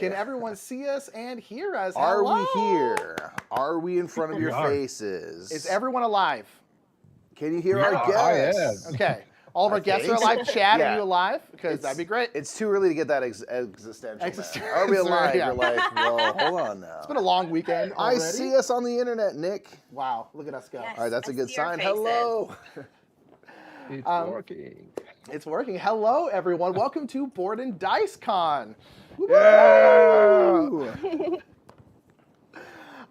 Can everyone see us and hear us? Are Hello? we here? Are we in front of your faces? Is everyone alive? Can you hear our guests? Okay. All of our guests are alive. Chat, are you alive? Because that'd be great. It's too early to get that existential. Are we Sorry, alive? yeah. You're like, well, hold on now. It's been a long weekend already. I see us on the internet, Nick. Wow, look at us go. Yes, All right, that's a I good see your sign. faces. Hello. It's working. It's working. Hello, everyone. Welcome to Board and Dice Con. Yeah.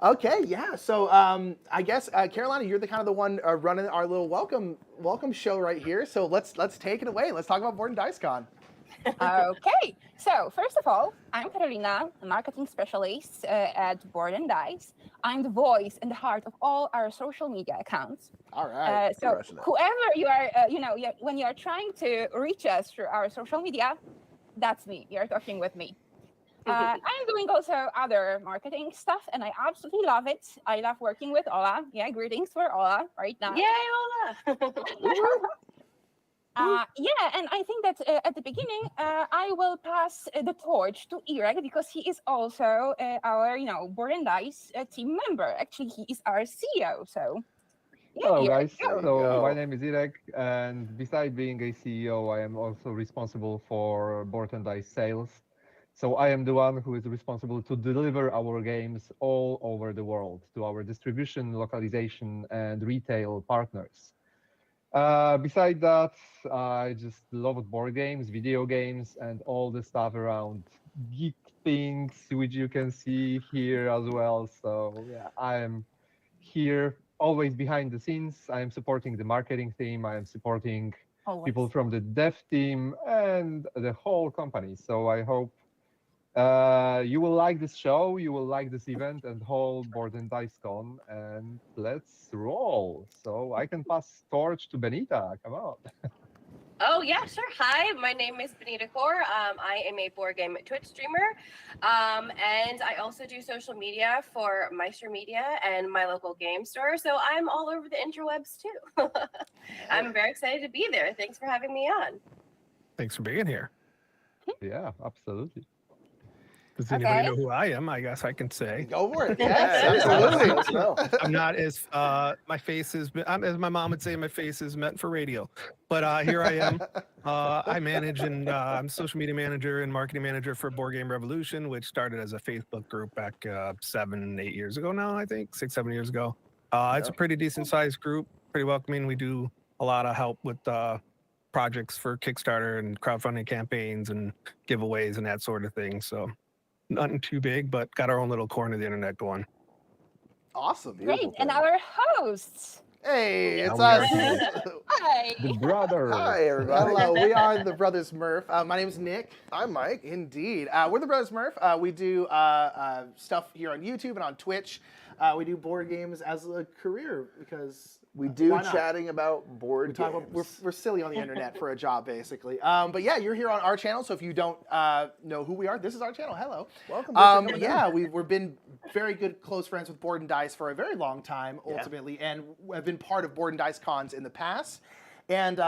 Okay, yeah. So I guess Carolina, you're the one running our little welcome show right here. So let's take it away. Let's talk about Board and Dice Con. Okay, so first of all, I'm Carolina, a marketing specialist at Board and Dice. I'm the voice and the heart of all our social media accounts. All right. So whoever you are, when you are trying to reach us through our social media, that's me. You're talking with me. I'm doing also other marketing stuff, and I absolutely love it. I love working with Ola. Yeah, greetings for Ola right now. Yay, Ola! And I think that at the beginning, I will pass the torch to Irek because he is also our, Board and Dice team member. Actually, he is our CEO. So, yeah, Hello, Irek, guys. go. So my name is Irek, and besides being a CEO, I am also responsible for Board and Dice sales. So I am the one who is responsible to deliver our games all over the world to our distribution, localization, and retail partners. Besides that, I just love board games, video games, and all the stuff around geek things, which you can see here as well. So yeah, I am here always behind the scenes. I am supporting the marketing team. I am supporting people from the dev team and the whole company. So I hope you will like this show, you will like this event and whole Board and Dice Con, and let's roll. So I can pass torch to Benita. Come on. Oh, yeah, sure. Hi, my name is Benita Kaur. I am a board game Twitch streamer. And I also do social media for Meister Media and my local game store. So I'm all over the interwebs too. I'm very excited to be there. Thanks for having me on. Thanks for being here. Yeah, absolutely. Does anybody know who I am? I guess I can say. Go for it. Yes, absolutely. I'm not as my face is, as my mom would say, my face is meant for radio. But here I am. I manage and I'm social media manager and marketing manager for Board Game Revolution, which started as a Facebook group back 7-8 years ago now, I think 6-7 years ago. It's a pretty decent sized group, pretty welcoming. We do a lot of help with projects for Kickstarter and crowdfunding campaigns and giveaways and that sort of thing. So nothing too big, but got our own little corner of the internet going. Awesome. Great. And our hosts. Hey, it's us. Hi. The brother. Hi, everybody. Hello, we are the Brothers Murph. My name is Nick. I'm Mike. Indeed. We're the Brothers Murph. We do stuff here on YouTube and on Twitch. We do board games as a career because we do why not? Chatting about board games. We're silly on the internet for a job, basically. But yeah, you're here on our channel, so if you don't know who we are, this is our channel. Hello. Welcome. Yeah, we've been very good, close friends with Board and Dice for a very long time, ultimately, and have been part of Board and Dice cons in the past. And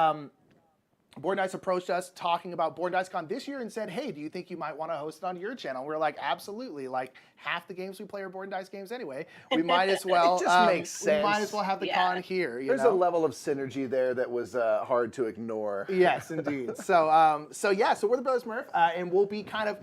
Board and Dice approached us talking about Board and Dice Con this year and said, hey, do you think you might want to host it on your channel? We're like, absolutely. Like, half the games we play are Board and Dice games anyway. We might as well. It just makes sense. We might as well have the con here. There's a level of synergy there that was hard to ignore. Yes, indeed. So we're the Brothers Murph, and we'll be kind of,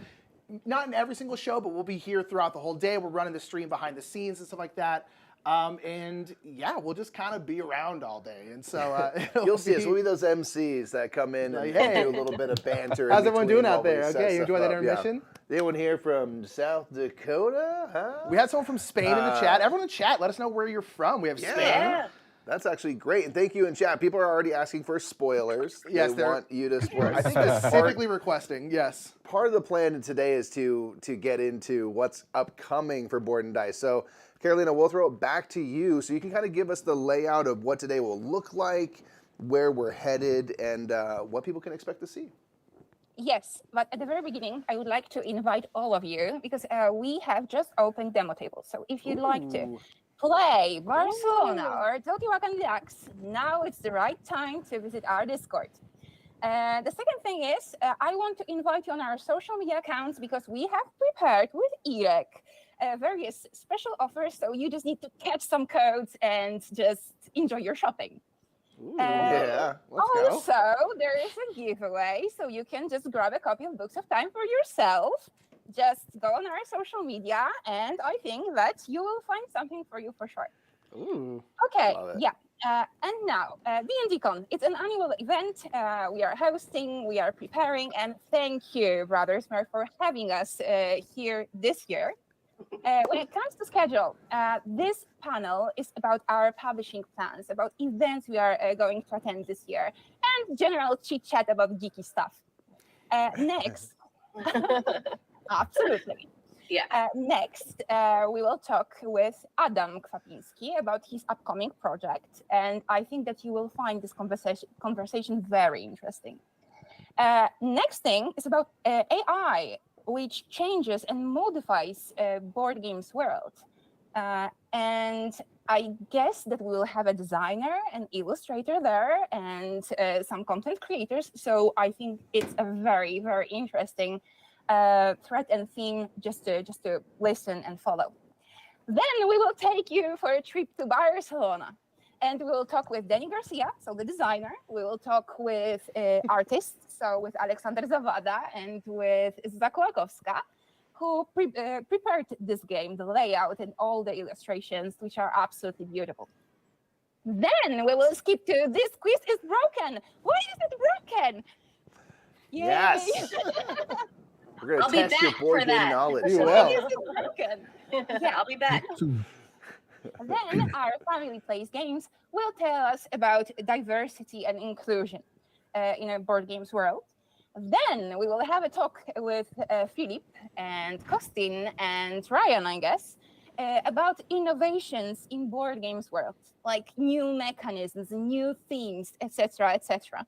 not in every single show, but we'll be here throughout the whole day. We're running the stream behind the scenes and stuff like that. And yeah, we'll just kind of be around all day. And so you'll see us. We'll be those MCs that come in and do a little bit of banter. How's everyone doing out there? Okay, you enjoy that intermission? Yeah. Anyone here from South Dakota? Huh? We had someone from Spain in the chat. Everyone in the chat, let us know where you're from. We have Spain. Yeah. That's actually great. And thank you in chat. People are already asking for spoilers. Yes, they want you to spoil. I think specifically requesting, yes. Part of the plan today is to get into what's upcoming for Board and Dice. So Carolina, we'll throw it back to you so you can kind of give us the layout of what today will look like, where we're headed, and what people can expect to see. Yes, but at the very beginning, I would like to invite all of you because we have just opened demo tables. So if you'd like to play Barcelona or Teotihuacan Deluxe, now it's the right time to visit our Discord. The second thing is, I want to invite you on our social media accounts because we have prepared with Irek various special offers. So you just need to catch some codes and just enjoy your shopping. Yeah, let's go. Also, there is a giveaway, so you can just grab a copy of Books of Time for yourself. Just go on our social media, and I think that you will find something for you for sure. Ooh. Okay, Love it. yeah. And now, D&D Con, it's an annual event. We are hosting, we are preparing, and thank you, Brothers Murph, for having us here this year. When it comes to schedule, this panel is about our publishing plans, about events we are going to attend this year, and general chit-chat about geeky stuff. Next, absolutely. Yeah. Next, we will talk with Adam Kwapinski about his upcoming project, and I think that you will find this conversation very interesting. Next thing is about AI, which changes and modifies board games world. And I guess that we'll have a designer, an illustrator there, and some content creators. So I think it's a very, very interesting thread and theme just to listen and follow. Then we will take you for a trip to Barcelona, and we will talk with Danny Garcia, so the designer. We will talk with artists, so with Alexander Zawada and with Zakłakowska, who prepared this game, the layout and all the illustrations, which are absolutely beautiful. Then we will skip to This Quiz is Broken. Why is it broken? Yay. Yes. We're I'll going be to test your back board for game that. knowledge. You Why will. is it broken? I'll be back. Then our family plays games will tell us about diversity and inclusion in a board games world. Then we will have a talk with Philip and Kostin and Ryan, I guess, about innovations in board games world, like new mechanisms, new themes, etc., etc.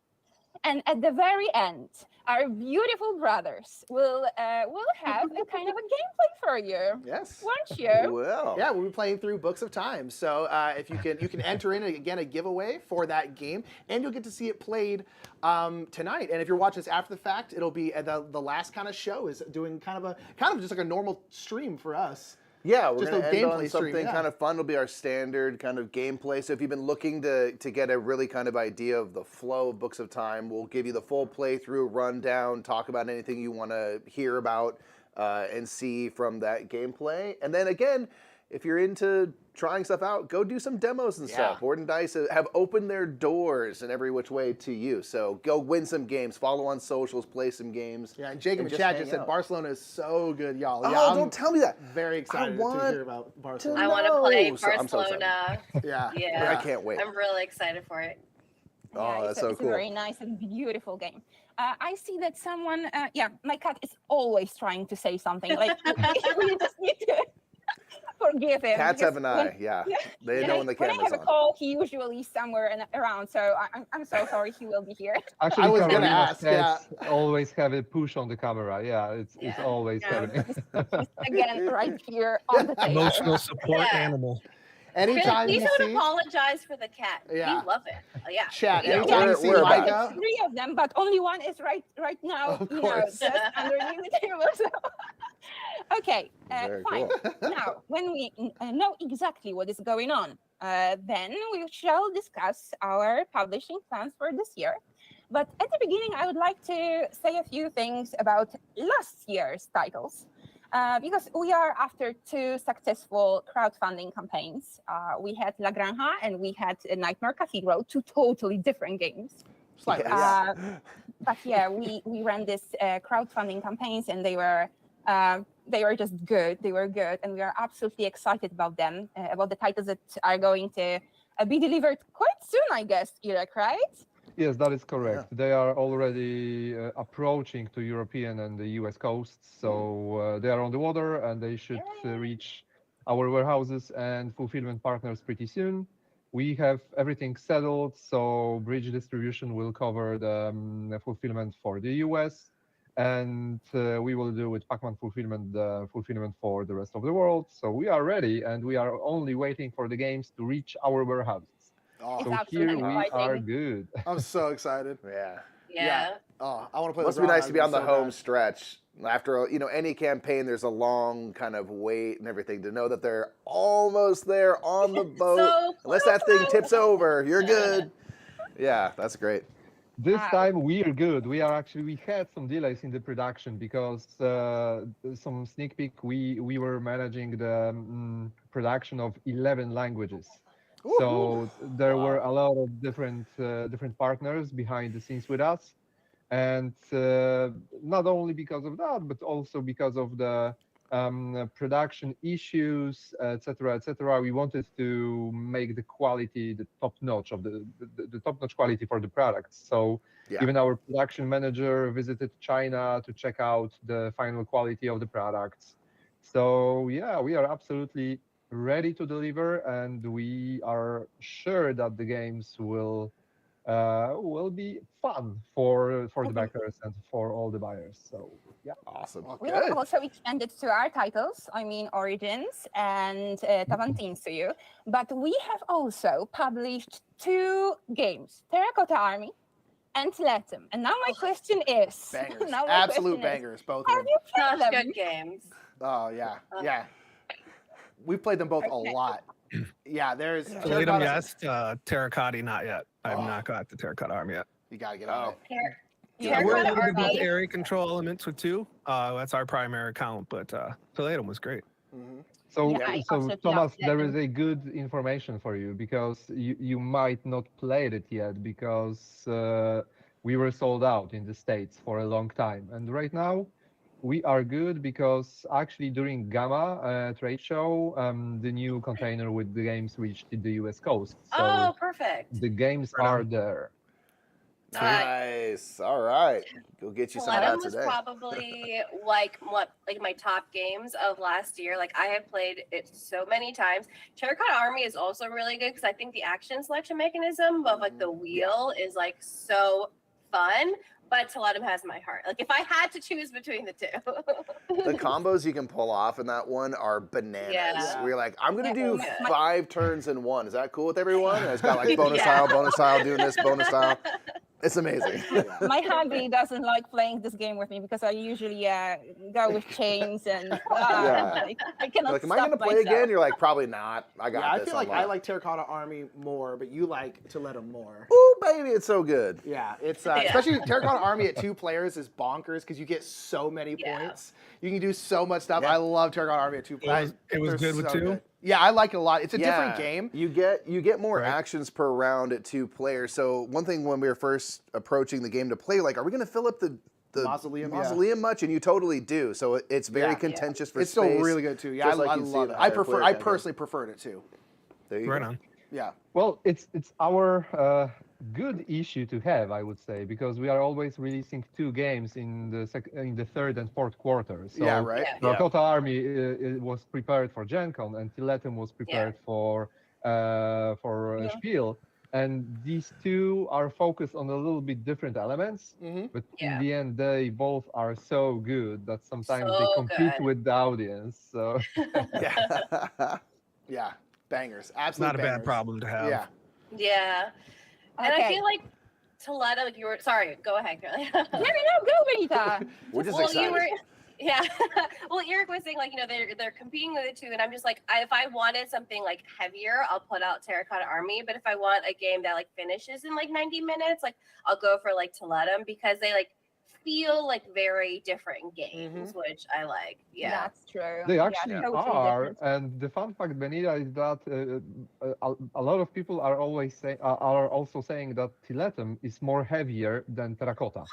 And at the very end, our beautiful brothers will have a kind of a gameplay for you, Yes. won't you? Well. Yeah, we'll be playing through Books of Time. So if you can enter in again a giveaway for that game, and you'll get to see it played tonight. And if you're watching this after the fact, it'll be the last kind of show is doing kind of just like a normal stream for us. Yeah, we're Just going to a end on gameplay stream, something yeah. kind of fun. It'll be our standard kind of gameplay. So if you've been looking to get a really kind of idea of the flow of Books of Time, we'll give you the full playthrough, rundown, talk about anything you want to hear about and see from that gameplay. And then again, if you're into trying stuff out, go do some demos and stuff. Yeah. Board and Dice have opened their doors in every which way to you. So go win some games, follow on socials, play some games. Yeah, and Jacob And and just Chad hang just said out. Barcelona is so good, y'all. Oh, Yeah, I'm don't tell me that. very excited to want hear about Barcelona. I want to play No, so- I'm so excited. Barcelona. Yeah. Yeah. I can't wait. I'm really excited for it. Oh, Yeah, that's it's so it's cool. a very nice and beautiful game. I see that someone, my cat is always trying to say something. Like, we just need to forgive him. Cats because have an eye, when- yeah. yeah, They know when the when I camera's have a on. call, he usually is somewhere around. So I'm so sorry he will be here. Actually, I was gonna Carolina's ask, yeah. cats always have a push on the camera. Yeah, it's Yeah. always Yeah. happening. Again, right here on the table. Emotional support Yeah. animal. Anytime Please you don't see apologize for the cat. Yeah. We love it. Yeah. Chat, Yeah. anytime you see We're about Micah, Three of them, but only one is right now, Of you know, course. just underneath the table. So. Okay, Very fine. cool. Now, when we know exactly what is going on, then we shall discuss our publishing plans for this year. But at the beginning, I would like to say a few things about last year's titles. Because we are after two successful crowdfunding campaigns. We had La Granja and we had Nightmare Cathedral, two totally different games. slightly. Yes. Yeah. But yeah, we ran this crowdfunding campaigns and they were just good. They were good, and we are absolutely excited about them, about the titles that are going to be delivered quite soon, I guess, Irek, right? Yes, that is correct. They are already approaching to European and the US coasts, so they are on the water and they should reach our warehouses and fulfillment partners pretty soon. We have everything settled, so Bridge Distribution will cover the fulfillment for the US, and we will do with Pacman fulfillment the fulfillment for the rest of the world. So we are ready, and we are only waiting for the games to reach our warehouses. Oh, It's So here absolutely we are exciting. good. I'm so excited. Yeah. Yeah. Oh, I want to play. Must those be nice to be on the so home bad. stretch. After any campaign, there's a long kind of wait and everything. To know that they're almost there on the boat, So unless that thing tips over, you're good. Yeah, that's great. This time we are good. We had some delays in the production because some sneak peek. We were managing the production of 11 languages. So there were a lot of different partners behind the scenes with us, and not only because of that, but also because of the production issues, etc., etc. We wanted to make the quality the top notch of the top notch quality for the products. So Yeah. even our production manager visited China to check out the final quality of the products. So yeah, we are absolutely ready to deliver, and we are sure that the games will be fun for the backers and for all the buyers. So yeah, Awesome. Well, We have good. also expanded to our titles, I mean Origins and Tavantines to you, but we have also published 2 games, Terracotta Army and Tilatum. And now my question is, Bangers. now my Absolute question is, bangers, both of have them. you played Such them? good games. Oh yeah, yeah. We've played them both a Okay. lot. Yeah, there's Tilatum, yes. Terracotta, not yet. I've Oh. not got the Terracotta Army yet. You gotta get on it. Terracotta We're a little bit about Army. the area control elements with 2. That's our primary account, but Tilatum was great. Mm-hmm. so Yeah, I so absolutely Thomas, love there Tilatum. is a good information for you because you might not played it yet because we were sold out in the States for a long time, and right now we are good because actually during Gamma trade show, the new container with the games reached the US coast. So Oh, perfect. the games Right are on. there. Nice. All right. Go get you some of Tilatum that was today. probably like my top games of last year. Like I have played it so many times. Terracotta Army is also really good because I think the action selection mechanism of like the wheel is like so fun. But Tilatum has my heart. Like if I had to choose between the 2. The combos you can pull off in that one are bananas. Yeah. We're like, I'm gonna do Yeah. 5 turns in one. Is that cool with everyone? And it's got like bonus Yeah. tile, doing this, bonus tile. It's amazing. My hubby doesn't like playing this game with me because I usually go with chains and Yeah. I cannot Like, am I stop gonna play myself. again? You're like, probably not. I got Yeah, I this. feel on like I lock. like Terracotta Army more, but you like Tilatum more. Ooh, baby, it's so good. Yeah, it's Yeah. especially Terracotta Army at 2 players is bonkers because you get so many Yeah. points. You can do so much stuff. Yeah. I love Terracotta Army at 2 players. It was They're good with so 2? good. Yeah, I like it a lot. It's a different Yeah. game. You get more Right. actions per round at 2 players. So one thing when we were first approaching the game to play, like, are we gonna fill up the Mausoleum, yeah. mausoleum much? And you totally do. So it's very Yeah. contentious for It's space. still really good too. Yeah, just like I you see love the it. higher player I count. personally preferred it too. There you Right go. on. Yeah. Well, it's our good issue to have, I would say, because we are always releasing 2 games in the 3rd and 4th quarter. So Yeah, right. Yeah. Terracotta Army it was prepared for Gen Con, and Tilatum was prepared for Spiel. And these 2 are focused on a little bit different elements, Mm-hmm. but Yeah. in the end, they both are so good that sometimes they So compete good. with the audience. So Yeah. Yeah. Bangers. It's Absolute not a bangers. bad problem to have. Yeah. Yeah. And I Okay. feel like Tilatum, like you were sorry, go ahead, Carly. No, go, Benita. We're just Well, excited. you were, yeah. Well, Eric was saying like they're competing with the 2, and I'm just like if I wanted something like heavier, I'll put out Terracotta Army. But if I want a game that like finishes in like 90 minutes, like I'll go for like Tilatum because they like feel like very different games, which I like. Yeah. That's true. they Yeah, actually totally are. different. And the fun fact, Benita, is that a lot of people are are also saying that Tilatum is more heavier than Terracotta.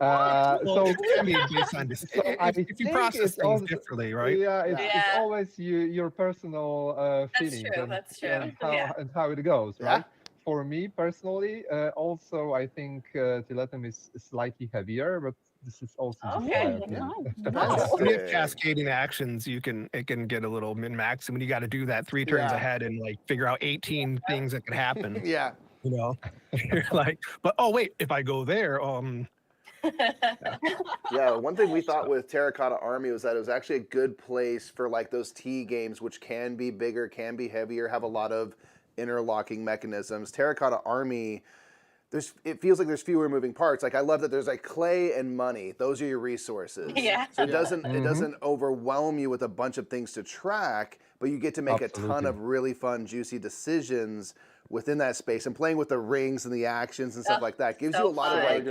Well, So it can be based on this. So I if you think process it's things also- differently, right? yeah, it's Yeah. always your personal feelings true, and, that's true. and how Yeah. and how it goes, Yeah. right? For me personally, also I think Tilatum is slightly heavier, but this is also just my Okay. opinion. Nice. When you have Sick. cascading actions, it can get a little min max, and when you got to do that 3 turns Yeah. ahead and like figure out 18 things that could happen, Yeah. you know, you're like, but oh wait, if I go there, Yeah, one thing we thought with Terracotta Army was that it was actually a good place for like those T games, which can be bigger, can be heavier, have a lot of interlocking mechanisms. Terracotta Army it feels like there's fewer moving parts. Like I love that there's like clay and money. Those are your resources. Yeah. So it doesn't overwhelm you with a bunch of things to track, but you get to make a ton of really fun, juicy decisions within that space. And playing with the rings and the actions and stuff like that gives you a lot of like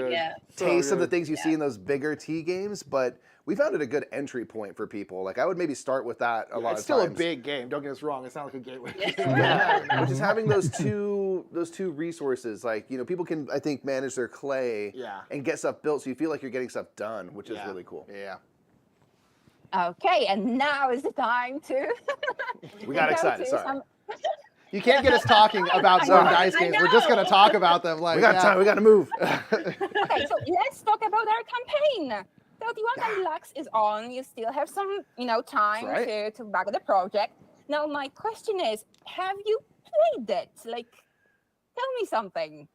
taste of the things you see in those bigger T games. But we found it a good entry point for people. Like I would maybe start with that a lot of times. It's still a big game. Don't get us wrong. It's not like a gateway game. But just having those two resources, like people can I think manage their clay and get stuff built, so you feel like you're getting stuff done, which is really cool. Yeah. Okay, and now is the time to. We got excited. Sorry. You can't get us talking about board and dice games. We're just going to talk about them. Like we got time. We got to move. Okay, so let's talk about our campaign. Teotihuacan Deluxe is on. You still have some, time to back the project. Now, my question is, have you played it? Like, tell me something.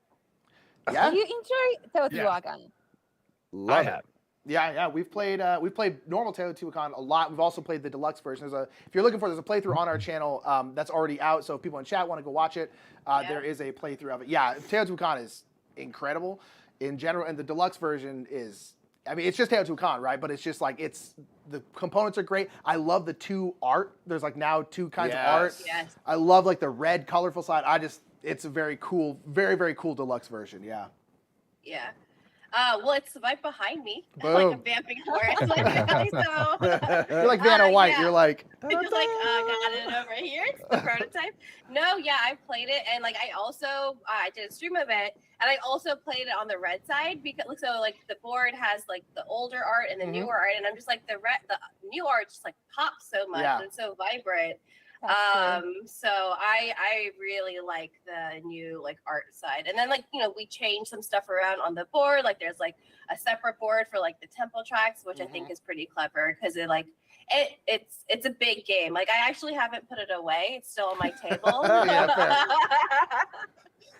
Yeah. Do you enjoy Teotihuacan? Love it. Yeah. We've played normal Teotihuacan a lot. We've also played the deluxe version. If you're looking for, there's a playthrough on our channel that's already out. So if people in chat want to go watch it, there is a playthrough of it. Yeah, Teotihuacan is incredible in general, and the deluxe version is. I mean, it's just Teotihuacan, right? But it's just like the components are great. I love the two art. There's like now two kinds of art. Yes. I love like the red, colorful side. It's a very cool, very, very cool deluxe version. Yeah. Yeah. Well, it's right behind me. Boom. Like a vamping horse. You're like Vanna White. Yeah. You're like. Got it over here. It's the prototype. No, yeah, I played it, and like I also I did a stream of it, and I also played it on the red side because like the board has like the older art and the newer art, and I'm just like the new art just like pops so much and it's so vibrant. So I really like the new like art side, and then like we changed some stuff around on the board. Like there's like a separate board for like the temple tracks, which I think is pretty clever because it's a big game. Like I actually haven't put it away; it's still on my table.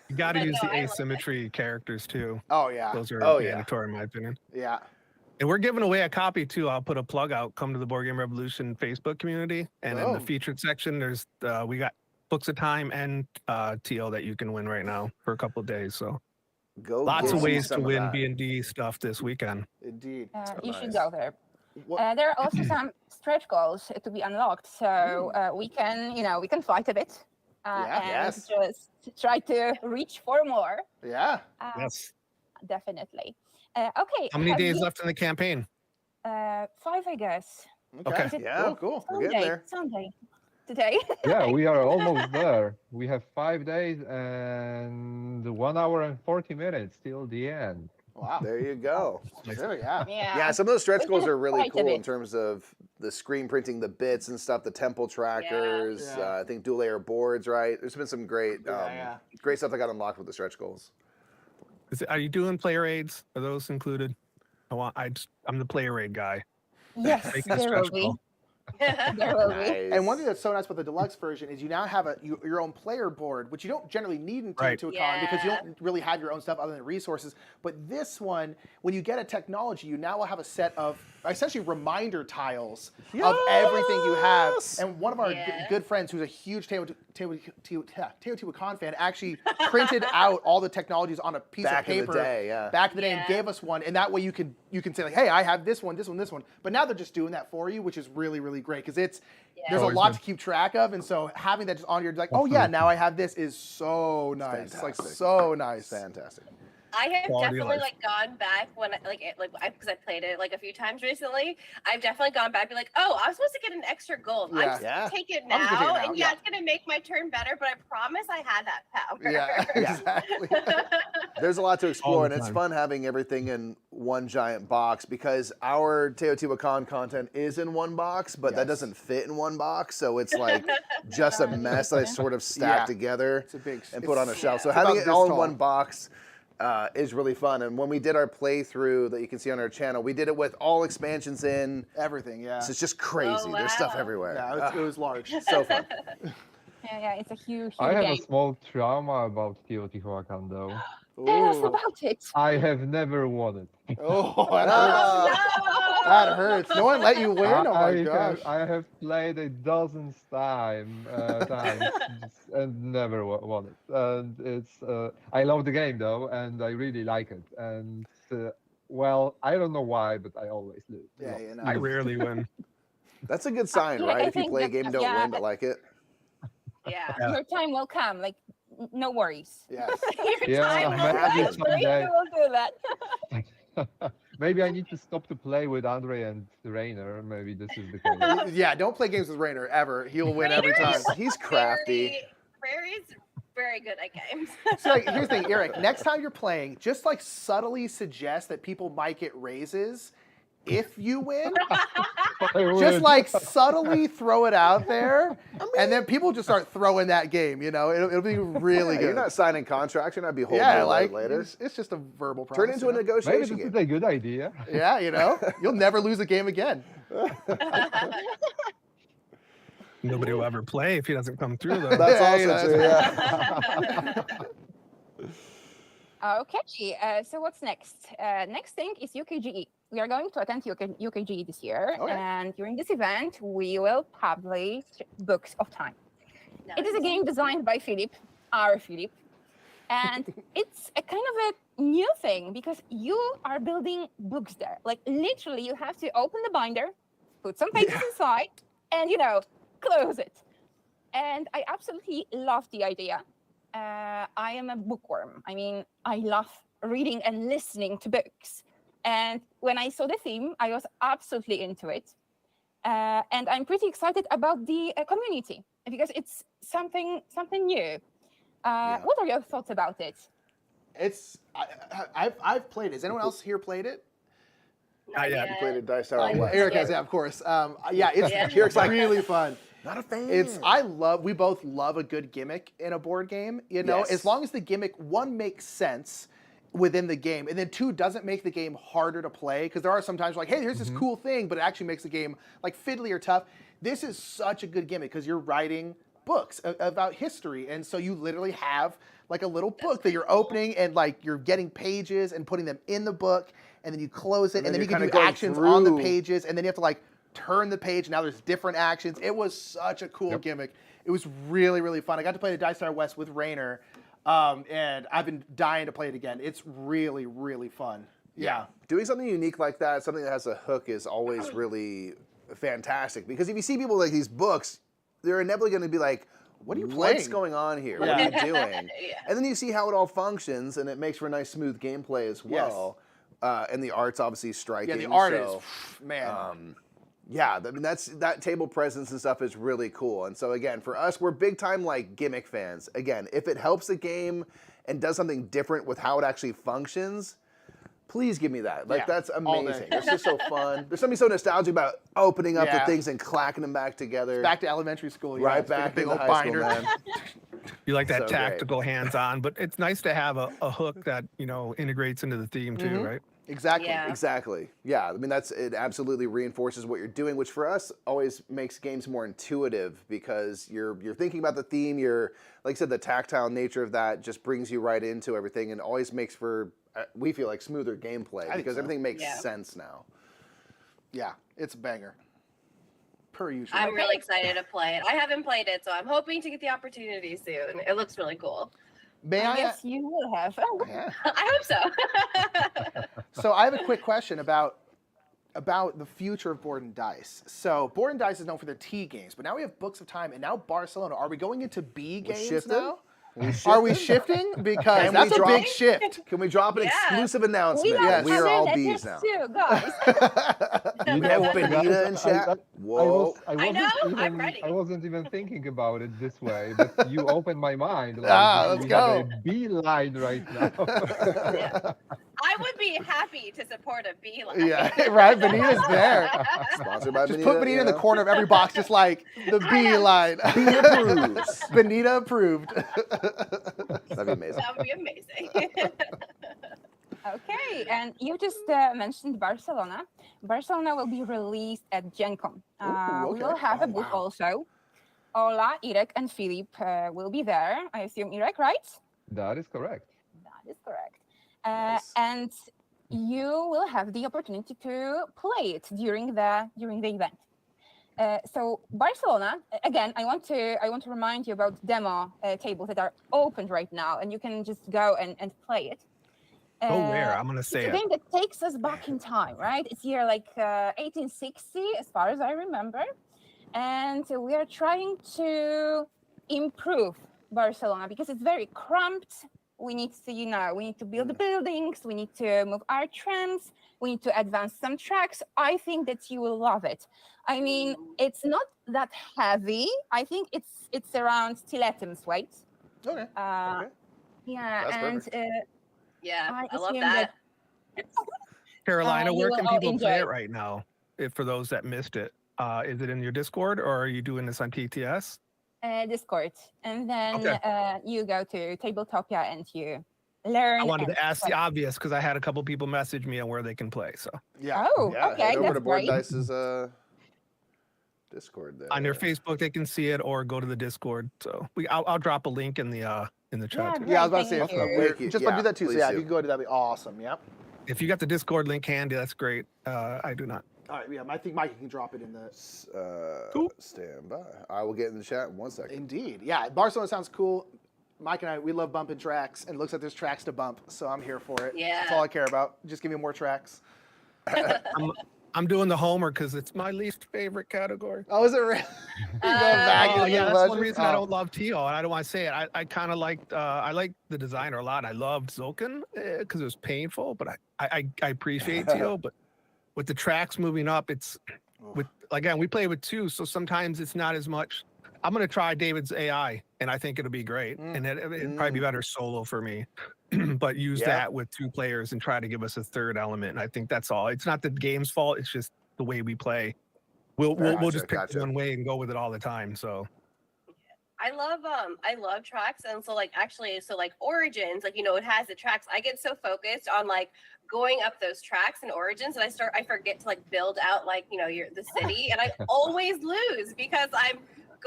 You got to use the asymmetry characters too. Oh yeah. Those are mandatory in my opinion. Yeah. And we're giving away a copy too. I'll put a plug out. Come to the Board Game Revolution Facebook community, and in the featured section, there's we got Books of Time and TO that you can win right now for a couple of days. So lots of ways to win B&D stuff this weekend. Indeed. You should go there. There are also some stretch goals to be unlocked, so we can fight a bit and just try to reach for more. Yeah. Yes. Definitely. Okay. How many days left in the campaign? 5, I guess. Okay. Yeah, cool. We're getting there. Sunday. Today. Yeah, we are almost there. We have 5 days and 1 hour and 40 minutes till the end. Wow. There you go. Sure, yeah. Yeah, some of those stretch goals are really cool in terms of the screen printing the bits and stuff, the temple trackers, I think dual layer boards, right? There's been some great great stuff that got unlocked with the stretch goals. Are you doing player aids? Are those included? I'm the player aid guy. Yes, there will be. There will be. And one thing that's so nice about the deluxe version is you now have your own player board, which you don't generally need in Teotihuacan because you don't really have your own stuff other than resources. But this one, when you get a technology, you now will have a set of essentially reminder tiles of everything you have. And one of our good friends, who's a huge Teotihuacan fan, actually printed out all the technologies on a piece of paper back in the day and gave us one. And that way you can say like, hey, I have this one, this one, this one. But now they're just doing that for you, which is really, really great because there's a lot to keep track of. And so having that just on your, like, oh yeah, now I have this is so nice. It's like so nice. Fantastic. I have definitely like gone back when because I played it like a few times recently. I've definitely gone back and be like, oh, I was supposed to get an extra gold. I'm just gonna take it now, and it's gonna make my turn better. But I promise I had that power. Yeah, exactly. There's a lot to explore, and it's fun having everything in one giant box because our Teotihuacan content is in one box, but that doesn't fit in one box, so it's like just a mess that I sort of stacked together and put on a shelf. So having it all in one box is really fun. And when we did our playthrough that you can see on our channel, we did it with all expansions in. Everything, So it's just crazy. Oh, wow. There's stuff everywhere. Yeah, it was large. So fun. Yeah, it's a huge I have game. a small trauma about Teotihuacan though. Tell us about it. I have never won it. Oh, No! That hurts. No one let you win. Oh my gosh. I have played a dozens times and never won it. And it's I love the game though, and I really like it. And well, I don't know why, but I always lose. Yeah, Lost. you know. I rarely win. That's a good sign, Yeah, right? I If you think play a that- game and don't yeah. win but like it. Yeah. Yeah. Your time will come. Like, no worries. Yes. Your Yeah, time will maybe come. someday. We will do that. Maybe I need to stop to play with Andre and Rainer. Maybe this is the case. Yeah, don't play games with Rainer ever. He'll win every Rainer time. is He's crafty. Rary's very good at games. So like, here's the thing, Eric. Next time you're playing, just like subtly suggest that people might get raises if you win. Just like subtly throw it out there, and then people just start throwing that game. You know, it'll be really Yeah, good. you're not signing contracts. You're not beholding yeah, to like it later. it's just a verbal promise. Turn it into a you know? Maybe negotiation this is game. a good idea. Yeah, you know, you'll never lose a game again. Nobody will ever play if he doesn't come through, though. That's Yeah, also you know, true. Yeah. Okay, so what's next? Next thing is UKGE. We are going to attend UKGE this year, Okay. and during this event, we will publish Books of Time. It is a game designed by our Philip, and it's a kind of a new thing because you are building books there. Like literally, you have to open the binder, put some pages inside, and close it. And I absolutely love the idea. I am a bookworm. I mean, I love reading and listening to books. And when I saw the theme, I was absolutely into it. And I'm pretty excited about the community because it's something new. What are your thoughts about it? It's I've played it. Has anyone else here played it? Not yet. You played a Dice Tower Like- West. Eric has, yeah, of course. Yeah, it's Yeah. Eric's like really fun. Not a fan. We both love a good gimmick in a board game, Yes. as long as the gimmick, one, makes sense within the game, and then two, doesn't make the game harder to play, because there are some times like, hey, here's this cool thing, but it actually makes the game like fiddly or tough. This is such a good gimmick, because you're writing books about history, and so you literally have like a little book that you're opening, and like you're getting pages and putting them in the book, and then you close it, and then you're you can kinda do going actions on the through. pages, and then you have to like turn the page. Now there's different actions. It was such a cool gimmick. It was really, really fun. I got to play the Dice Tower West with Rainer, and I've been dying to play it again. It's really, really fun. Yeah. Doing something unique like that, something that has a hook, is always really fantastic. Because if you see people like these books, they're inevitably going to be like, What are you what's playing? going on here? Yeah. What are you doing? Yeah. And then you see how it all functions, and it makes for a nice, smooth gameplay as well. And the art's obviously striking. Yeah, the art so, is, man. yeah, I mean that table presence and stuff is really cool. And so again, for us, we're big time like gimmick fans. Again, if it helps the game and does something different with how it actually functions, please give me that. Like Yeah, that's all day. amazing. It's just so fun. There's something so nostalgic about opening up the Yeah. things and clacking them back together. Back to elementary school. Yeah, right it's like a back big in old high binder. school, man. You like that So great. tactical hands-on, but it's nice to have a hook that integrates into the theme too, right? Exactly. Yeah. Exactly. Yeah. I mean, it absolutely reinforces what you're doing, which for us always makes games more intuitive because you're thinking about the theme. You're, like I said, the tactile nature of that just brings you right into everything and always makes for, we feel like, smoother gameplay think because so. everything makes Yeah. sense now. Yeah, it's a banger. Per usual. I'm really excited to play it. I haven't played it, so I'm hoping to get the opportunity soon. It looks really cool. May I? Yes, you will have. Yeah. I hope so. So I have a quick question about the future of Board and Dice. So Board and Dice is known for their T games, but now we have Books of Time and now Barcelona. Are we going into B games shifting? now? We Are we shifting? shifting? Because Can we that's a drop- big shift. Can we drop an Yeah. exclusive We announcement? don't Yes. We are have all it, bees yes, now. too, guys. We You have know, Benita guys, in chat. I Whoa. wasn't know, I'm even, ready. I wasn't even thinking about it this way, but you opened my mind. Like, Let's we go. have a beeline right now. Yeah. I would be happy to support a B line. Yeah, right. Benita's there. Sponsored by Just Benita. put Benita in the you know. corner of every box, just like the B line. Benita approves. Benita approved. That'd be amazing. That would be amazing. Okay, and you just mentioned Barcelona. Barcelona will be released at Gen Con. We okay. will have Oh, a booth wow. also. Ola, Irek, and Philip will be there. I assume Irek, right? That is correct. That is correct. Nice. And you will have the opportunity to play it during the event. So Barcelona, again, I want to remind you about demo tables that are open right now, and you can just go and play it. Go where? I'm gonna say it's a it. game that takes us back in time, right? It's year like 1860, as far as I remember, and we are trying to improve Barcelona because it's very cramped. We need to build the buildings. We need to move our trams. We need to advance some tracks. I think that you will love it. I mean, it's not that heavy. I think it's around Tilatum's weight. Okay. Okay. Yeah, That's and perfect. Yeah, I love assume that. Carolina, you where will can all people play enjoy it right now? If for those that missed it, is it in your Discord or are you doing this on TTS? Discord, and then Okay. you go to Tabletopia and you learn. I wanted and to ask the play. obvious because I had a couple people message me on where they can play. So Yeah. Oh, Yeah, okay, head over that's to Board great. Dice's Discord there. on their Facebook they can see it or go to the Discord. So I'll drop a link in the chat. Yeah, too. great. Yeah, I was about to say, Thank if you. we're Thank you. just about to do Yeah, that too. So please yeah, if do. you can go to that'd be awesome. Yep. If you got the Discord link handy, that's great. I do not. All right. Yeah, I think Mike can drop it in the. Cool. Stand by. I will get in the chat in 1 second. Indeed. Yeah, Barcelona sounds cool. Mike and I, we love bumping tracks, and it looks like there's tracks to bump, so I'm here for it. Yeah. That's all I care about. Just give me more tracks. I'm doing the homer because it's my least favorite category. Oh, is it really? You're going Oh, back Oh into yeah, the that's one legends? reason I Oh. don't love Teo, and I don't want to say it. I kind of liked I like the designer a lot. I loved Zulkin because it was painful, but I appreciate Teo. But with the tracks moving up, it's with again we play with two, so sometimes it's not as much. I'm gonna try David's AI, and I think it'll be great, and it'd probably be better solo for me. But use Yeah. that with two players and try to give us a third element. And I think that's all. It's not the game's fault. It's just the way we play. We'll just pick Gotcha. one way and go with it all the time. So I love tracks, and so like Origins, like it has the tracks. I get so focused on like going up those tracks in Origins that I forget to like build out like the city, and I always lose because I'm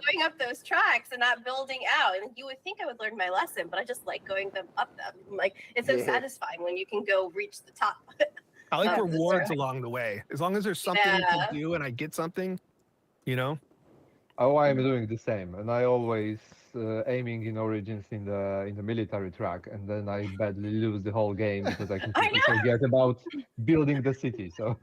going up those tracks and not building out. And you would think I would learn my lesson, but I just like going up them. Like it's so satisfying when you can go reach the top. I like That's rewards right. along the way. As long as there's something Yeah. to do and I get something, Oh, I'm doing the same, and I always aiming in Origins in the military track, and then I badly lose the whole game because I completely forget about building the city. So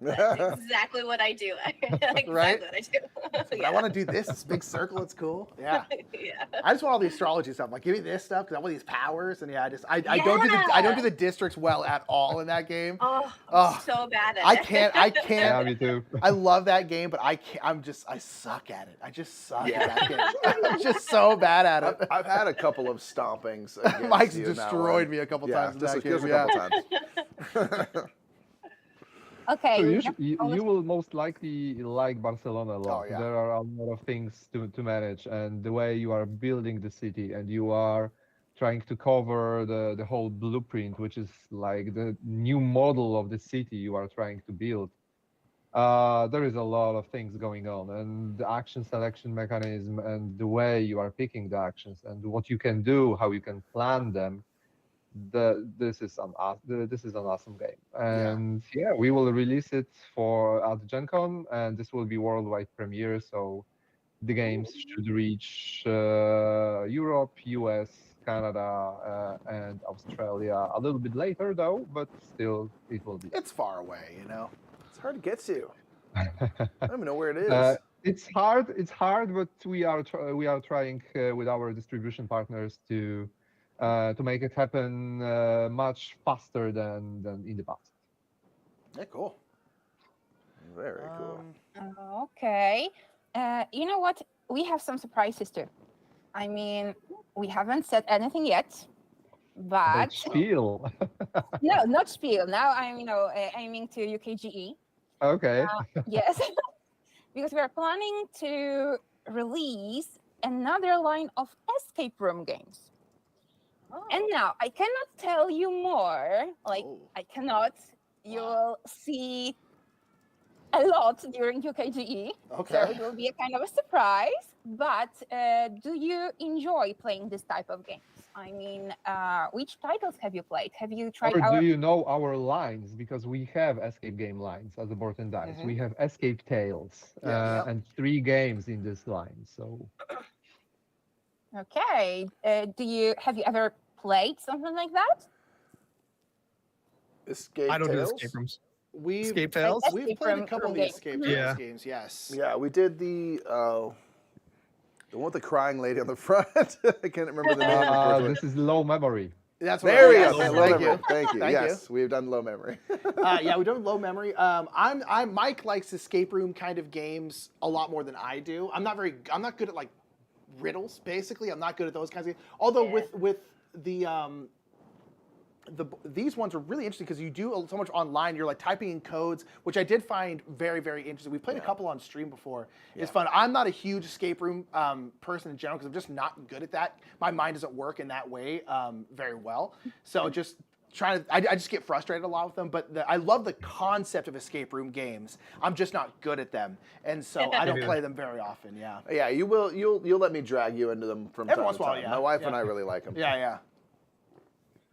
That's exactly what I do. Exactly Right? what I do. But I want to do this big circle. It's cool. Yeah. Yeah. I just want all the astrology stuff. Like, give me this stuff because I want these powers. And yeah, I don't do the districts well at all in that game. Oh, Oh, I'm so bad at I it. can't. yeah, me too. I love that game, but I can't. I suck at it. I just suck Yeah. at that game. I'm just so bad at it. I've had a couple of stompings. against Mike's you now destroyed on- me a couple Yeah, times in just that just game. a Yeah. couple times. Okay. So you will most likely like Barcelona a lot. Oh, yeah. There are a lot of things to manage, and the way you are building the city, and you are trying to cover the whole blueprint, which is like the new model of the city you are trying to build. There is a lot of things going on, and the action selection mechanism, and the way you are picking the actions, and what you can do, how you can plan them. This is an awesome game, and yeah, we will release it at Gen Con, and this will be worldwide premiere. So the games should reach Europe, US, Canada, and Australia a little bit later, though. But still, it will be. It's far away, It's hard to get to. I don't even know where it is. It's hard. It's hard, but we are trying with our distribution partners to make it happen much faster than in the past. Yeah, cool. Very cool. Okay. You know what? We have some surprises too. I mean, we haven't said anything yet, but Spiel. no, not spiel. Now I'm, aiming to UKGE. Okay. Yes, because we are planning to release another line of escape room games. And now I cannot tell you more. Like Oh. I cannot. Wow. You'll see a lot during UKGE. Okay. So it will be a kind of a surprise. But do you enjoy playing this type of games? I mean, which titles have you played? Have you tried Or our... do you know our lines? Because we have escape game lines as a Board and Dice. We have escape tales Yep. and 3 games in this line. So Okay. Have you ever played something like that? Escape I don't do Tales? escape rooms. We've Escape Tales? we've Escape played a room- couple of room the game. escape Mhm. Tales Yeah. games. Yes. Yeah, we did the one with the crying lady on the front. I can't remember the name. Unfortunately. this is low memory. That's what There we yes, go. Low Low Thank memory. you. Thank you. Thank Yes, we've done low memory. Yeah, we don't low memory. Mike likes escape room kind of games a lot more than I do. I'm not good at like riddles. Basically, I'm not good at those kinds of games. Although with these ones are really interesting because you do so much online. You're like typing in codes, which I did find very, very interesting. We played a couple on stream before. It's fun. I'm not a huge escape room person in general because I'm just not good at that. My mind doesn't work in that way very well. So just trying to, I just get frustrated a lot with them. But I love the concept of escape room games. I'm just not good at them, and so I don't play them very often. Yeah. Yeah, you will. You'll let me drag you into them from Every time once to in a while, time. yeah. My wife Yeah. and I really like them. Yeah.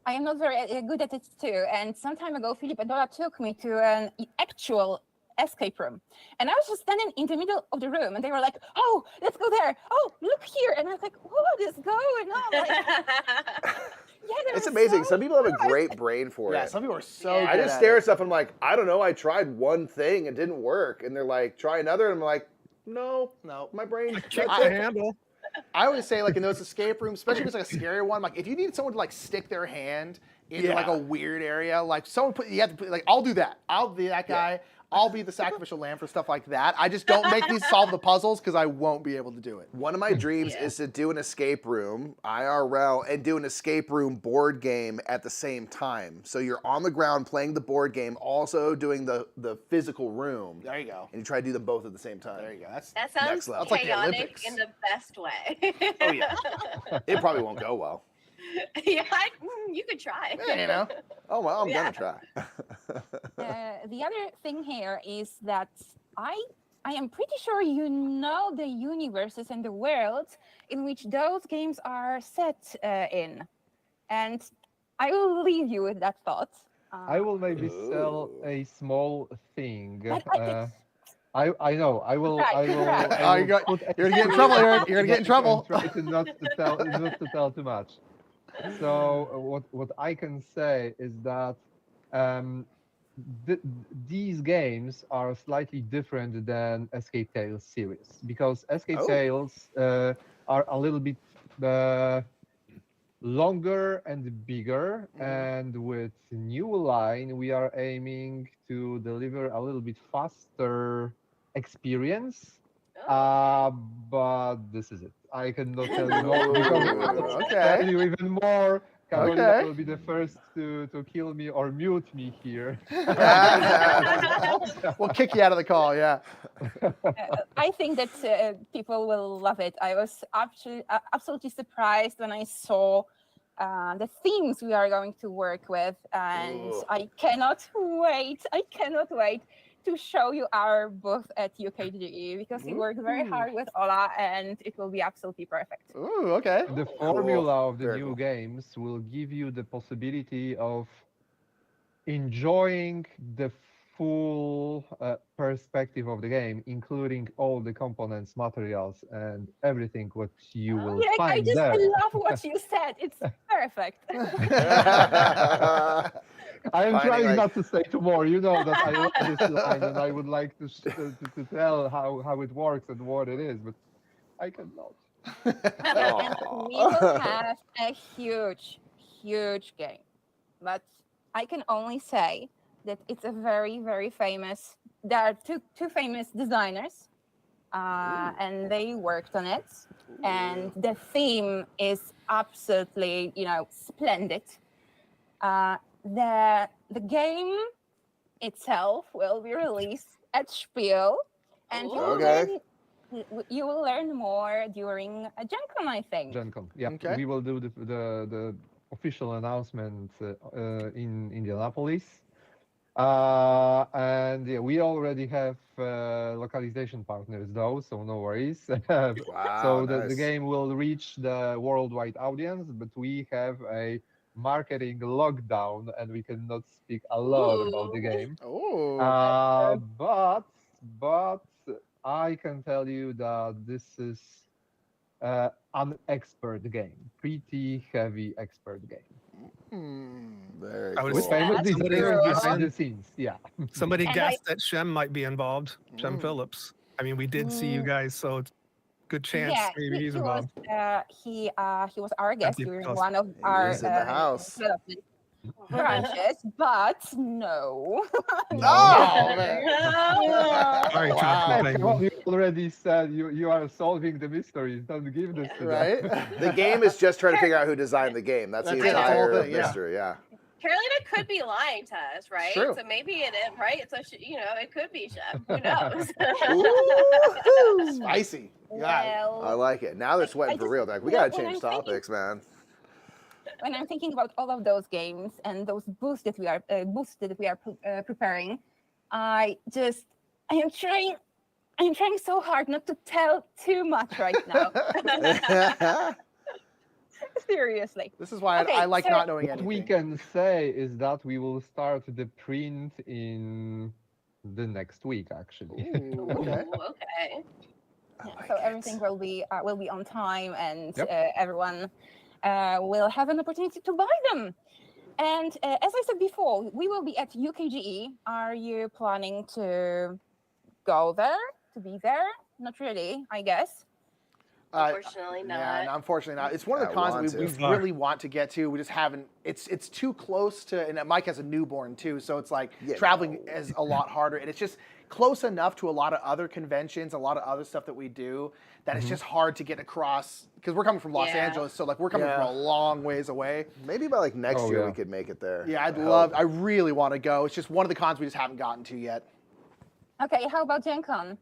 I am not very good at it too. And some time ago, Philip and Dora took me to an actual escape room. And I was just standing in the middle of the room and they were like, oh, let's go there. Oh, look here. And I was like, what is going on? Like, they It's were amazing. so Some people have a good. great brain for Yeah. it. Some people are so. Yeah. I good just at stare it. at stuff and I'm like, I don't know. I tried one thing, it didn't work, and they're like, try another, and I'm like, no, my brain. Kick that's the it. handle. I always say, like in those escape rooms, especially if it's like a scary one, like if you need someone to like stick their hand into like a weird area, like someone you have to put, like I'll do that. I'll be that guy. I'll be the sacrificial lamb for stuff like that. I just don't make these solve the puzzles because I won't be able to do it. One of my dreams is to do an escape room IRL and do an escape room board game at the same time. So you're on the ground playing the board game, also doing the physical room. There you go. And you try to do them both at the same time. There you go. That's That sounds Next level. That's like the chaotic Olympics. in the best way. Oh yeah. It probably won't go well. Yeah, you could try. yeah, you know. Oh well, I'm Yeah. gonna try. The other thing here is that I am pretty sure you know the universes and the worlds in which those games are set in. And I will leave you with that thought. I will maybe sell Ooh. a small thing. But I know. I will. Right, I will. right. I Oh, will put you're gonna get in trouble, Eric. You're gonna get in trouble. Try to not to tell too much. So what I can say is that these games are slightly different than Escape Tales series because Escape Oh. Tales are a little bit longer and bigger, and with new line we are aiming to deliver a little bit faster experience. But this is it. I cannot tell you more because Oh, tell okay. you even more. Carolina Okay. will be the first to kill me or mute me here. We'll kick you out of the call. Yeah. I think that people will love it. I was absolutely surprised when I saw the themes we are going to work with, and Ooh. I cannot wait. I cannot wait to show you our booth at UKGE because we worked very hard with Ola, and it will be absolutely perfect. Ooh. Okay. The formula of the Very new cool. games will give you the possibility of enjoying the full perspective of the game, including all the components, materials, and everything what you will Yeah, I find just there. love what you said. It's perfect. I am Finding, trying like- not to say too more. You know that I love this line and I would like to tell how it works and what it is, but I cannot. And we will have a huge, huge game. But I can only say that it's a very, very famous. There are two famous designers, and they worked on it. And the theme is absolutely, splendid. The game itself will be released at Spiel, and Okay. you will learn more during a Gen Con, I think. Gen Con. Yeah, Okay. we will do the official announcement in Indianapolis. And yeah, we already have localization partners though, so no worries. Wow, So the nice. game will reach the worldwide audience, but we have a marketing lockdown and we cannot speak a lot about the Ooh. game. Oh. But I can tell you that this is an expert game, pretty heavy expert game. Very I would With cool. say famous That's somebody designers true. behind the scenes, yeah. somebody And guessed that Shem might be involved. Shem Mm. Phillips. I mean, we did see you Mm, guys, so it's good chance yeah, maybe he's he was involved. he was our guest Empty during house. one of He our is in the house. development branches, but no. Oh, man. Sorry, Wow. Tropical Come on, Penguin. you already said you are solving the mysteries. Don't give this to them. Right? The game is just trying to figure out who designed the game. That's the That's it, that's the whole entire thing, yeah. mystery. Yeah. Carolina could be lying to us, right? True. So maybe it is, right? So it could be Chef. Who knows? Woo-hoo. Spicy. Yeah. I like it. Now they're sweating for just- real. They're like, we yeah, gotta when change I'm thinking- topics, man. When I'm thinking about all of those games and those boosts that we are preparing, I am trying so hard not to tell too much right now. Seriously. This is why Okay, I like so- not knowing What anything. we can say is that we will start the print in the next week, actually. Ooh, okay. Ooh, okay. Yeah, so everything will be on time, and Yep. everyone will have an opportunity to buy them. And as I said before, we will be at UKGE. Are you planning to go there? To be there? Not really, I guess. Unfortunately not. Yeah, no, unfortunately not. It's one of the I cons want that we to. really want to get to. We just haven't. It's too close to. And Mike has a newborn too, so it's like Yeah, traveling no. is a lot harder. And it's just close enough to a lot of other conventions, a lot of other stuff that we do, that it's just hard to get across. Because we're coming from Los Yeah. Angeles, so like we're coming Yeah. from a long ways away. Maybe by like next Oh, year yeah. we could make it there. Yeah, I'd I love. hope. I really want to go. It's just one of the cons we just haven't gotten to yet. Okay, how about Gen Con?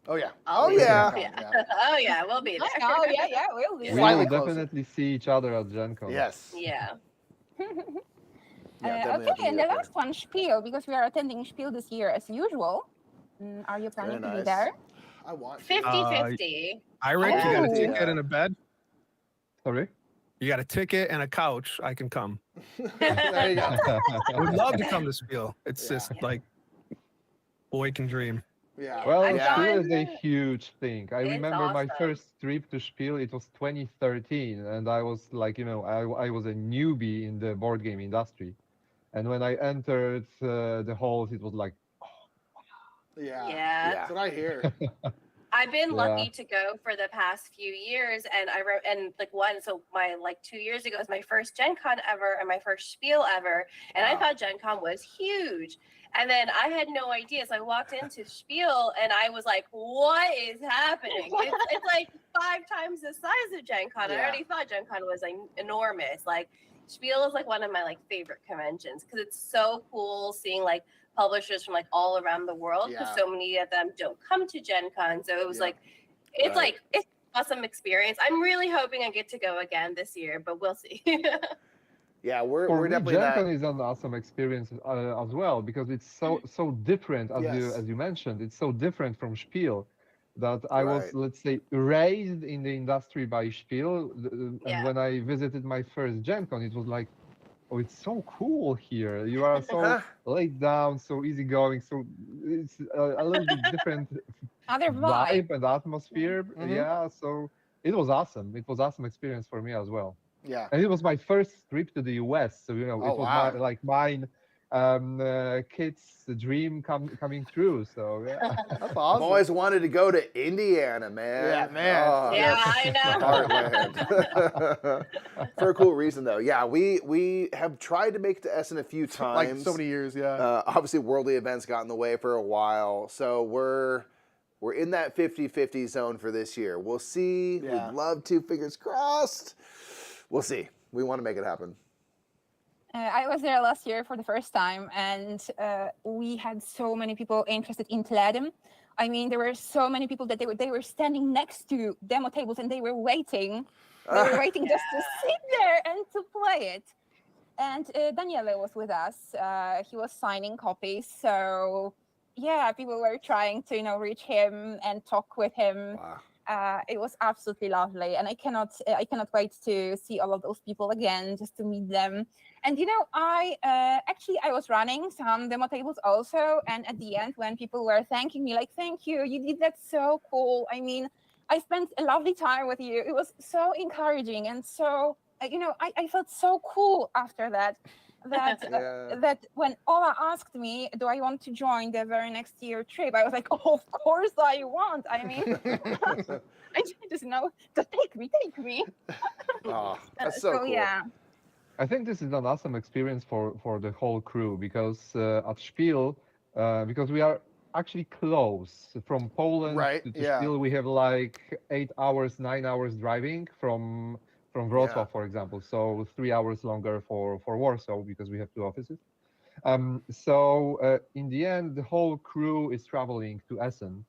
Oh yeah. Oh, We're yeah. gonna Yeah. come, yeah. Oh yeah, we'll be there. Oh yeah, we'll be We there. Slightly will closer. definitely see each other at Gen Con. Yes. Yeah. Yeah, definitely have to Okay, and meet the up last one, Spiel, because we are attending Spiel this year as usual. Are you planning Very to be nice. there? I want to. 50-50. Rick, you got a Oh. ticket and a bed? Sorry? You got a ticket and a couch. I can come. There you go. I would love to come to Spiel. It's Yeah. just like boy can dream. Yeah. Well, I've Spiel is a gone- huge thing. I It's remember my awesome. first trip to Spiel, it was 2013, and I was like, I was a newbie in the board game industry. And when I entered the halls, it was like, Yeah. Yeah. That's what I hear. I've been Yeah. lucky to go for the past few years, and my 2 years ago was my first Gen Con ever and my first Spiel ever, and I Wow. thought Gen Con was huge, and then I had no idea, so I walked into Spiel and I was like, "What is happening? It's like 5 times the size of Gen Con." I Yeah. already thought Gen Con was like enormous. Like Spiel is like one of my favorite conventions because it's so cool seeing like publishers from like all around the world because Yeah. so many of them don't come to Gen Con. So it was Yeah. like, it's Right. like, it's an awesome experience. I'm really hoping I get to go again this year, but we'll see. Yeah, we're for me, definitely Gen not. Con is an awesome experience as well because it's so different Yes. as you mentioned. It's so different from Spiel that I was, Right. let's say, raised in the industry by Spiel, and Yeah. when I visited my first Gen Con, it was like, oh, it's so cool here. You are so laid down, so easygoing. So it's a little bit different Other vibe. vibe and atmosphere. Mhm. Yeah, so it was awesome. It was awesome experience for me as well. Yeah. And it was my first trip to the US, so Oh, it was wow. mine kid's dream coming true. So yeah. That's I've awesome. always wanted to go to Indiana, man. Yeah, man. Oh, Yeah, that's I know. the heartland. For a cool reason, though. Yeah, we have tried to make it to Essen a few times. Like so many years, yeah. Obviously, worldly events got in the way for a while, so we're in that 50-50 zone for this year. We'll see. Yeah. We'd love to. Fingers crossed. We'll see. We want to make it happen. I was there last year for the first time, and we had so many people interested in Tilatum. I mean, there were so many people that they were standing next to demo tables and they were waiting. They were waiting just to sit there and to play it. And Daniele was with us. He was signing copies. So yeah, people were trying to, reach him and talk with him. Wow. It was absolutely lovely, and I cannot wait to see all of those people again, just to meet them. And I was running some demo tables also, and at the end, when people were thanking me, like, "Thank you, you did that so cool." I mean, I spent a lovely time with you. It was so encouraging, and so I felt so cool after that. Yeah. That when Ola asked me, do I want to join the very next year trip, I was like, oh, of course I want. I mean, I just know to take me. Oh, that's so cool. Yeah. I think this is an awesome experience for the whole crew because at Spiel, because we are actually close from Poland Right, to yeah. Spiel. We have like 8 hours, 9 hours driving from Wrocław, Yeah. for example. So 3 hours longer for Warsaw because we have 2 offices. In the end, the whole crew is traveling to Essen,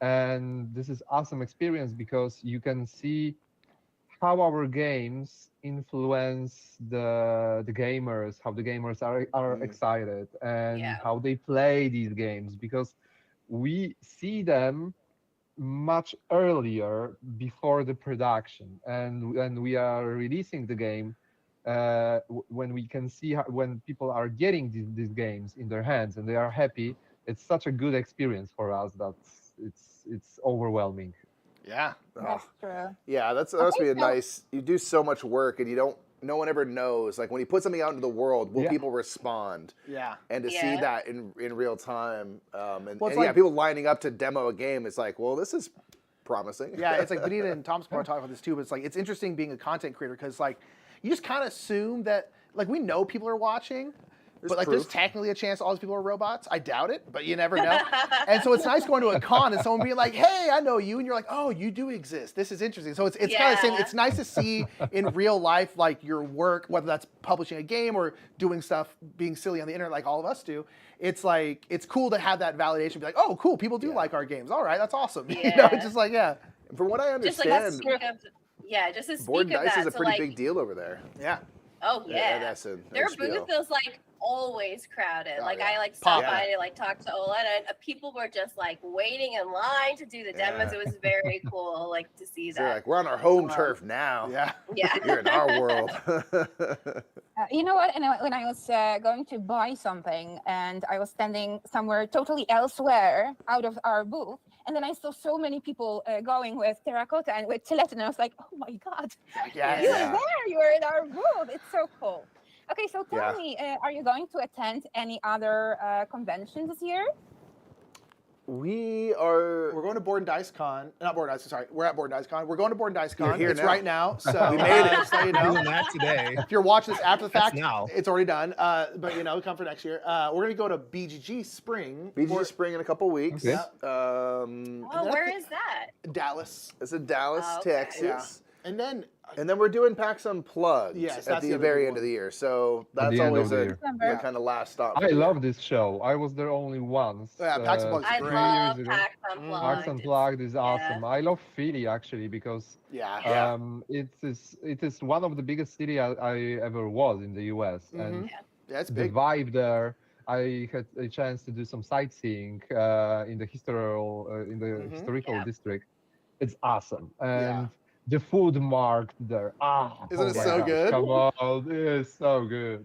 and this is awesome experience because you can see how our games influence the gamers, how the gamers are excited, and Yeah. how they play these games, because we see them much earlier before the production, and when we are releasing the game, when we can see when people are getting these games in their hands and they are happy, it's such a good experience for us that it's overwhelming. Yeah. That's true. Yeah, that must be a so- nice. You do so much work, and no one ever knows. Like when you put something out into the world, will Yeah. people respond? Yeah. And to see Yeah. that in real time, and Well, it's yeah, like- people lining up to demo a game. It's like, well, this is promising. Yeah, it's like Benita and Tom's going to talk about this too, but it's interesting being a content creator because like you just kind of assume that like we know people are watching, but like there's proof. technically a chance all these people are robots. I doubt it, but you never know. And so it's nice going to a con and someone being like, "Hey, I know you," and you're like, "Oh, you do exist. This is interesting." So it's kind of saying Yeah. it's nice to see in real life like your work, whether that's publishing a game or doing stuff, being silly on the internet like all of us do. It's like it's cool to have that validation. Be like, "Oh, cool, people do like our games. All right, that's awesome." Yeah. It's just like From what I Just like understand, just to speak Board of and Dice that. is a so, pretty like, big deal over there. yeah. Oh At yeah. Essen, Their at Spiel. booth is like always crowded. Oh, Like yeah. I like stopped Pop. by to like talk to Ola, and people were just like waiting in line to do the demos. Yeah. It was very cool, like to see So they're that. like, we're on our home turf now. Yeah. Yeah. You're in our world. You know what? And when I was going to buy something and I was standing somewhere totally elsewhere out of our booth, and then I saw so many people going with Terracotta and with Tilatum, and I was like, oh my God, Yeah. you Yeah. were there, you were in our booth. It's so cool. Okay, so tell Yeah. me, are you going to attend any other conventions this year? We're going to Board and Dice Con. Not Board and Dice, sorry. We're at Board and Dice Con. We're going to Board and Dice Con. here It's now. right now. So We made it. just so you We're know. doing that today. If you're watching this after the That's fact, now. it's already done. But come for next year. We're going to go to BGG Spring. BGG Spring in a couple weeks. Okay. Oh, where is that? Dallas. It's in Dallas, Oh, okay. Texas. And then And then we're doing PAX Unplugged Yes, at that's the the other very big end of one. the year. So At that's the end of always the a year. Yeah. kind of last stop. I love this show. I was there only once. Yeah, PAX Unplugged is I great. love ago. PAX Unplugged. PAX Unplugged is awesome. I love Philly actually because yeah. it is one of the biggest city I ever was in the US, and Yeah, it's the big. vibe there. I had a chance to do some sightseeing in the historical Yeah. district. It's awesome, and Yeah. the food marked there. Isn't it my so gosh, good? Come on, it is so good.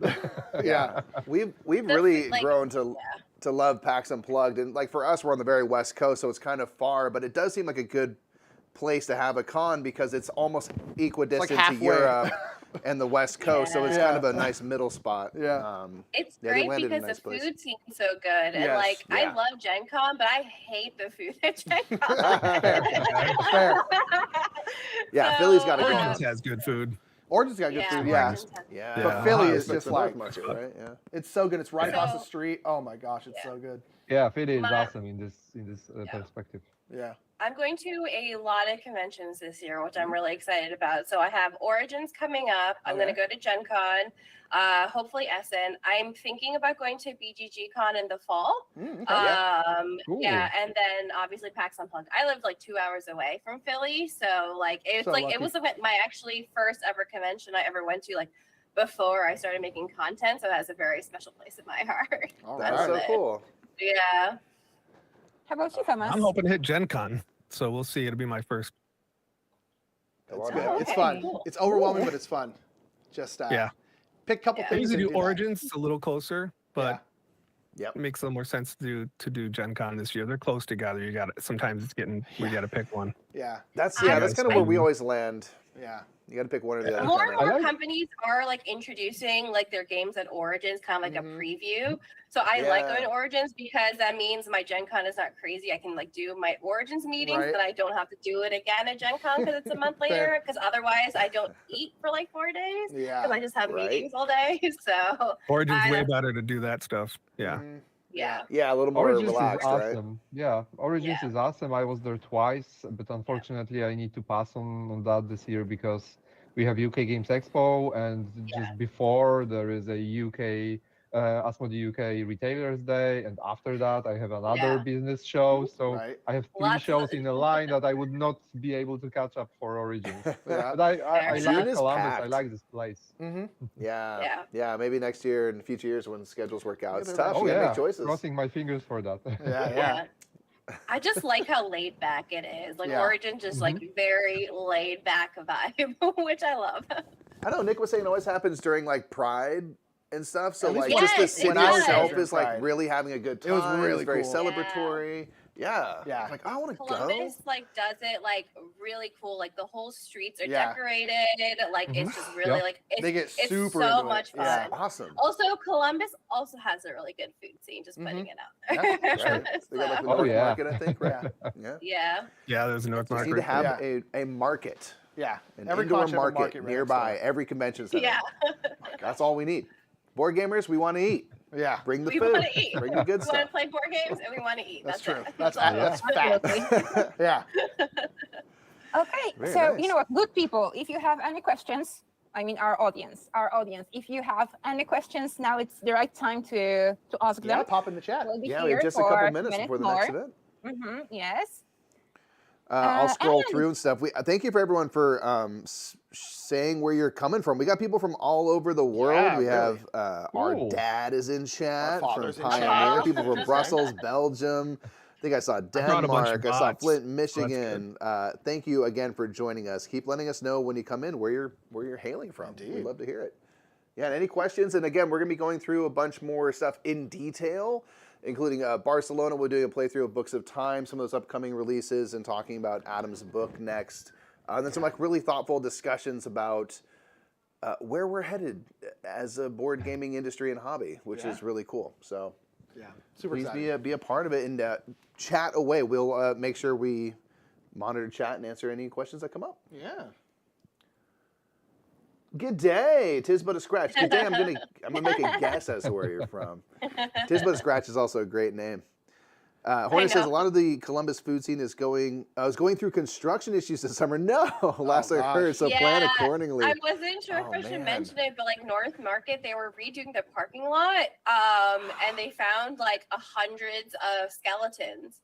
Yeah. We've The- really like- grown to love PAX Unplugged, and like for us, we're on the very west coast, so it's kind of far, but it does seem like a good place to have a con because it's almost equidistant to halfway. Europe and the west coast, so it's Yeah. kind of a nice middle spot. Yeah. It's Yeah, they great landed in a because nice the place. food seems so good. And Yes, like yeah. I love Gen Con, but I hate the food at Gen Con. Fair. Yeah, So, Philly's got a good Orange con. has good food. Orange's got good yeah, food. Yeah. Orange has- Yeah, But Philly is Like just the North like Market, right? Yeah. it's so good. It's right across the So- street. Oh my gosh, it's Yeah. so good. Yeah, Philly is My- awesome in this perspective. Yeah. I'm going to a lot of conventions this year, which I'm really excited about. So I have Origins coming up. I'm going to go to Gen Con, hopefully Essen. I'm thinking about going to BGG Con in the fall. Okay. Cool. Yeah, and then obviously PAX Unplugged. I live like 2 hours away from Philly, so like it's So like lucky. it was my actually first ever convention I ever went to. Like before I started making content, so it has a very special place in my heart. All That's right. so it. cool. Yeah. How about you, Thomas? I'm hoping to hit Gen Con, so we'll see. It'll be my first. Well, It's good. good. It's okay, fun. cool. It's overwhelming, but it's fun. Just Yeah. pick a couple Yeah. I things. usually and do that. Origins a little closer, but Yep. it makes a little more sense to do Gen Con this year. They're close together. You got to sometimes it's getting we got to pick one. Yeah. That's I- that's kind of where we always land. Yeah. You got to pick one or the other. More kinda. and more like- companies are like introducing like their games at Origins, kind of like Mhm. a preview. So I like Yeah. going to Origins because that means my Gen Con is not crazy. I can like do my Origins meetings, Right. but I don't have to do it again at Gen Con because it's a month Fair. later. Because otherwise, I don't eat for like 4 days Yeah. because I just have Right. meetings all day. So Origins I- way better to do that stuff. Yeah. Mhm. yeah. Yeah, a little more Origins relaxed, is right? awesome. Yeah, Origins Yeah. is awesome. I was there twice, but unfortunately, I need to pass on that this year because we have UK Games Expo, and just before there is a UK Asmodee UK Retailers Day, and after that I have another Yeah. business show. So Right. I have 3 Lots of- shows in a line that I would not be able to catch up for Origins. Yeah. But I June like is Columbus. I packed. like this place. Mm-hmm. Yeah. Yeah. Maybe next year and future years when schedules work out. Yeah, It's they're tough. right. You Oh gotta yeah, make choices. crossing my fingers for that. Yeah. Yeah. I just like how laid back it is. Like Yeah. Origin, just like very laid back vibe, which I love. I know Nick was saying it always happens during like Pride and stuff. So At least like just the Yes, city it does. itself During is like Pride. really having a good time. It was really It's very cool. celebratory. Yeah. Yeah. Like I want to go. Columbus like does it like really cool. Like the whole streets are Yeah. decorated. Like it's just really Yep. like it's, They get it's super so into it. much fun. Yeah. Awesome. Also, Columbus also has a really good food scene. Just putting it out there. Right. They got like the So, North yeah. Market, I think. Right? Yeah. yeah. Yeah, there's a North Just need Market. to have a market, Yeah. an Every indoor con should have a market right nearby next every convention center. Yeah. That's all we need. Board gamers, we want to eat. door. Yeah. Bring the We food. wanna eat. Bring the good We want stuff. to play board games and we want to eat. That's That's true. it. That's Yeah. fact. Yeah. Okay, Very so nice. you know what, good people, if you have any questions, I mean our audience, if you have any questions, now it's the right time to ask Yeah. them. Pop in the chat. We'll be Yeah, we here have just a for couple minutes before the next more. event. Yes. I'll scroll and- through and stuff. Thank you for everyone for saying where you're coming from. We got people from all over the world. Yeah, we really. have our Cool. dad is in chat from father's in Pioneer. chat. People from Brussels, Belgium. I think I saw brought a bunch of Denmark. I saw bots. Flint, good. Michigan. Thank you again for joining us. Keep letting us know when you come in where you're hailing from. We'd Indeed. love to hear it. Yeah, and any questions? And again, we're going to be going through a bunch more stuff in detail, including Barcelona. We're doing a playthrough of Books of Time, some of those upcoming releases, and talking about Adam's book next. And then some like really thoughtful discussions about where we're headed as a board gaming industry and hobby, which is really cool. So Yeah. Super please excited. be a part of it and chat away. We'll make sure we monitor chat and answer any questions that come up. Yeah. Good day, Tis But a Scratch. Good day. I'm gonna make a guess as to where you're from. Tis But a Scratch is also a great name. Hornet says a know. lot of the Columbus food scene is going through construction issues this summer. No, last I gosh. heard, so plan Yeah, accordingly. I wasn't sure Oh, if I should man. mention it, but like North Market, they were redoing the parking lot, and they found like hundreds of skeletons,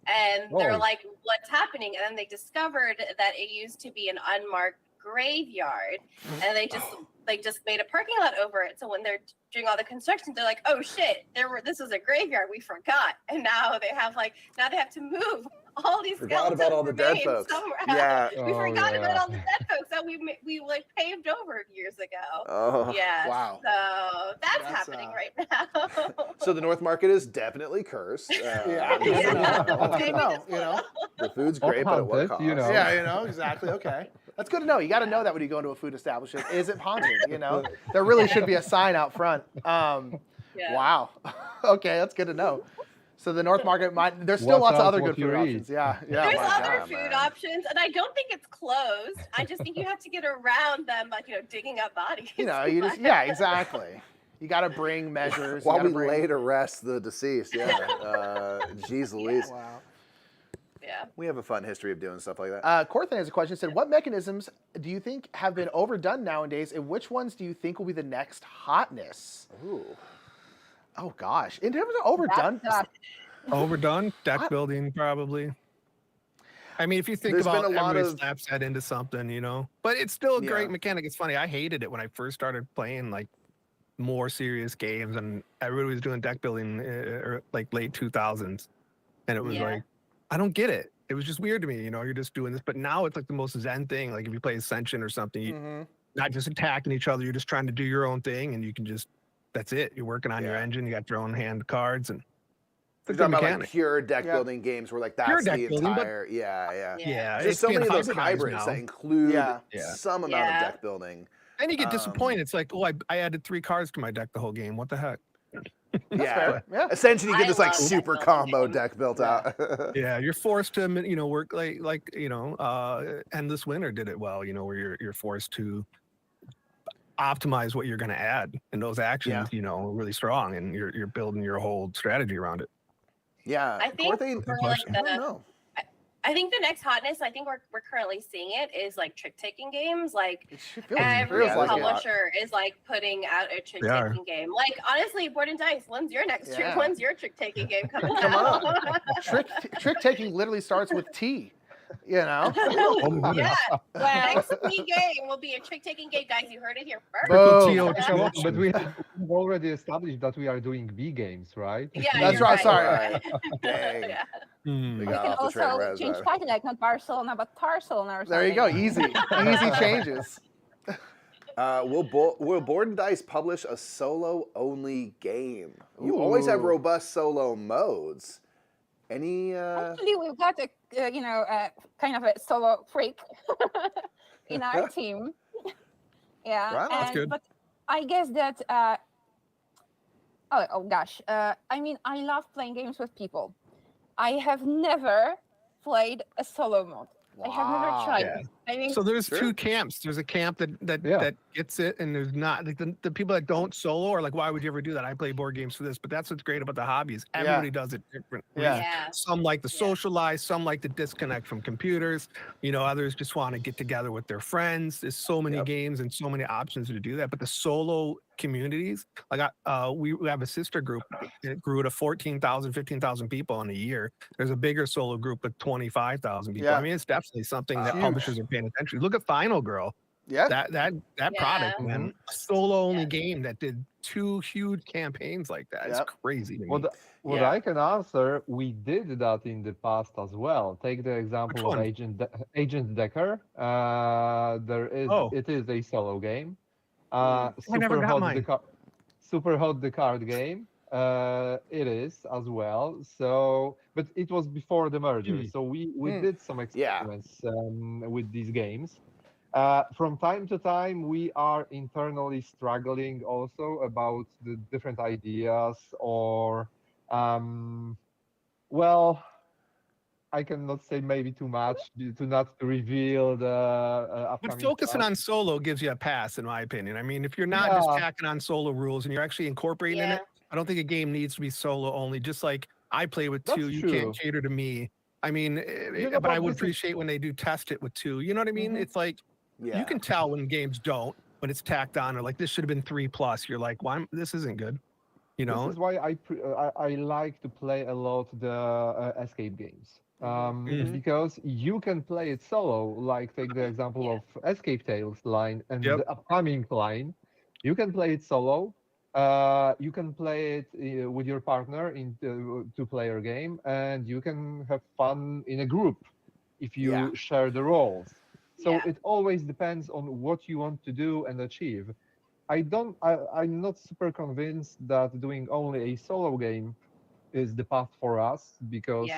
and they're Whoa. like, "What's happening?" And then they discovered that it used to be an unmarked graveyard, and they just made a parking lot over it. So when they're doing all the construction, they're like, "Oh shit, this was a graveyard. We forgot," and now they have to move all these Forgot skeletons about all the dead remains folks. somewhere Yeah. we Oh, forgot yeah. about all the dead folks that we like paved over years ago. Oh. Yeah. Wow. So that's That's, happening right now. So the North Market is definitely cursed. Yeah. just so you know. That's good to know. You know. The food's great, but at what Haunted, cost? you know. Yeah, you know, exactly. Okay. That's good to know. You got to know that when you go into a food establishment. Is it haunted? You know, there really should be a sign out front. Yeah. Wow. Okay, that's good to know. So the North Market there's still Watch lots of out other what good food you options. eat. Yeah. Yeah. There's my other God. food man. options, and I don't think it's closed. I just think you have to get around them, like digging up bodies. You know, you just exactly. You got to bring measures. you While gotta we bring- lay to rest the deceased, yeah. Jeez Louise. Wow. Yeah. We have a fun history of doing stuff like that. Corthan has a question. Said, what mechanisms do you think have been overdone nowadays, and which ones do you think will be the next hotness? Ooh. Oh gosh, in terms of overdone, That's, Overdone deck building probably. I mean, if you think There's been about a lot everybody of- slaps that into something, you know, but it's still a great Yeah. mechanic. It's funny. I hated it when I first started playing like more serious games, and everybody was doing deck building like late 2000s, and it was Yeah. like, I don't get it. It was just weird to me, you know. You're just doing this, but now it's like the most zen thing. Like if you play Ascension or something, you not just attacking each other. You're just trying to do your own thing, and you can just that's it. You're working on your Yeah. engine. You got your own hand cards, and You're it's a talking about like mechanic. pure deck Yeah. building games where like Pure that's deck the building, but- entire yeah. Yeah, There's it's so being many of those hybridized hybrids now. that include Yeah. some amount of Yeah. deck building. And you get Um, disappointed. It's like, oh, I added 3 cards to my deck the whole game. What the heck? Yeah. fair. Yeah. Essentially, you get I this like love deck super building combo games. deck built Yeah. out. Yeah, you're forced to, you know, work like you know, Endless Winter did it well. You know, where you're forced to optimize what you're going to add, and those actions, Yeah. you know, are really strong, and you're building your whole strategy around it. Yeah. I think Corthay, for Good like question. I don't know. I think the next hotness, I think we're currently seeing it, is like trick taking games. Like It feels, every feels like it. publisher is like putting out a trick They are. taking game. Like honestly, Board and Dice, when's your next trick? Yeah. When's your trick taking game coming Come out? trick taking literally starts with T. You know. Yeah. Well, Next T game will be a trick taking game, guys. You heard it here first. Boom. Teotihuacan. But we've already established that we are doing B games, right? Yeah, That's you're right, sorry. right. Dang. Yeah. Hmm. We we got can off the train also right change there. title, like not Barcelona, but Tarcelona or something. There you go. Easy changes. Will Board and Dice publish a solo-only game? You always have Ooh. robust solo modes. Any? Actually, we've got a kind of a solo freak in our team. Yeah, Wow, that's good. But I guess that oh gosh, I mean, I love playing games with people. I have never played a solo mode. I have never Wow. tried. Yeah. I mean, So there's Sure. 2 camps. There's a camp that Yeah. that gets it, and there's not. Like the people that don't solo are like, why would you ever do that? I play board games for this. But that's what's great about the hobby is Yeah. everybody does it different. Yeah. reasons. Yeah. Some like to Yeah. socialize, some like to disconnect from computers. You know, others just want to get together with their friends. There's so many Yep. games and so many options to do that. But the solo communities, like we have a sister group. It grew to 14,000, 15,000 people in a year. There's a bigger solo group with 25,000 people. Yeah. I mean, it's definitely something that Huge. publishers are paying attention to. Look at Final Girl. Yeah. That Yeah. product, man, a solo only Yeah. game that did 2 huge campaigns like that. It's Yep. crazy to me. What Yeah. I can answer, we did that in the past as well. Take the example of one? Agent Decker. Oh. It is a solo game. I never got mine. Super Hot the card game. It is as well. So, but it was before the merger. So we did some experiments with these games. From time to time, we are internally struggling also about the different ideas or, well, I cannot say maybe too much to not reveal the upcoming But focusing stuff. on solo gives you a pass, in my opinion. I mean, if you're not just Yeah. tacking on solo rules and you're actually incorporating in Yeah. it, I don't think a game needs to be solo only. Just like I play with That's 2, you true. can't cater to me. I mean, You know, but I but would this is- appreciate when they do test it with 2. You know what I mean? Mhm. It's like Yeah. you can tell when games don't, when it's tacked on, or like this should have been 3+. You're like, why? This isn't good. You know? This is why I like to play a lot the escape games. Mhm. Because you can play it solo, like take the example Yeah. of Escape Tales line and Yep. the upcoming line. You can play it solo. You can play it with your partner in the 2-player game, and you can have fun in a group if you Yeah. share the roles. So Yeah. it always depends on what you want to do and achieve. I'm not super convinced that doing only a solo game is the path for us because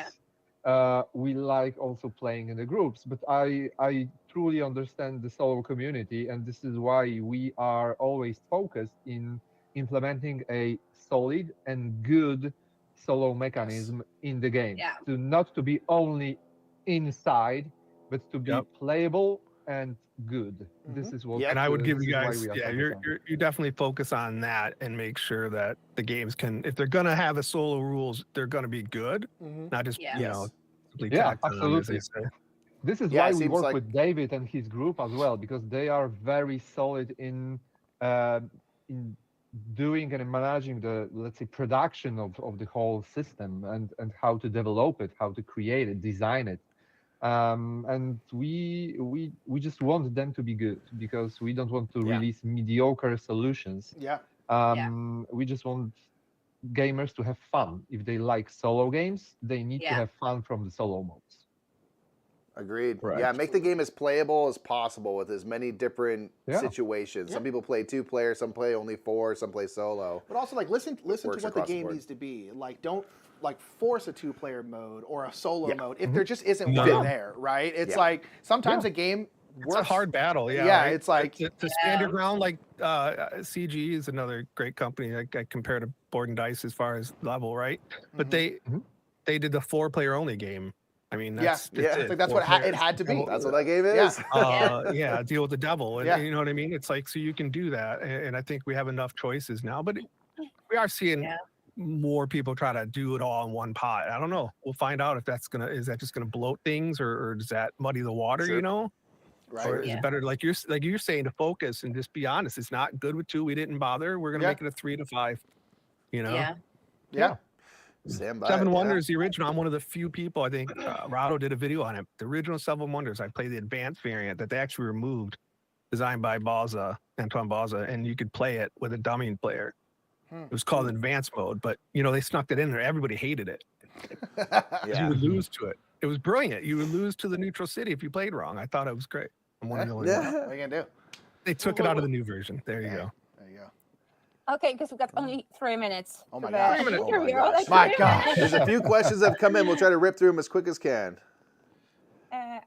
we like also playing in the groups. But I truly understand the solo community, and this is why we are always focused in implementing a solid and good solo mechanism in the game. Yeah. Not to be only inside, but to be Yep. playable and good. This is what. Yep. And I would give this you is why guys, we are yeah, focused on. you definitely focus on that and make sure that the games can, if they're gonna have a solo rules, they're gonna be good, not just Yeah. you know, Yes. simply Yeah, tacked on, as they absolutely. say. This is Yeah, why it we seems work like- with David and his group as well, because they are very solid in doing and managing the, let's say, production of the whole system and how to develop it, how to create it, design it. And we just want them to be good because we don't want to Yeah. release mediocre solutions. Yeah. We just want gamers to have fun. If they like solo games, they need to Yeah. have fun from the solo modes. Agreed. Right. Yeah, make the game as playable as possible with as many different Yeah. situations. Yeah. Some people play 2 players, some play only 4, some play solo. But also, like, listen to Works what the across the game board. needs to be. Like, don't like force a 2-player mode or a solo Yeah. mode if there just isn't No. one there, right? It's Yeah. like sometimes a game It's works. a hard battle. Yeah. Yeah, right? it's like- to stand your ground. Like CG is another great company. I compare to Board and Dice as far as level, right? But Mhm. they did the 4-player only game. I mean, that's Yeah. It's like that's what it had to be. That's what that game Yeah. is. Yeah, deal with the devil. And, Yeah. you know what I mean? It's like, so you can do that. And I think we have enough choices now, but we are seeing Yeah. more people try to do it all in one pot. I don't know. We'll find out if is that just gonna bloat things or does that muddy the water, Sure. you know? Right. Or is Yeah. it better like you're saying to focus and just be honest? It's not good with 2. We didn't bother. We're gonna Yeah. make it a 3 to 5. You know? Yeah. Yeah. Stand by Seven it, yeah. Wonders, the original. I'm one of the few people. I think Rado did a video on it. The original Seven Wonders. I played the advanced variant that they actually removed, designed by Antoine Bauza, and you could play it with a dummy player. It was called advanced mode, but you know they snuck it in there. Everybody hated it. Yeah. You would lose to it. It was brilliant. You would lose to the neutral city if you played wrong. I thought it was great. I'm one of the only ones. What are you gonna do? They took it out of the new version. There you go. There you go. Okay, because we've got only 3 minutes. Oh my for gosh. the 3 minutes. Oh my interview. gosh. Like My 3 gosh. minutes. There's a few questions that have come in. We'll try to rip through them as quick as can.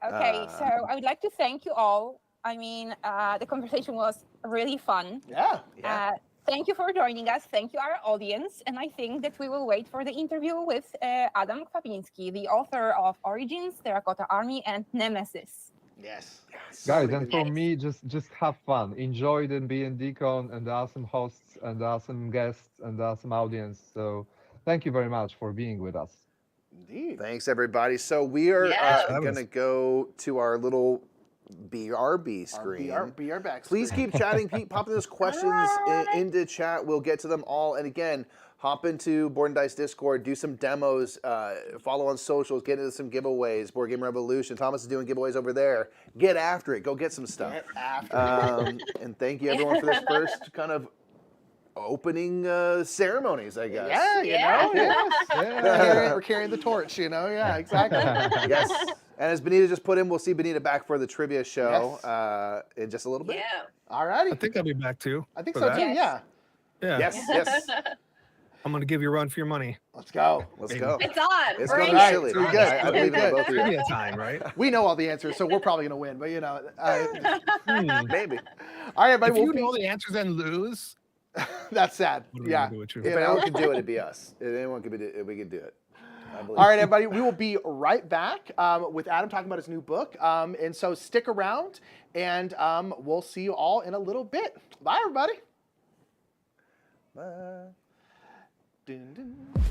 Okay, so I would like to thank you all. I mean, the conversation was really fun. Yeah. Thank you for joining us. Thank you, our audience. And I think that we will wait for the interview with Adam Kwapiński, the author of Origins, Terracotta Army, and Nemesis. Yes. Guys, and for me, just have fun. Enjoy the B&D Con and the awesome hosts and the awesome guests and the awesome audience. So thank you very much for being with us. Indeed. Thanks, everybody. So we are Yeah. going to go to our little BRB screen. BR back. Please screen. keep chatting. Keep popping those questions into chat. We'll get to them all. And again, hop into Board and Dice Discord, do some demos, follow on socials, get into some giveaways. Board Game Revolution. Thomas is doing giveaways over there. Get after it. Go get some stuff. Get after And thank you, everyone, for this first kind of opening ceremonies, I guess. Yeah, you Yeah. know. Yes. Yeah. We're carrying the torch, you know. Yeah, exactly. Yes. And as Benita just put in, we'll see Benita back for the trivia show in just a little bit. Yeah. All I righty. think I'll be back too. I think for so that. too. Yeah. Yeah. Yes, yes. I'm gonna give you a run for your money. Let's go. Let's Maybe. go. It's on. It's Bring going to be it. silly. Pretty good. I believe in Pretty both of you. Trivia time, right? We know all the answers, so we're probably gonna win. But you know, Maybe. all right, everybody. If you We'll know be, the answers and lose, that's sad. what are we Yeah. gonna do with you? If anyone can do it, it'd be us. If anyone could be, we could do it. I believe. All right, everybody. We will be right back with Adam talking about his new book. And so stick around, and we'll see you all in a little bit. Bye, everybody. Bye. Dun, dun.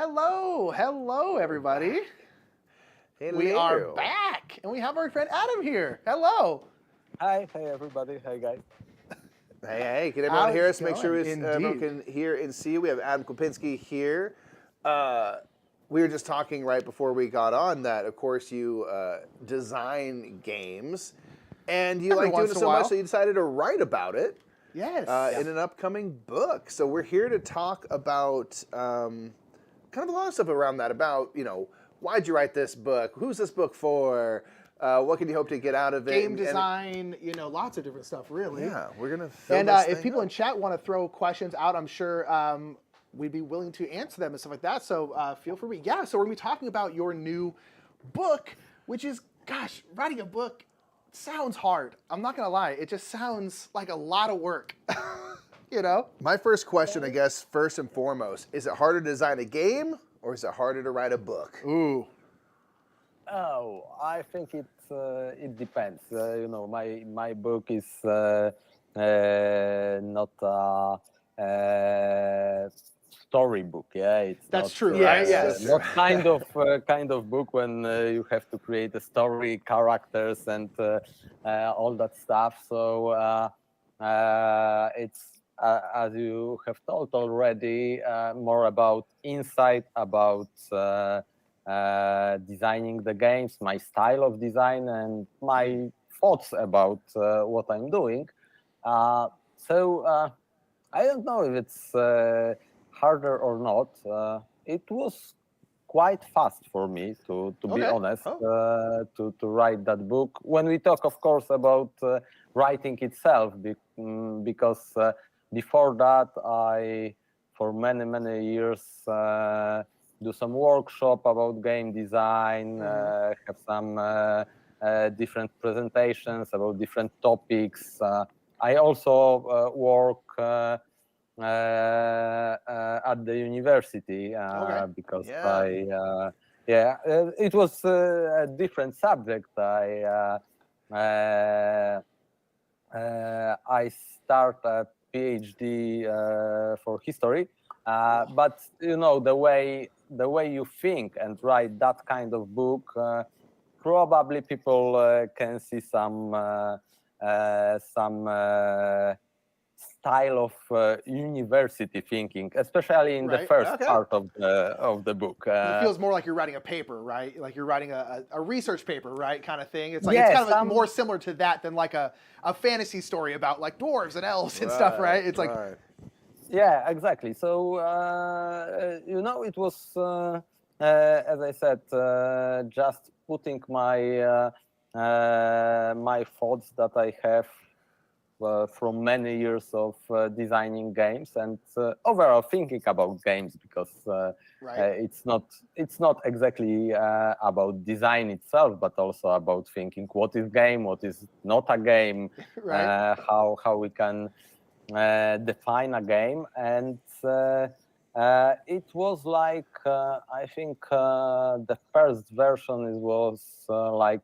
Hello, everybody. We Hello. are back, and we have our friend Adam here. Hello. Hi, everybody. Hey, guys. Hey, can everyone How's hear it us? Make sure going? everyone Indeed. can hear and see you. We have Adam Kopinski here. We were just talking right before we got on that, of course, you design games, and you Every like doing once it in a so much while. that you decided to write about it Yes. in an upcoming book. So we're here to talk about kind of a lot of stuff around that, about, why'd you write this book? Who's this book for? What can you hope to get out of it? Game design, lots of different stuff, really. Yeah, we're going to fill And this if thing people up. in chat want to throw questions out, I'm sure we'd be willing to answer them and stuff like that. So feel free. Yeah, so we're going to be talking about your new book, which is, gosh, writing a book sounds hard. I'm not going to lie. It just sounds like a lot of work, My first question, I guess, first and foremost, is it harder to design a game or is it harder to write a book? Ooh. Oh, I think it depends. My book is not a storybook. Yeah, it's That's not, true, right? Yes. not kind of book when you have to create a story, characters, and all that stuff. So it's as you have told already, more about insight, about designing the games, my style of design, and my thoughts about what I'm doing. So I don't know if it's harder or not. It was quite fast for me, to be Okay. honest, to write that book. When we talk, of course, about writing itself, because before that, I, for many years, do some workshop about game design, have some different presentations about different topics. I also work at the university because it was a different subject. I start a PhD for history, but the way you think and write that kind of book, probably people can see some style of university thinking, especially in the first part of the book. It feels more like you're writing a paper, right? Like you're writing a research paper, right? Kind of thing. It's like it's kind of more similar to that than like a fantasy story about like dwarves and elves and stuff, right? It's like. Yeah, exactly. So it was as I said, just putting my my thoughts that I have from many years of designing games and overall thinking about games, because it's not exactly about design itself, but also about thinking what is game, what is not a game, how we can define a game. And it was like I think the first version was like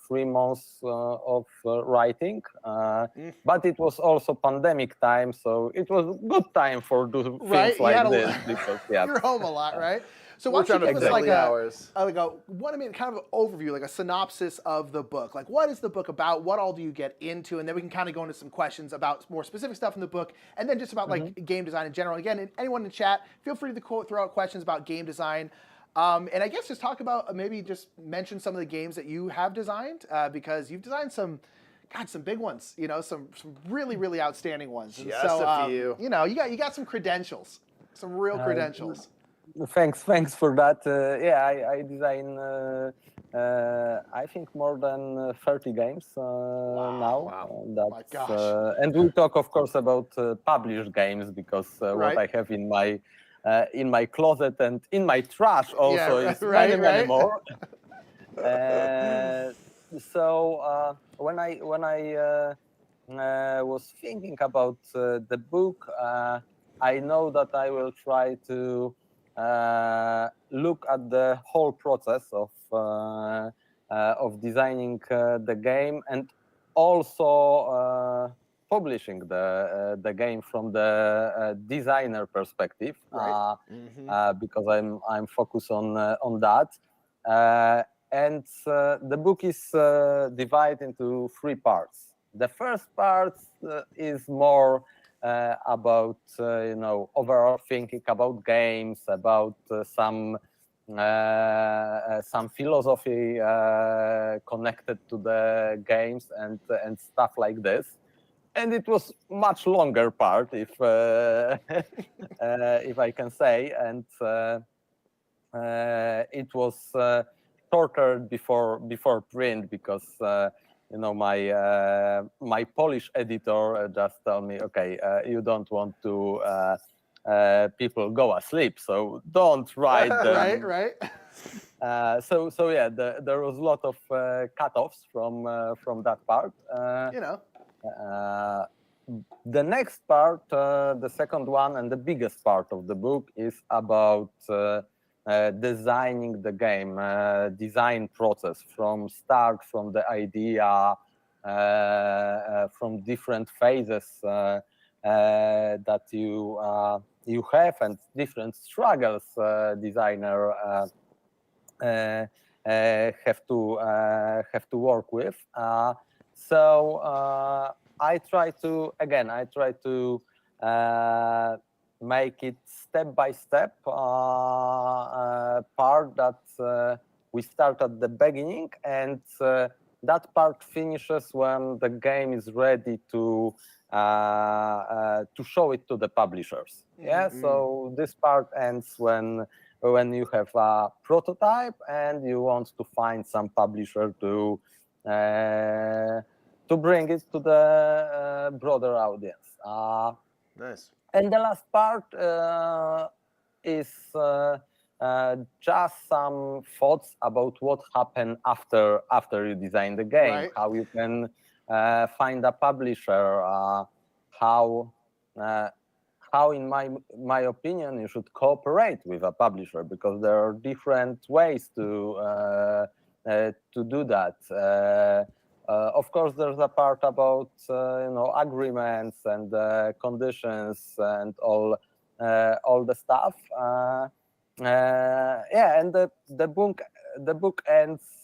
3 months of writing, but it was also pandemic time, so it was good time for do things like this, because you're home a lot, right? So why don't you give us like kind of an overview, like a synopsis of the book? Like, what is the book about? What all do you get into? And then we can kind of go into some questions about more specific stuff in the book, and then just about like game design in general. Again, anyone in the chat, feel free to throw out questions about game design. And I guess just talk about, maybe just mention some of the games that you have designed, because you've designed some big ones, some really outstanding ones. Just so, a few. You got some credentials, some real credentials. Thanks for that. I design I think more than 30 games now. Wow. My gosh. And we talk, of course, about published games, because what I have in my closet and in my trash also is many more. So when I was thinking about the book, I know that I will try to look at the whole process of designing the game, and also publishing the game from the designer perspective, Right. because I'm focused on that. And the book is divided into 3 parts. The first part is more about overall thinking about games, about some philosophy connected to the games and stuff like this. And it was much longer part, if I can say, and it was shorter before print because my Polish editor just told me, okay, you don't want to people go asleep, so don't write them. Right. So yeah, there was a lot of cut-offs from that part. The next part, the second one and the biggest part of the book, is about designing the game, design process from start, from the idea, from different phases that you have, and different struggles designer have to work with. So I try to make it step by step part that we start at the beginning, and that part finishes when the game is ready to show it to the publishers. Yeah. So this part ends when you have a prototype and you want to find some publisher to bring it to the broader audience. Nice. And the last part is just some thoughts about what happened after you design the game, Right. how you can find a publisher, how in my opinion you should cooperate with a publisher, because there are different ways to do that. Of course, there's a part about agreements and conditions and all the stuff. Yeah, and the book ends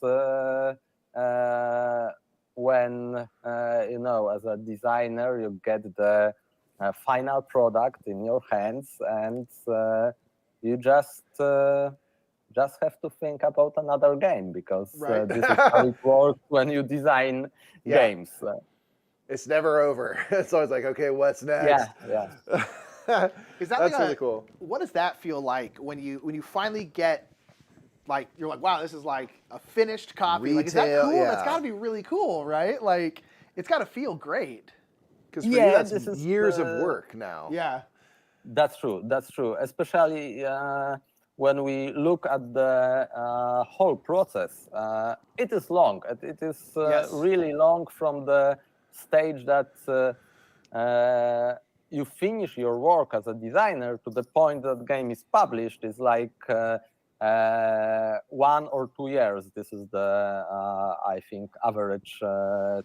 when as a designer you get the final product in your hands, and you just have to think about another game, because Right. this is how it works when you design games. It's never over. It's always like, okay, what's next? Yeah. Is that That's like really cool. What does that feel like when you finally get, like, you're like, wow, this is like a finished copy? Like, is that Retail, cool? yeah. That's got to be really cool, right? Like, it's got to feel great. Because for Yeah, you, that's this is, years of work now. Yeah. That's true. Especially when we look at the whole process, it is long. It is Yes. really long from the stage that you finish your work as a designer to the point that the game is published. Is like 1 or 2 years. This is the I think average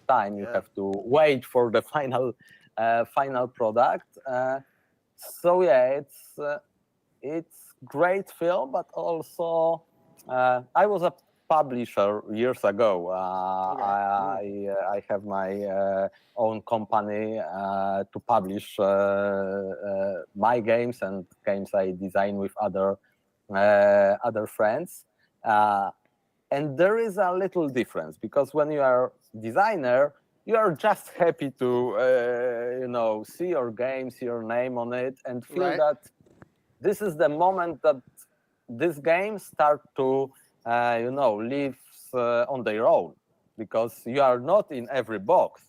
time you have to wait for the final product. So yeah, it's great film, but also I was a publisher years ago. I have my own company to publish my games and games I design with other friends. And there is a little difference, because when you are designer, you are just happy to see your game, see your name on it, and feel Right. that this is the moment that these games start to live on their own, because you are not in every box.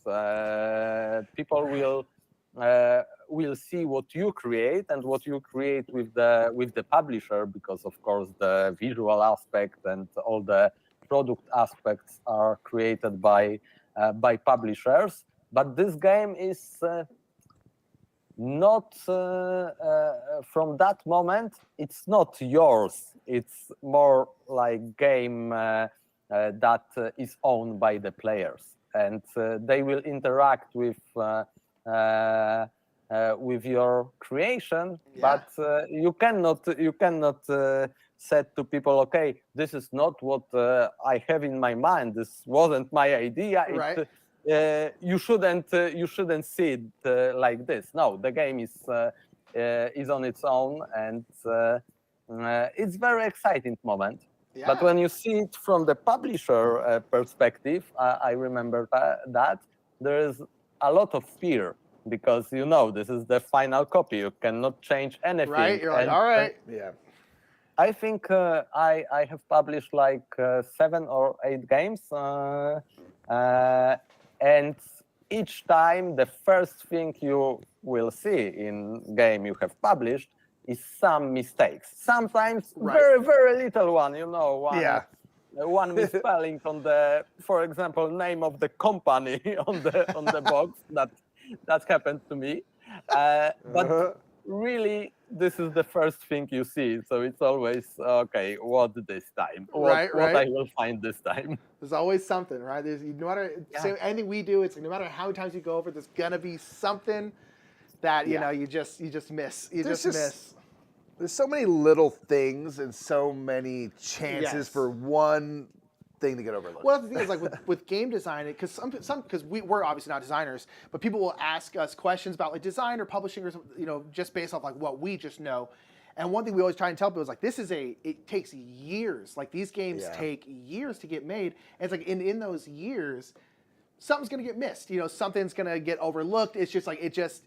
People will see what you create and what you create with the publisher, because of course the visual aspect and all the product aspects are created by publishers. But this game is not from that moment. It's not yours. It's more like game that is owned by the players, and they will interact with with your creation, Yeah. but you cannot said to people, okay, this is not what I have in my mind. This wasn't my idea. Right. You shouldn't see it like this. No, the game is on its own, and it's very exciting moment. Yeah. But when you see it from the publisher perspective, I remember that there is a lot of fear, because this is the final copy. You cannot change anything. Right. You're like, And, all right. Yeah. I think I have published like 7 or 8 games, and each time the first thing you will see in game you have published is some mistakes. Sometimes Right. very, very little one, Yeah. one misspelling on the, for example, name of the company on the box. That happened to me, but really, this is the first thing you see. So it's always, okay, what this time? What I will find this time? There's always something, right? No matter say anything we do, it's like no matter how many times you go over, there's gonna be something that you just miss. Miss. There's so many little things and so many chances for one thing to get overlooked. Well, the thing is, like with game design, because because we're obviously not designers, but people will ask us questions about like design or publishing or just based off like what we just know. And one thing we always try and tell people is like it takes years. Like these games take years to get made. And it's like in those years, something's gonna get missed. Something's gonna get overlooked. It's just like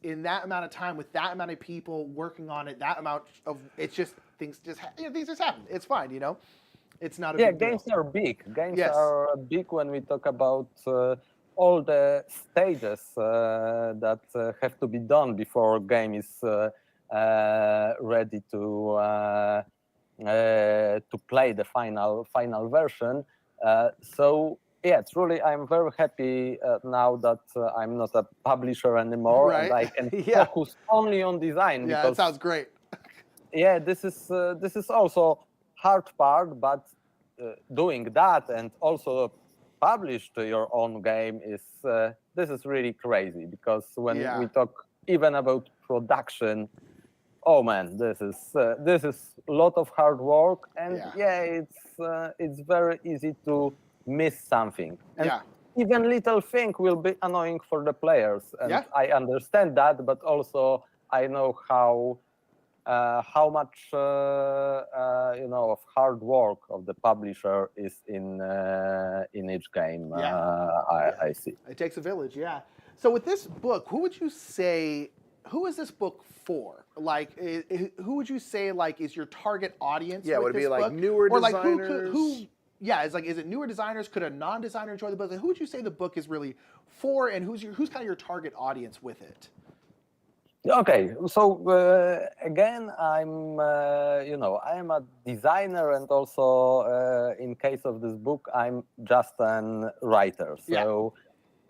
in that amount of time with that amount of people working on it, that amount of things just happen. It's fine. It's not a big deal. Games are big. Games are big when we talk about all the stages that have to be done before a game is ready to play the final version. Truly, I'm very happy now that I'm not a publisher anymore, and I can focus only on design. Yeah, that sounds great. This is also hard part, but doing that and also publish your own game this is really crazy, because when we talk even about production, oh man, this is a lot of hard work, and it's very easy to miss something, and even little thing will be annoying for the players, and I understand that, but also I know how much of hard work of the publisher is in each game. I see. It takes a village, yeah. So with this book, who is this book for? Like, who would you say like is your target audience? Yeah, with would it this be like book? newer or designers? Like who? Yeah, is it newer designers? Could a non-designer enjoy the book? Like, who would you say the book is really for, and who's kind of your target audience with it? Okay, so again, I'm I am a designer, and also in case of this book, I'm just a writer. So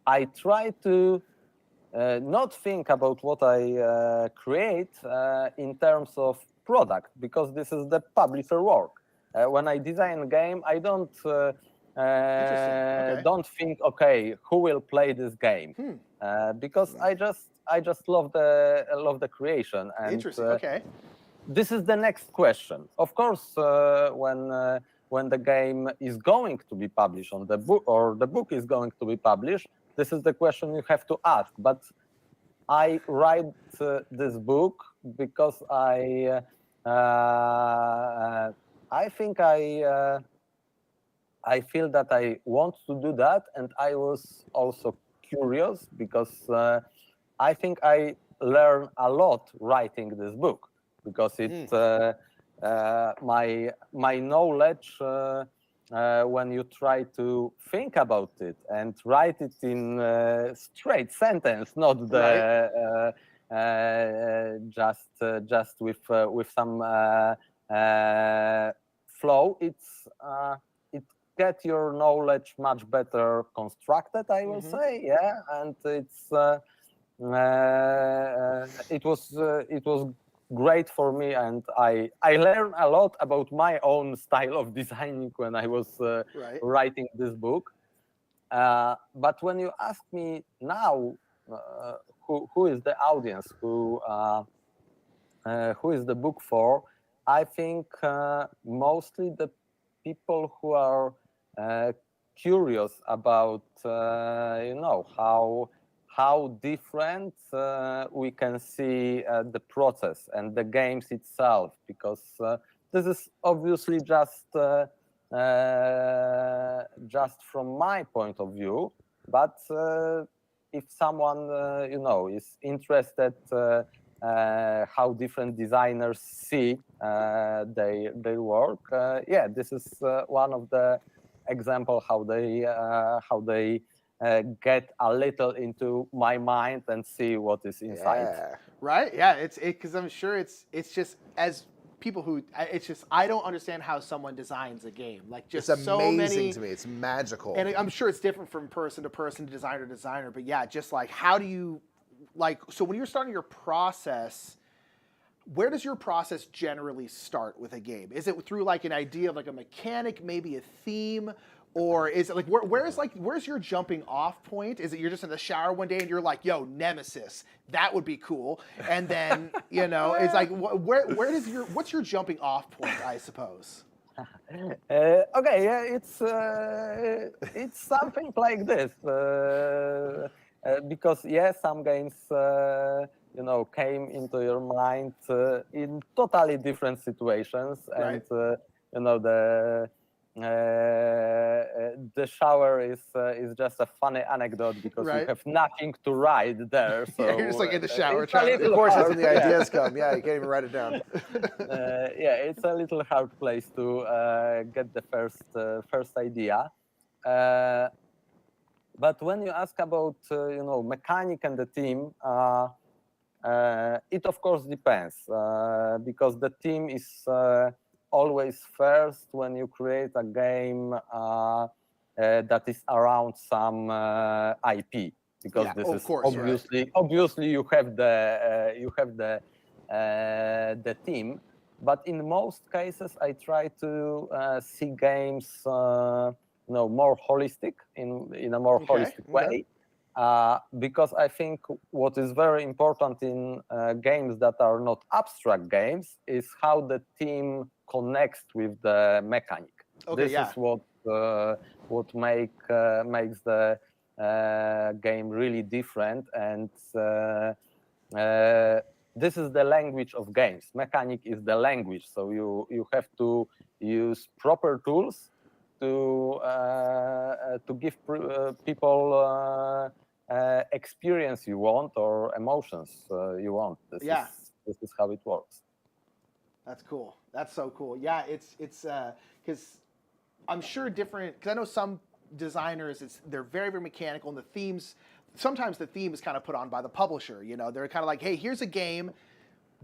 I try to not think about what I create in terms of product, because this is the publisher work. When I design a game, I don't don't think, okay, who will play this game, because I just love the creation. And, interesting. Okay. This is the next question. Of course, when the game is going to be published on the book, or the book is going to be published, this is the question you have to ask. But I write this book because I think I feel that I want to do that, and I was also curious because I think I learned a lot writing this book, because it's my knowledge when you try to think about it and write it in straight sentence, not the just with some flow. It get your knowledge much better constructed, I will say, and it's. It was great for me, and I learned a lot about my own style of designing when I was writing this book. But when you ask me now, who is the audience, who is the book for, I think mostly the people who are curious about how different we can see the process and the games itself, because this is obviously just from my point of view. But if someone is interested how different designers see their work, this is one of the example how they get a little into my mind and see what is inside. Yeah. Right? Yeah, it's because I'm sure it's just as people who it's just I don't understand how someone designs a game. Like just It's so amazing many to me. It's magical. And I'm sure it's different from person to person, designer to designer, but yeah, just like how do you like so when you're starting your process, where does your process generally start with a game? Is it through like an idea of like a mechanic, maybe a theme? Or is it like where's your jumping off point? Is it you're just in the shower one day and you're like, yo, Nemesis, that would be cool, and then it's like what's your jumping off point? I suppose. Okay, yeah, it's something like this because some games came into your mind in totally different situations, Right. and the shower is just a funny anecdote because Right. you have nothing to write there. So You're just like in the shower it's a trying to- little Of course, that's hard, when the ideas come. Yeah, you can't even write it down. It's a little hard place to get the first idea. But when you ask about mechanic and the team, it of course depends because the team is always first when you create a game that is around some IP, because this of is course, obviously you have the team. But in most cases, I try to see games more holistic in a more holistic way. Because I think what is very important in games that are not abstract games is how the team connects with the mechanic. Okay, This is what makes the game really different, and this is the language of games. Mechanic is the language, so you have to use proper tools to give people experience you want or emotions you want. This is how it works. That's cool. That's so cool. Yeah, it's because I'm sure different, because I know some designers they're very, very mechanical, and the themes sometimes the theme is kind of put on by the publisher. They're kind of like, hey, here's a game,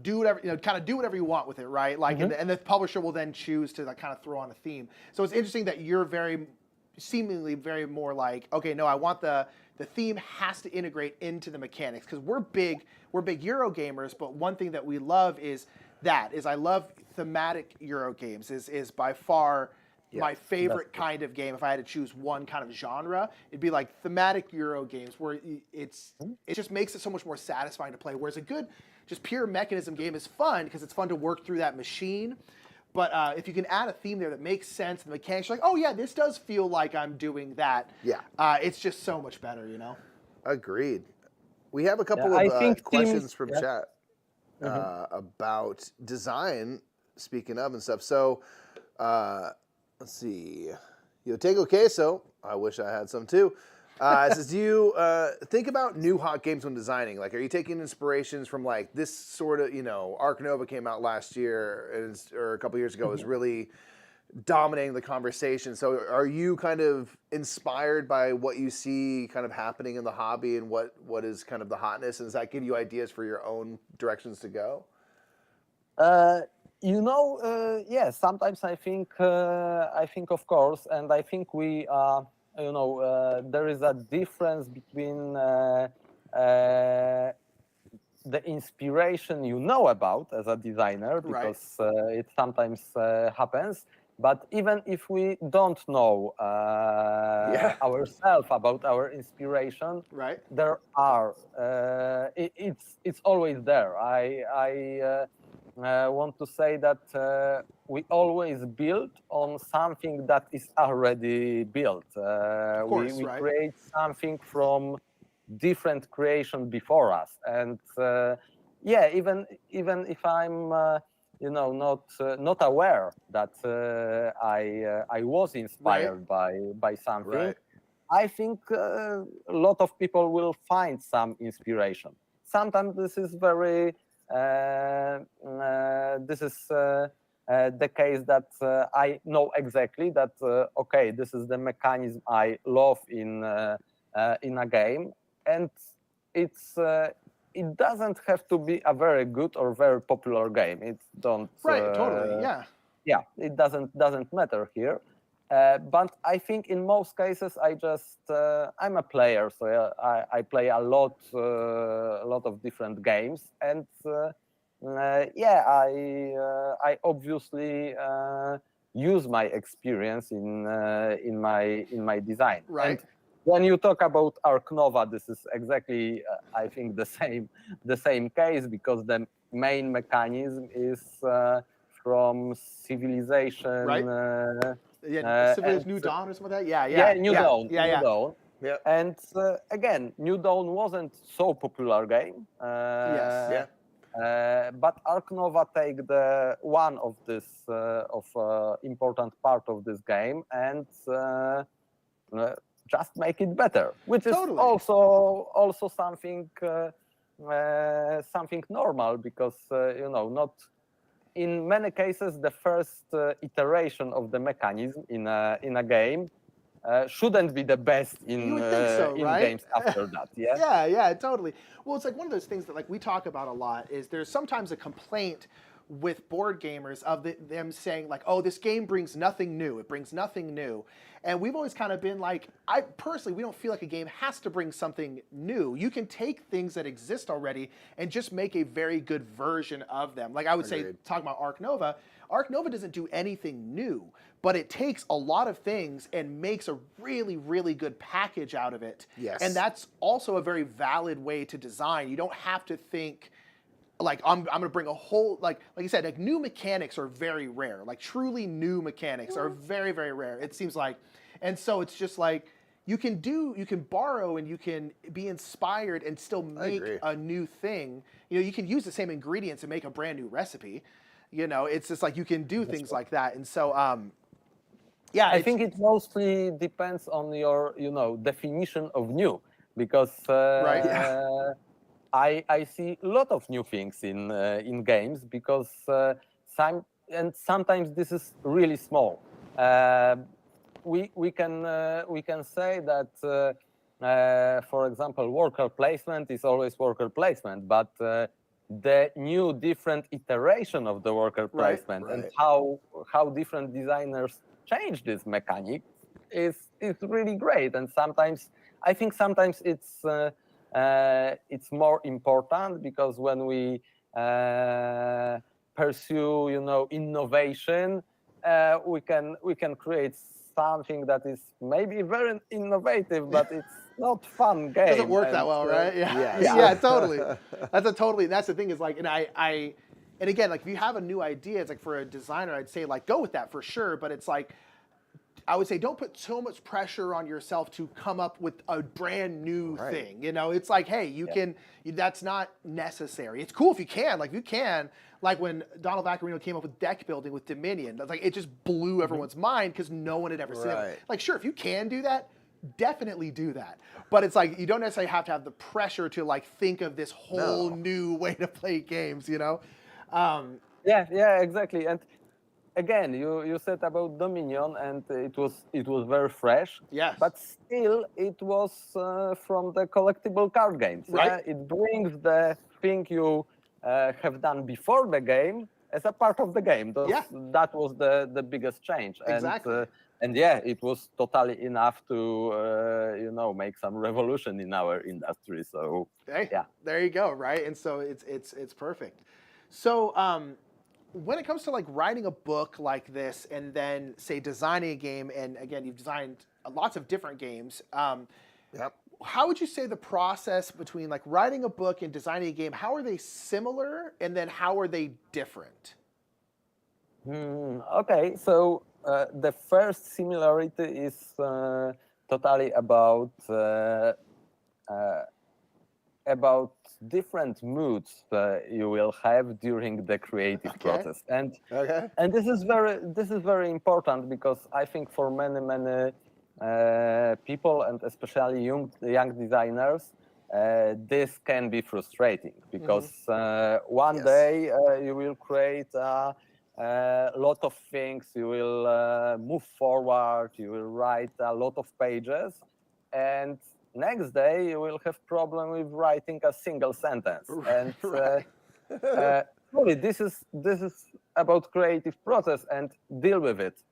do whatever, kind of do whatever you want with it, right? Like, and the publisher will then choose to like kind of throw on a theme. So it's interesting that you're seemingly very more like, okay, no, I want the theme has to integrate into the mechanics, because we're big Euro gamers, but one thing that we love is I love thematic Euro games is by far my favorite kind of game. If I had to choose one kind of genre, it'd be like thematic Euro games, where it just makes it so much more satisfying to play. Whereas a good, just pure mechanism game is fun because it's fun to work through that machine. But if you can add a theme there that makes sense, and the mechanics are like, oh yeah, this does feel like I'm doing that. Yeah. It's just so much better, Agreed. We have a couple of questions from chat about design, speaking of and stuff. So let's see. Tego Queso, I wish I had some too. It says, do you think about new hot games when designing? Like, are you taking inspirations from like this sort of, Ark Nova came out last year or a couple years ago, is really dominating the conversation. So are you kind of inspired by what you see kind of happening in the hobby and what is kind of the hotness? And does that give you ideas for your own directions to go? Yes, sometimes I think of course, and I think we there is a difference between the inspiration about as a designer, because it sometimes happens, But even if we don't know ourselves about our inspiration, Right. there are. It's always there. I want to say that we always build on something that is already built. Of course, we right. create something from different creation before us, and even if I'm not aware that I was inspired by something. Right. I think a lot of people will find some inspiration. Sometimes this is very the case that I know exactly that okay, this is the mechanism I love in a game, and it's it doesn't have to be a very good or very popular game. It don't Right. Totally. Yeah. yeah, it doesn't matter here. But I think in most cases I'm a player, so I play a lot of different games, and I obviously use my experience in my design. Right. And when you talk about Ark Nova, this is exactly I think the same case, because the main mechanism is from Civilization. Right. Yeah, Civilization New Dawn or something like that. Yeah. New Dawn. Yeah. And again, New Dawn wasn't so popular game. Yes. But Ark Nova take the one of this important part of this game and just make it better, which is Totally. also something something normal, because not in many cases the first iteration of the mechanism in a game shouldn't be the best You would think so, in right? games after that. Yeah. Yeah, totally. Well, it's like one of those things that like we talk about a lot is there's sometimes a complaint with board gamers of them saying like, oh, this game brings nothing new. It brings nothing new. And we've always kind of been like, I personally, we don't feel like a game has to bring something new. You can take things that exist already and just make a very good version of them. Like I would say, talking about Ark Nova doesn't do anything new, but it takes a lot of things and makes a really, really good package out of it. Yes. And that's also a very valid way to design. You don't have to think, like I'm going to bring a whole, like you said, like new mechanics are very rare. Like truly new mechanics are very, very rare. It seems like, and so it's just like you can borrow and you can be inspired and still make a new thing. You can use the same ingredients and make a brand new recipe. It's just like you can do things like that. And so, yeah, I think it mostly depends on your, definition of new, because I see a lot of new things in games, because sometimes this is really small. We can say that, for example, worker placement is always worker placement, but the new different iteration of the worker placement and how different designers change this mechanic is really great. And I think sometimes it's more important, because when we pursue innovation, we can create something that is maybe very innovative, but it's not fun game. Doesn't work that well, right? Yeah, totally. That's the thing is like, and and again, like if you have a new idea, it's like for a designer, I'd say like go with that for sure. But it's like, I would say don't put so much pressure on yourself to come up with a brand new thing. It's like, hey, that's not necessary. It's cool if you can. Like you can. Like when Donald Vaccarino came up with deck building with Dominion, that's like it just blew everyone's mind because no one had ever seen it. Like, sure, if you can do that, definitely do that. But it's like you don't necessarily have to have the pressure to like think of this whole new way to play games. Yeah, exactly. And again, you said about Dominion, and it was very fresh. Yes. But still, it was from the collectible card games. Right. It brings the thing you have done before the game as a part of the game. That was the biggest change. Exactly. And it was totally enough to make some revolution in our industry. So there you go, right? And so it's perfect. So when it comes to like writing a book like this and then say designing a game, and again, you've designed lots of different games. Yep. How would you say the process between like writing a book and designing a game, how are they similar and then how are they different? Okay, so the first similarity is totally about different moods you will have during the creative process, and this is very important, because I think for many people, and especially young designers, this can be frustrating, because one day you will create a lot of things, you will move forward, you will write a lot of pages, and next day you will have problem with writing a single sentence. And really, this is about creative process, and deal with it.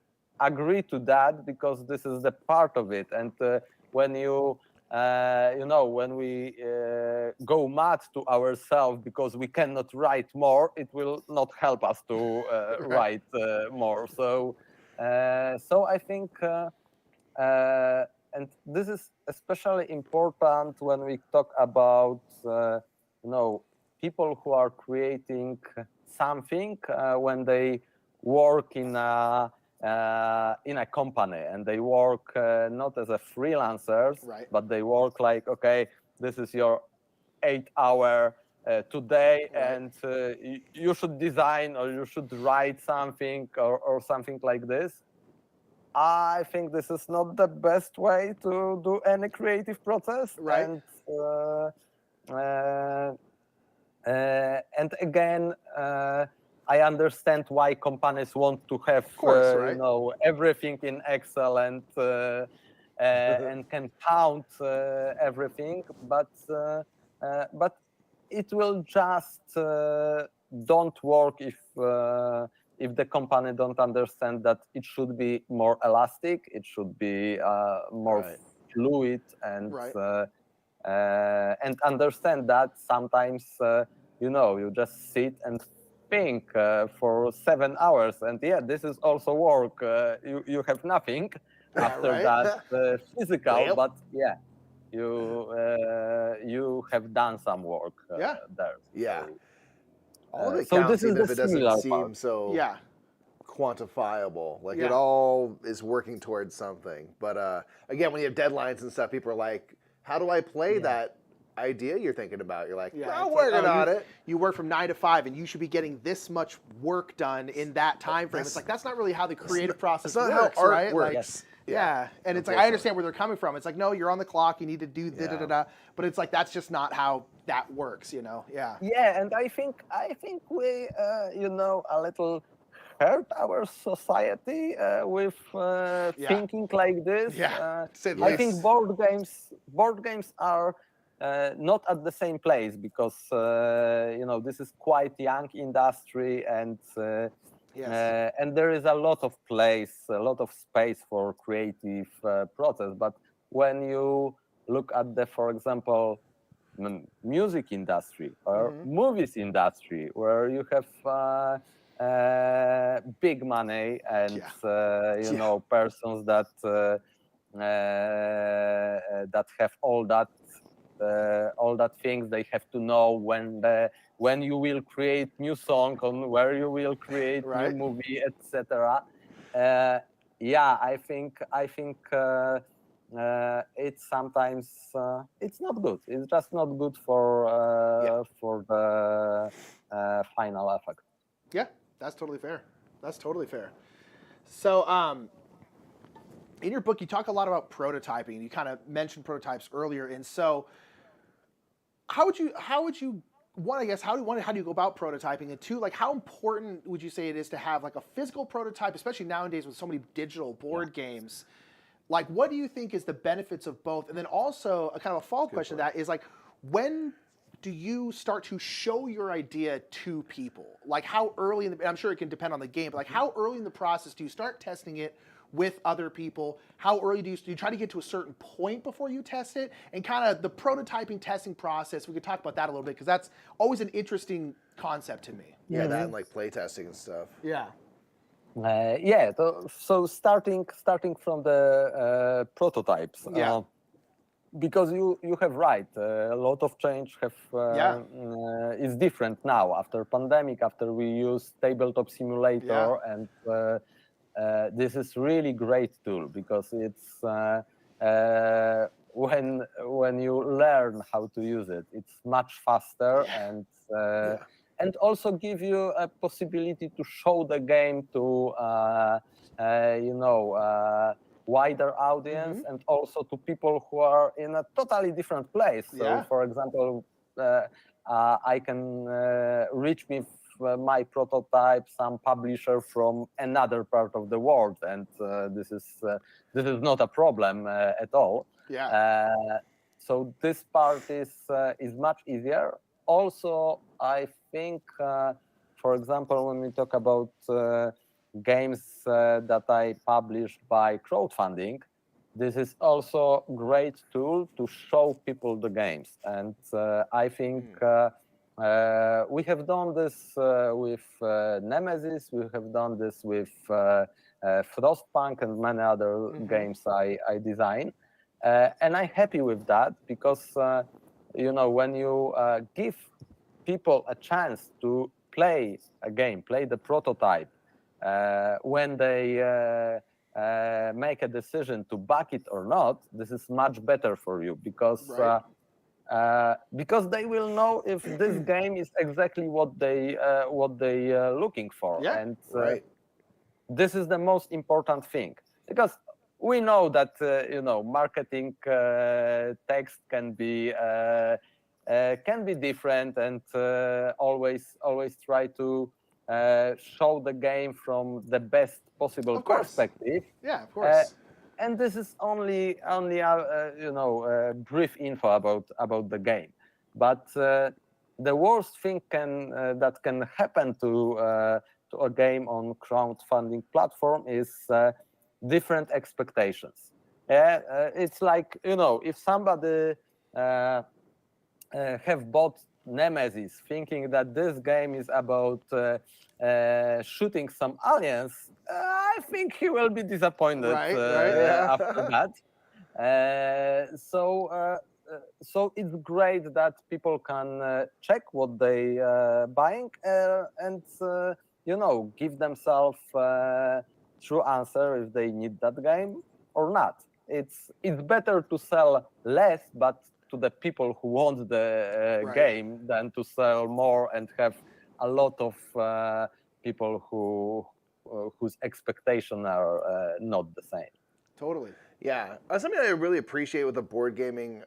Agree to that, because this is the part of it. And when when we go mad to ourselves because we cannot write more, it will not help us to write more. So I think, and this is especially important when we talk about people who are creating something when they work in a company, and they work not as a freelancers, but they work like, okay, this is your 8-hour today, and you should design or you should write something or something like this. I think this is not the best way to do any creative process. And again, I understand why companies want to have everything in Excel and can count everything, but it will just don't work if the company don't understand that it should be more elastic, it should be more fluid, and understand that sometimes you just sit and think for 7 hours, and this is also work. You have nothing after that physical, but you have done some work there. All of it so counts, this is even if the it doesn't similar seem part. so quantifiable. Like it all is working towards something. But again, when you have deadlines and stuff, people are like, how do I play that idea you're thinking about? You're like, I'm working on it. You work from 9 to 5 and you should be getting this much work done in that time frame. It's like, that's not really how the creative process works, how art right? works. And it's like, I understand where they're coming from. It's like, no, you're on the clock, you need to do da-da-da-da. But it's like, that's just not how that works, and I think we a little hurt our society with thinking like this. I think board games are not at the same place, because this is quite young industry, and there is a lot of place, a lot of space for creative process. But when you look at the, for example, music industry or movies industry, where you have big money and persons that that have all that things, they have to know when you will create new song, on where you will create new movie, etc. I think it's sometimes it's not good. It's just not good for the final effect. Yeah, that's totally fair. So, in your book, you talk a lot about prototyping. You kind of mentioned prototypes earlier, and so how would you one, I guess, how do you go about prototyping, and two, like, how important would you say it is to have like a physical prototype, especially nowadays with so many digital board games? Like, what do you think is the benefits of both? And then also a kind of a follow-up question to that is like, when do you start to show your idea to people? Like, how early I'm sure it can depend on the game, but like how early in the process do you start testing it with other people? How early do you try to get to a certain point before you test it? And kind of the prototyping testing process, we could talk about that a little bit, because that's always an interesting concept to me. Yeah, that and like play testing and stuff. Yeah. So starting from the prototypes. Yeah. Because you have right, a lot of change is different now after pandemic, after we use tabletop simulator, and this is really great tool because it's when you learn how to use it, it's much faster and also give you a possibility to show the game to wider audience and also to people who are in a totally different place. So, for example, I can reach my prototype some publisher from another part of the world, and this is not a problem at all. So this part is much easier. Also, I think, for example, when we talk about games that I published by crowdfunding, this is also a great tool to show people the games. And I think we have done this with Nemesis, we have done this with Frostpunk and many other games I design. And I'm happy with that because, when you give people a chance to play a game, play the prototype, when they make a decision to back it or not, this is much better for you because they will know if this game is exactly what they looking for, and this is the most important thing, because we know that marketing text can be different, and always try to show the game from the best possible perspective. Yeah, of course. And this is only brief info about the game. But the worst thing that can happen to a game on crowdfunding platform is different expectations. It's like, if somebody have bought Nemesis thinking that this game is about shooting some aliens, I think he will be disappointed after that. So it's great that people can check what they buying and give themselves true answer if they need that game or not. It's better to sell less, but to the people who want the game, than to sell more and have a lot of people whose expectations are not the same. Totally. Yeah. Something I really appreciate with the board gaming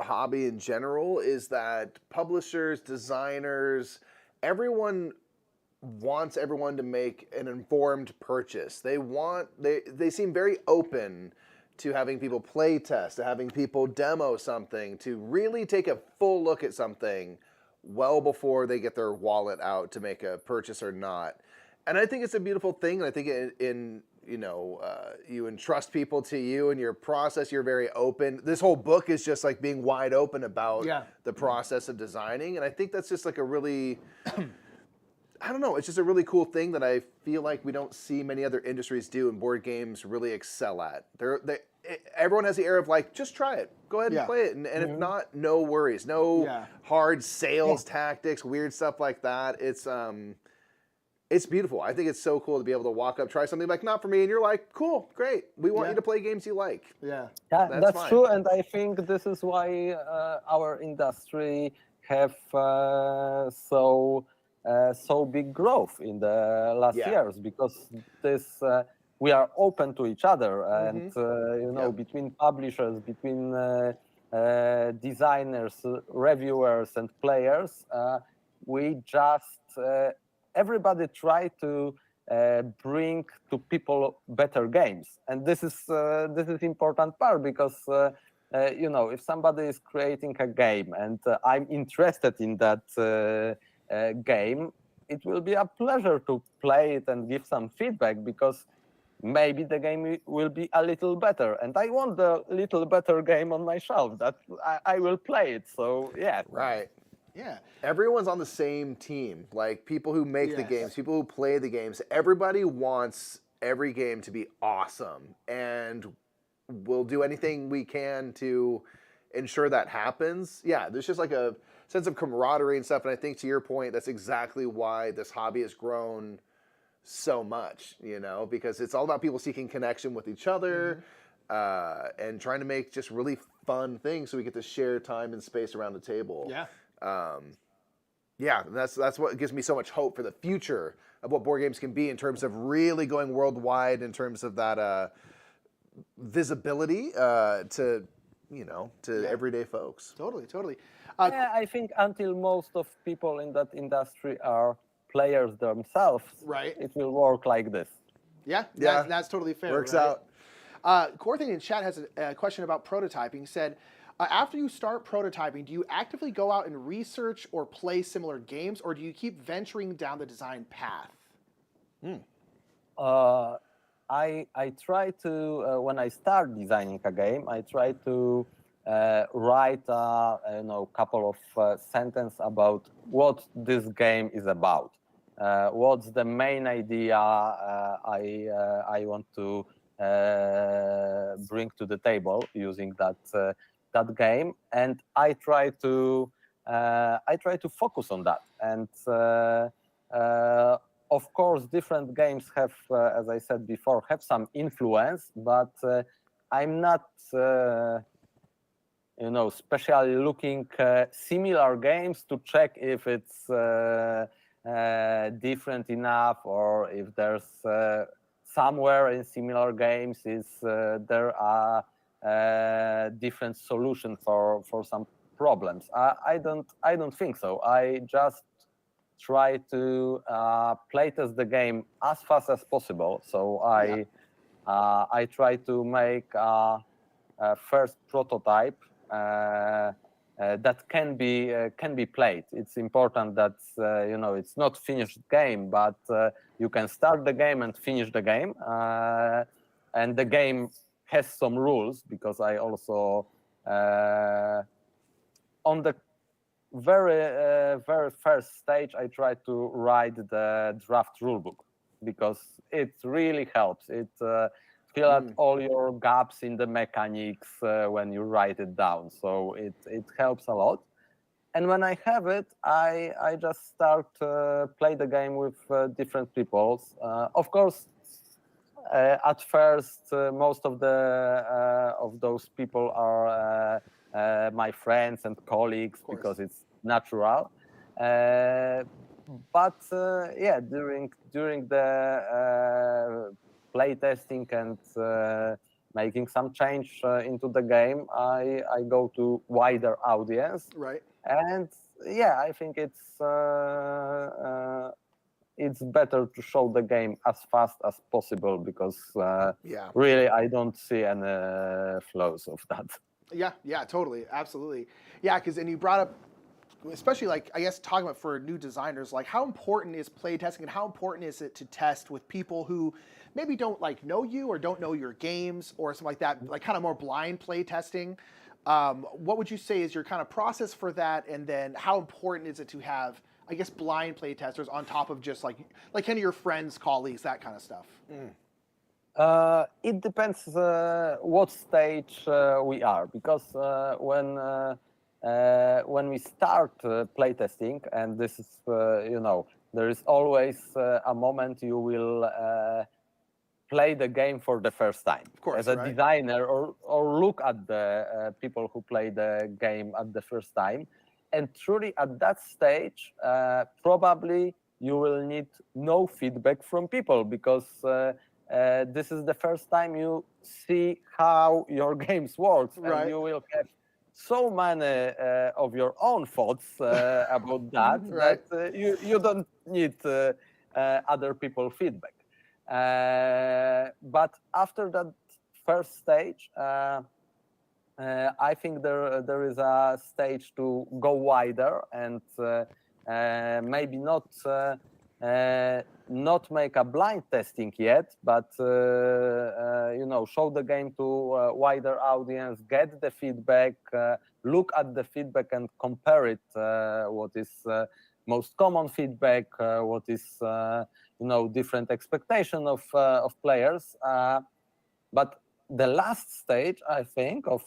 hobby in general is that publishers, designers, everyone wants everyone to make an informed purchase. They seem very open to having people play test, to having people demo something, to really take a full look at something well before they get their wallet out to make a purchase or not. And I think it's a beautiful thing. And I think you entrust people to you and your process. You're very open. This whole book is just like being wide open about the process of designing. And I think that's just like a really, I don't know, it's just a really cool thing that I feel like we don't see many other industries do and board games really excel at. Everyone has the air of like, just try it. Go ahead and play it. And if not, no worries. No hard sales tactics, weird stuff like that. It's beautiful. I think it's so cool to be able to walk up, try something like, not for me. And you're like, cool, great. We want you to play games you like. Yeah, that's true. And I think this is why our industry have so big growth in the last years, because we are open to each other, and between publishers, between designers, reviewers, and players, we just everybody try to bring to people better games, and this is important part, because if somebody is creating a game and I'm interested in that game, it will be a pleasure to play it and give some feedback, because maybe the game will be a little better, and I want the little better game on my shelf that I will play it. So yeah, Right. Yeah. Everyone's on the same team. Like people who make the Yes. games, people who play the games. Everybody wants every game to be awesome, and we'll do anything we can to ensure that happens. Yeah, there's just like a sense of camaraderie and stuff. And I think to your point, that's exactly why this hobby has grown so much, you know, because it's all about people seeking connection with each other and trying to make just really fun things so we get to share time and space around the table. Yeah. Yeah, that's what gives me so much hope for the future of what board games can be in terms of really going worldwide in terms of that visibility to, you know, to everyday folks. Totally, totally. yeah, I think until most of people in that industry are players themselves, Right. it will work like this. Yeah, Yeah. that's totally fair. Works right? out. Corthin in chat has a question about prototyping. He said, after you start prototyping, do you actively go out and research or play similar games, or do you keep venturing down the design path? I try to when I start designing a game, I try to write couple of sentences about what this game is about. What's the main idea I want to bring to the table using that game, and I try to focus on that. And of course, different games have, as I said before, have some influence, but I'm not, especially looking similar games to check if it's different enough, or if there's somewhere in similar games there are different solutions for some problems. I don't think so. I just try to playtest the game as fast as possible. So I try to make a first prototype that can be played. It's important that it's not finished game, but you can start the game and finish the game, and the game has some rules, because I also on the very first stage I try to write the draft rulebook, because it really helps. It fill out all your gaps in the mechanics when you write it down, so it helps a lot. And when I have it, I just start play the game with different people. Of course, at first, most of those people are my friends and colleagues, because it's natural. But yeah, during the play testing and making some change into the game, I go to wider audience. Right. And yeah, I think it's better to show the game as fast as possible, because really I don't see any flaws of that. Yeah, totally, absolutely. Yeah, and you brought up, especially like, I guess, talking about for new designers, like how important is play testing, and how important is it to test with people who maybe don't like know you or don't know your games or something like that, like kind of more blind play testing. What would you say is your kind of process for that? And then how important is it to have, I guess, blind play testers on top of just like kind of your friends, colleagues, that kind of stuff? It depends what stage we are, because when we start playtesting, and this is there is always a moment you will play the game for the first time, of course, as a designer, or look at the people who play the game at the first time. And truly at that stage, probably you will need no feedback from people, because this is the first time you see how your games work, and you will have so many of your own thoughts about that, that you don't need other people's feedback. But after that first stage, I think there is a stage to go wider, and maybe not not make a blind testing yet, but show the game to a wider audience, get the feedback, look at the feedback and compare it. What is most common feedback? What is different expectation of players? But the last stage, I think, of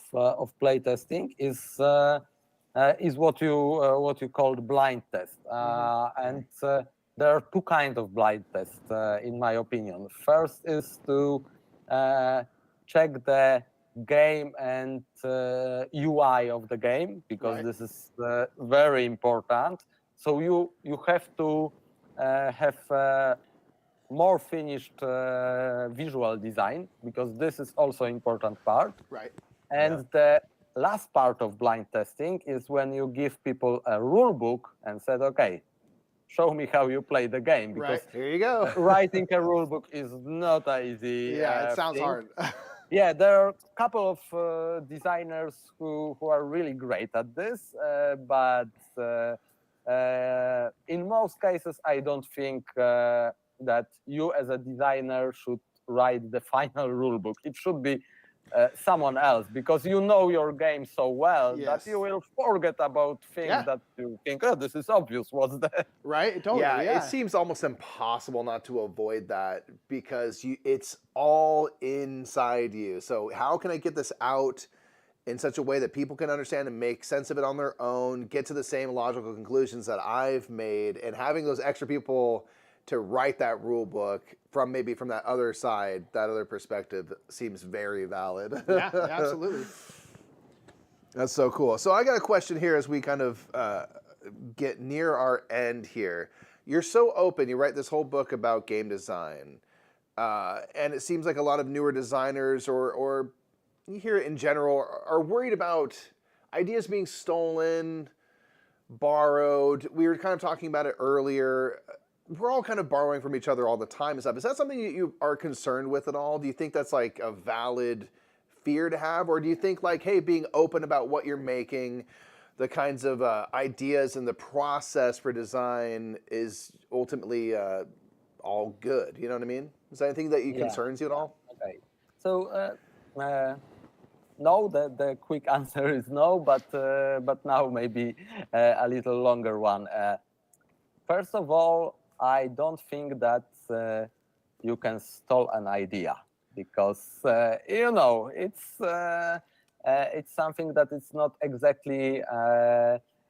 playtesting is what you called blind test, and there are two kinds of blind tests, in my opinion. First is to check the game and UI of the game, because this is very important. So you have to have more finished visual design, because this is also important part. Right. And the last part of blind testing is when you give people a rule book and said, okay, show me how you play the game. Because here you go. writing a rule book is not an easy it sounds thing. hard. Yeah, there are a couple of designers who are really great at this, but in most cases, I don't think that you as a designer should write the final rule book. It should be someone else, because you know your game so well that you will forget about things that you think, oh, this is obvious. What's that? Right? Totally. Yeah, it seems almost impossible not to avoid that, because it's all inside you. So how can I get this out in such a way that people can understand and make sense of it on their own, get to the same logical conclusions that I've made, and having those extra people to write that rule book from that other side, that other perspective, seems very valid. Yeah, absolutely. That's so cool. So I got a question here as we kind of get near our end here. You're so open. You write this whole book about game design. And it seems like a lot of newer designers or you hear it in general are worried about ideas being stolen, borrowed. We were kind of talking about it earlier. We're all kind of borrowing from each other all the time and stuff. Is that something that you are concerned with at all? Do you think that's like a valid fear to have? Or do you think like, hey, being open about what you're making, the kinds of ideas and the process for design is ultimately all good? You know what I mean? Is that anything that concerns you at all? Okay. So no, the quick answer is no, but now maybe a little longer one. First of all, I don't think that you can steal an idea, because it's something that is not exactly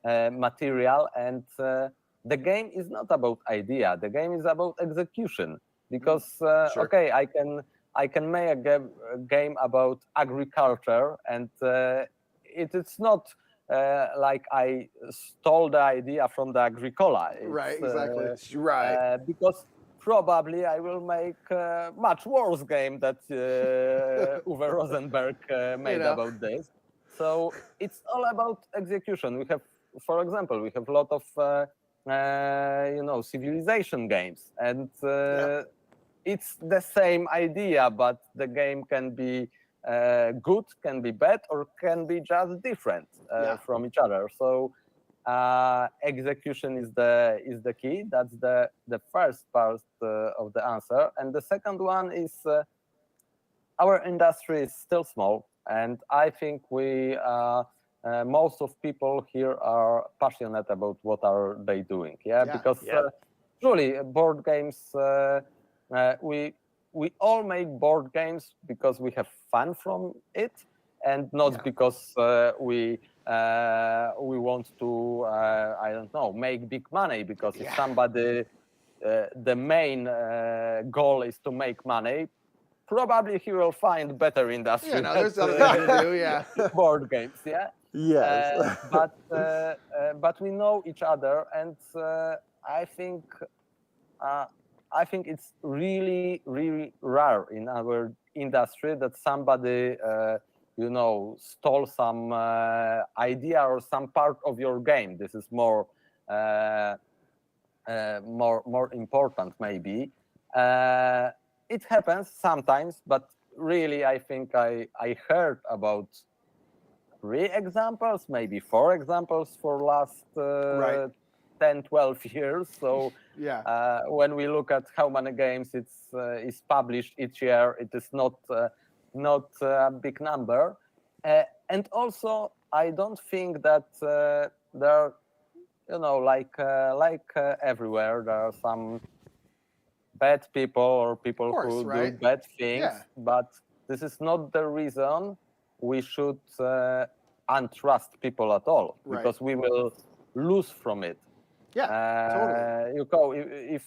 material, and the game is not about idea. The game is about execution. Because okay, I can make a game about agriculture, and it's not like I stole the idea from the Agricola. Right, exactly. Right. Because probably I will make a much worse game that Uwe Rosenberg made about this. So it's all about execution. We have, for example, a lot of civilization games, and it's the same idea, but the game can be good, can be bad, or can be just different from each other. So execution is the key. That's the first part of the answer. And the second one is our industry is still small, and I think we most of people here are passionate about what are they doing. Because truly board games, we all make board games because we have fun from it, and not because we want to I don't know, make big money. Because if somebody the main goal is to make money, probably he will find better industry. There's other things to do. Board games. Yes. But we know each other, and I think it's really, really rare in our industry that somebody, stole some idea or some part of your game. This is more important, maybe. It happens sometimes, but really, I think I heard about 3 examples, maybe 4 examples for last 10, 12 years. So Yeah. when we look at how many games is published each year, it is not a big number. And also, I don't think that there are, like everywhere, there are some bad people or people who do bad things, but this is not the reason we should untrust people at all, because we will lose from it. Yeah, totally.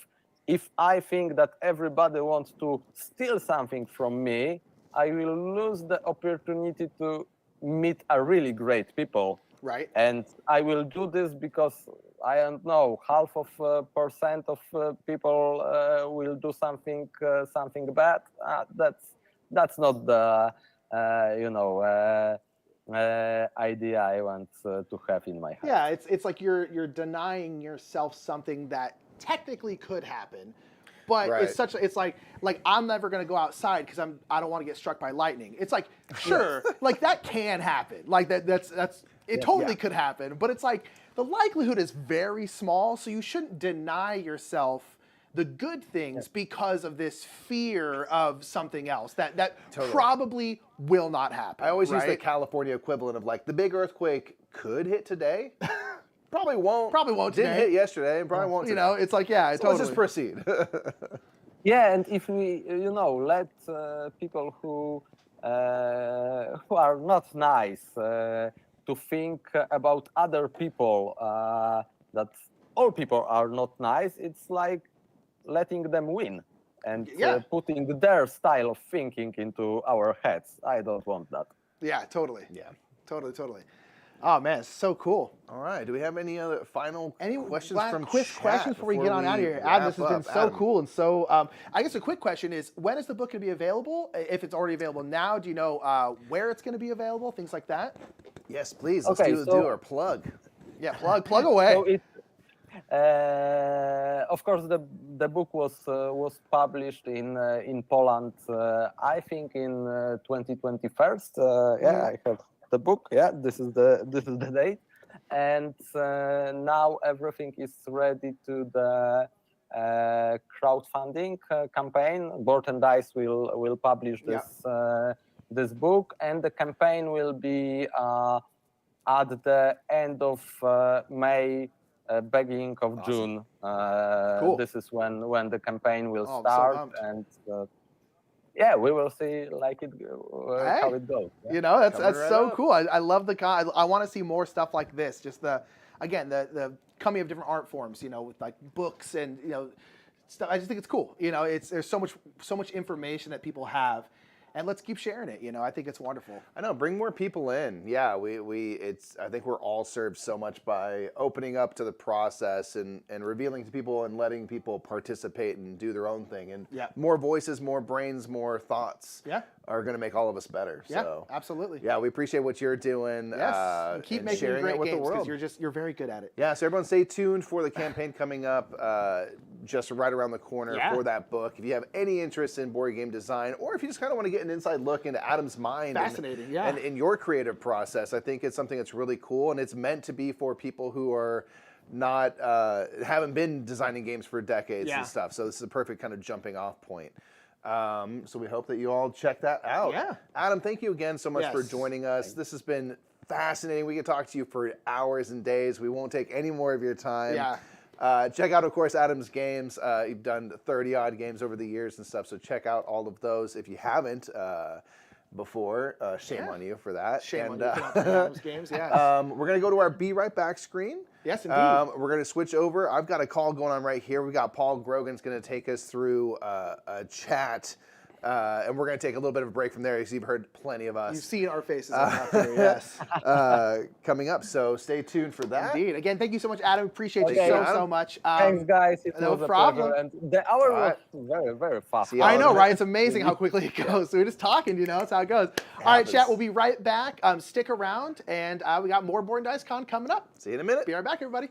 If I think that everybody wants to steal something from me, I will lose the opportunity to meet a really great people. Right. And I will do this because I don't know, half of percent of people will do something bad. That's not the idea I want to have in my head. Yeah, it's like you're denying yourself something that technically could happen, but it's like I'm never gonna go outside because I don't want to get struck by lightning. It's like, sure, like that can happen. Like that's it totally could happen, but it's like the likelihood is very small, so you shouldn't deny yourself the good things because of this fear of something else that probably will not happen. I always use the California equivalent of like the big earthquake could hit today. Probably won't. Probably won't today. Didn't hit yesterday and probably won't today. You know, it's like, so totally. Let's just proceed. Yeah, and if we, let people who are not nice to think about other people, that all people are not nice, it's like letting them win and putting their style of thinking into our heads. I don't want that. Yeah, totally. Yeah, totally. Oh man, it's so cool. All right, do we have any other final questions from questions before we get on out of here? Adam, this has been so cool. And so I guess a quick question is, when is the book going to be available? If it's already available now, do you know where it's going to be available? Things like that? Yes, please. Let's do our plug. Yeah, plug away. So of course, the book was published in Poland. I think in 2021. I have the book. Yeah, this is the date, and now everything is ready to the crowdfunding campaign. Board and Dice will publish this book, and the campaign will be at the end of May. Beginning of June. Cool. This is when the campaign will start, and we will see how it goes. Yeah. You know, that's so cool. I love the I want to see more stuff like this. Just the coming of different art forms. You know, with like books and stuff. I just think it's cool. You know, there's so much information that people have. And let's keep sharing it. You know, I think it's wonderful. I know. Bring more people in. Yeah, I think we're all served so much by opening up to the process and revealing to people and letting people participate and do their own thing. And more voices, more brains, more thoughts are going to make all of us better. Yeah, so, absolutely. Yeah, we appreciate what you're doing. Yes, and keep making sharing great it with games the world. because you're very good at it. Yeah, so everyone stay tuned for the campaign coming up just right around the corner for that book. If you have any interest in board game design, or if you just kind of want to get an inside look into Adam's mind and in your creative process, I think it's something that's really cool, and it's meant to be for people who are not haven't been designing games for decades and stuff. So this is a perfect kind of jumping off point. So we hope that you all check that out. Yeah. Adam, thank you again so much for joining us. This has been fascinating. We could talk to you for hours and days. We won't take any more of your time. Yeah. Check out, of course, Adam's games. You've done 30-odd games over the years and stuff, so check out all of those if you haven't before. Shame on you for that. Shame on you for Adam's games, yeah. We're going to go to our Be Right Back screen. Yes, indeed. We're going to switch over. I've got a call going on right here. We got Paul Grogan's going to take us through a chat. And we're going to take a little bit of a break from there because you've heard plenty of us. You've seen our faces out there, yes. Coming up, so stay tuned for that. Indeed. Again, thank you so much, Adam. Appreciate you so much. Thanks, guys. It no was problem. A pleasure. And the hour was very, very fast. See you I know, right? It's amazing how quickly it goes. So we're just talking, that's how it goes. All right, chat, we'll be right back. Stick around, and we got more Board and Dice Con coming up. See you in a minute. Be right back, everybody.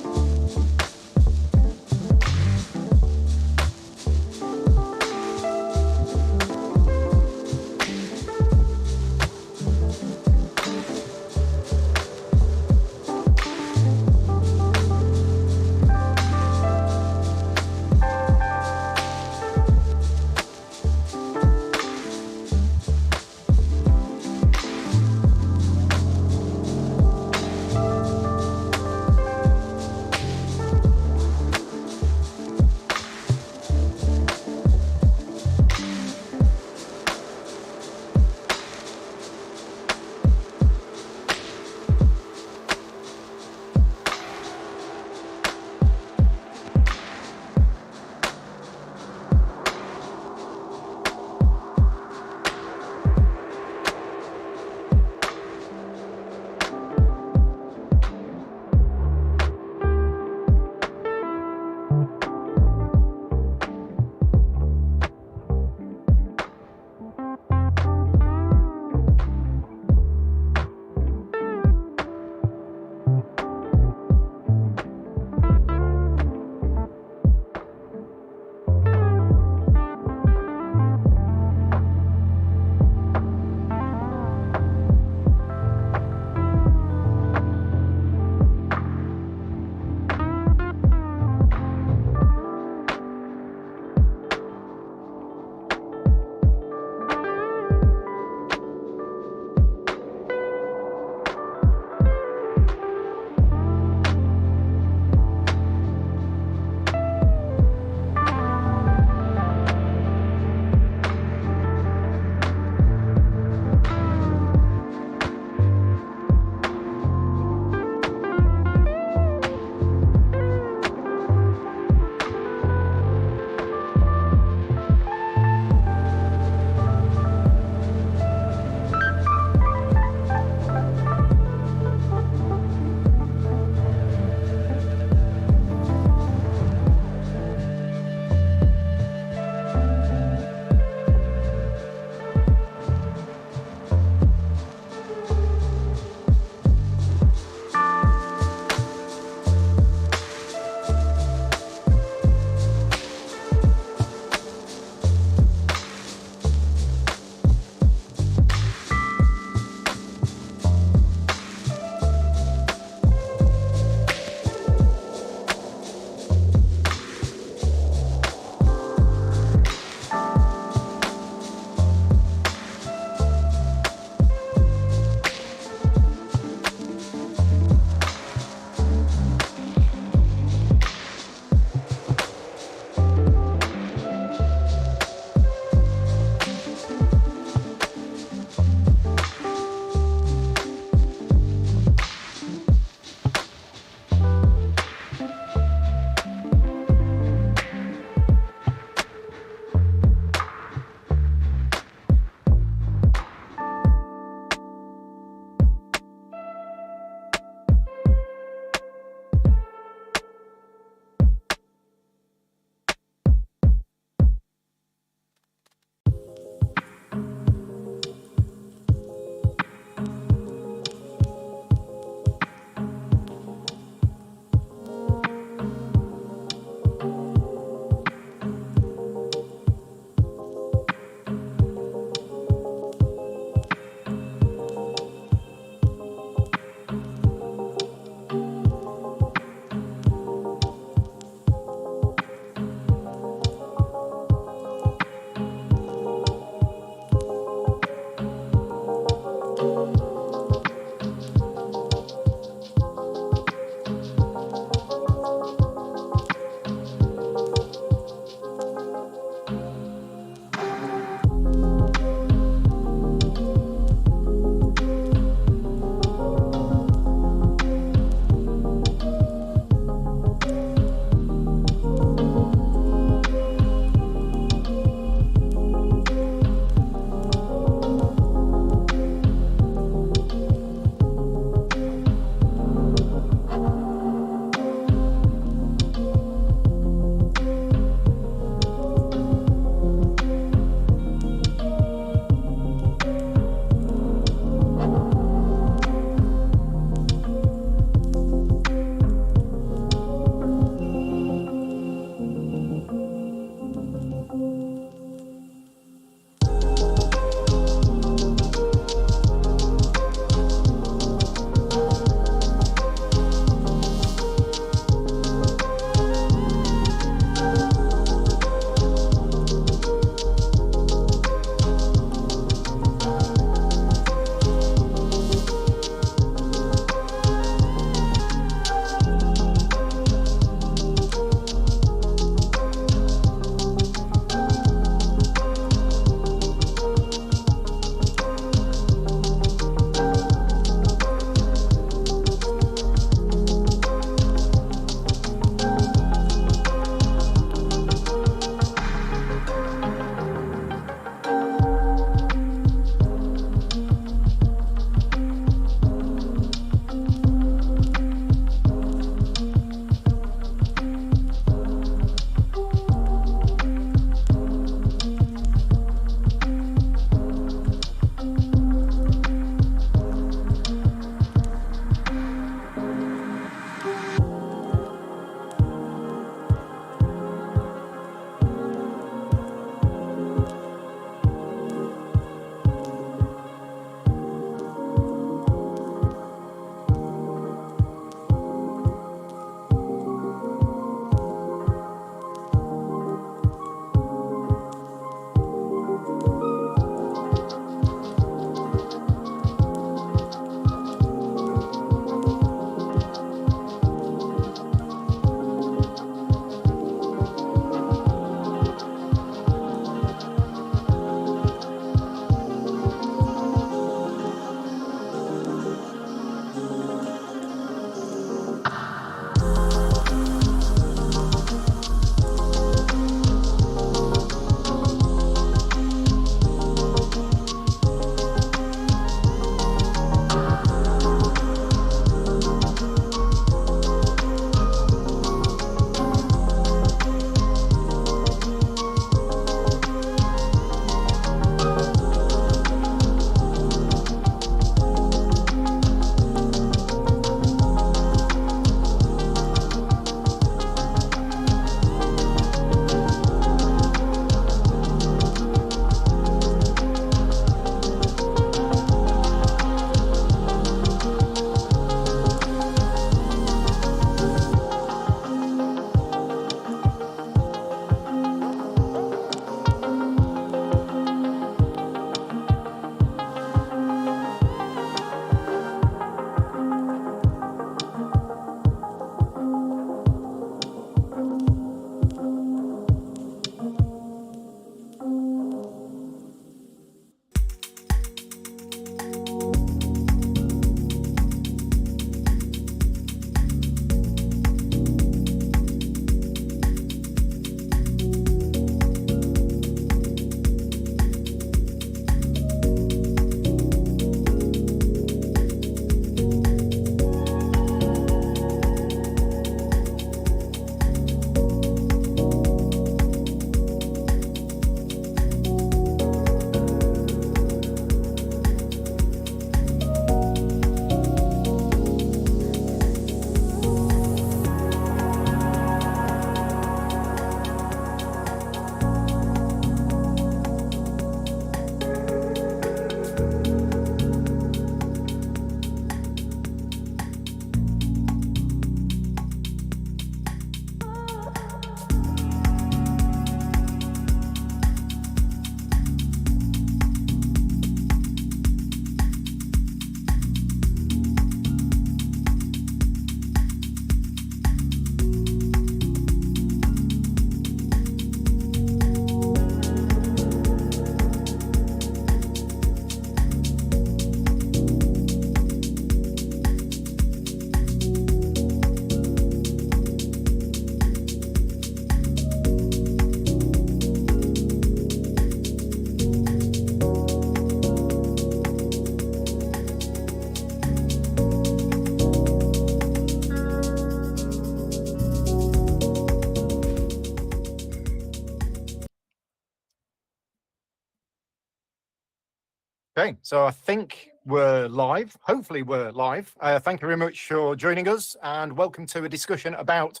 Okay, so I think we're live. Hopefully we're live. Thank you very much for joining us, and welcome to a discussion about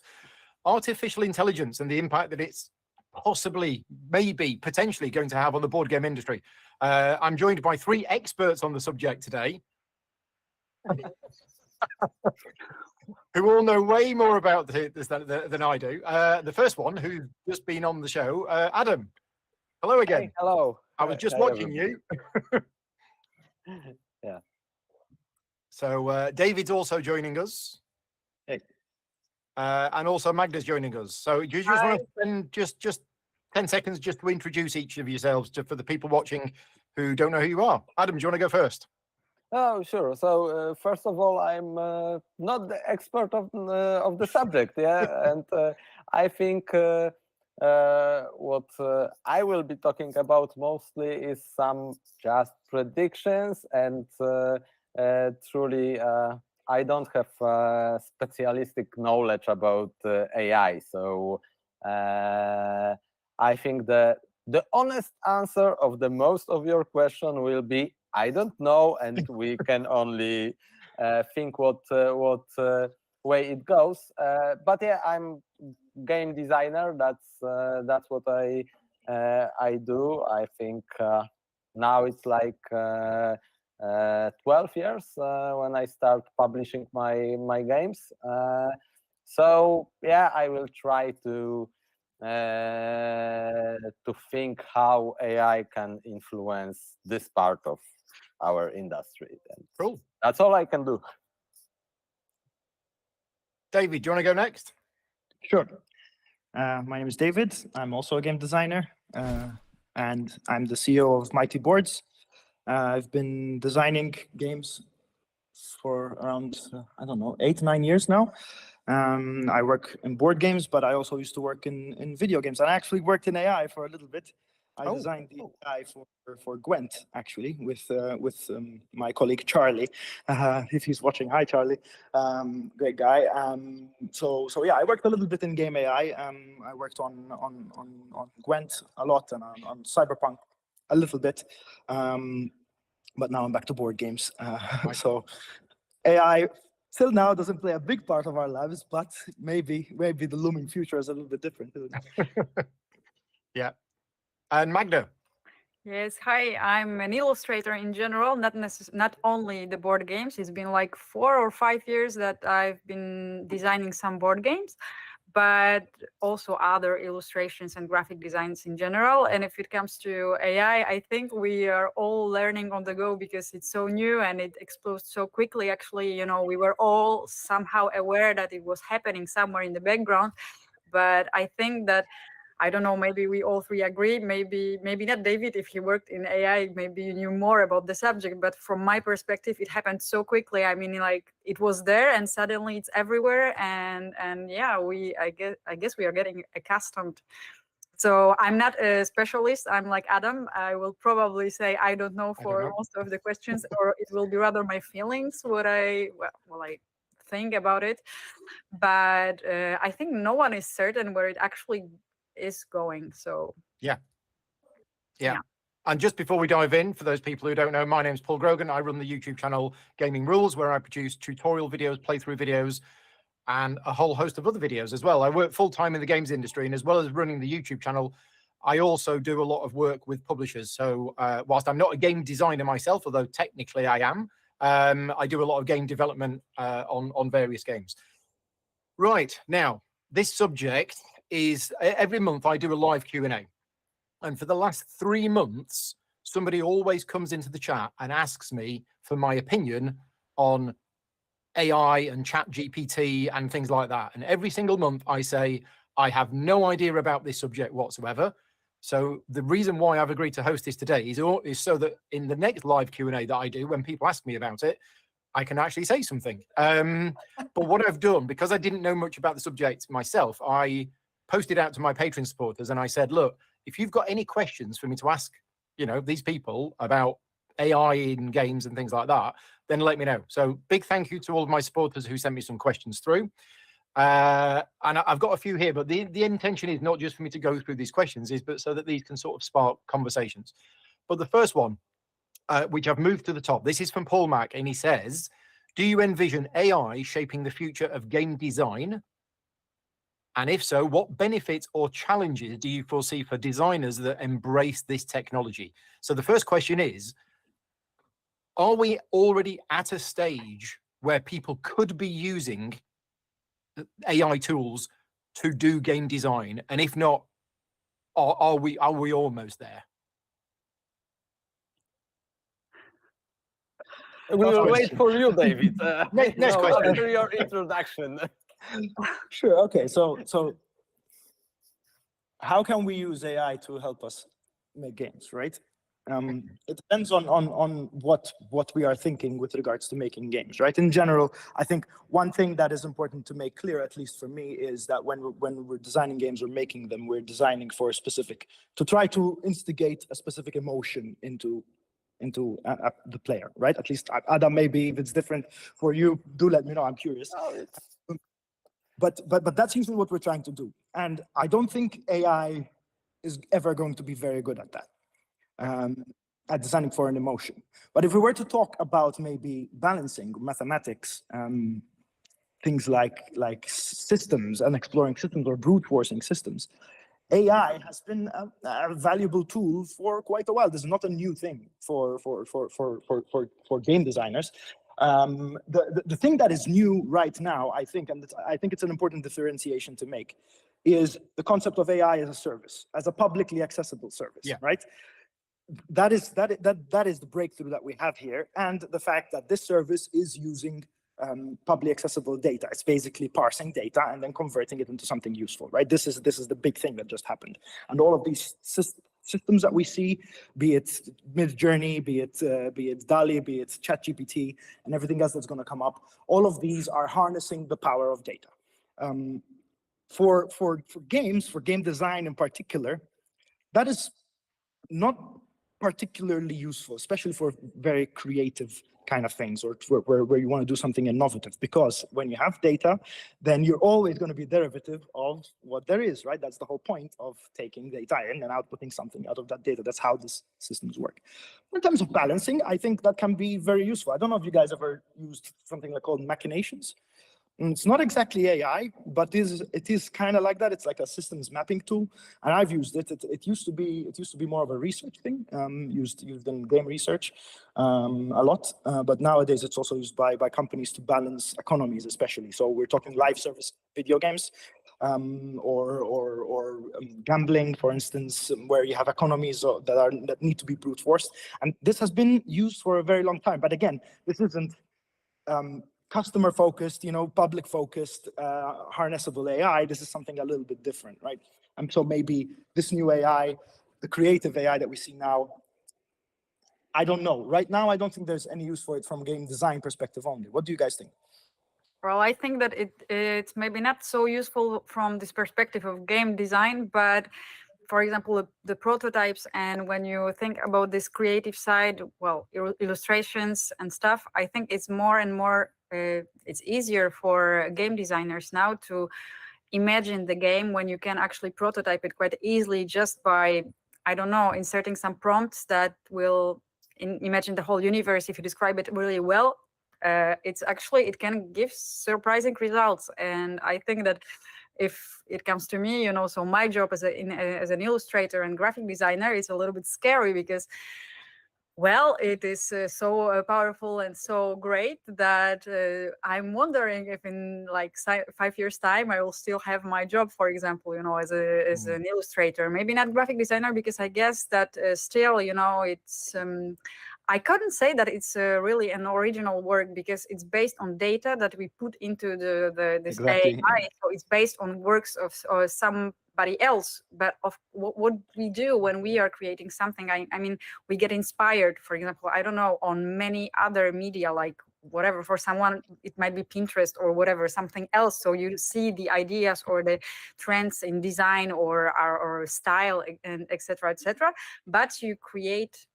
artificial intelligence and the impact that it's possibly, maybe, potentially going to have on the board game industry. I'm joined by 3 experts on the subject today, who all know way more about this than I do. The first one, who's just been on the show, Adam. Hello again. Hey, hello. I was just Hi, watching everybody. you. Yeah. So David's also joining us. Hey. And also Magda's joining us. So you just want to spend just 10 seconds just to introduce each of yourselves for the people watching who don't know who you are. Adam, do you want to go first? Oh, sure. So first of all, I'm not the expert of the subject, yeah, and I think what I will be talking about mostly is some just predictions, and truly I don't have specialistic knowledge about AI. So I think the honest answer of the most of your question will be I don't know, and we can only think what way it goes. But yeah, I'm game designer. That's what I do. I think now it's like 12 years when I start publishing my games. So yeah, I will try to think how AI can influence this part of our industry. And cool. That's all I can do. David, do you want to go next? Sure. My name is David. I'm also a game designer, and I'm the CEO of Mighty Boards. I've been designing games for around, 8-9 years now. I work in board games, but I also used to work in video games. And I actually worked in AI for a little bit. I designed the AI for Gwent, actually, with my colleague Charlie. If he's watching, hi Charlie, great guy. So yeah, I worked a little bit in game AI. I worked on Gwent a lot, and on Cyberpunk a little bit. But now I'm back to board games. So AI till now doesn't play a big part of our lives, but maybe the looming future is a little bit different, isn't it? Yeah. And Magda. Yes, hi. I'm an illustrator in general, not only the board games. It's been like 4 or 5 years that I've been designing some board games, but also other illustrations and graphic designs in general. And if it comes to AI, I think we are all learning on the go because it's so new and it explodes so quickly. Actually, we were all somehow aware that it was happening somewhere in the background, but I think that I don't know, maybe we all 3 agree, maybe not David, if he worked in AI, maybe you knew more about the subject, but from my perspective, it happened so quickly. I mean, like, it was there and suddenly it's everywhere. And yeah, I guess we are getting accustomed. So I'm not a specialist. I'm like Adam. I will probably say I don't know for most of the questions, or it will be rather my feelings, what I think about it. But I think no one is certain where it actually is going. So yeah. And just before we dive in, for those people who don't know, my name's Paul Grogan. I run the YouTube channel Gaming Rules, where I produce tutorial videos, playthrough videos, and a whole host of other videos as well. I work full-time in the games industry, and as well as running the YouTube channel, I also do a lot of work with publishers. So whilst I'm not a game designer myself, although technically I am, I do a lot of game development on various games. Right, now, this subject is every month I do a live Q&A. And for the last 3 months, somebody always comes into the chat and asks me for my opinion on AI and chat GPT and things like that. And every single month I say, I have no idea about this subject whatsoever. So the reason why I've agreed to host this today is so that in the next live Q&A that I do, when people ask me about it, I can actually say something. But what I've done, because I didn't know much about the subject myself, I posted out to my Patreon supporters and I said, look, if you've got any questions for me to ask, these people about AI in games and things like that, then let me know. So big thank you to all of my supporters who sent me some questions through. And I've got a few here, but the intention is not just for me to go through these questions, but so that these can sort of spark conversations. But the first one which I've moved to the top. This is from Paul Mack, and he says, do you envision AI shaping the future of game design? And if so, what benefits or challenges do you foresee for designers that embrace this technology? So the first question is, are we already at a stage where people could be using AI tools to do game design? And if not, are we almost there? We will wait for you, David. Next question. After your introduction. Sure. Okay. So how can we use AI to help us make games, right? It depends on what we are thinking with regards to making games, right? In general, I think one thing that is important to make clear, at least for me, is that when we're designing games or making them, we're designing for a specific, to try to instigate a specific emotion into the player, right? At least Adam, maybe if it's different for you, do let me know. I'm curious. But that's usually what we're trying to do, and I don't think AI is ever going to be very good at that, at designing for an emotion. But if we were to talk about maybe balancing mathematics, things like systems and exploring systems or brute forcing systems, AI has been a valuable tool for quite a while. This is not a new thing for game designers. The thing that is new right now, I think, and I think it's an important differentiation to make, is the concept of AI as a service, as a publicly accessible service, right? That is the breakthrough that we have here, and the fact that this service is using publicly accessible data. It's basically parsing data and then converting it into something useful, right? This is the big thing that just happened, and all of these systems that we see, be it Midjourney, be it DALL-E, be it ChatGPT, and everything else that's going to come up, all of these are harnessing the power of data. For games, for game design in particular, that is not particularly useful, especially for very creative kind of things, or where you want to do something innovative, because when you have data, then you're always going to be a derivative of what there is, right? That's the whole point of taking data in and outputting something out of that data. That's how these systems work. In terms of balancing, I think that can be very useful. I don't know if you guys ever used something called machinations. It's not exactly AI, but it is kind of like that. It's like a systems mapping tool, and I've used it. It used to be more of a research thing, used in game research a lot. But nowadays it's also used by companies to balance economies, especially. So we're talking live service video games, or gambling, for instance, where you have economies that need to be brute forced. And this has been used for a very long time. But again, this isn't customer focused, public focused, harnessable AI. This is something a little bit different, right? And so maybe this new AI, the creative AI that we see now, I don't know. Right now, I don't think there's any use for it from a game design perspective only. What do you guys think? Well, I think that it's maybe not so useful from this perspective of game design, but for example, the prototypes, and when you think about this creative side, well, illustrations and stuff, I think it's more and more, it's easier for game designers now to imagine the game when you can actually prototype it quite easily just by, I don't know, inserting some prompts that will imagine the whole universe. If you describe it really well, it can give surprising results. And I think that if it comes to me, so my job as an illustrator and graphic designer is a little bit scary, because, well, it is so powerful and so great that I'm wondering if in like 5 years' time I will still have my job, for example, as an illustrator. Maybe not graphic designer, because I guess that still, it's. I couldn't say that it's really an original work, because it's based on data that we put into this AI. So it's based on works of somebody else. But of what we do when we are creating something, I mean, we get inspired, for example, I don't know, on many other media, like whatever. For someone, it might be Pinterest or whatever, something else. So you see the ideas or the trends in design or style, and etc., etc. But you create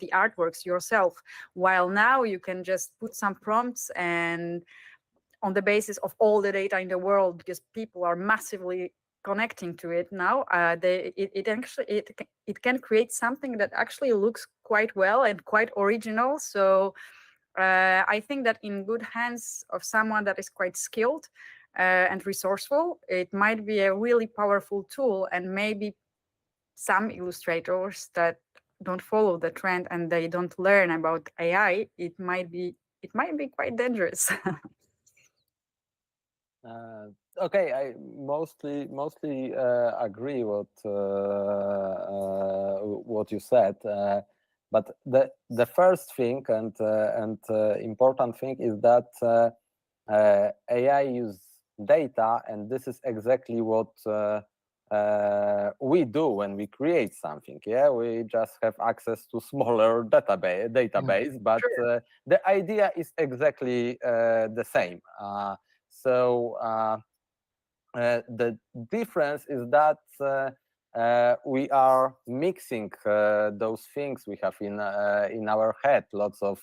the artworks yourself, while now you can just put some prompts, and on the basis of all the data in the world, because people are massively connecting to it now, it can create something that actually looks quite well and quite original. So I think that in good hands of someone that is quite skilled and resourceful, it might be a really powerful tool. And maybe some illustrators that don't follow the trend and they don't learn about AI, it might be quite dangerous. Okay, I mostly agree what you said, but the first thing and important thing is that AI use data, and this is exactly what we do when we create something. Yeah, we just have access to smaller database, but the idea is exactly the same. So the difference is that we are mixing those things we have in our head, lots of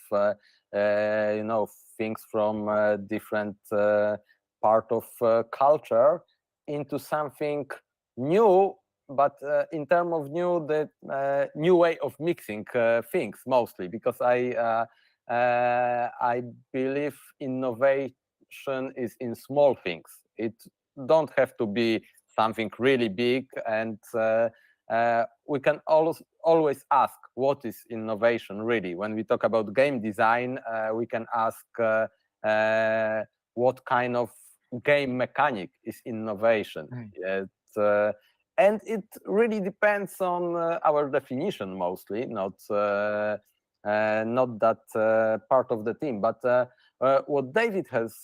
things from different part of culture into something new. But in terms of new, the new way of mixing things mostly, because I believe innovation is in small things. It don't have to be something really big, and we can always ask what is innovation really. When we talk about game design, we can ask what kind of game mechanic is innovation. And it really depends on our definition mostly, not that part of the team. But what David has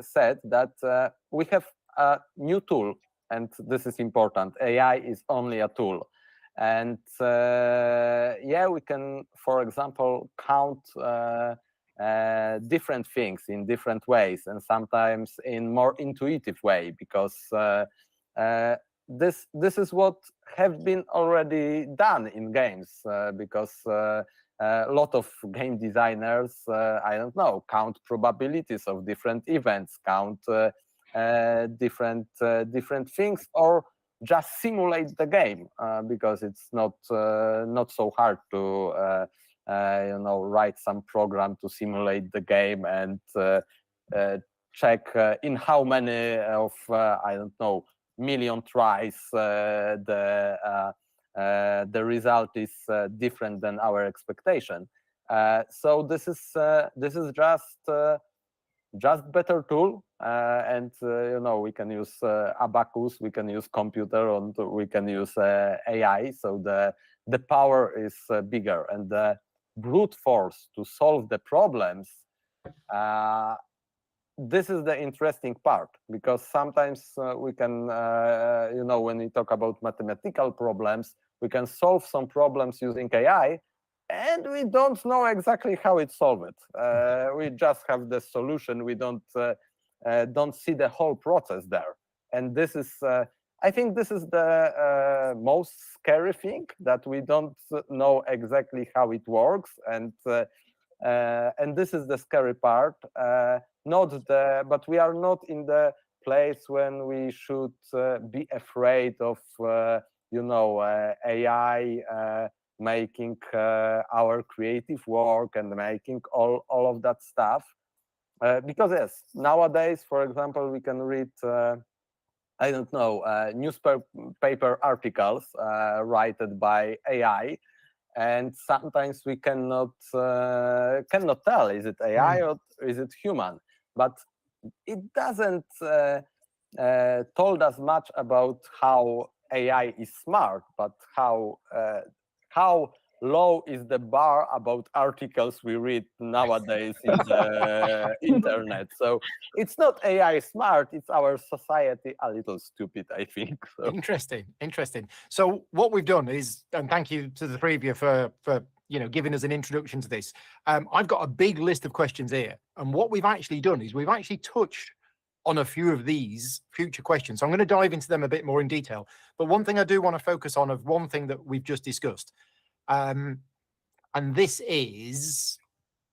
said, that we have a new tool, and this is important. AI is only a tool. And yeah, we can, for example, count different things in different ways, and sometimes in more intuitive way, because this is what have been already done in games, because a lot of game designers, I don't know, count probabilities of different events, count different things, or just simulate the game, because it's not so hard to write some program to simulate the game and check in how many of I don't know, million tries the result is different than our expectation. So this is just better tool, and we can use abacus, we can use computer, and we can use AI. So the power is bigger, and the brute force to solve the problems. This is the interesting part, because sometimes we can, when we talk about mathematical problems, we can solve some problems using AI, and we don't know exactly how it's solved. We just have the solution. We don't see the whole process there. And this is, I think, this is the most scary thing, that we don't know exactly how it works, and this is the scary part. But we are not in the place when we should be afraid of AI making our creative work and making all of that stuff, because yes, nowadays, for example, we can read I don't know, newspaper articles written by AI, and sometimes we cannot tell, is it AI or is it human? But it doesn't told us much about how AI is smart, but how low is the bar about articles we read nowadays in the internet. So it's not AI smart, it's our society a little stupid, I think. So. Interesting. So what we've done is, and thank you to the three of you for giving us an introduction to this. I've got a big list of questions here, and what we've actually done is we've actually touched on a few of these future questions. So I'm going to dive into them a bit more in detail. But one thing I do want to focus on, of one thing that we've just discussed. And this is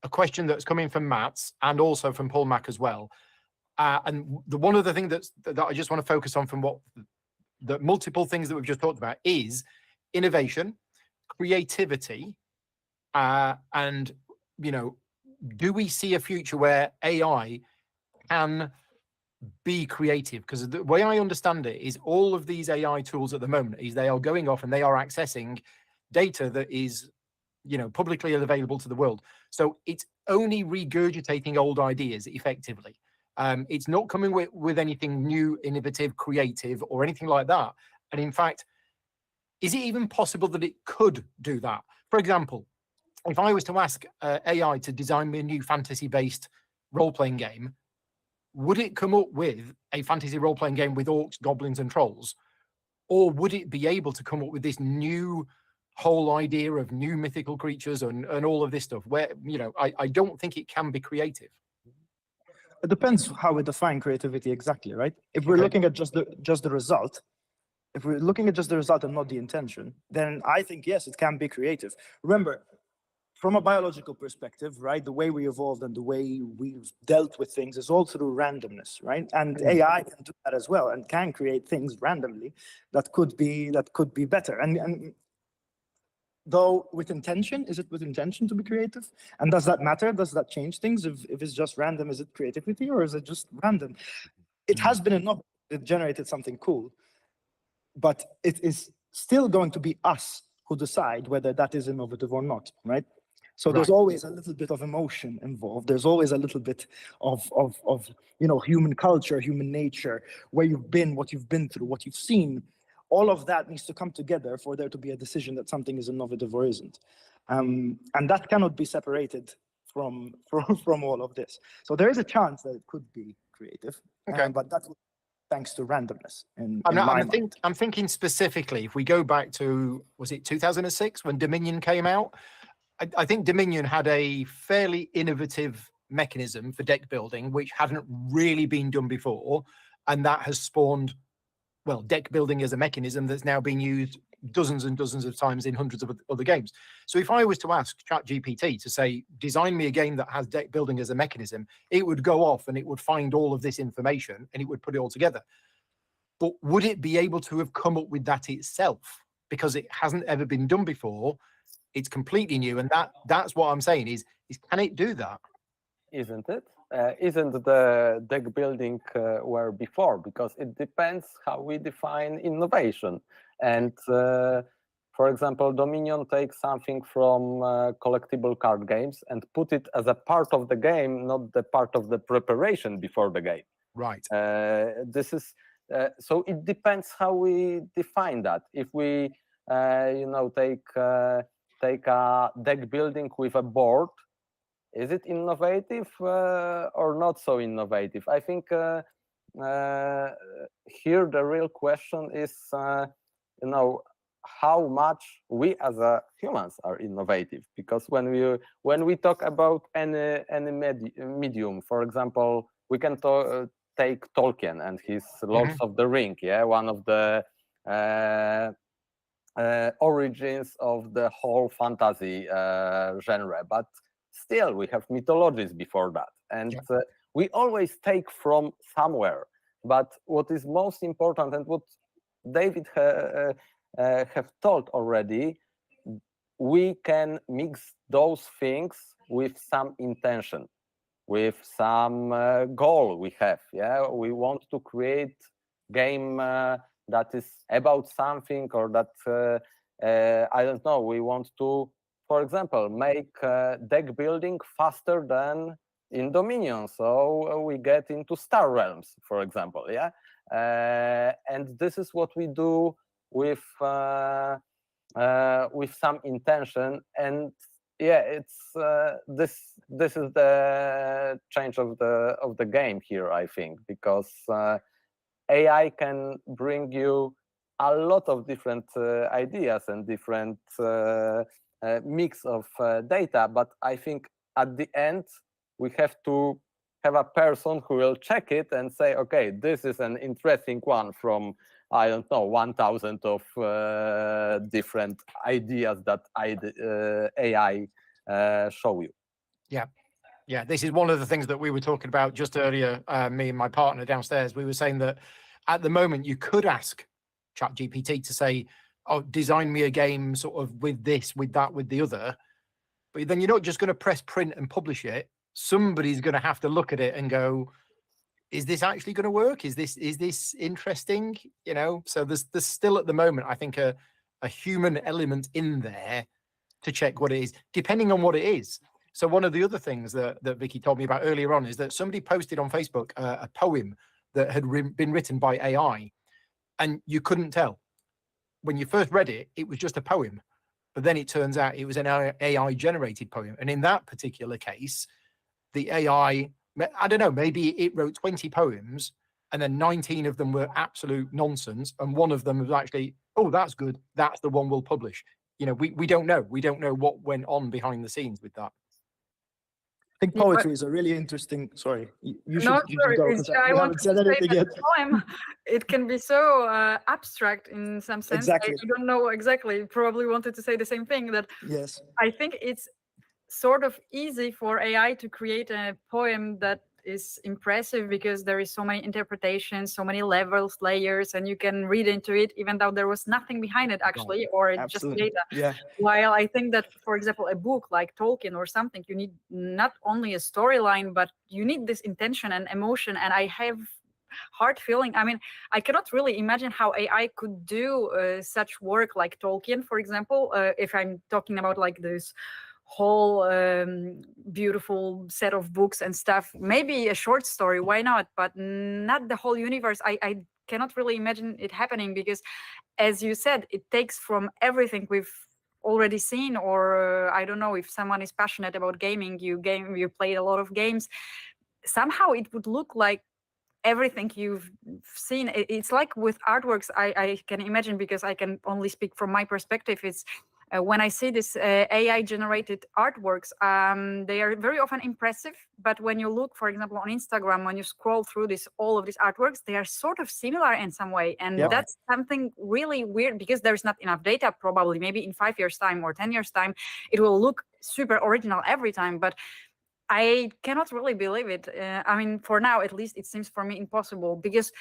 a question that's coming from Matt and also from Paul Mack as well. And one of the things that I just want to focus on from what the multiple things that we've just talked about is innovation, creativity, and do we see a future where AI can be creative? Because the way I understand it is all of these AI tools at the moment is they are going off and they are accessing data that is publicly available to the world. So it's only regurgitating old ideas effectively. It's not coming with anything new, innovative, creative, or anything like that. And in fact, is it even possible that it could do that? For example, if I was to ask AI to design me a new fantasy-based role-playing game, would it come up with a fantasy role-playing game with orcs, goblins, and trolls? Or would it be able to come up with this new whole idea of new mythical creatures and all of this stuff where, I don't think it can be creative. It depends how we define creativity exactly, right? If we're looking at just the result, if we're looking at just the result and not the intention, then I think, yes, it can be creative. Remember, from a biological perspective, right, the way we evolved and the way we've dealt with things is all through randomness, right? And AI can do that as well and can create things randomly that could be better. And though with intention, is it with intention to be creative? And does that matter? Does that change things? If it's just random, is it creativity or is it just random? It has been enough. It generated something cool, but it is still going to be us who decide whether that is innovative or not, right? So there's always a little bit of emotion involved. There's always a little bit of human culture, human nature, where you've been, what you've been through, what you've seen. All of that needs to come together for there to be a decision that something is innovative or isn't. And that cannot be separated from all of this. So there is a chance that it could be creative, but that's thanks to randomness. I'm thinking specifically, if we go back to, was it 2006 when Dominion came out? I think Dominion had a fairly innovative mechanism for deck building, which hadn't really been done before. And that has spawned, well, deck building as a mechanism that's now being used dozens and dozens of times in hundreds of other games. So if I was to ask ChatGPT to say, design me a game that has deck building as a mechanism, it would go off and it would find all of this information and it would put it all together. But would it be able to have come up with that itself? Because it hasn't ever been done before. It's completely new. And that's what I'm saying is can it do that? Isn't it? Isn't the deck building where before? Because it depends how we define innovation. And for example, Dominion takes something from collectible card games and put it as a part of the game, not the part of the preparation before the game. Right. This is so it depends how we define that. If we take a deck building with a board, is it innovative or not so innovative? I think here the real question is, how much we as humans are innovative. Because when we talk about any medium, for example, we can take Tolkien and his Lords of the Ring, one of the origins of the whole fantasy genre, but still we have mythologies before that, and we always take from somewhere. But what is most important, and what David have told already, we can mix those things with some intention, with some goal we have. We want to create game that is about something, or that I don't know, we want to, for example, make deck building faster than in Dominion, so we get into Star Realms, for example. And this is what we do with some intention. And it's this is the change of the game here, I think, because AI can bring you a lot of different ideas and different mix of data, but I think at the end we have to have a person who will check it and say, okay, this is an interesting one from, I don't know, 1,000 of different ideas that AI show you. Yeah, this is one of the things that we were talking about just earlier, me and my partner downstairs. We were saying that at the moment you could ask ChatGPT to say, oh, design me a game sort of with this, with that, with the other. But then you're not just going to press print and publish it. Somebody's going to have to look at it and go, is this actually going to work? Is this interesting? You know, so there's still at the moment, I think, a human element in there to check what it is, depending on what it is. So one of the other things that Vicky told me about earlier on is that somebody posted on Facebook a poem that had been written by AI, and you couldn't tell. When you first read it, it was just a poem, but then it turns out it was an AI generated poem. And in that particular case, the AI, I don't know, maybe it wrote 20 poems and then 19 of them were absolute nonsense. And one of them was actually, oh, that's good. That's the one we'll publish. You know, we don't know. We don't know what went on behind the scenes with that. I think poetry is a really interesting. Sorry, you should, No, you should sure. go It's, because I we wanted haven't to said say anything that yet. poem, it can be so abstract in some sense. Exactly. I don't know exactly. Probably wanted to say the same thing. That Yes. I think it's sort of easy for AI to create a poem that is impressive because there is so many interpretations, so many levels, layers, and you can read into it even though there was nothing behind it actually, or Absolutely. just data. Yeah. While I think that, for example, a book like Tolkien or something, you need not only a storyline, but you need this intention and emotion. And I have hard feeling. I mean, I cannot really imagine how AI could do such work like Tolkien, for example, if I'm talking about like this whole beautiful set of books and stuff. Maybe a short story, why not? But not the whole universe. I cannot really imagine it happening because, as you said, it takes from everything we've already seen, or I don't know, if someone is passionate about gaming, you play a lot of games, somehow it would look like everything you've seen. It's like with artworks, I can imagine, because I can only speak from my perspective. It's when I see this AI generated artworks, they are very often impressive, but when you look, for example, on Instagram, when you scroll through all of these artworks, they are sort of similar in some way. And Yep. that's something really weird because there's not enough data. Probably maybe in 5 years time or 10 years time, it will look super original every time, but I cannot really believe it. I mean, for now, at least, it seems for me impossible, because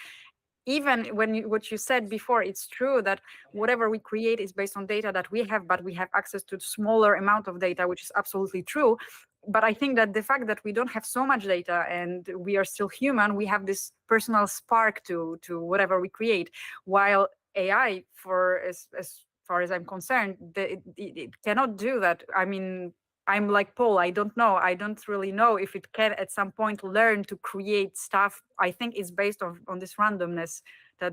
even when what you said before, it's true that whatever we create is based on data that we have, but we have access to smaller amount of data, which is absolutely true. But I think that the fact that we don't have so much data and we are still human, we have this personal spark to whatever we create, while AI, as far as I'm concerned, it cannot do that. I mean, I'm like Paul, I don't know. I don't really know if it can at some point learn to create stuff. I think it's based on this randomness that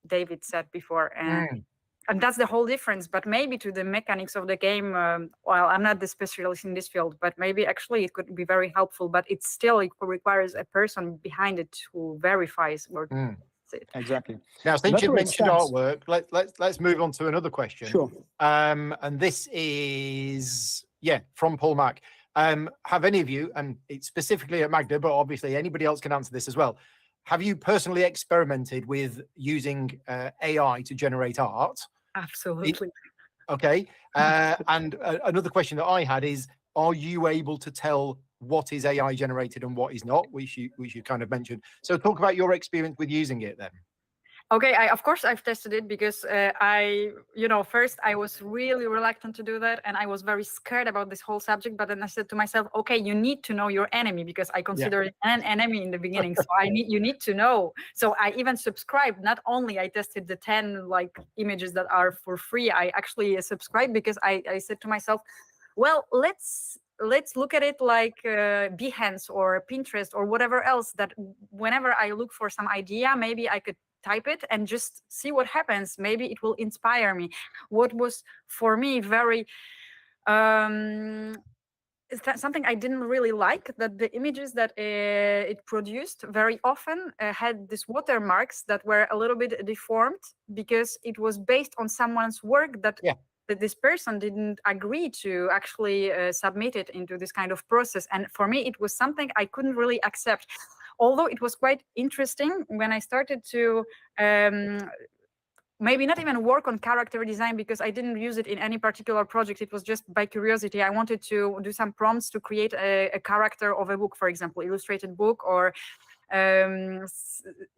David said before. And that's the whole difference. But maybe to the mechanics of the game, well, I'm not the specialist in this field, but maybe actually it could be very helpful. But it requires a person behind it who verifies or it. Exactly. Now, since That's you where it mentioned stands. artwork, let's move on to another question. Sure. And this is from Paul Mack. Have any of you, and it's specifically at Magda, but obviously anybody else can answer this as well. Have you personally experimented with using AI to generate art? Absolutely. Okay. And another question that I had is, are you able to tell what is AI generated and what is not, which you kind of mentioned? So talk about your experience with using it then. Okay, of course I've tested it because first I was really reluctant to do that, and I was very scared about this whole subject. But then I said to myself, okay, you need to know your enemy, because I consider it an enemy in the beginning. So you need to know. So I even subscribed. Not only I tested the 10 images that are for free, I actually subscribed because I said to myself, well, let's look at it like Behance or Pinterest or whatever else, that whenever I look for some idea, maybe I could type it and just see what happens. Maybe it will inspire me. What was for me very something I didn't really like, that the images that it produced very often had these watermarks that were a little bit deformed, because it was based on someone's work that this person didn't agree to actually submit it into this kind of process. And for me, it was something I couldn't really accept. Although it was quite interesting when I started to maybe not even work on character design, because I didn't use it in any particular project. It was just by curiosity. I wanted to do some prompts to create a character of a book, for example, illustrated book, or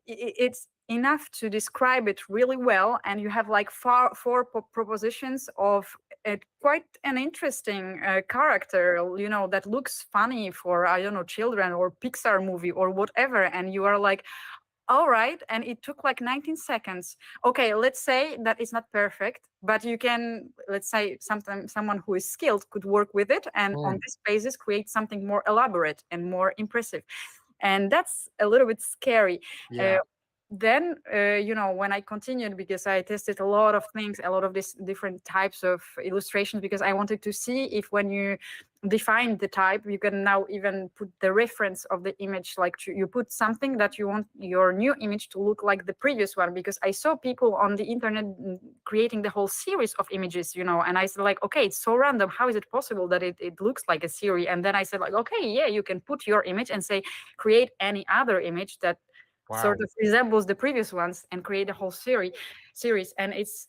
it's enough to describe it really well, and you have like four propositions of quite an interesting character, you know, that looks funny for, I don't know, children or Pixar movie or whatever, and you are like, all right. And it took like 19 seconds. Okay, let's say that it's not perfect, but you can, let's say someone who is skilled could work with it, and on this basis create something more elaborate and more impressive. And that's a little bit scary. Yeah. Then, you know, when I continued, because I tested a lot of things, a lot of these different types of illustrations, because I wanted to see if when you define the type, you can now even put the reference of the image, like you put something that you want your new image to look like the previous one, because I saw people on the internet creating the whole series of images, you know, and I said like, okay, it's so random. How is it possible that it looks like a series? And then I said like, okay, yeah, you can put your image and say, create any other image that sort of resembles the previous ones and create a whole series. And it's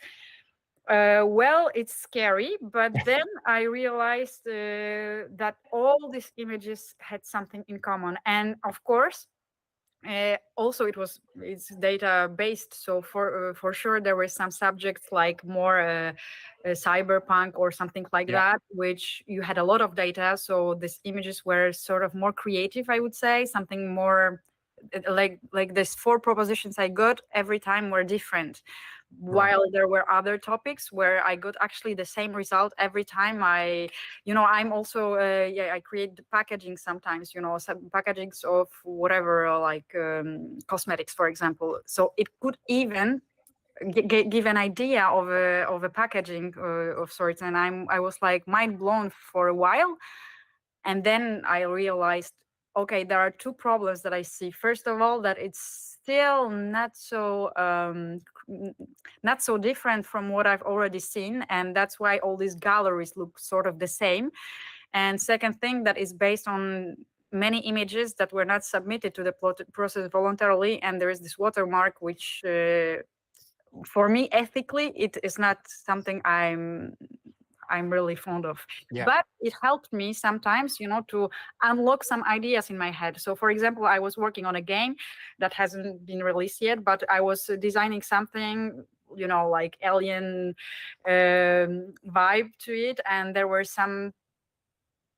well, it's scary, but then I realized that all these images had something in common. And of course, also it's data based, so for sure there were some subjects like more cyberpunk or something like that, which you had a lot of data, so these images were sort of more creative, I would say, something more like these four propositions I got every time were different, while there were other topics where I got actually the same result every time. I'm also I create the packaging sometimes, you know, some packagings of whatever, like cosmetics, for example. So it could even give an idea of a packaging of sorts, and I was like mind blown for a while, and then I realized, okay, there are two problems that I see. First of all, that it's still not so different from what I've already seen, and that's why all these galleries look sort of the same. And second thing, that is based on many images that were not submitted to the process voluntarily, and there is this watermark, which for me ethically it is not something I'm really fond of. But it helped me sometimes, you know, to unlock some ideas in my head. So for example, I was working on a game that hasn't been released yet, but I was designing something, you know, like alien vibe to it, and there were some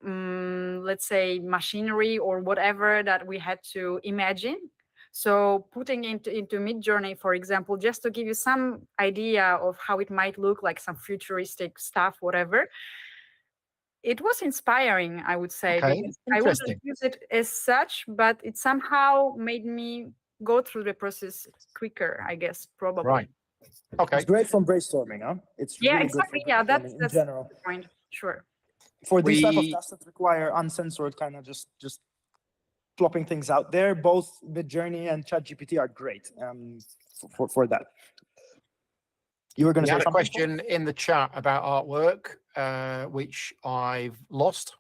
let's say machinery or whatever that we had to imagine. So putting into Midjourney, for example, just to give you some idea of how it might look like, some futuristic stuff, whatever, it was inspiring, I would say, because I wouldn't use it as such, but it somehow made me go through the process quicker, I guess, probably. Right. Okay. It's great from brainstorming, huh? It's really exactly. Good for that's in general. the point. Sure. For these type of tasks that require uncensored kind of just plopping things out there, both Midjourney and ChatGPT are great for that. You were going to say a question in the chat about artwork, which I've lost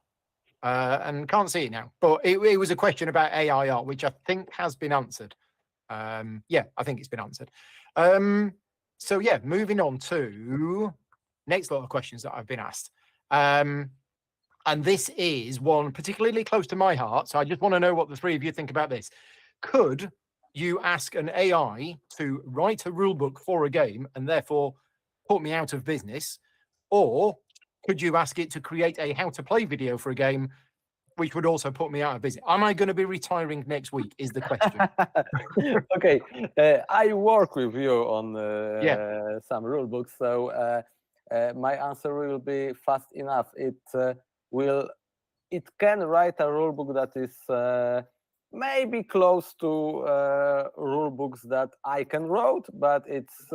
and can't see it now. But it was a question about AI art, which I think has been answered. I think it's been answered. So yeah, moving on to next lot of questions that I've been asked. And this is one particularly close to my heart. So I just want to know what the three of you think about this. Could you ask an AI to write a rule book for a game and therefore put me out of business? Or could you ask it to create a how to play video for a game, which would also put me out of business? Am I going to be retiring next week is the question. Okay. I work with you on some rule books. So my answer will be fast enough. It can write a rule book that is maybe close to rule books that I can write, but it's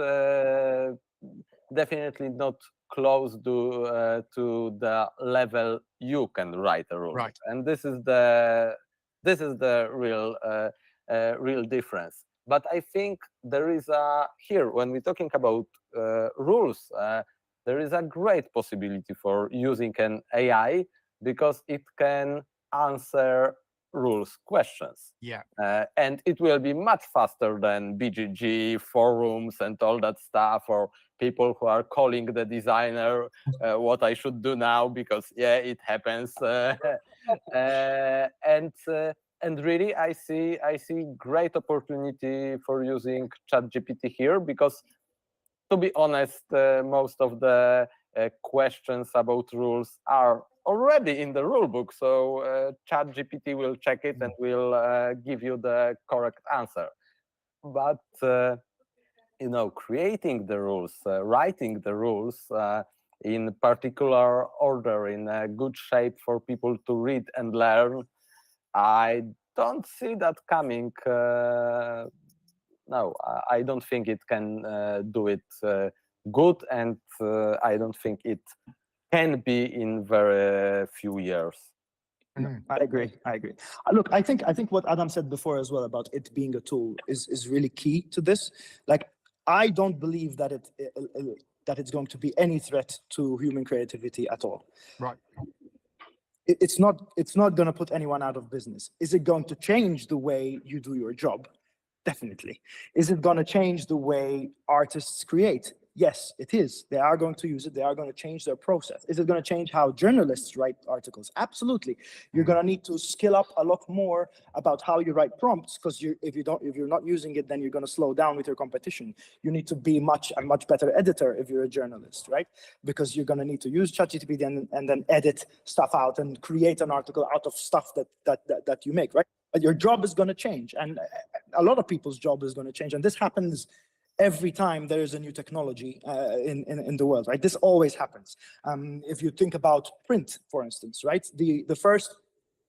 definitely not close to the level you can write a rule book. And this is the real difference. But I think there is here, when we're talking about rules, there is a great possibility for using an AI, because it can answer rules questions. And it will be much faster than BGG, forums, and all that stuff, or people who are calling the designer what I should do now, because it happens. And really, I see great opportunity for using ChatGPT here, because, to be honest, most of the questions about rules are already in the rule book. So ChatGPT will check it and will give you the correct answer. But creating the rules, writing the rules in particular order, in a good shape for people to read and learn, I don't see that coming. No, I don't think it can do it good, and I don't think it can be in very few years. No, I agree. Look, I think what Adam said before as well about it being a tool is really key to this. Like, I don't believe that it's going to be any threat to human creativity at all. Right. It's not going to put anyone out of business. Is it going to change the way you do your job? Definitely. Is it going to change the way artists create? Yes, it is. They are going to use it. They are going to change their process. Is it going to change how journalists write articles? Absolutely. You're going to need to skill up a lot more about how you write prompts, because if you're not using it, then you're going to slow down with your competition. You need to be a much better editor if you're a journalist, right? Because you're going to need to use ChatGPT and then edit stuff out and create an article out of stuff that you make, right? But your job is going to change, and a lot of people's job is going to change, and this happens every time there is a new technology in the world, right? This always happens. If you think about print, for instance, right? The first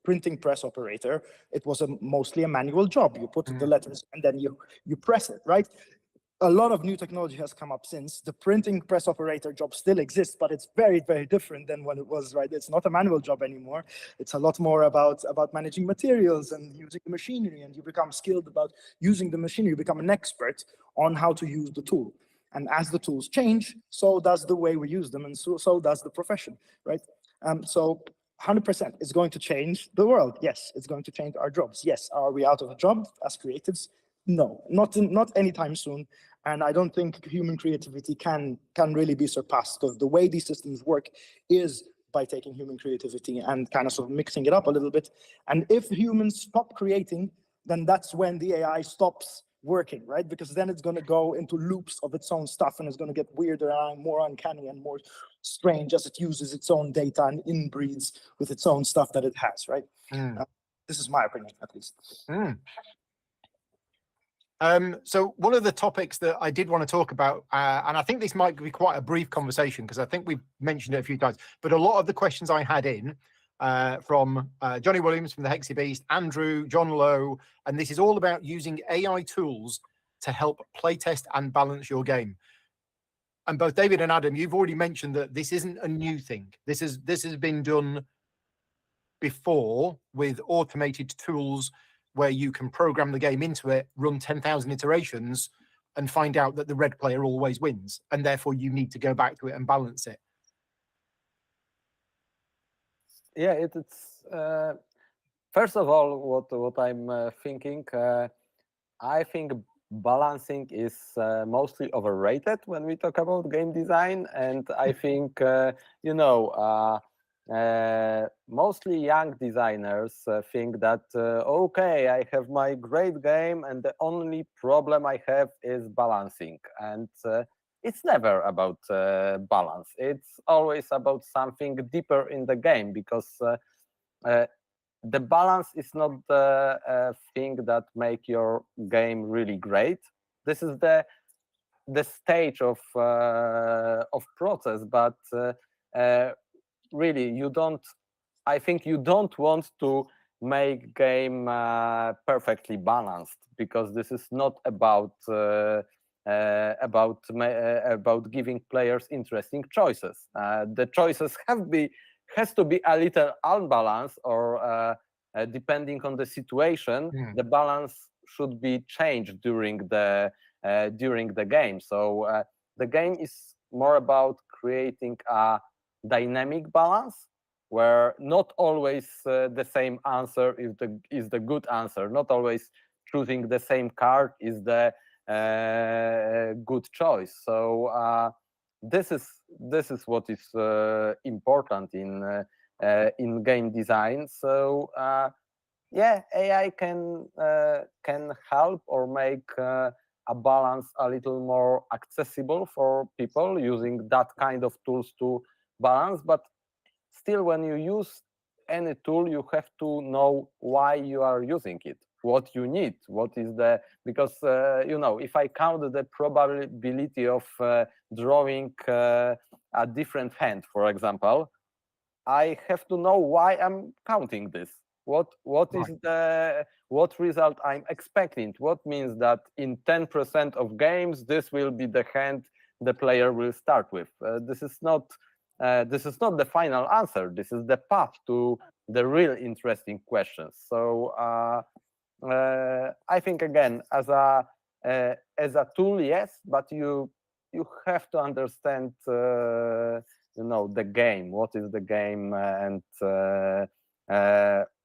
printing press operator, it was mostly a manual job. You put the letters and then you press it, right? A lot of new technology has come up since. The printing press operator job still exists, but it's very, very different than what it was, right? It's not a manual job anymore. It's a lot more about managing materials and using the machinery, and you become skilled about using the machinery. You become an expert on how to use the tool. And as the tools change, so does the way we use them, and so does the profession, right? So 100% it's going to change the world. Yes, it's going to change our jobs. Yes, are we out of a job as creatives? No, not anytime soon. And I don't think human creativity can really be surpassed, because the way these systems work is by taking human creativity and kind of sort of mixing it up a little bit. And if humans stop creating, then that's when the AI stops working, right? Because then it's going to go into loops of its own stuff, and it's going to get weirder and more uncanny and more strange as it uses its own data and inbreeds with its own stuff that it has, right? This is my opinion, at least. So one of the topics that I did want to talk about, and I think this might be quite a brief conversation because I think we've mentioned it a few times, but a lot of the questions I had in from Johnny Williams from the Hexy Beast, Andrew, John Lowe, and this is all about using AI tools to help playtest and balance your game. And both David and Adam, you've already mentioned that this isn't a new thing. This has been done before with automated tools where you can program the game into it, run 10,000 iterations, and find out that the red player always wins, and therefore you need to go back to it and balance it. Yeah, it's first of all, what I'm thinking, I think balancing is mostly overrated when we talk about game design, and I think mostly young designers think that okay, I have my great game and the only problem I have is balancing, and it's never about balance. It's always about something deeper in the game, because the balance is not the thing that make your game really great. This is the stage of process, but really I think you don't want to make game perfectly balanced, because this is not about giving players interesting choices. The choices has to be a little unbalanced, or depending on the situation, the balance should be changed during the game. So the game is more about creating a dynamic balance, where not always the same answer is the good answer. Not always choosing the same card is the good choice. So this is what is important in game design. So yeah, AI can help or make a balance a little more accessible for people using that kind of tools to balance. But still, when you use any tool, you have to know why you are using it, what you need, what is the, because if I count the probability of drawing a different hand, for example, I have to know why I'm counting this. What is what result I'm expecting? What means that in 10% of games this will be the hand the player will start with? This is not the final answer. This is the path to the real interesting questions. So I think again, as a tool, yes, but you have to understand the game. What is the game, and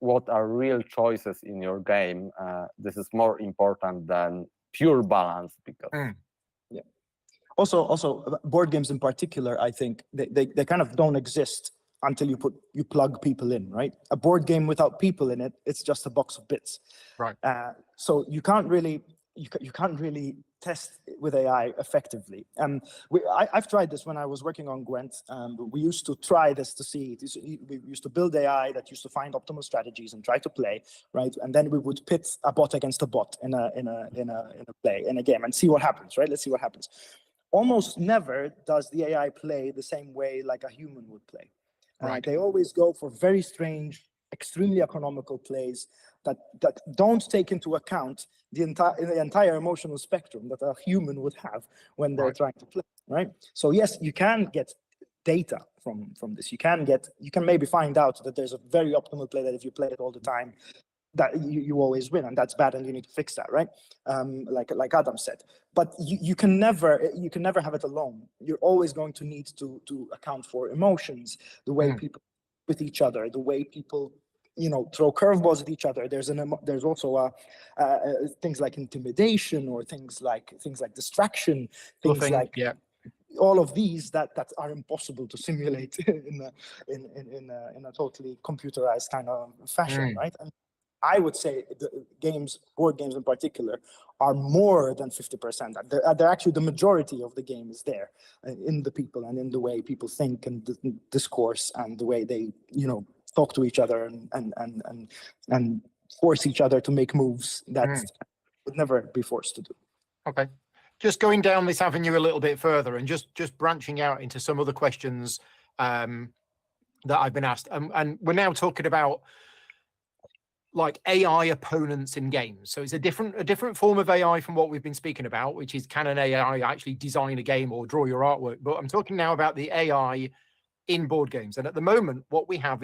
what are real choices in your game? This is more important than pure balance, because Also, board games in particular, I think they kind of don't exist until you plug people in, right? A board game without people in it, it's just a box of bits. Right. So you can't really test with AI effectively. I've tried this when I was working on Gwent. We used to try this to see. We used to build AI that used to find optimal strategies and try to play, right? And then we would pit a bot against a bot in a game and see what happens, right? Let's see what happens. Almost never does the AI play the same way like a human would play. Right. They always go for very strange, extremely economical plays that don't take into account the entire emotional spectrum that a human would have when they're trying to play, right? So yes, you can get data from this. You can maybe find out that there's a very optimal play that if you play it all the time, that you always win, and that's bad, and you need to fix that, right? Like Adam said. But you can never have it alone. You're always going to need to account for emotions, the way people with each other, the way people throw curveballs at each other. There's also things like intimidation, or things like distraction, things like all of these that are impossible to simulate in a totally computerized kind of fashion, right? And I would say board games in particular, are more than 50%. They're actually the majority of the game is there in the people and in the way people think and discourse and the way they talk to each other and force each other to make moves that would never be forced to do. Okay. Just going down this avenue a little bit further and just branching out into some other questions that I've been asked. And we're now talking about like AI opponents in games. So it's a different form of AI from what we've been speaking about, which is, can an AI actually design a game or draw your artwork? But I'm talking now about the AI in board games. And at the moment, what we have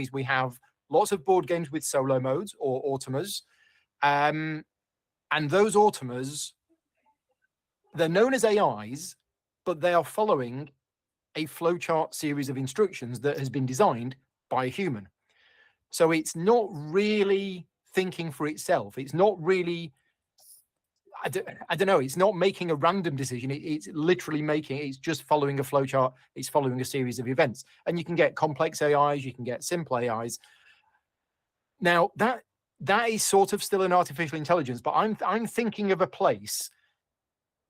lots of board games with solo modes or automas. And those automas, they're known as AIs, but they are following a flowchart series of instructions that has been designed by a human. So it's not really thinking for itself. It's not really, I don't know, it's not making a random decision. It's literally it's just following a flowchart. It's following a series of events. And you can get complex AIs, you can get simple AIs. Now, that is sort of still an artificial intelligence, but I'm thinking of a place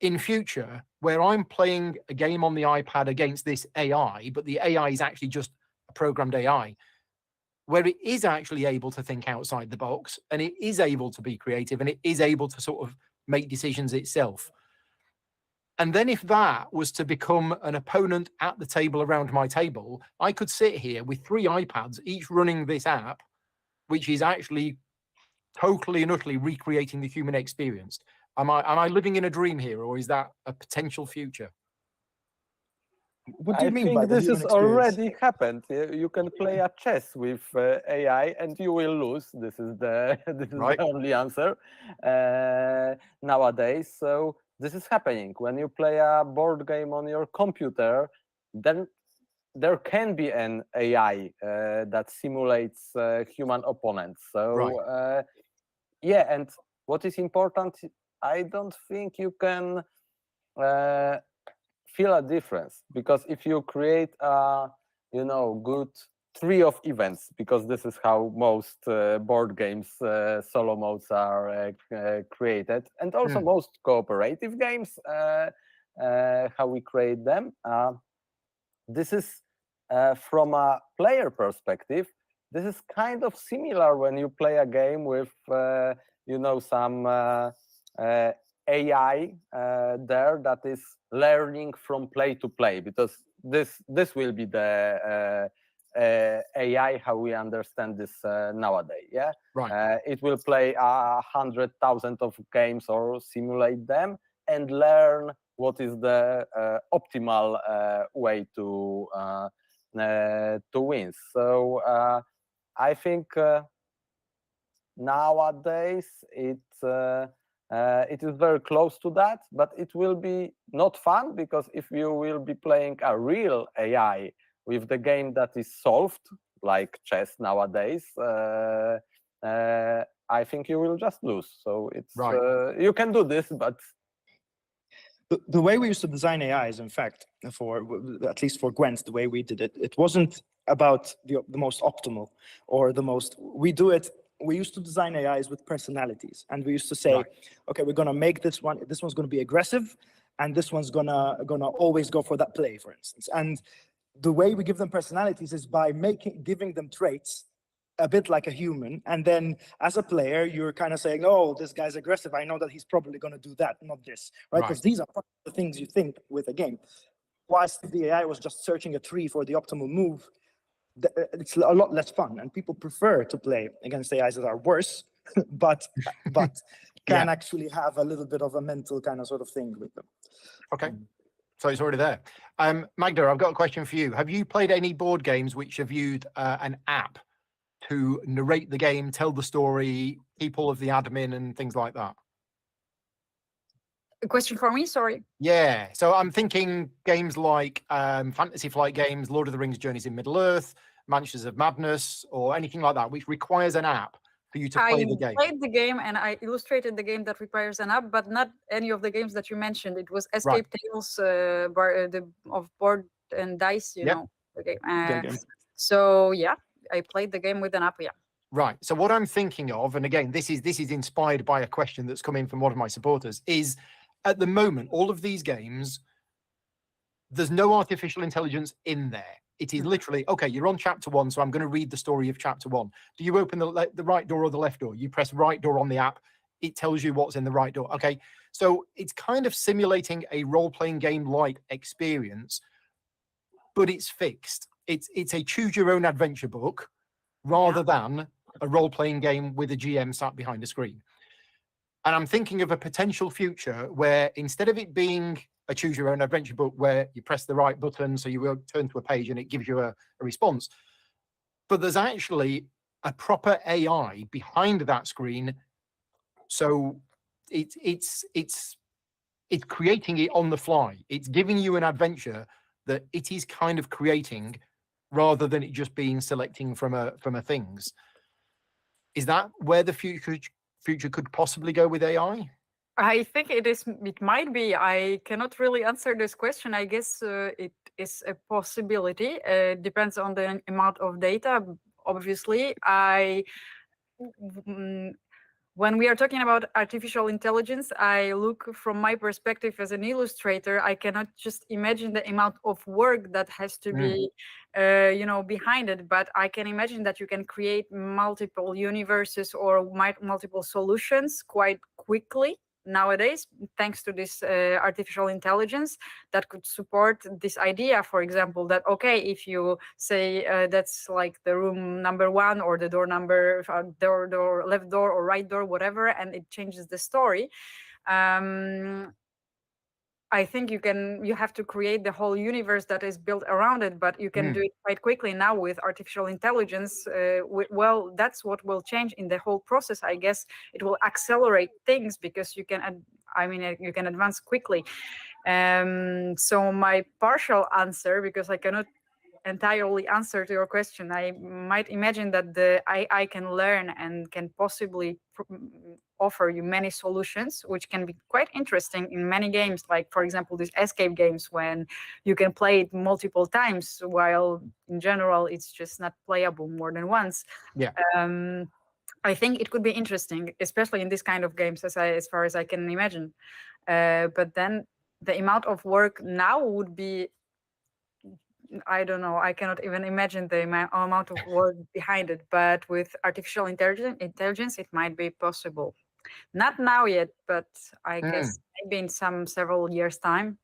in future where I'm playing a game on the iPad against this AI, but the AI is actually just a programmed AI, where it is actually able to think outside the box, and it is able to be creative, and it is able to sort of make decisions itself. And then if that was to become an opponent at the table around my table, I could sit here with 3 iPads, each running this app, which is actually totally and utterly recreating the human experience. Am I living in a dream here, or is that a potential future? What do you mean I by think the this human has experience? already happened. You can play a chess with AI and you will lose. This is the the only answer nowadays. So this is happening. When you play a board game on your computer, then there can be an AI that simulates human opponents. So yeah, and what is important, I don't think you can feel a difference, because if you create a good tree of events, because this is how most board games solo modes are created, and also most cooperative games, how we create them. This is from a player perspective, this is kind of similar when you play a game with some AI there that is learning from play to play, because this will be the AI how we understand this nowadays. Yeah, right. It will play 100,000 of games or simulate them and learn what is the optimal way to win. So I think nowadays it is very close to that, but it will be not fun, because if you will be playing a real AI with the game that is solved, like chess nowadays, I think you will just lose. So it's you can do this, but the way we used to design AIs, in fact, at least for Gwent, the way we did it, it wasn't about the most optimal or the most. We used to design AIs with personalities, and we used to say, okay, we're gonna make this one. This one's gonna be aggressive, and this one's gonna always go for that play, for instance. And the way we give them personalities is by giving them traits a bit like a human, and then as a player you're kind of saying, oh, this guy's aggressive, I know that he's probably going to do that, not this, right? Because these are part of the things you think with a game. Whilst the AI was just searching a tree for the optimal move, it's a lot less fun, and people prefer to play against AIs that are worse but can actually have a little bit of a mental kind of sort of thing with them. Okay. So it's already there. Magda, I've got a question for you. Have you played any board games which have used an app to narrate the game, tell the story, keep all of the admin and things like that? A question for me, sorry. Yeah, so I'm thinking games like Fantasy Flight Games, Lord of the Rings Journeys in Middle-earth, Mansions of Madness, or anything like that, which requires an app for you to play the game. I played the game and I illustrated the game that requires an app, but not any of the games that you mentioned. It was Escape Tales of Board and Dice, you know, the game. So yeah, I played the game with an app, Right. So what I'm thinking of, and again, this is inspired by a question that's come in from one of my supporters, is at the moment, all of these games, there's no artificial intelligence in there. It is literally, okay, you're on chapter 1, so I'm going to read the story of chapter 1. Do you open the right door or the left door? You press right door on the app. It tells you what's in the right door. Okay. So it's kind of simulating a role-playing game-like experience, but it's fixed. It's a choose-your-own adventure book rather than a role-playing game with a GM sat behind a screen. And I'm thinking of a potential future where instead of it being a choose-your-own adventure book where you press the right button so you will turn to a page and it gives you a response, but there's actually a proper AI behind that screen. So it's creating it on the fly. It's giving you an adventure that it is kind of creating, rather than it just being selecting from a things. Is that where the future could possibly go with AI? I think it might be. I cannot really answer this question. I guess it is a possibility. Depends on the amount of data. Obviously, when we are talking about artificial intelligence, I look from my perspective as an illustrator. I cannot just imagine the amount of work that has to be, behind it. But I can imagine that you can create multiple universes or multiple solutions quite quickly nowadays, thanks to this artificial intelligence that could support this idea, for example, that, okay, if you say that's like the room number 1 or the door number, door, left door or right door, whatever, and it changes the story. I think you have to create the whole universe that is built around it, but you can do it quite quickly now with artificial intelligence. Well, that's what will change in the whole process. I guess it will accelerate things because you can advance quickly. So my partial answer, because I cannot entirely answer to your question, I might imagine that the AI can learn and can possibly offer you many solutions, which can be quite interesting in many games. Like, for example, these escape games when you can play it multiple times, while in general it's just not playable more than once. Yeah. I think it could be interesting, especially in this kind of games, as far as I can imagine. But then the amount of work now would be, I don't know, I cannot even imagine the amount of work behind it. But with artificial intelligence, it might be possible. Not now yet, but I guess maybe in several years' time.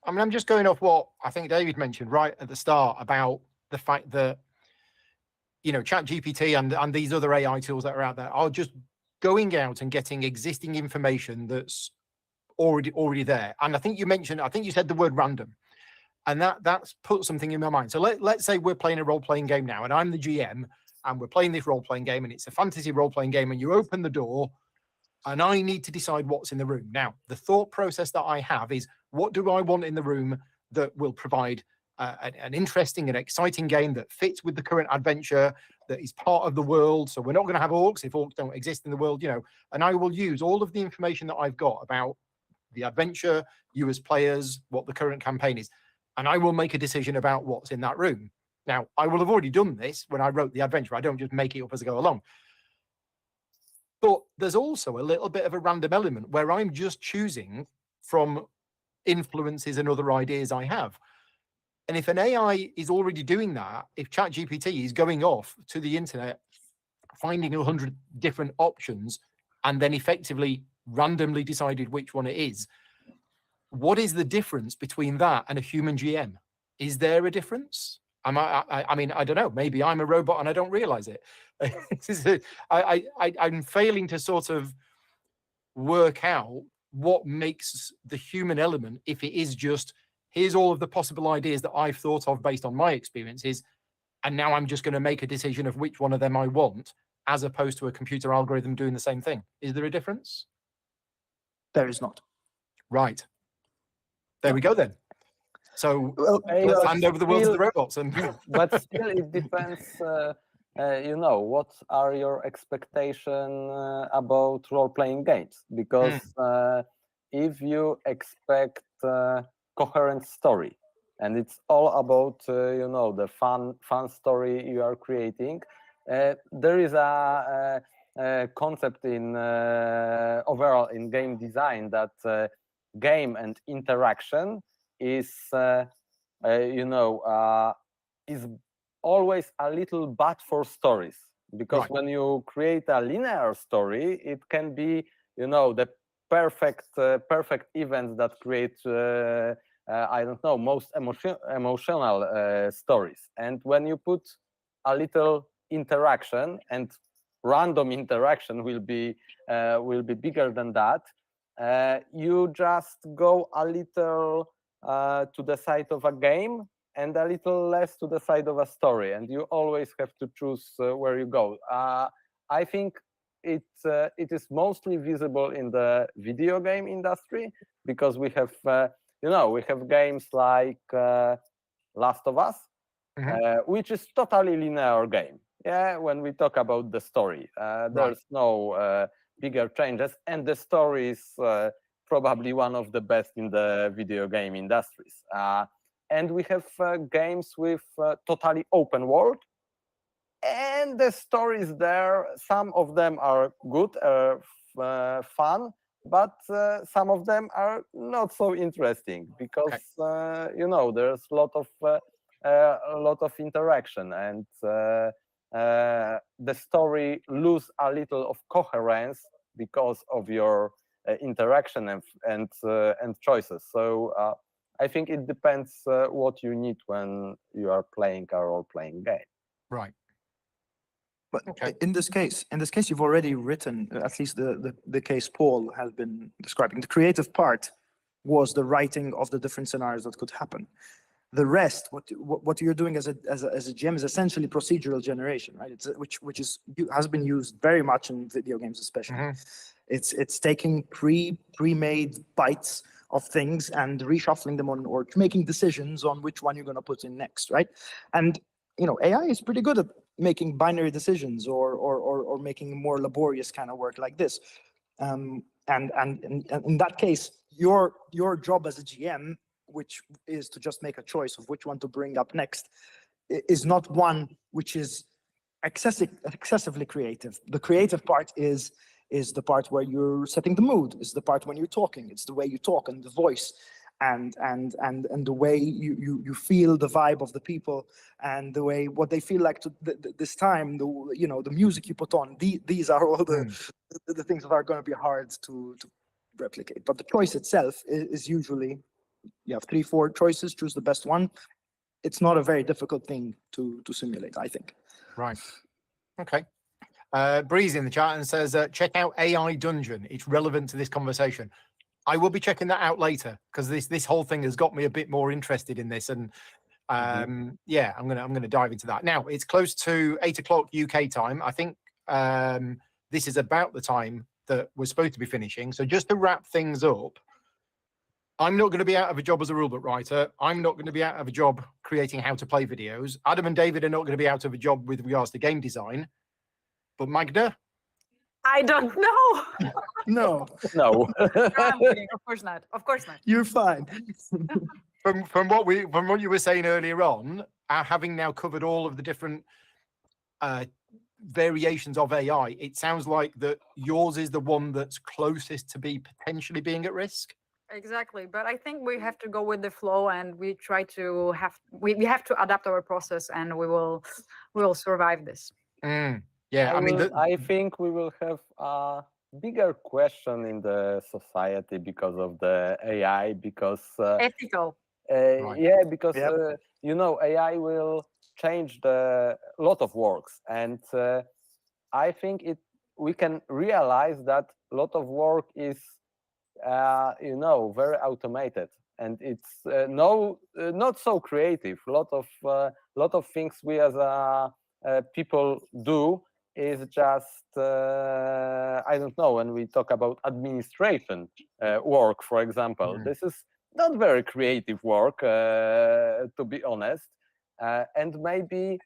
I mean, I'm just going off what I think David mentioned right at the start about the fact that, you know, ChatGPT and these other AI tools that are out there are just going out and getting existing information that's already there. And I think you said the word random. And that's put something in my mind. So let's say we're playing a role-playing game now, and I'm the GM, and we're playing this role-playing game, and it's a fantasy role-playing game, and you open the door, and I need to decide what's in the room. Now, the thought process that I have is, what do I want in the room that will provide an interesting and exciting game that fits with the current adventure, that is part of the world? So we're not going to have orcs if orcs don't exist in the world, you know, and I will use all of the information that I've got about the adventure, you as players, what the current campaign is, and I will make a decision about what's in that room. Now, I will have already done this when I wrote the adventure. I don't just make it up as I go along. But there's also a little bit of a random element where I'm just choosing from influences and other ideas I have. And if an AI is already doing that, if ChatGPT is going off to the internet, finding 100 different options, and then effectively randomly decided which one it is, what is the difference between that and a human GM? Is there a difference? I mean, I don't know. Maybe I'm a robot and I don't realize it. I'm failing to sort of work out what makes the human element, if it is just, here's all of the possible ideas that I've thought of based on my experiences, and now I'm just going to make a decision of which one of them I want, as opposed to a computer algorithm doing the same thing. Is there a difference? There is not. Right. There we go then. So let's hand over the world to the robots. But still, it depends. You know, what are your expectations about role-playing games? Because if you expect coherent story, and it's all about you know, the fun story you are creating, there is a concept in overall in game design that game and interaction is you know, is always a little bad for stories, because when you create a linear story, it can be, you know, the perfect events that create I don't know, most emotional stories. And when you put a little interaction, and random interaction will be bigger than that, you just go a little to the side of a game and a little less to the side of a story, and you always have to choose where you go. I think it is mostly visible in the video game industry, because we have you know, we have games like Last of Us, which is totally linear game. Yeah, when we talk about the story, there's no bigger changes, and the story is probably one of the best in the video game industries. And we have games with totally open world, and the stories there, some of them are good, fun, but some of them are not so interesting, because you know, there's a lot of interaction, and the story lose a little of coherence because of your interaction and choices. So I think it depends what you need when you are playing a role-playing game. Right. But in this case, you've already written, at least the case Paul has been describing. The creative part was the writing of the different scenarios that could happen. The rest, what you're doing as a GM, is essentially procedural generation, right? It's which has been used very much in video games, especially. It's taking pre-made bites of things and reshuffling them or making decisions on which one you're going to put in next, right? And you know, AI is pretty good at making binary decisions or making more laborious kind of work like this. And in that case, your job as a GM, which is to just make a choice of which one to bring up next, is not one which is excessively creative. The creative part is the part where you're setting the mood, is the part when you're talking, it's the way you talk and the voice and the way you feel the vibe of the people and the way what they feel like this time, the music you put on. These are all the things that are going to be hard to replicate. But the choice itself is usually, you have 3-4 choices, choose the best one. It's not a very difficult thing to simulate, I think. Right. Okay. Breeze in the chat and says, check out AI Dungeon. It's relevant to this conversation. I will be checking that out later because this whole thing has got me a bit more interested in this. And yeah, I'm gonna dive into that. Now, it's close to 8 o'clock UK time. I think this is about the time that we're supposed to be finishing. So just to wrap things up, I'm not going to be out of a job as a rulebook writer. I'm not going to be out of a job creating how to play videos. Adam and David are not going to be out of a job with regards to game design. But Magda? I don't know. No. No. I'm kidding. Of course not. Of course not. You're fine. From what you were saying earlier on, having now covered all of the different variations of AI, it sounds like that yours is the one that's closest to be potentially being at risk. Exactly, but I think we have to go with the flow, and we try to we have to adapt our process, and we will survive this. Yeah, I think we will have a bigger question in the society because of the AI, because ethical. Right. Yeah, because AI will change a lot of works, and I think we can realize that a lot of work is very automated, and it's not so creative. A lot of things we as people do is just I don't know. When we talk about administration work, for example, this is not very creative work, to be honest. And maybe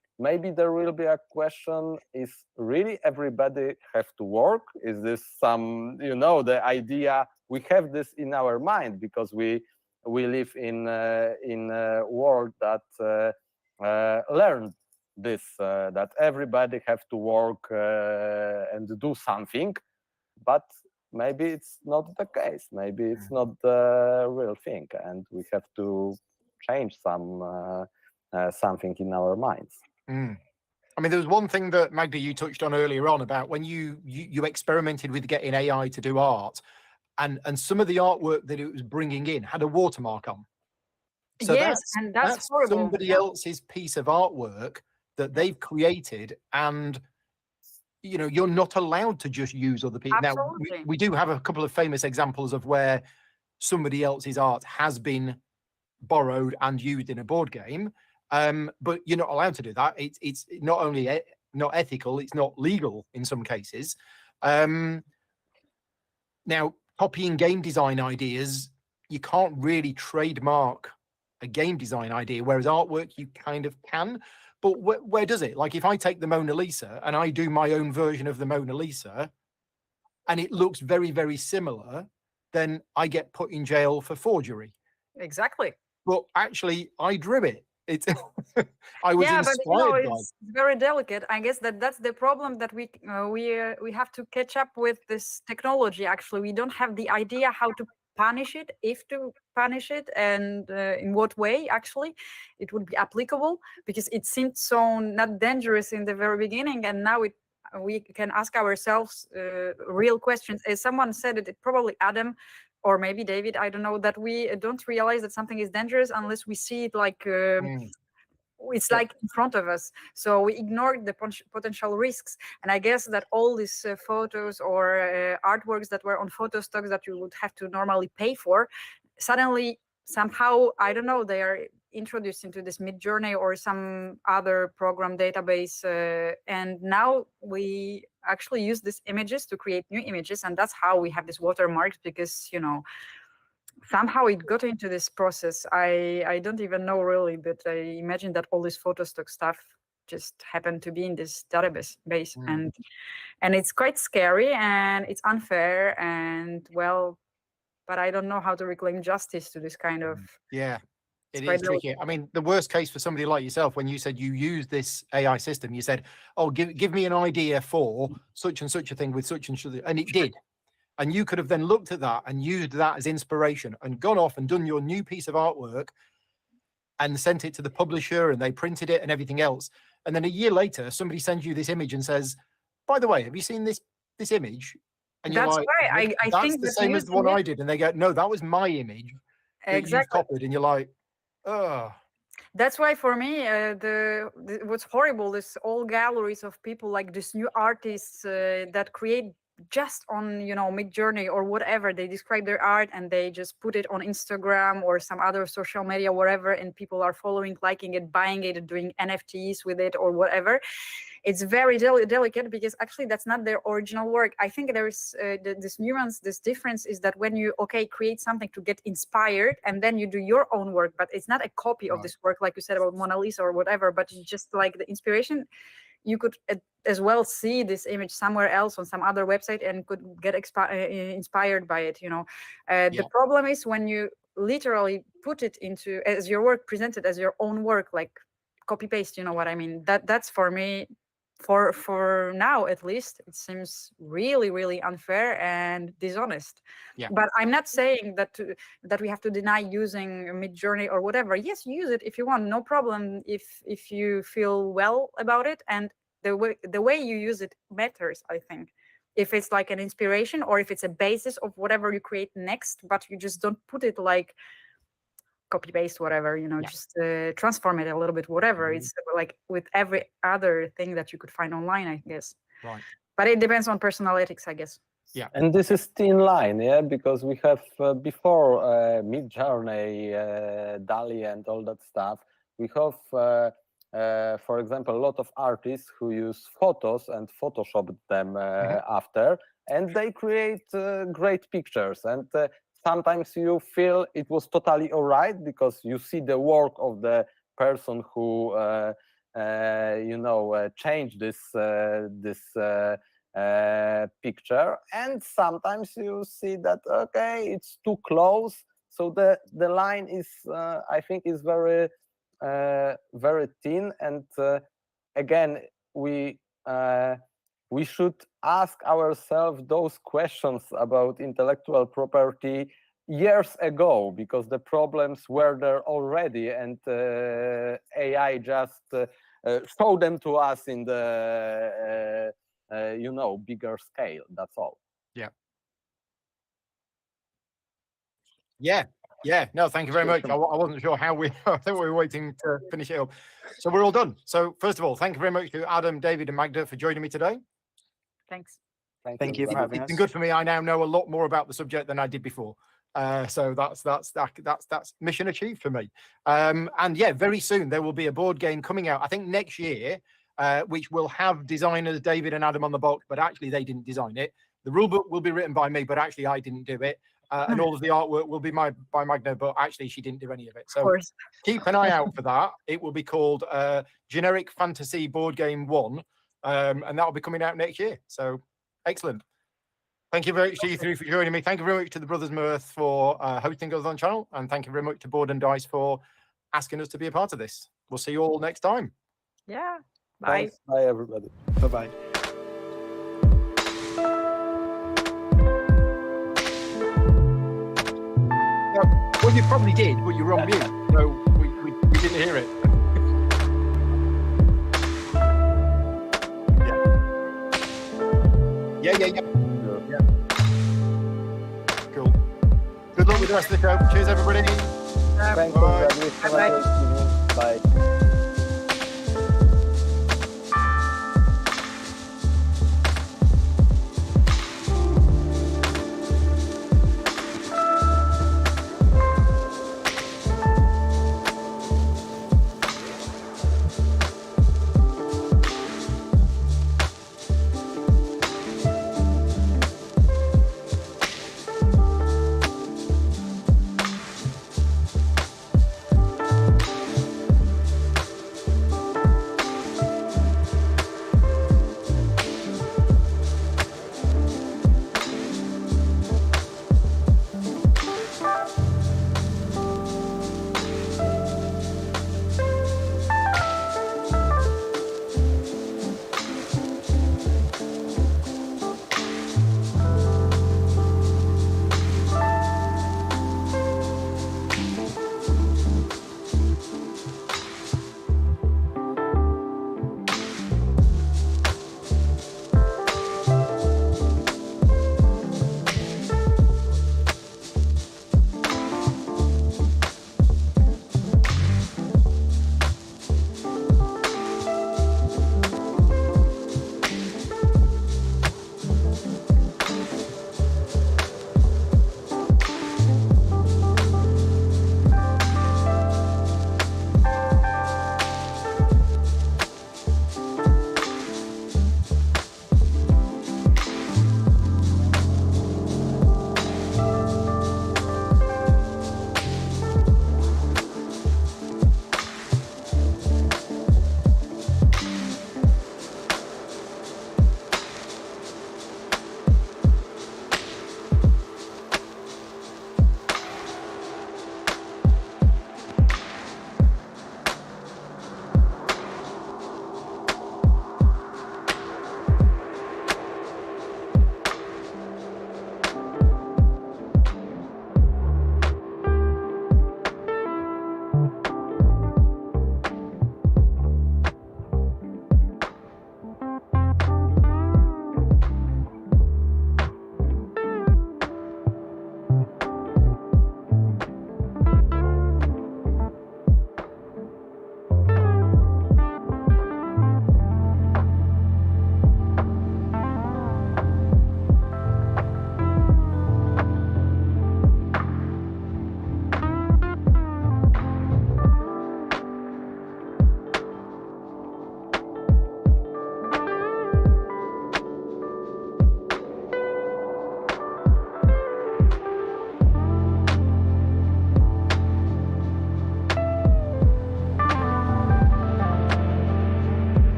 there will be a question: is really everybody have to work? Is this some the idea? We have this in our mind because we live in a world that learned this, that everybody have to work and do something, but maybe it's not the case. Maybe it's not the real thing, and we have to change something in our minds. I mean, there was one thing that Magda, you touched on earlier on about when you experimented with getting AI to do art, and some of the artwork that it was bringing in had a watermark on. So yes, and that's horrible. Somebody else's piece of artwork that they've created, and you're not allowed to just use other people. Now, we do have a couple of famous examples of where somebody else's art has been borrowed and used in a board game, but you're not allowed to do that. It's not only not ethical, it's not legal in some cases. Now, copying game design ideas, you can't really trademark a game design idea, whereas artwork you kind of can. But where does it? Like, if I take the Mona Lisa and I do my own version of the Mona Lisa and it looks very, very similar, then I get put in jail for forgery. Exactly. But actually, I drew it. It's I was inspired but by. It's very delicate. I guess that's the problem, that we have to catch up with this technology. Actually, we don't have the idea how to punish it, if to punish it, and in what way actually it would be applicable, because it seemed so not dangerous in the very beginning, and now we can ask ourselves real questions. As someone said it probably Adam or maybe David, I don't know, that we don't realize that something is dangerous unless we see it like it's like in front of us. So we ignore the potential risks. And I guess that all these photos or artworks that were on photo stocks that you would have to normally pay for, suddenly somehow, I don't know, they are introduced into this Midjourney or some other program database. And now we actually use these images to create new images. And that's how we have these watermarks, because, somehow it got into this process. I don't even know really, but I imagine that all this photo stock stuff just happen to be in this database base. And it's quite scary and it's unfair, and well, but I don't know how to reclaim justice to this kind of. Yeah, it's it quite is tricky. I mean, the worst case for somebody like yourself, when you said you use this AI system, you said, oh, give me an idea for such and such a thing with such and such, and it did. And you could have then looked at that and used that as inspiration and gone off and done your new piece of artwork and sent it to the publisher, and they printed it and everything else. And then a year later, somebody sends you this image and says, by the way, have you seen this image? And you're That's like, why I that's think the that same as the one I did. And they go, no, that was my image that you've exactly. copied. And you're like, oh. That's why for me, what's horrible is all galleries of people like these new artists that create just on, you know, Midjourney or whatever. They describe their art and they just put it on Instagram or some other social media, whatever, and people are following, liking it, buying it, doing NFTs with it or whatever. It's very delicate because actually that's not their original work. I think there's this nuance, this difference is that when you, create something to get inspired and then you do your own work, but it's not a copy of this work, like you said about Mona Lisa or whatever, but it's just like the inspiration. You could as well see this image somewhere else on some other website and could get inspired by it, you know. The problem is when you literally put it into as your work, presented as your own work, like copy paste, you know what I mean? That's for me, for now at least, it seems really unfair and dishonest. But I'm not saying that we have to deny using Midjourney or whatever. Yes, use it if you want, no problem, if you feel well about it, and the way you use it matters, I think. If it's like an inspiration or if it's a basis of whatever you create next, but you just don't put it like copy paste, whatever, you know, just transform it a little bit, whatever. It's like with every other thing that you could find online, I guess. Right. But it depends on personal ethics, I guess. Yeah. And this is thin line, because we have before Midjourney, DALL-E and all that stuff, we have, for example, a lot of artists who use photos and Photoshop them after, and they create great pictures. And sometimes you feel it was totally all right because you see the work of the person who, changed this picture, and sometimes you see that it's too close. So the line is, I think, is very very thin. And again, we should ask ourselves those questions about intellectual property years ago, because the problems were there already, and AI just showed them to us in the bigger scale. That's all. Yeah. No, thank you very much. I wasn't sure how I thought we were waiting to finish it up. So we're all done. So first of all, thank you very much to Adam, David, and Magda for joining me today. Thanks. Thank you for having us. It's been good for me. I now know a lot more about the subject than I did before. So that's mission achieved for me. And yeah, very soon there will be a board game coming out, I think next year, which will have designers David and Adam on the box, but actually they didn't design it. The rule book will be written by me, but actually I didn't do it. And all of the artwork will be by Magda, but actually she didn't do any of it. So keep an eye out for that. It will be called Generic Fantasy Board Game 1, and that will be coming out next year. So excellent. Thank you very much to you three for joining me. Thank you very much to the Brothers Murph for hosting us on the channel, and thank you very much to Board and Dice for asking us to be a part of this. We'll see you all next time. Yeah. Bye. Thanks. Bye, everybody. Bye-bye. Well, you probably did, but you were on mute, so we didn't hear it. Yeah. Cool. Good luck with the rest of the show. Cheers, everybody. Thank you. Bye.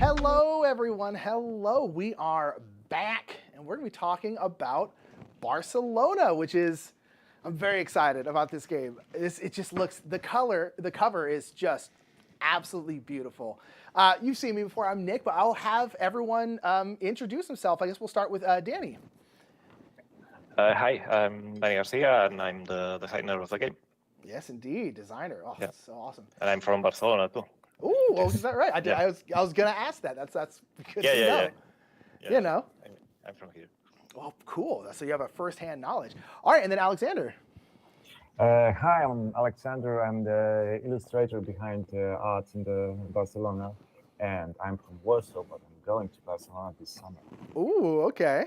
Hello, everyone. Hello. We are back, and we're going to be talking about Barcelona, which is, I'm very excited about this game. It just looks, the cover is just absolutely beautiful. You've seen me before. I'm Nick, but I'll have everyone introduce himself. I guess we'll start with Danny. Hi, I'm Danny Garcia, and I'm the designer of the game. Yes, indeed, designer. Oh, Yeah. that's so awesome. And I'm from Barcelona too. Ooh, well, is that right? I did. Yeah. I was gonna ask that. That's good to know. Yeah. You know. I'm from here. Well, cool. So you have a first-hand knowledge. All right, and then Alexander. Hi, I'm Alexander. I'm the illustrator behind the art in the Barcelona, and I'm from Warsaw, but I'm going to Barcelona this summer. Ooh, okay.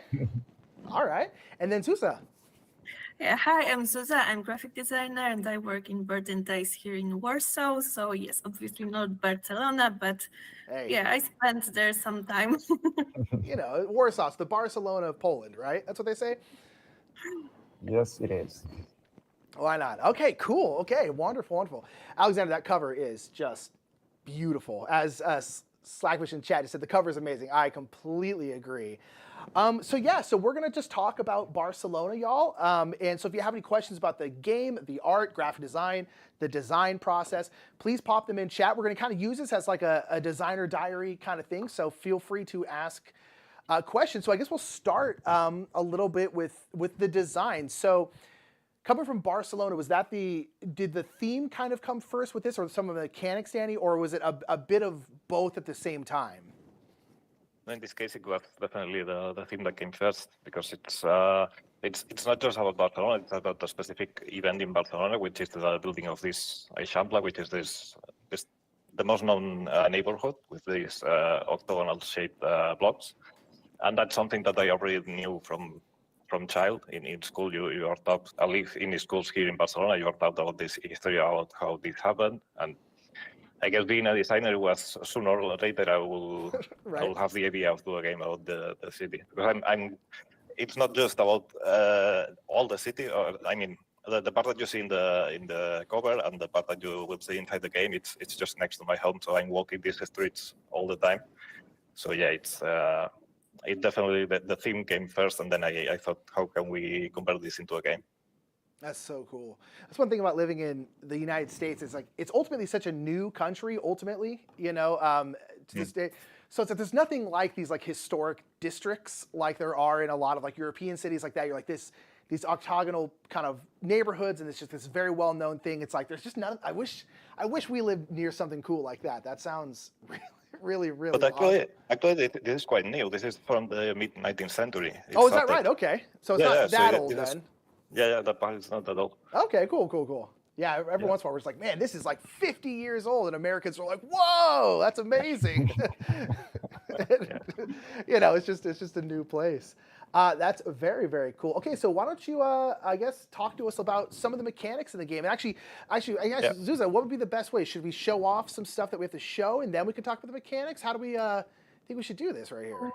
All right, and then Susa. Yeah, hi, I'm Susa. I'm graphic designer and I work in Board and Dice here in Warsaw. So yes, obviously not Barcelona, but yeah, I spent there some time. You know, Warsaw's the Barcelona of Poland, right? That's what they say? Yes, it is. Why not? Okay, cool. Okay, wonderful. Alexander, that cover is just beautiful. As Slackfish in chat just said, the cover is amazing. I completely agree. So we're going to just talk about Barcelona, y'all. And so if you have any questions about the game, the art, graphic design, the design process, please pop them in chat. We're going to kind of use this as like a designer diary kind of thing. So feel free to ask questions. So I guess we'll start a little bit with the design. So coming from Barcelona, did the theme kind of come first with this, or some of the mechanics, Danny, or was it a bit of both at the same time? In this case, it was definitely the theme that came first, because it's not just about Barcelona, it's about a specific event in Barcelona, which is the building of this Eixample, which is the most known neighborhood with these octagonal shaped blocks. And that's something that I already knew from child. In school, you are taught, at least in schools here in Barcelona, you are taught about this history, about how this happened. And I guess being a designer was sooner or later I will have the idea of doing a game about the city. Because it's not just about all the city, or I mean the part that you see in the cover and the part that you will see inside the game. It's just next to my home, so I'm walking these streets all the time. So yeah, it definitely the theme came first, and then I thought, how can we convert this into a game? That's so cool. That's one thing about living in the United States. It's like it's ultimately such a new country. Ultimately, you know, to this day. So it's like there's nothing like these like historic districts like there are in a lot of like European cities like that. You're like these octagonal kind of neighborhoods, and it's just this very well known thing. It's like there's just none. I wish we lived near something cool like that. That sounds really But actually, this is quite new. This is from the mid 19th century. Oh, is that right? Okay, so it's not that old then. Yeah, that part is not that old. Okay, cool. Yeah, every once in a while we're just like, man, this is like 50 years old, and Americans are like, whoa, that's amazing. You know, it's just a new place. That's very cool. Okay, so why don't you, I guess, talk to us about some of the mechanics in the game? And actually, I guess, Zuza, what would be the best way? Should we show off some stuff that we have to show, and then we can talk about the mechanics? How do we think we should do this right here?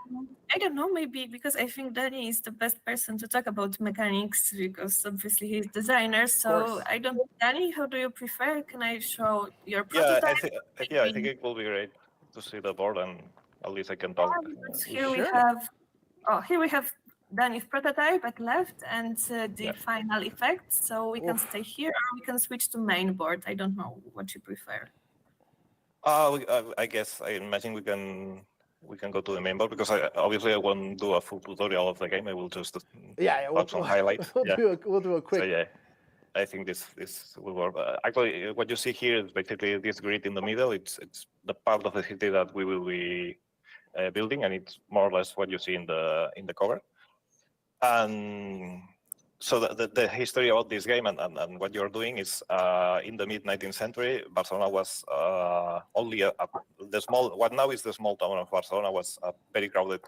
I don't know, maybe because I think Danny is the best person to talk about mechanics, because obviously he's designer. So I don't know, Danny, how do you prefer? Can I show your prototype? I think it will be great to see the board, and at least I can talk. Here we have Danny's prototype at left and the final effect. So we can stay here, or we can switch to main board. I don't know what you prefer. I guess I imagine we can go to the main board, because obviously I won't do a full tutorial of the game. I will just we'll some highlights. We'll do a quick. So yeah, I think this will work. Actually, what you see here is basically this grid in the middle. It's the part of the city that we will be building, and it's more or less what you see in the cover. And so the history about this game and what you're doing is in the mid 19th century, Barcelona was only what now is the small town of Barcelona was a very crowded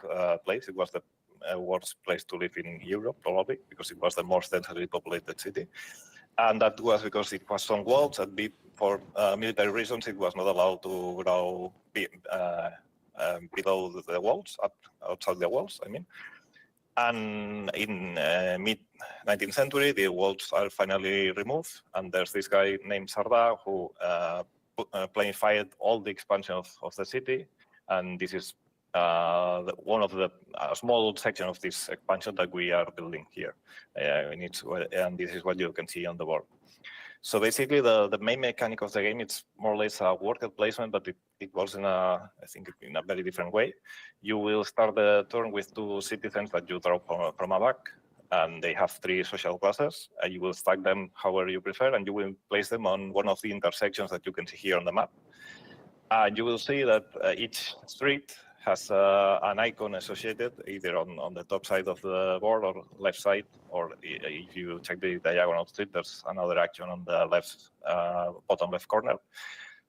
place. It was the worst place to live in Europe, probably, because it was the most densely populated city. And that was because it was on walls, and for military reasons, it was not allowed to grow below the walls, outside the walls, I mean. And in mid 19th century, the walls are finally removed, and there's this guy named Sardà who planified all the expansion of the city, And this is one of the small section of this expansion that we are building here. And this is what you can see on the board. So basically, the main mechanic of the game, it's more or less a worker placement, but it works in I think, in a very different way. You will start the turn with 2 citizens that you draw from a back, and they have 3 social classes. And you will stack them however you prefer, and you will place them on one of the intersections that you can see here on the map. And you will see that each street has an icon associated either on the top side of the board or left side, or if you check the diagonal street, there's another action on the left, bottom left corner.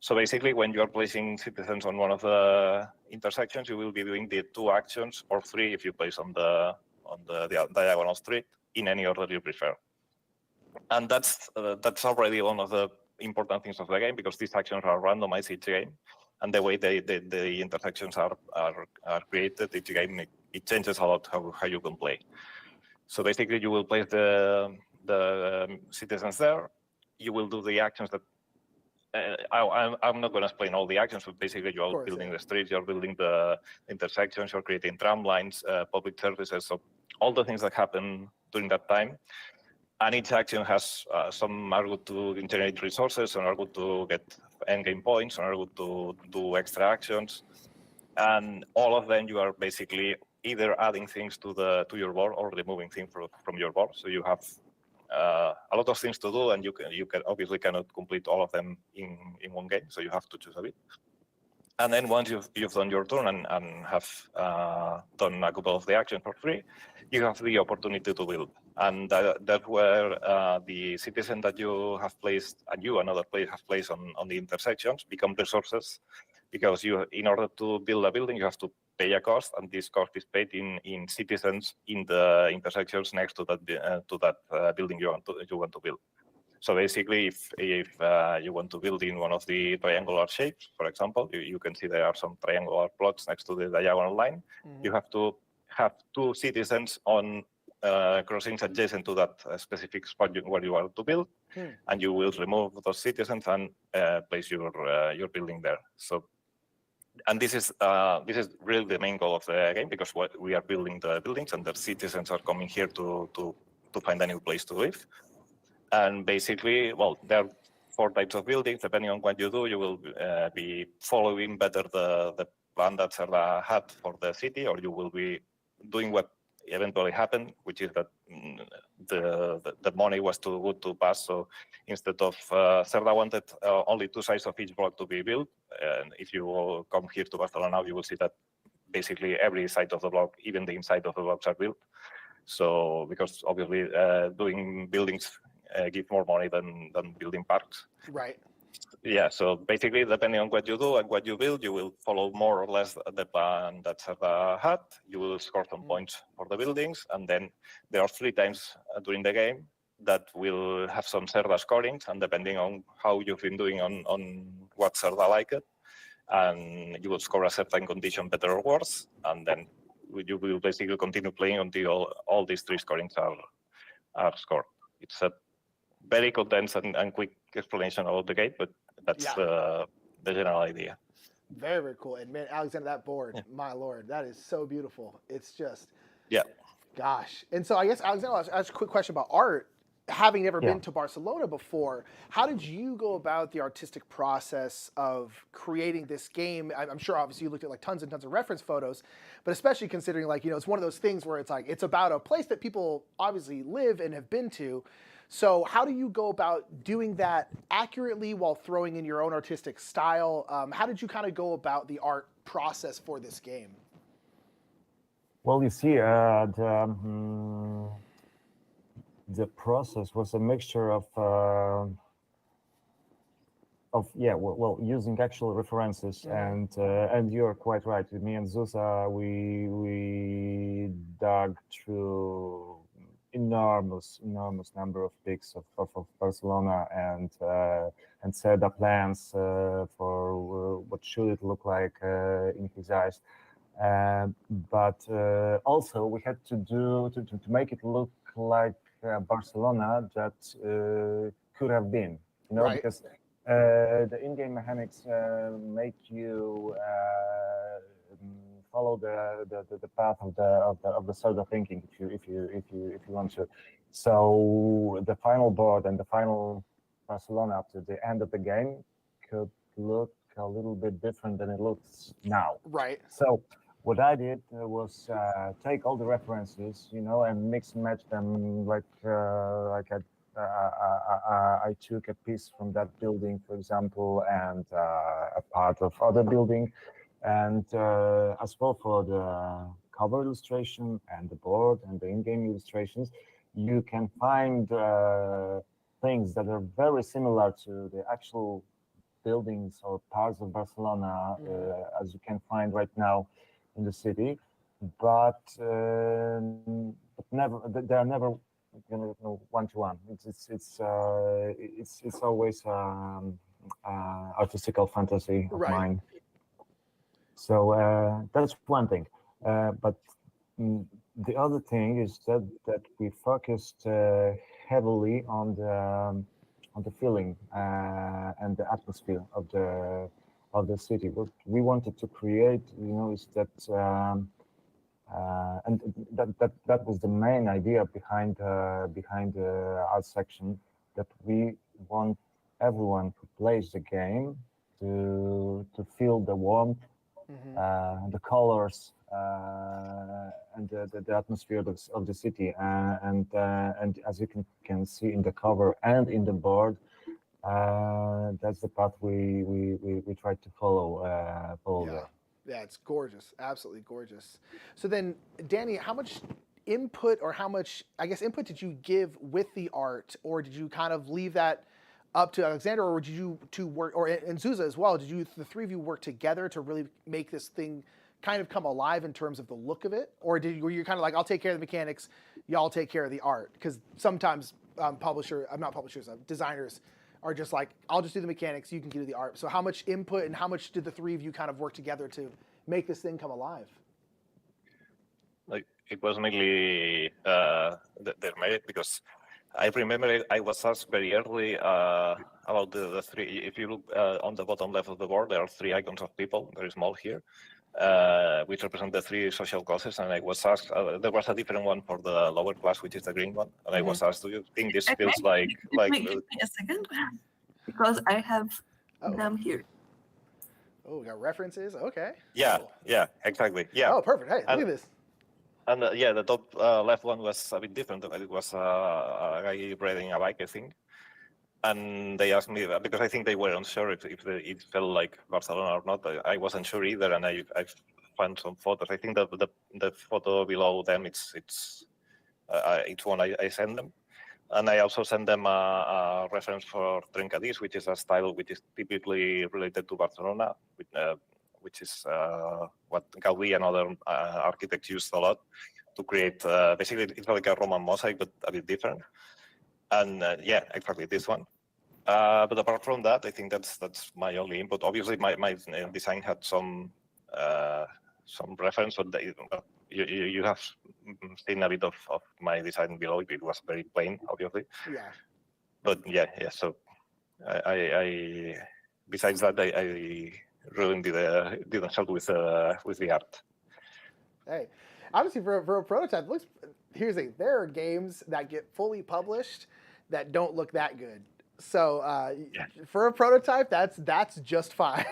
So basically, when you are placing citizens on one of the intersections, you will be doing the 2 actions, or 3 if you place on the diagonal street, in any order you prefer. And that's already one of the important things of the game, because these actions are randomized each game. And the way the intersections are created each game, it changes a lot how you can play. So basically, you will place the citizens there. You will do the actions that I'm not going to explain all the actions, but basically you are building the streets, you're building the intersections, you're creating tram lines, public services, so all the things that happen during that time. And each action has some are good to generate resources, some are good to get endgame points, some are good to do extra actions. And all of them, you are basically either adding things to your board or removing things from your board. So you have a lot of things to do, and you can obviously cannot complete all of them in one game. So you have to choose a bit. And then once you've done your turn and have done a couple of the actions for free, you have the opportunity to build. And that's where the citizen that you have placed and another player have placed on the intersections become resources, because in order to build a building, you have to pay a cost, and this cost is paid in citizens in the intersections next to that building you want to build. So basically, if you want to build in one of the triangular shapes, for example, you can see there are some triangular plots next to the diagonal line. Mm-hmm. You have to have 2 citizens on crossings adjacent to that specific spot where you want to build, and you will remove those citizens and place your building there. So, and this is really the main goal of the game, because we are building the buildings, and the citizens are coming here to find a new place to live. And basically, well, there are 4 types of buildings. Depending on what you do, you will be following better the plan that Serra had for the city, or you will be doing what eventually happened, which is that the money was too good to pass. So instead of Serra wanted only 2 sides of each block to be built, and if you come here to Barcelona, you will see that basically every side of the block, even the inside of the blocks, are built. So because obviously doing buildings give more money than building parks. Right. Yeah, so basically, depending on what you do and what you build, you will follow more or less the plan that Serra had. You will score some points for the buildings, and then there are 3 times during the game that will have some Serra scorings, and depending on how you've been doing on what Serra liked, and you will score a certain condition better or worse, and then you will basically continue playing until all these 3 scorings are scored. It's a very condensed and quick explanation about the game, but that's the general idea. Very, very cool. And man, Alexander, that board, my lord, that is so beautiful. It's just, gosh. And so I guess, Alexander, I'll ask a quick question about art. Having never been to Barcelona before, how did you go about the artistic process of creating this game? I'm sure obviously you looked at like tons and tons of reference photos, but especially considering like, you know, it's one of those things where it's like, it's about a place that people obviously live and have been to. So how do you go about doing that accurately while throwing in your own artistic style? How did you kind of go about the art process for this game? Well, you see, the process was a mixture of using actual references, and you're quite right. Me and Zusa, we dug through enormous number of pics of Barcelona and set up plans for what should it look like in his eyes. But also we had to make it look like Barcelona that could have been, you know, because The in-game mechanics make you follow the path of the sort of thinking if you want to. So the final board and the final Barcelona after the end of the game could look a little bit different than it looks now. Right. So what I did was take all the references, and mix and match them like I took a piece from that building, for example, and a part of other building, and as well for the cover illustration and the board and the in-game illustrations, you can find things that are very similar to the actual buildings or parts of Barcelona, as you can find right now in the city, but never they are never one-to-one. It's always artistical fantasy of mine. So that's one thing. But the other thing is that we focused heavily on the feeling and the atmosphere of the city. What we wanted to create, is that. And that was the main idea behind the art section, that we want everyone who plays the game to feel the warmth, the colors, and the atmosphere of the city. And as you can see in the cover and in the board, that's the path we tried to follow. There. Yeah, it's gorgeous. Absolutely gorgeous. So then, Danny, how much input input did you give with the art, or did you kind of leave that up to Alexander, or did you two work, and Zuza as well, the three of you work together to really make this thing kind of come alive in terms of the look of it? Or were you kind of like, I'll take care of the mechanics, y'all take care of the art? Because sometimes designers are just like, I'll just do the mechanics, you can do the art. So how much input and how much did the three of you kind of work together to make this thing come alive? Like, it was mainly their merit, because I remember I was asked very early about the three. If you look on the bottom left of the board, there are three icons of people, very small here, which represent the three social classes. And I was asked, there was a different one for the lower class, which is the green one. And I was asked, do you think this feels like... Give me a second, because I have them here. Oh, we got references? Okay. Yeah, yeah, exactly. Yeah. Oh, perfect. Hey, look at this. And the top left one was a bit different. It was a guy riding a bike, I think. And they asked me, because I think they were unsure if it felt like Barcelona or not. I wasn't sure either, and I found some photos. I think that the photo below them, it's one I sent them. And I also sent them a reference for trencadís, which is a style which is typically related to Barcelona, which is what Gaudí and other architects used a lot to create. Basically, it's like a Roman mosaic, but a bit different. And yeah, exactly this one. But apart from that, I think that's my only input. Obviously, my design had some reference, but you have seen a bit of my design below. It was very plain, obviously. Yeah. But yeah. So I besides that, I really didn't help with the art. Hey, honestly, for a prototype, here's the thing: there are games that get fully published that don't look that good. So for a prototype, that's just fine.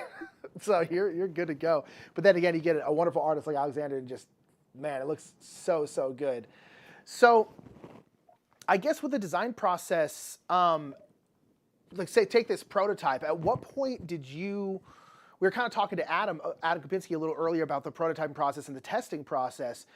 So you're good to go. But then again, you get a wonderful artist like Alexander, and just, man, it looks so good. So I guess with the design process, like say take this prototype. At what point did you? We were kind of talking to Adam Kopinski a little earlier about the prototyping process and the testing process.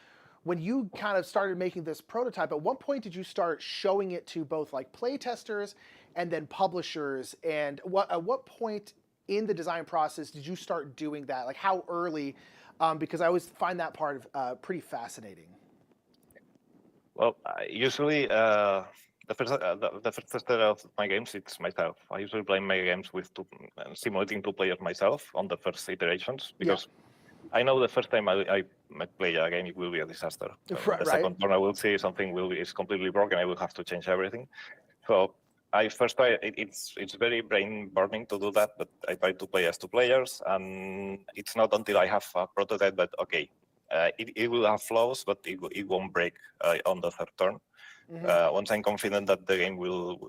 When you kind of started making this prototype, at what point did you start showing it to both like play testers and then publishers? And at what point in the design process did you start doing that? Like how early? Because I always find that part pretty fascinating. Well, usually the first tester of my games, it's myself. I usually play my games with simulating two players myself on the first iterations, because I know the first time I play a game, it will be a disaster. The second turn, I will see something is completely broken. I will have to change everything. So I first try. It's very brain burning to do that, but I try to play as 2 players, and it's not until I have a prototype that okay, it will have flaws, but it won't break on the 3rd turn. Once I'm confident that the game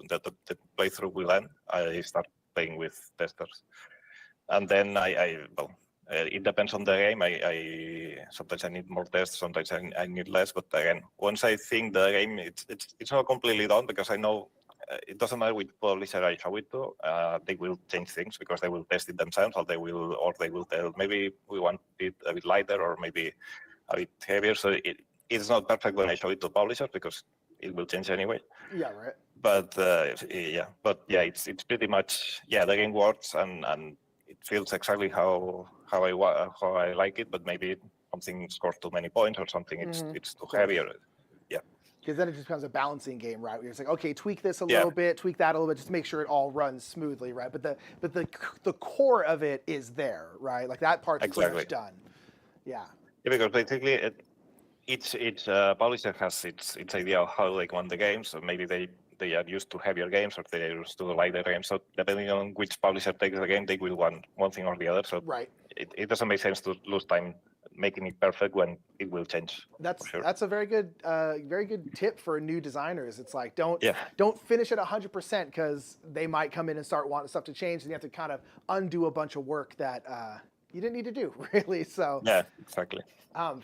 that the playthrough will end, I start playing with testers, and then it depends on the game. I sometimes I need more tests, sometimes I need less. But again, once I think the game it's not completely done, because I know it doesn't matter which publisher I show it to. They will change things because they will test it themselves, or they will tell maybe we want it a bit lighter or maybe a bit heavier. So it's not perfect when I show it to publishers because it will change anyway. Yeah, right. But it's pretty much the game works and it feels exactly how I like it. But maybe something scores too many points or something it's too heavy. Yeah. Because then it just becomes a balancing game, right? Where you're just like, okay, tweak this a little bit, tweak that a little bit, just to make sure it all runs smoothly, right? But the core of it is there, right? Like that part's pretty much done. Yeah. Yeah, because basically each publisher has its idea of how they want the game. So maybe they are used to heavier games or they are used to lighter games. So depending on which publisher takes the game, they will want one thing or the other. So it doesn't make sense to lose time making it perfect when it will change. That's a very good tip for new designers. It's like don't finish it 100% because they might come in and start wanting stuff to change, and you have to kind of undo a bunch of work that you didn't need to do, really. So yeah, exactly.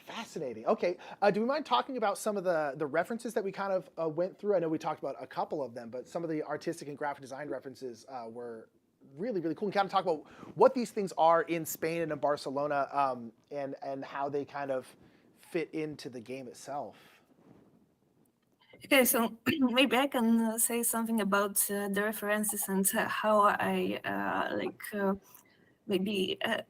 Fascinating. Okay, do we mind talking about some of the references that we kind of went through? I know we talked about a couple of them, but some of the artistic and graphic design references were really, really cool. And kind of talk about what these things are in Spain and in Barcelona, and how they kind of fit into the game itself. Okay, so maybe I can say something about the references and how I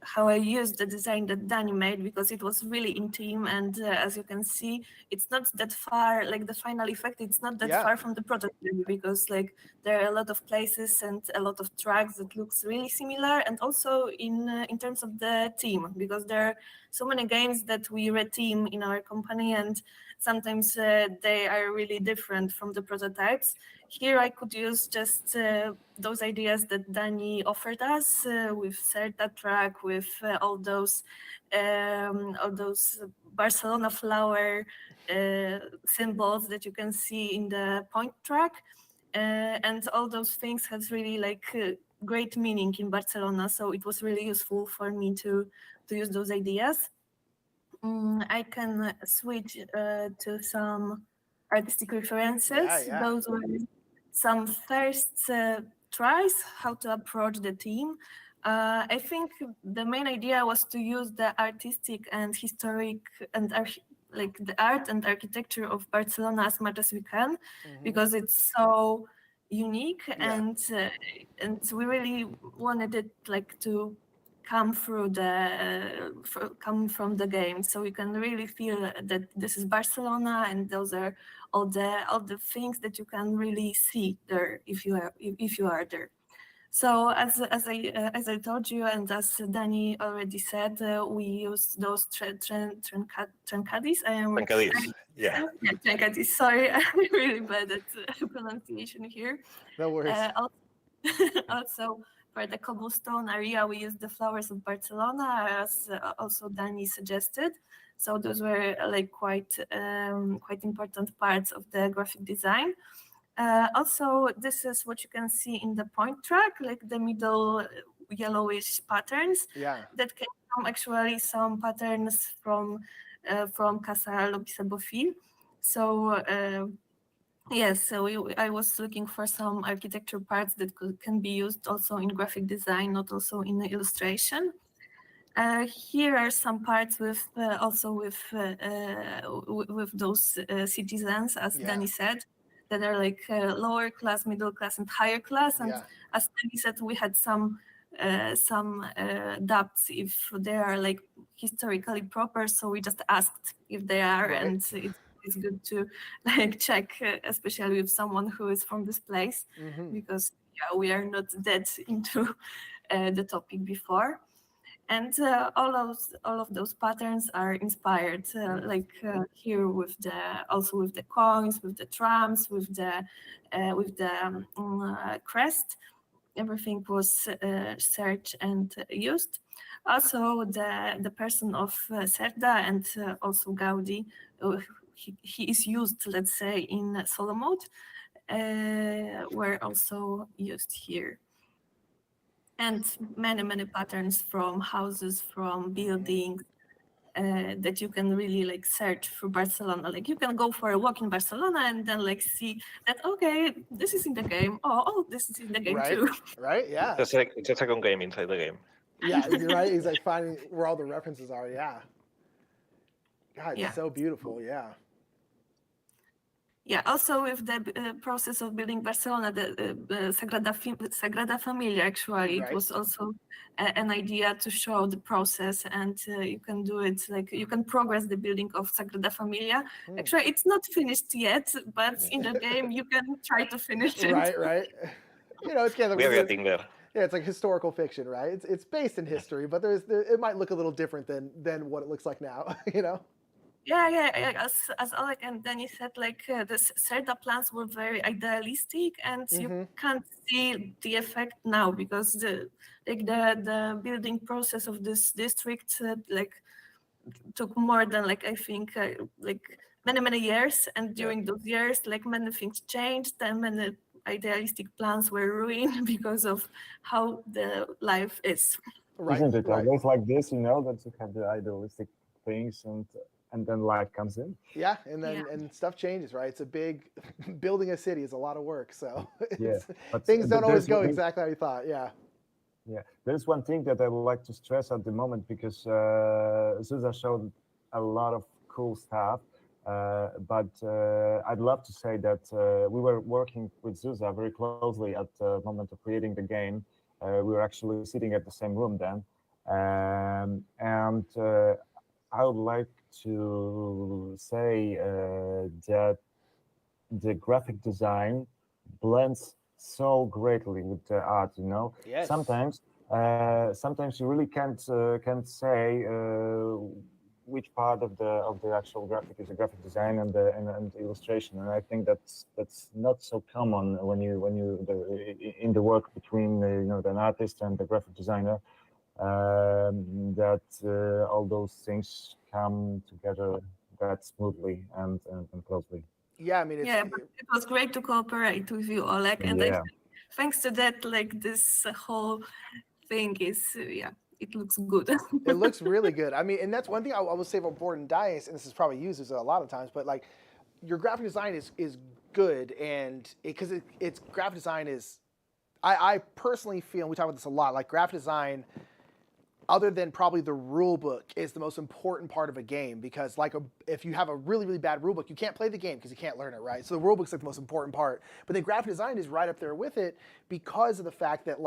how I used the design that Danny made, because it was really intimate, and as you can see, it's not that far, like the final effect, it's not that far from the prototype, because like there are a lot of places and a lot of tracks that looks really similar, and also in terms of the team, because there are so many games that we reteam in our company, and sometimes they are really different from the prototypes. Here I could use just those ideas that Danny offered us with Certa track, with all those Barcelona flower symbols that you can see in the point track, and all those things has really like great meaning in Barcelona. So it was really useful for me to use those ideas. I can switch to some artistic references. Those were some first tries how to approach the theme. I think the main idea was to use the artistic and historic and the art and architecture of Barcelona as much as we can, because it's so unique, and we really wanted it like to come from the game, so you can really feel that this is Barcelona, and those are all the things that you can really see there if you are there. So as I told you, and as Danny already said, we used those trencadis. Trencadis. Sorry, I'm really bad at pronunciation here. No worries. Also, for the cobblestone area, we used the flowers of Barcelona, as also Danny suggested. So those were like quite important parts of the graphic design. Also, this is what you can see in the point track, like the middle yellowish patterns. That came from actually some patterns from Casa Lopisa-Bofill. So I was looking for some architecture parts that can be used also in graphic design, not also in illustration. Here are some parts with those citizens, as Danny said, that are like lower class, middle class, and higher class. And as Danny said, we had some doubts if they are like historically proper, so we just asked if they are, and it's good to like check, especially with someone who is from this place, because we are not that into the topic before. And all of those patterns are inspired, here with the coins, with the trams, with the crest. Everything was searched and used. Also, the person of Cerda and also Gaudi, he is used, let's say, in solo mode, were also used here. And many patterns from houses, from buildings, that you can really like search for Barcelona. Like you can go for a walk in Barcelona and then like see that, okay, this is in the game. Oh, this is in the game too. Right? Yeah. It's a second game inside the game. Yeah, you're right. He's like finding where all the references are. Yeah. God, it's Yeah. so beautiful. Yeah. Yeah, also with the process of building Barcelona, the Sagrada Familia, actually, Right. it was also an idea to show the process, and you can do it, like you can progress the building of Sagrada Familia. Actually, it's not finished yet, but in the game you can try to finish it. Right. You know, it's kind of We are getting there. Yeah, it's like historical fiction, right? It's based in history, but it might look a little different than what it looks like now. You know. Yeah. As Oleg and Danny said, like the Cerda plans were very idealistic, and you can't see the effect now because the building process of this district took more than I think many years, and during those years many things changed and many idealistic plans were ruined because of how the life is. Right. Isn't it always like this? You know that you have the idealistic things and then life comes in. Yeah, and then and stuff changes, right? It's a big building a city is a lot of work, so but things don't always go exactly how you thought. Yeah. Yeah, there's one thing that I would like to stress at the moment because Zuza showed a lot of cool stuff, but I'd love to say that we were working with Zuza very closely at the moment of creating the game. We were actually sitting at the same room then, and I would like to say that the graphic design blends so greatly with the art. You know, Yes. sometimes you really can't say which part of the actual graphic is a graphic design and the illustration, and I think that's not so common when you in the work between an artist and the graphic designer. That all those things come together that smoothly and closely. Yeah, I mean, it was great to cooperate with you, Oleg, and I think thanks to that, this whole thing is it looks good. It looks really good. I mean, and that's one thing I will say about Board and Dice, and this is probably used a lot of times, but your graphic design is good, and because it's graphic design is, I personally feel, and we talk about this a lot, like graphic design, other than probably the rule book, is the most important part of a game, because if you have a really, really bad rule book, you can't play the game because you can't learn it, right? So the rule book's the most important part. But then graphic design is right up there with it because of the fact that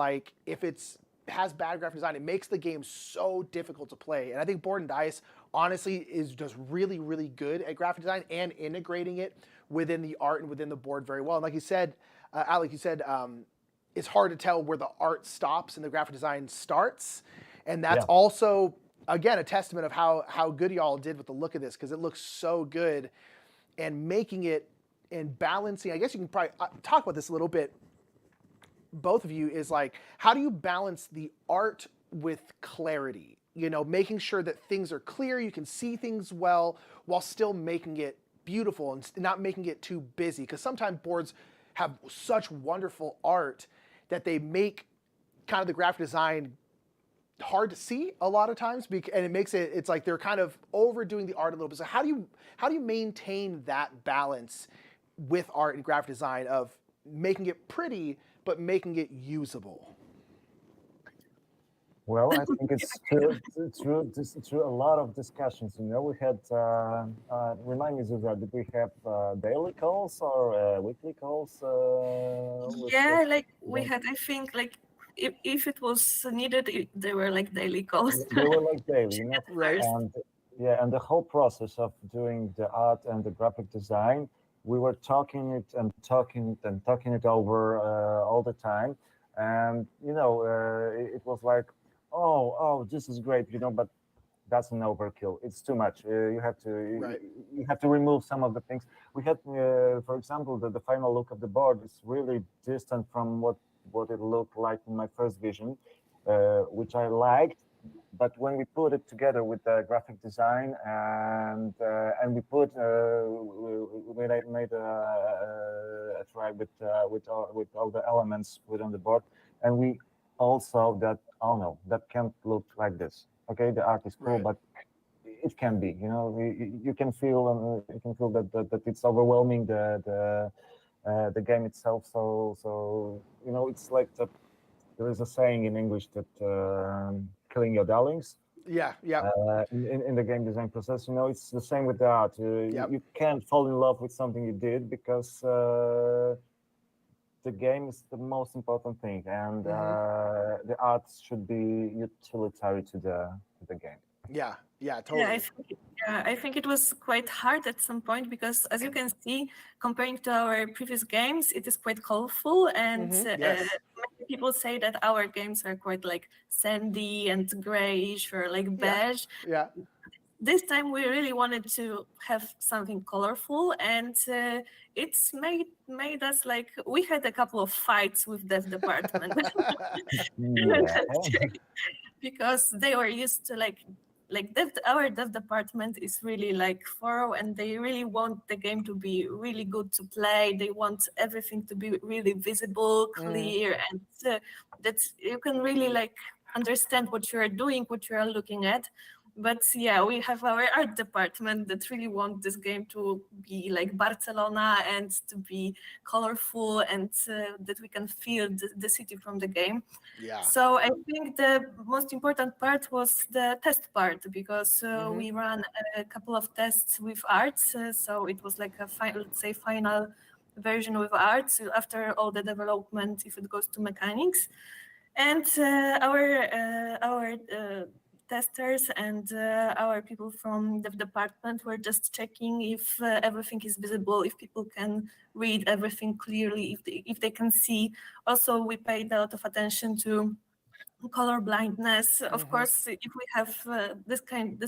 if it has bad graphic design, it makes the game so difficult to play. And I think Board and Dice, honestly, is just really, really good at graphic design and integrating it within the art and within the board very well. And like you said, Alec, it's hard to tell where the art stops and the graphic design starts. And that's also, again, a testament of how good y'all did with the look of this, because it looks so good. And making it and balancing, I guess you can probably talk about this a little bit, both of you, is how do you balance the art with clarity? You know, making sure that things are clear, you can see things well, while still making it beautiful and not making it too busy. Because sometimes boards have such wonderful art that they make kind of the graphic design hard to see a lot of times, and it makes it's like they're kind of overdoing the art a little bit. So how do you maintain that balance with art and graphic design of making it pretty but making it usable? Well, I think it's through a lot of discussions. You know, we had remind me, Zuza, did we have daily calls or weekly calls? We had, I think, if it was needed, they were daily calls. They were daily, you know? Right. And the whole process of doing the art and the graphic design, we were talking it over all the time. And, it was oh, this is great, but that's an overkill. It's too much. You have to remove some of the things. We had, for example, the final look of the board is really distant from what it looked like in my first vision, which I liked. But when we put it together with the graphic design and we made a try with all the elements put on the board, and we all saw that, oh no, that can't look like this. Okay, the art is cool, but it can be. You can feel that it's overwhelming the game itself. So it's like there is a saying in English that killing your darlings. Yeah. In the game design process, it's the same with the art. You can't fall in love with something you did because the game is the most important thing, and the art should be utilitarian to the game. Yeah, totally. I think it was quite hard at some point because, as you can see, comparing to our previous games, it is quite colorful, and many people say that our games are quite like sandy and grayish or like beige. Yeah. This time we really wanted to have something colorful, and it's made us like we had a couple of fights with dev department because they were used to our dev department is really like thorough, and they really want the game to be really good to play. They want everything to be really visible, clear, and that you can really like understand what you are doing, what you are looking at. But yeah, we have our art department that really want this game to be like Barcelona and to be colorful, and that we can feel the city from the game. Yeah. So I think the most important part was the test part, because we ran a couple of tests with art. So it was like a final version with art after all the development, if it goes to mechanics. And our testers and our people from the department were just checking if everything is visible, if people can read everything clearly, if they can see. Also, we paid a lot of attention to color blindness. Of course, if we have this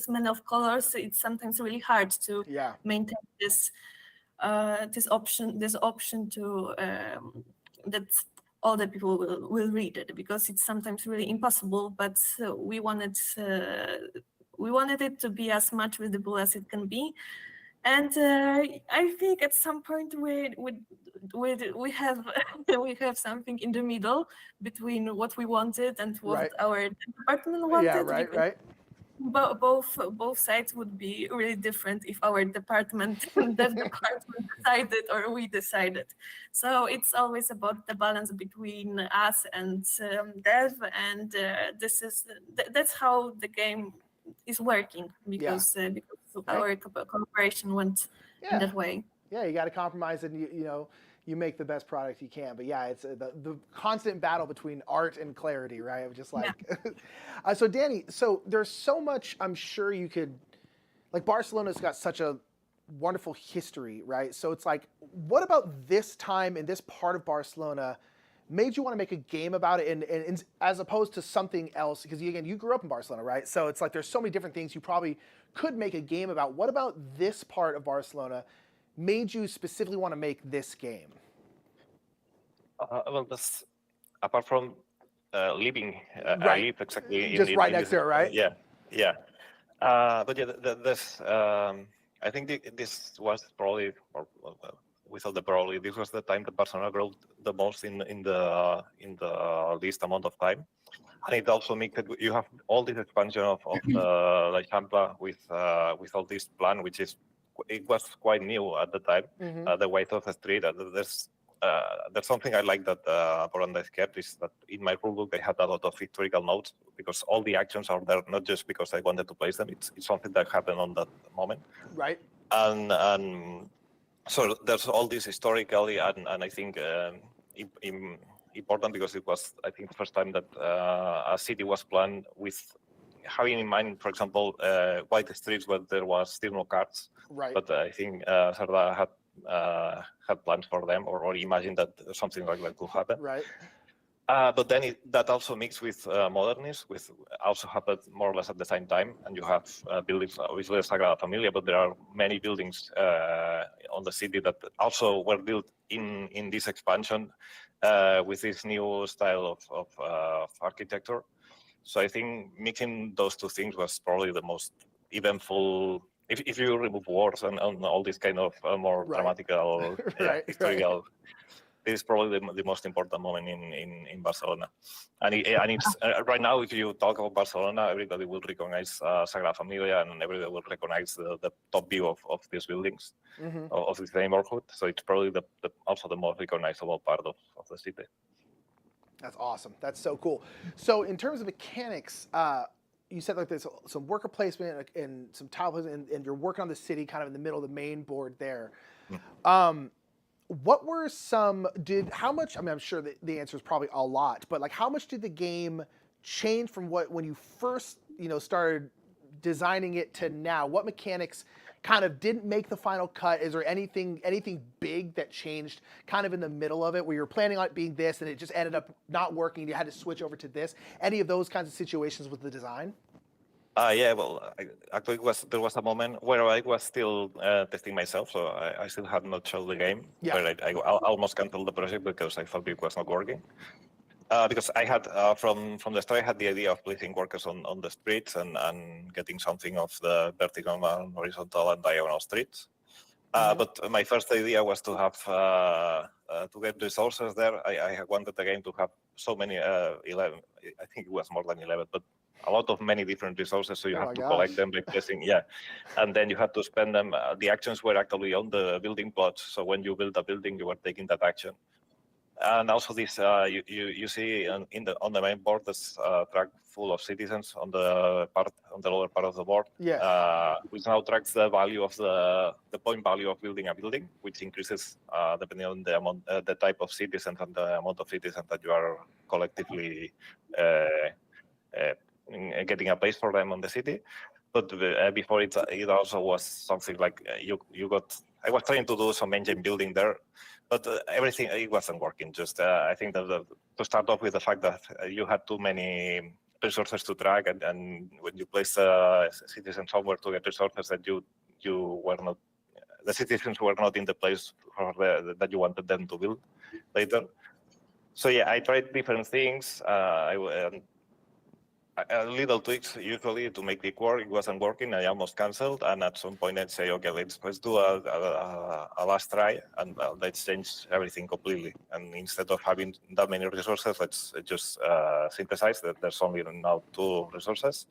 many of colors, it's sometimes really hard to maintain this option to that all the people will read it, because it's sometimes really impossible. But we wanted it to be as much visible as it can be. And I think at some point we have something in the middle between what we wanted and what our department wanted. Yeah, right. Both sides would be really different if our department decided or we decided. So it's always about the balance between us and dev, and that's how the game is working, because our cooperation went in that way. Yeah, you got to compromise, and you make the best product you can. But yeah, it's the constant battle between art and clarity, right? I'm just like, so Danny, so there's so much I'm sure you could, like Barcelona's got such a wonderful history, right? So it's like, what about this time in this part of Barcelona made you want to make a game about it, and as opposed to something else? Because you grew up in Barcelona, right? So it's like there's so many different things you probably could make a game about. What about this part of Barcelona made you specifically want to make this game? Well, that's apart from living, right. I live exactly just right next to it, right? Yeah. But yeah, this I think this was probably, or without the probably, this was the time that Barcelona grew the most in the least amount of time, and it also makes it, you have all this expansion of La Champla with all this plan, which was quite new at the time. The width of the street. There's something I like that Board Dice kept, is that in my rulebook they had a lot of historical notes, because all the actions are there not just because I wanted to place them. It's something that happened on that moment. Right. And so there's all this historically, and I think important, because it was, I think, the first time that a city was planned with having in mind, for example, white streets where there was still no cars. Right. But I think Sarda had plans for them, or imagined that something like that could happen. Right. But then that also mixed with modernism, which also happened more or less at the same time. And you have buildings, obviously Sagrada Familia, but there are many buildings on the city that also were built in this expansion with this new style of architecture. So I think mixing those two things was probably the most eventful. If you remove wars and all this kind of more dramatical, historical. This is probably the most important moment in Barcelona, and it's right now. If you talk about Barcelona, everybody will recognize Sagrada Familia, and everybody will recognize the top view of these buildings, of this neighborhood. So it's probably also the most recognizable part of the city. That's awesome. That's so cool. So in terms of mechanics, you said like there's some worker placement and some tile placement, and you're working on the city kind of in the middle of the main board there. What were how much, I mean, I'm sure that the answer is probably a lot, but like how much did the game change from when you first, started designing it to now? What mechanics kind of didn't make the final cut? Is there anything big that changed kind of in the middle of it where you were planning on it being this and it just ended up not working and you had to switch over to this? Any of those kinds of situations with the design? Yeah, well, actually, there was a moment where I was still testing myself, so I still had not shown the game. Yeah. Where I almost canceled the project because I thought it was not working. Because I had, from the start, I had the idea of placing workers on the streets and getting something of the vertical and horizontal and diagonal streets. But my first idea was to have to get resources there. I wanted the game to have so many 11. I think it was more than 11, but a lot of many different resources. So you have to collect them by placing, and then you have to spend them. The actions were actually on the building plots. So when you build a building, you were taking that action. And also this, you see on the main board, this track full of citizens on the lower part of the board. Which now tracks the value of the point value of building a building, which increases depending on the amount, the type of citizens and the amount of citizens that you are collectively getting a place for them on the city. But before it also was something like you got. I was trying to do some engine building there, but everything it wasn't working. Just I think that to start off with the fact that you had too many resources to track, and when you place citizens somewhere to get resources that you were not, the citizens were not in the place that you wanted them to build later. So I tried different things. Little tweaks usually to make it work. It wasn't working. I almost canceled, and at some point I'd say, okay, let's do a last try, and let's change everything completely. And instead of having that many resources, let's just synthesize that there's only now 2 resources,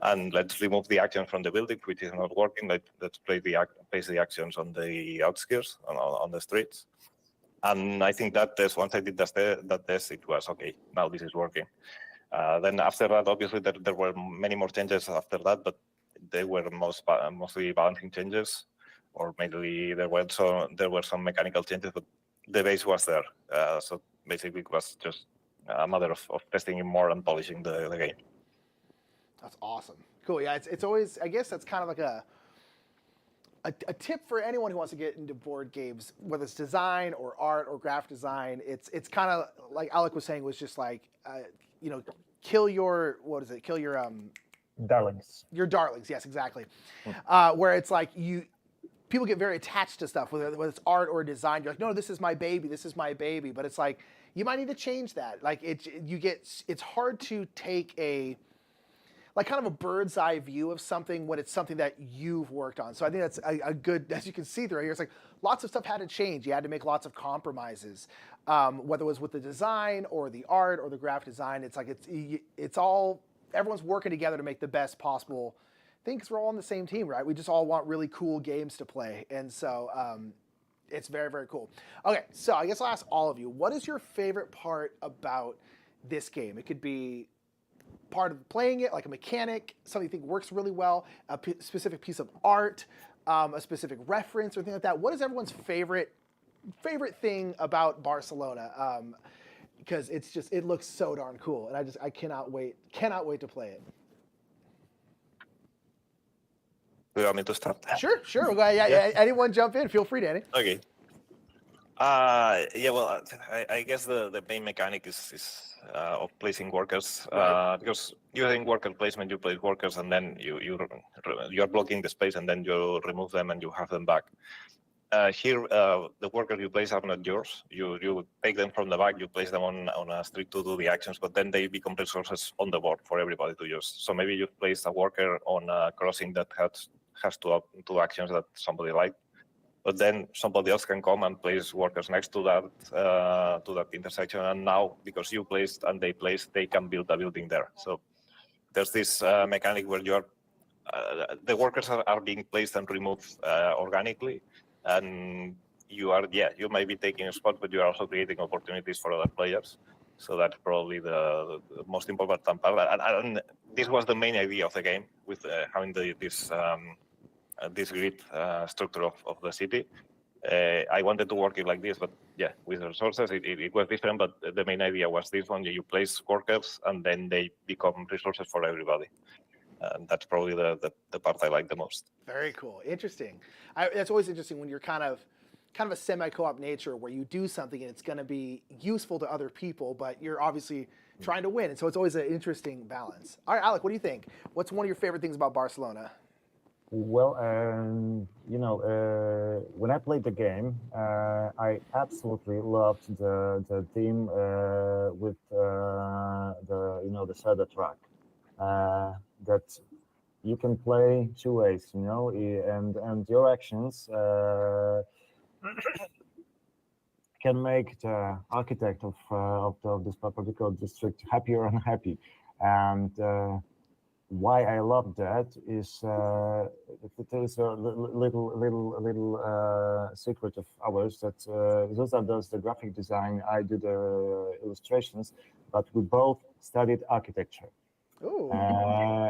and let's remove the action from the building, which is not working. Let's place the actions on the outskirts, on the streets. And I think that test, once I did that test, it was okay. Now this is working. Then after that, obviously, there were many more changes after that, but they were mostly balancing changes, or maybe there were some mechanical changes, but the base was there. So basically, it was just a matter of testing it more and polishing the game. That's awesome. Cool. Yeah, it's always, I guess that's kind of like a tip for anyone who wants to get into board games, whether it's design or art or graphic design. It's kind of like Alec was saying, was just like, kill your darlings. Your darlings, yes, exactly. Where it's like people get very attached to stuff, whether it's art or design. You're like, no, this is my baby, but it's like you might need to change that. Like it's hard to take kind of a bird's eye view of something when it's something that you've worked on. So I think that's a good, as you can see through here, it's like lots of stuff had to change. You had to make lots of compromises, whether it was with the design or the art or the graphic design. It's like it's all, everyone's working together to make the best possible thing because we're all on the same team, right? We just all want really cool games to play. And so it's very, very cool. Okay, so I guess I'll ask all of you, what is your favorite part about this game? It could be part of playing it, like a mechanic, something you think works really well, a specific piece of art, a specific reference or anything like that. What is everyone's favorite thing about Barcelona? Because it looks so darn cool, and I cannot wait to play it. Do you want me to start? Sure. Yeah. Anyone jump in? Feel free, Danny. Okay. Yeah, well, I guess the main mechanic is of placing workers, because using worker placement, you place workers and then you're blocking the space and then you remove them and you have them back. Here, the workers you place are not yours. You take them from the back, you place them on a street to do the actions, but then they become resources on the board for everybody to use. So maybe you've placed a worker on a crossing that has two actions that somebody liked, but then somebody else can come and place workers next to that intersection, and now because you placed and they placed, they can build a building there. So there's this mechanic where the workers are being placed and removed organically, and you may be taking a spot, but you are also creating opportunities for other players. So that's probably the most important part. And this was the main idea of the game, with having this grid structure of the city. I wanted to work it like this, but yeah, with resources, it was different. But the main idea was this one: you place workers, and then they become resources for everybody. And that's probably the part I like the most. Very cool, interesting. It's always interesting when you're kind of a semi-co-op nature where you do something and it's going to be useful to other people, but you're obviously trying to win, and so it's always an interesting balance. All right, Alec, what do you think? What's one of your favorite things about Barcelona? Well, when I played the game, I absolutely loved the theme with the Zelda track. That you can play two ways, and your actions can make the architect of this particular district happier and happy. And why I love that is there is a little secret of ours that Zuza does the graphic design, I do the illustrations, but we both studied architecture. Ooh.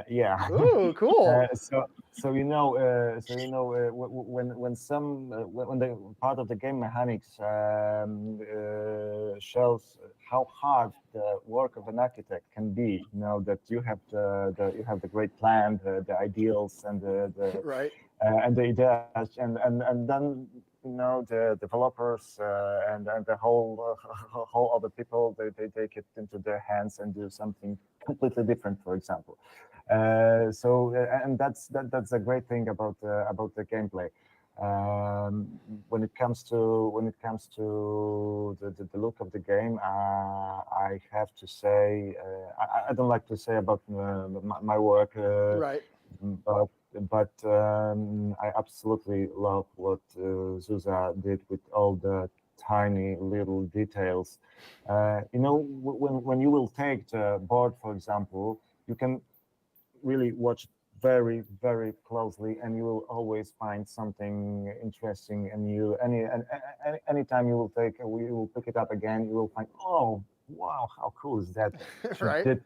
Yeah. Ooh, cool. When the part of the game mechanics shows how hard the work of an architect can be, that you have the great plan, the ideals, and the right. And the ideas, and then the developers and the whole other people, they take it into their hands and do something completely different, for example. And that's a great thing about the gameplay. When it comes to the look of the game, I have to say I don't like to say about my work, right? But I absolutely love what Zuza did with all the tiny little details. When you will take the board, for example, you can really watch very, very closely, and you will always find something interesting. And anytime you will pick it up again, you will find, oh wow, how cool is that? Right. Did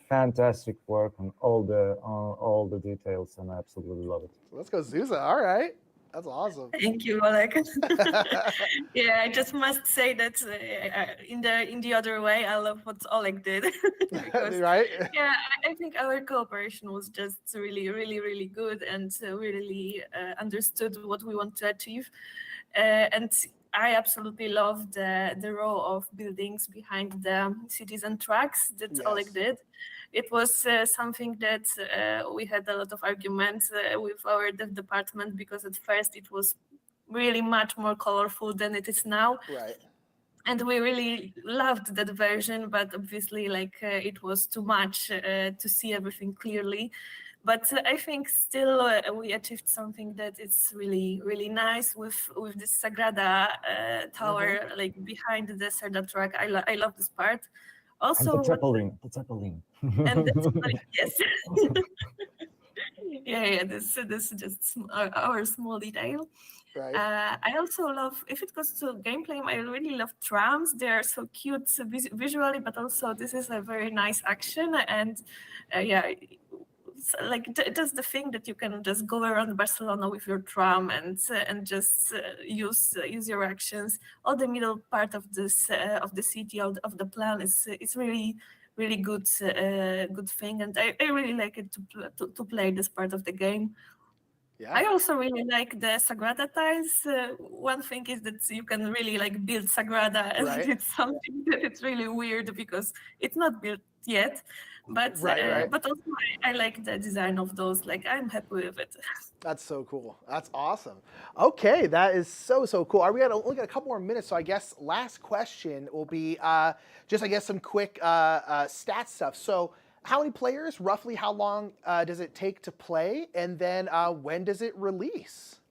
fantastic work on all the details, and I absolutely love it. Let's go, Zuza. All right. That's awesome. Thank you, Alec. Yeah, I just must say that in the other way, I love what Oleg did. Because, right? Yeah, I think our cooperation was just really, really, really good, and really understood what we want to achieve. And I absolutely love the row of buildings behind the cities and tracks that Oleg did. It was something that we had a lot of arguments with our dev department, because at first it was really much more colorful than it is now. Right. And we really loved that version, but obviously it was too much to see everything clearly. But I think still we achieved something that is really, really nice with this Sagrada tower behind the Zelda track. I love this part. Also, and the Zeppelin. And yes. yeah, this is just our small detail. Right. I also love, if it goes to gameplay, I really love trams. They are so cute visually, but also this is a very nice action. And just the thing that you can just go around Barcelona with your tram and just use your actions. All the middle part of this of the city of the plan is really good thing, and I really like it to play this part of the game. Yeah. I also really like the Sagrada tiles. One thing is that you can really like build Sagrada, and Right. it's something that it's really weird because it's not built yet. But Right. but also I like the design of those. Like I'm happy with it. That's so cool. That's awesome. Okay, that is so cool. We got only got a couple more minutes, so I guess last question will be just I guess some quick stat stuff. So, how many players? Roughly, how long does it take to play? And then when does it release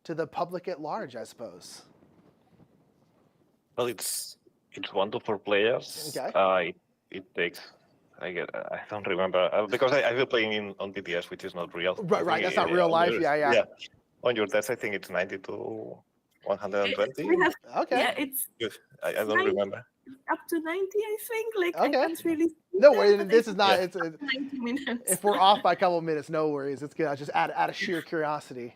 to the public at large? I suppose. Well, it's 1 to 4 players. Okay. It takes. I don't remember because I've been playing on BTS, which is not real. Right. That's not real life. Yeah. Yeah. On your test, I think it's 90 to 120. Okay. Yeah, it's I don't remember. up to 90, I think. Like I Okay. can't really. No, that, but this I is not. think It's 90 minutes. if we're off by a couple of minutes, no worries. It's good. I just out of sheer curiosity.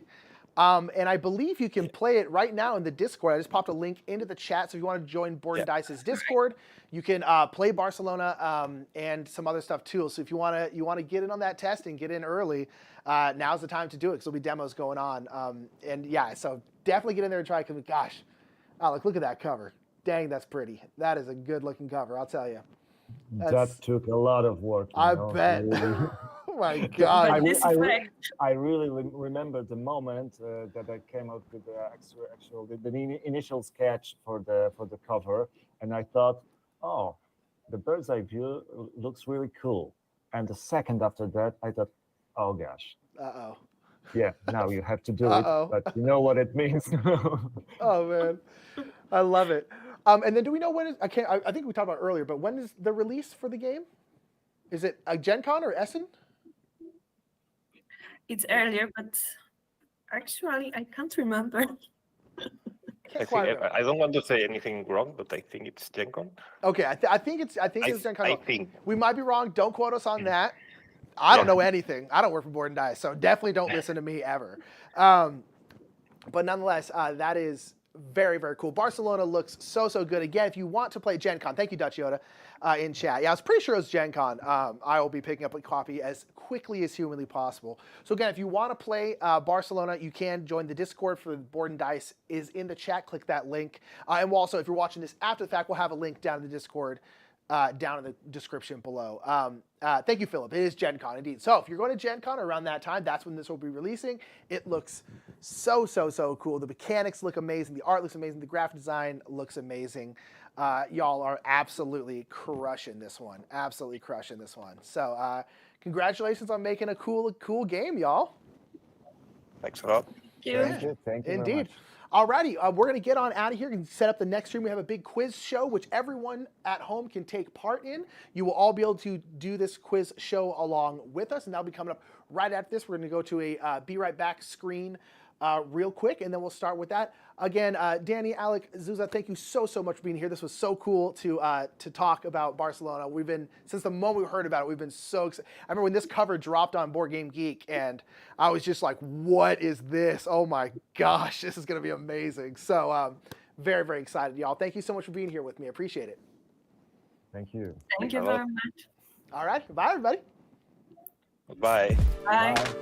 And I believe you can play it right now in the Discord. I just popped a link into the chat. So if you want to join Board and Dice's Discord, you can play Barcelona and some other stuff too. So if you want to get in on that test and get in early, now's the time to do it because there'll be demos going on. And yeah, so definitely get in there and try it. Because gosh, Alec, look at that cover. Dang, that's pretty. That is a good looking cover, I'll tell you. That took a lot of work. I bet. Oh my God. I really remember the moment that I came out with the initial sketch for the cover, and I thought, oh, the bird's eye view looks really cool. And the second after that, I thought, oh gosh. Uh-oh. Yeah, now you have to do it, but you know what it means. Oh man, I love it. And then do we know when? I think we talked about it earlier, but when is the release for the game? Is it a Gen Con or Essen? It's earlier, but actually I can't remember. I don't want to say anything wrong, but I think it's Gen Con. Okay, I think it's Gen Con. I think we might be wrong. Don't quote us on that. I don't know anything. I don't work for Board and Dice, so definitely don't listen to me ever. But nonetheless, that is very, very cool. Barcelona looks so good. Again, if you want to play Gen Con, thank you, Dutch Yoda, in chat. Yeah, I was pretty sure it was Gen Con. I will be picking up a copy as quickly as humanly possible. So again, if you want to play Barcelona, you can join the Discord for Board and Dice is in the chat. Click that link. And we'll also, if you're watching this after the fact, we'll have a link down in the Discord down in the description below. Thank you, Philip. It is Gen Con, indeed. So if you're going to Gen Con around that time, that's when this will be releasing. It looks so cool. The mechanics look amazing. The art looks amazing. The graphic design looks amazing. Y'all are absolutely crushing this one. Absolutely crushing this one. So congratulations on making a cool game, y'all. Thanks a lot. Thank you. Thank you. Indeed. Alrighty, we're going to get on out of here and set up the next stream. We have a big quiz show, which everyone at home can take part in. You will all be able to do this quiz show along with us, and that'll be coming up right after this. We're going to go to a Be Right Back screen real quick, and then we'll start with that. Again, Danny, Alec, Zuza, thank you so much for being here. This was so cool to talk about Barcelona. We've been, since the moment we heard about it, we've been so excited. I remember when this cover dropped on Board Game Geek, and I was just like, what is this? Oh my gosh, this is going to be amazing. So very, very excited, y'all. Thank you so much for being here with me. I appreciate it. Thank you. Thank you very much. All right. Bye, everybody. Bye. Bye. Bye.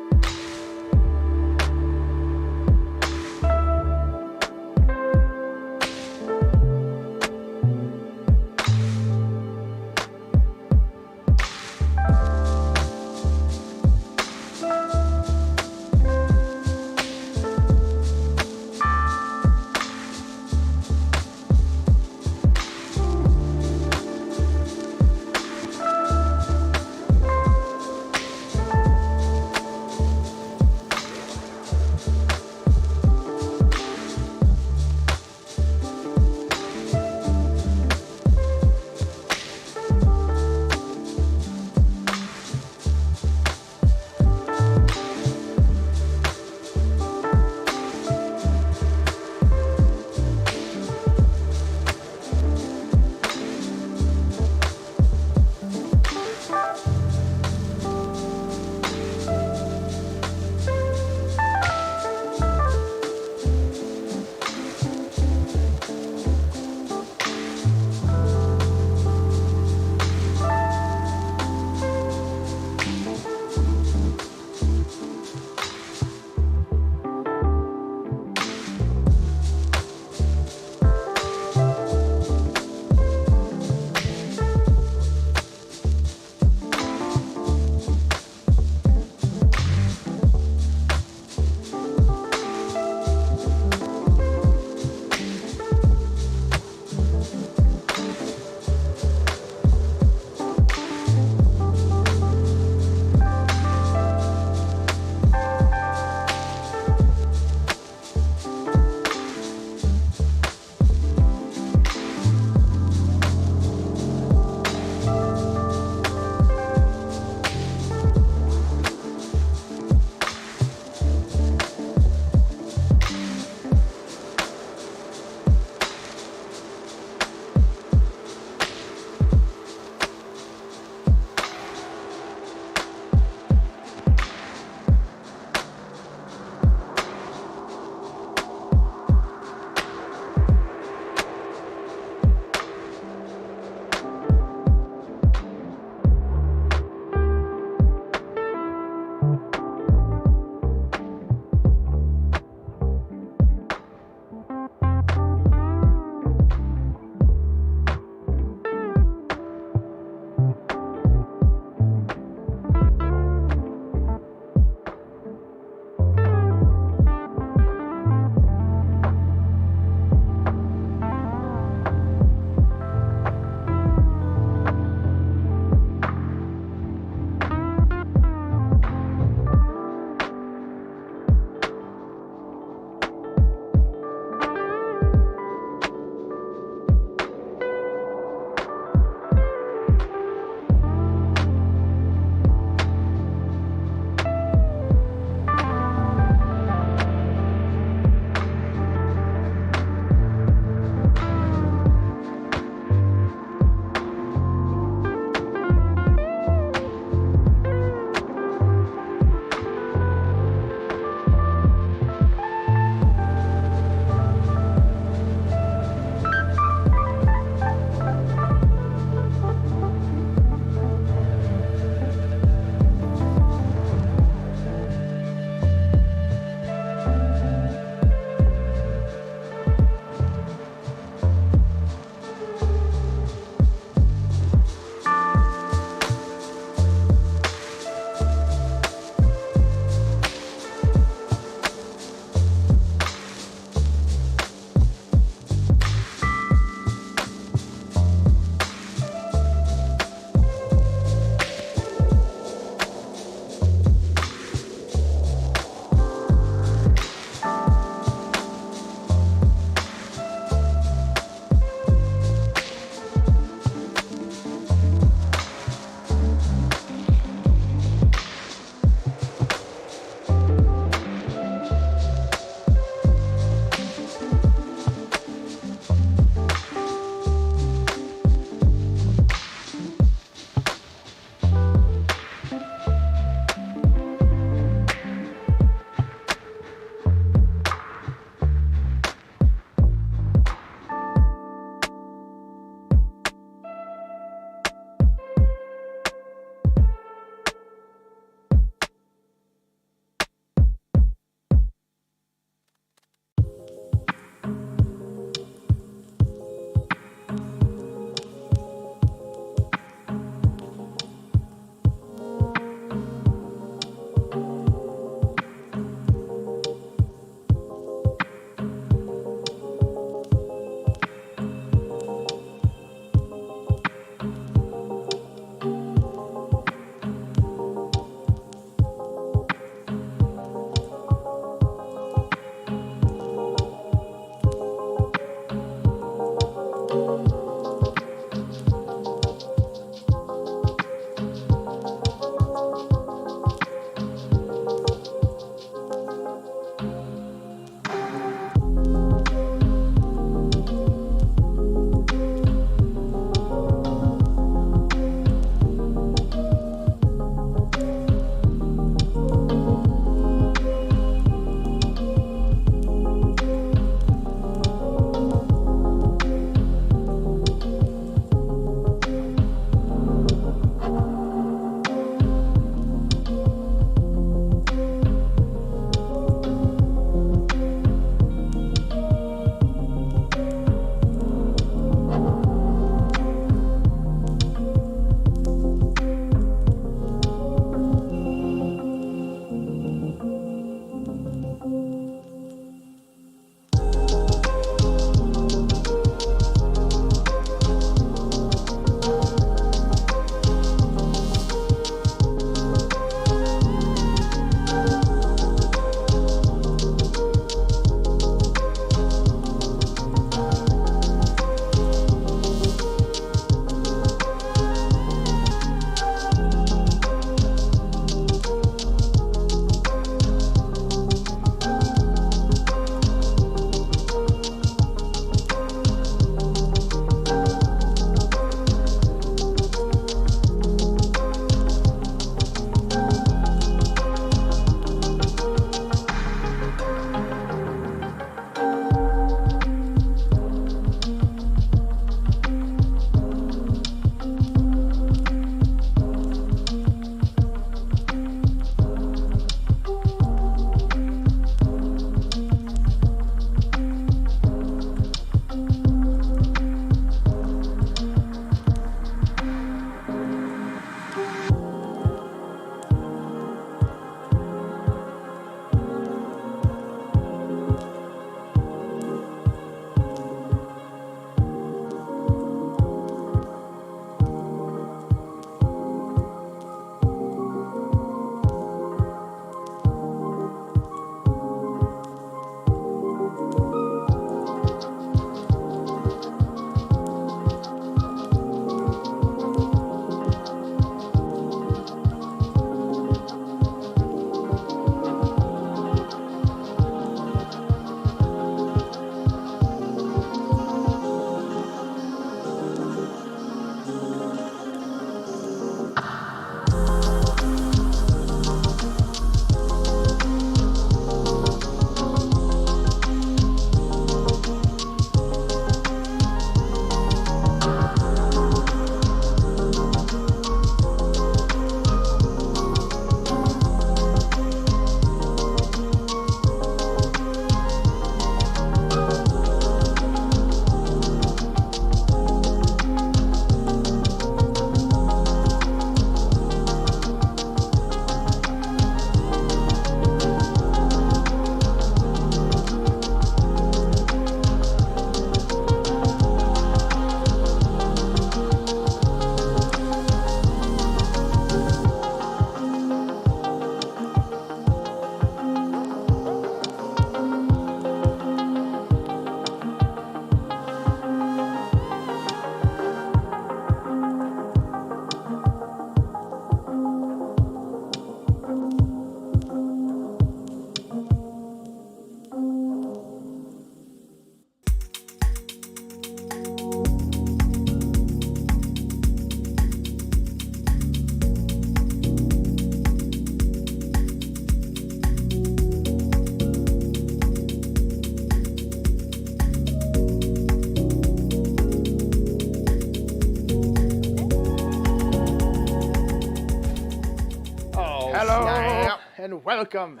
and welcome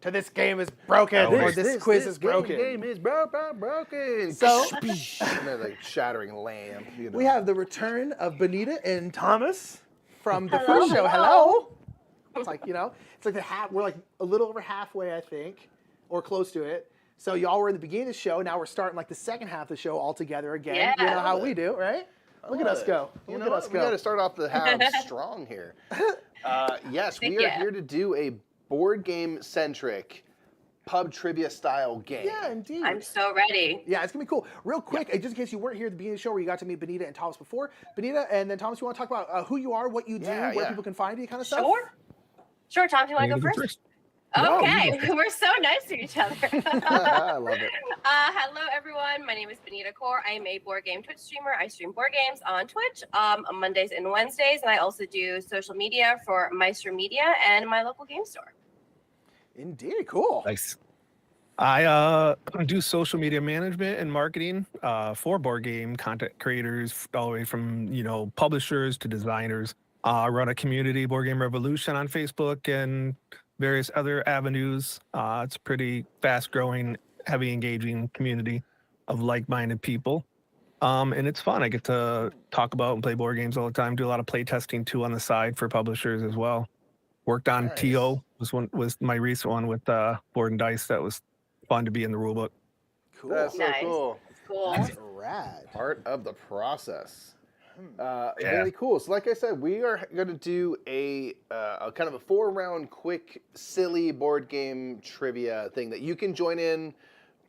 to This Game is Broken, or This Quiz is Broken. Game is broken. So, and they're like shattering lamp. You know. we have the return of Benita and Thomas from the first show. Hello. It's like, it's like we're like a little over halfway, I think, or close to it. So y'all were in the beginning of the show. Now we're starting like the second half of the show all together again. Yeah. You know how we do, right? Look at us go. You Look know at us what? go. We got to start off the halves strong here. Yes, we are here to do a board game centric pub trivia style game. Yeah, indeed. I'm so ready. Yeah, it's gonna be cool. Real quick, just in case you weren't here at the beginning of the show where you got to meet Benita and Thomas before. Benita and then Thomas, you want to talk about who you are, what you do, where people can find you, kind of stuff? Sure, Tom, do you want to go first? Okay, we're so nice to each other. I love it. Hello, everyone. My name is Benita Kaur. I am a board game Twitch streamer. I stream board games on Twitch on Mondays and Wednesdays, and I also do social media for Meister Media and my local game store. Indeed, cool. Nice. I do social media management and marketing for board game content creators, all the way from publishers to designers. I run a community, Board Game Revolution, on Facebook and various other avenues. It's a pretty fast-growing, heavy engaging community of like-minded people, and it's fun. I get to talk about and play board games all the time. Do a lot of play testing too on the side for publishers as well. Worked on TO was my recent one with Board and Dice. That was fun to be in the rulebook. Cool. That's so cool. Cool. That's rad. Part of the process. Very cool. So like I said, we are going to do a kind of a 4-round quick, silly board game trivia thing that you can join in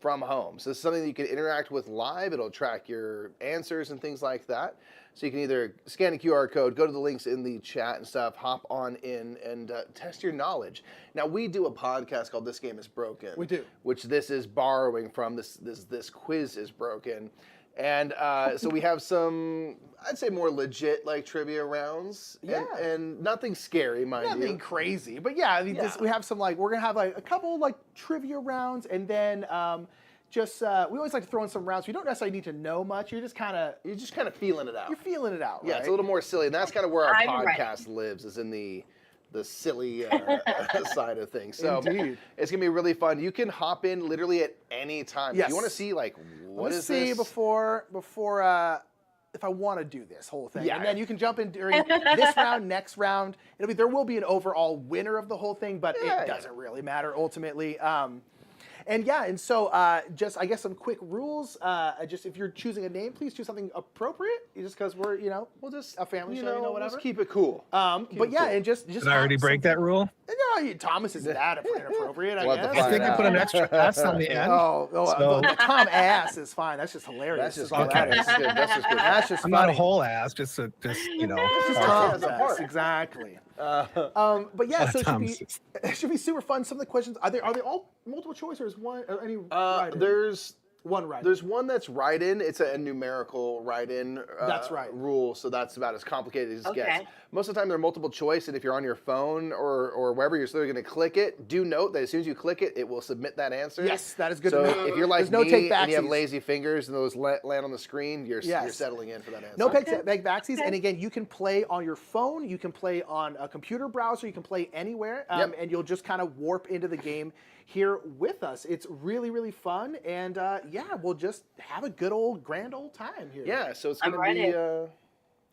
from home. So this is something that you can interact with live. It'll track your answers and things like that. So you can either scan a QR code, go to the links in the chat and stuff, hop on in and test your knowledge. Now, we do a podcast called This Game is Broken. We do. Which this is borrowing from. This quiz is broken. And so we have some, I'd say, more legit like trivia rounds. Yeah. And nothing scary, mind you. Nothing crazy, but yeah, I mean, we have some we're gonna have a couple trivia rounds, and then we always like to throw in some rounds. You don't necessarily need to know much. You're just kind of feeling it out. You're feeling it out. Yeah, right? it's a little more silly, and that's kind of where our I'm podcast lives, is in the silly side of things. So Indeed. it's gonna be really fun. You can hop in literally at any time. Yes. If you want to see what is see this? before if I want to do this whole thing. Yeah. And then you can jump in during this round, next round. There will be an overall winner of the whole thing, but it doesn't really matter ultimately. And so just, I guess, some quick rules. Just if you're choosing a name, please choose something appropriate. Just because we're, we'll just a family show, whatever. Let's keep it cool. And just Did I already break that rule? No, Thomas isn't that inappropriate. We'll have to guess. I think I put an extra S on the end. The Tom ass is fine. That's just hilarious. That's just hilarious. That's good. That's just good. That's just I'm funny. not a whole ass, just Just part. Tom's ass, exactly. But yeah, so it should be super fun. Some of the questions are they all multiple choice, or is one any? There's one write-in. There's one that's write-in. It's a numerical write-in That's right. rule, so that's about as complicated as it gets. Okay. Most of the time, they're multiple choice, and if you're on your phone or wherever, you're still going to click it. Do note that as soon as you click it, it will submit that answer. Yes, that is good So to know. if you're like There's no me take and you have backsies. lazy fingers and those land on the screen, you're Yes. settling in for that answer. No back backsies, and again, you can play on your phone, you can play on a computer browser, you can play anywhere, and you'll just kind of warp into the game here with us. It's really, really fun, and we'll just have a grand old time here. Yeah, so it's going to I'm be... ready.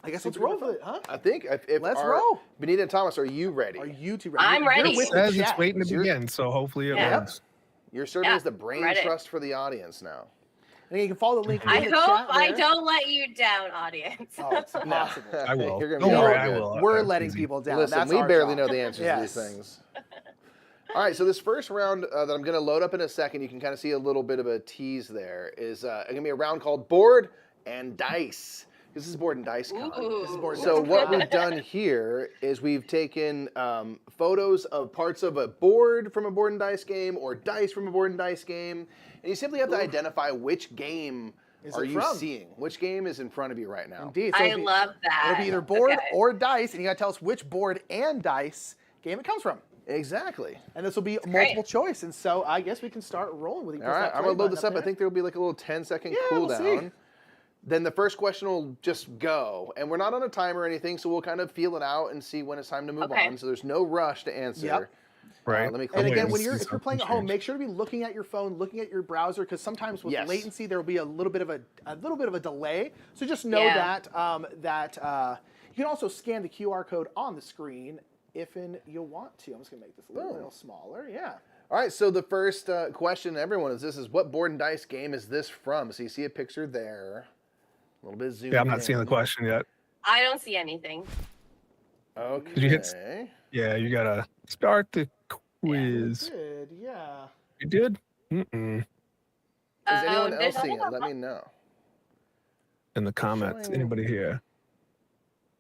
I guess let's roll with it, huh? I think if Let's roll. Benita and Thomas, are you ready? Are you two ready? I'm ready. You're with It the says it's chat. waiting to begin, so hopefully it Yeah. works. You're serving Yeah, as the brain ready. trust for the audience now. And you can follow the link in I the hope chat I there. don't let you down, audience. Oh, it's impossible. I will. You're gonna Don't be worry, all I good. will. We're That's letting easy. people down. Listen, That's we our barely job. know the answers to these things. All right, so this first round that I'm going to load up in a second, you can kind of see a little bit of a tease there, is going to be a round called Board and Dice. This is Board and Dice Con. This is Board and So Dice what Con. we've done here is we've taken photos of parts of a board from a Board and Dice game or dice from a Board and Dice game, and you simply have to identify which game are you seeing. Which game is in front of you right now? Indeed. So I it'll be- love that. It'll be either board Okay. or dice, and you got to tell us which board and dice game it comes from. Exactly. And this will be Great. multiple choice, and so I guess we can start rolling with it. All right, I'm going to load this up. I think there will be like a little 10-second we'll see. cooldown. Then the first question will just go. And we're not on a timer or anything, so we'll kind of feel it out and see when it's time to move Okay. on. So there's no rush to answer. Yep. Right. Let me And click again, this. when if you're playing at home, make sure to be looking at your phone, looking at your browser, because sometimes with latency there will be a little bit of a delay. So just know that you can also scan the QR code on the screen if you'll want to. I'm just gonna make this a little smaller. Yeah. All right. So the first question to everyone is what board and dice game is this from? So you see a picture there. A little bit zoomed in. Yeah, I'm not seeing the question yet. I don't see anything. Okay. Did you hit? Yeah, you gotta start the quiz. Yeah, we did, yeah. You did? Mm-mm. Is anyone there's else seeing nothing it? Let me know. In the comments, anybody here?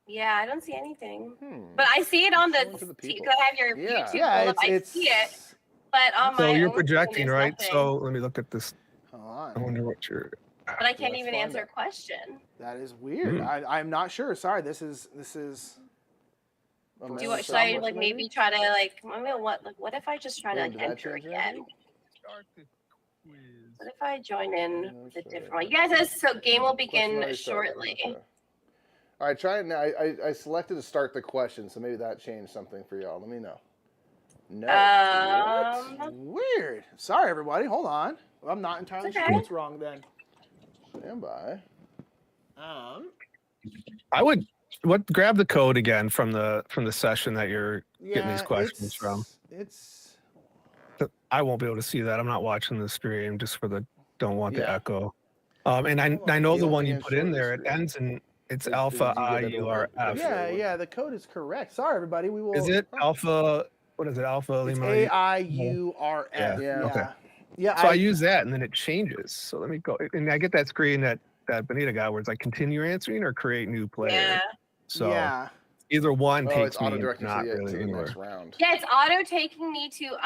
Yeah, I don't see anything. But I see it on the. Because I have your YouTube pulled up. I see it. But on So my you're own projecting, there's right? nothing. So let me look at this. Hold on. I wonder what you're. But I can't even answer a question. That is weird. I'm not sure. Sorry, this is. Should I maybe try to what if I just try to enter again? What if I join in the different one? You guys says so game will begin shortly. All right, try it now. I selected to start the question, so maybe that changed something for y'all. Let me know. No. What? Weird. Sorry, everybody. Hold on. I'm not entirely sure what's wrong then. Stand by. I would grab the code again from the session that you're getting these questions from. I won't be able to see that. I'm not watching the stream just for the don't want the echo. And I know the one you put in there. It ends in it's alpha IURF. Yeah, the code is correct. Sorry, everybody. We will. Is it alpha? What is it? Alpha It's Lima. AIURF. Yeah. Okay. Yeah. So I use that, and then it changes. So let me go, and I get that screen that Benita got, where it's like continue answering or create new player. Yeah. So either one takes it's me auto-directing not to really the anywhere. next round. Yeah, it's auto taking me to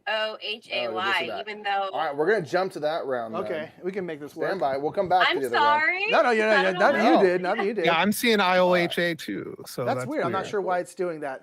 IOHAY, even though. All right, we're gonna jump to that round. Okay, we can make this work. Stand by. We'll come back to the other sorry. round. No, nothing you did. Nothing you did. Yeah, I'm seeing IOHA too. So that's weird. I'm not sure why it's doing that.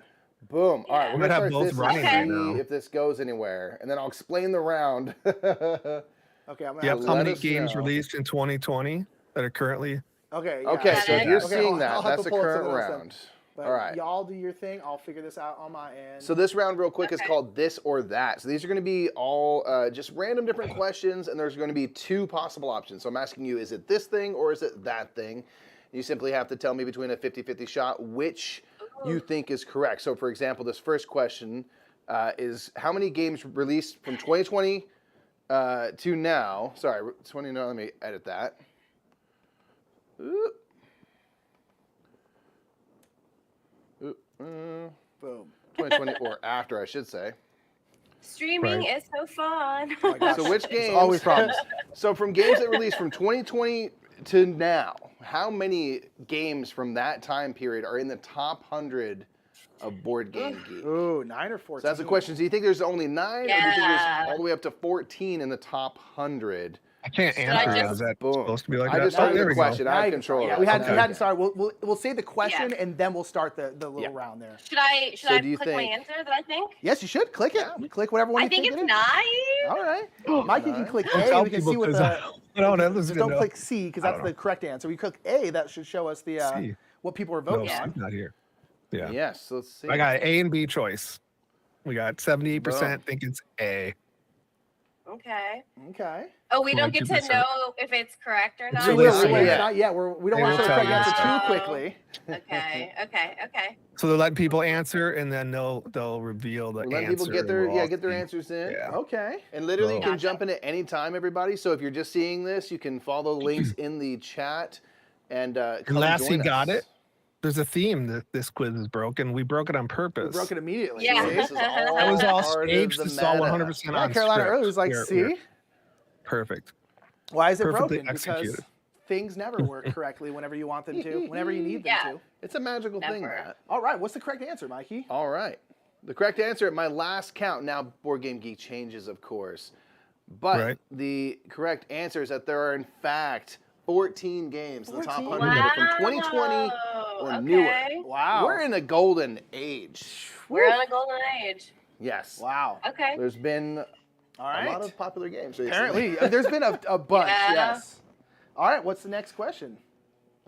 Boom. All right, we're Might gonna have start both this running and right see now. if this goes anywhere, and then I'll explain the round. Okay, I'm Yep. gonna How many us games know. released in 2020 that are currently? Okay. Okay, so if you're seeing I'll that, have that's to the pull up current some of those round. then. But All right. y'all do your thing. I'll figure this out on my end. So this round, real quick, is called This or That. So these are going to be all just random different questions, and there's going to be two possible options. So I'm asking you, is it this thing or is it that thing? You simply have to tell me between a 50-50 shot which you think is correct. So for example, this first question is how many games released from 2020 to now? Sorry, 20. No, let me edit that. Ooh. Boom. 2020 or after, I should say. Streaming is so fun. So which games? Always problems. So from games that released from 2020 to now, how many games from that time period are in the top 100 of Board Game Geek? Ooh, 9 or 14. So that's the question. Do you think there's only 9, or do you think there's all the way up to 14 in the top 100? I can't answer that. Is that supposed to be like I that? just started there the we go. question. I have control of Yeah, it. we had Okay. to start. We'll say the question and then we'll start the little round there. Should I So do you click my think- answer that I think? Yes, you should click it. Click whatever one I you think it's it is. 9. All right. Mike, you can click Don't A. tell We can people see what 'cause the. I don't know. Just don't click C because I that's don't the know. correct answer. We click A. That should show us the C. what people are No, voting Steve's on. not here. Yeah. Yes, let's see. I got A and B choice. We got 78% think it's A. Okay. Okay. Oh, we don't get to 22%. know if it's correct or not. We release will. it We will. yet. Not yet. We don't They want to will show the tell correct you answer that. too quickly. Okay. So they're letting people answer, and then they'll reveal the We're letting answer. people get and their we'll all get their see. answers in. Yeah. Okay. And literally, you Cool. can jump in at any time, everybody. So if you're just seeing this, you can follow the links in the chat and come And Lassie join got us. it. There's a theme that this quiz is broken. We broke it on We purpose. broke it immediately. Yeah. See? This is all That was all part of staged. the This is all meta. 100% Yeah, on Carolina script. early was like, We're see? perfect. Why is it Perfectly broken? Because executed. things never work correctly whenever you want them to, whenever you need them Yeah. to. It's a magical thing, Never. Matt. All right, what's the correct answer, Mikey? All right. The correct answer at my last count, now Board Game Geek changes, of course. But Right. the correct answer is that there are, in fact, 14 games in the top 100 Wow. that are from 2020 or newer. Okay. Wow. We're in a golden age. We're on a golden age. Yes. Wow. Okay. There's been All a right. lot of popular games recently. Apparently, there's been a bunch, Yeah. yes. All right, what's the next question?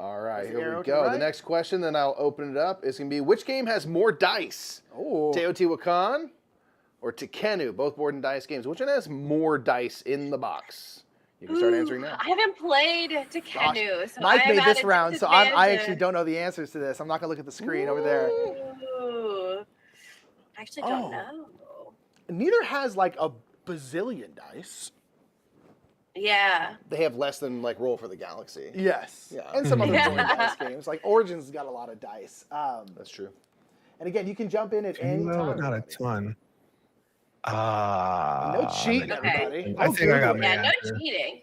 All right, Is the here arrow we to go. the The right? next question, then I'll open it up. It's going to be, which game has more dice? Oh. Teotihuacan or Teotihuacan, both board and dice games? Which one has more dice in the box? You can start answering now. I haven't played Teotihuacan, so Mike I'm made at this a round, so I actually disadvantage. don't know the answers to this. I'm not gonna look at the screen over there. Ooh. I actually don't know. Neither has like a bazillion dice. Yeah. They have less than like Roll for the Galaxy. Yes. Yeah. And some other Yeah. board dice games. Like Origins has got a lot of dice. That's true. And again, you can jump in at any No, time. not a ton. No cheating, Okay. everybody. I No think I got Googling. my Yeah, no answer. cheating.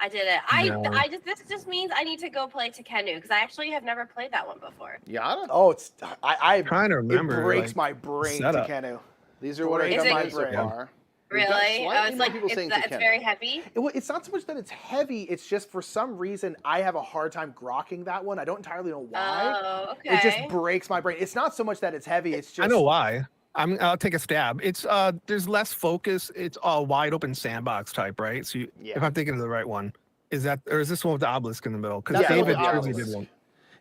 I did it. No. I just this just means I need to go play Teotihuacan because I actually have never played that one before. Yada? Oh, it's I Trying to remember. it breaks like, my brain setup. Teotihuacan. These are what I Breaks Is come it- in so brain. far. We've got Really? slightly Oh, it's more like people saying it's Teotihuacan. very heavy. It's not so much that it's heavy. It's just for some reason I have a hard time grokking that one. I don't entirely know why. Oh, okay. It just breaks my brain. It's not so much that it's heavy. It's just I know why. I'll take a stab. It's there's less focus. It's a wide open sandbox type, right? So Yeah. if I'm thinking of the right one, is that or is this one with the obelisk in the middle? Because That's the David one with the Jersey did obelisk. one.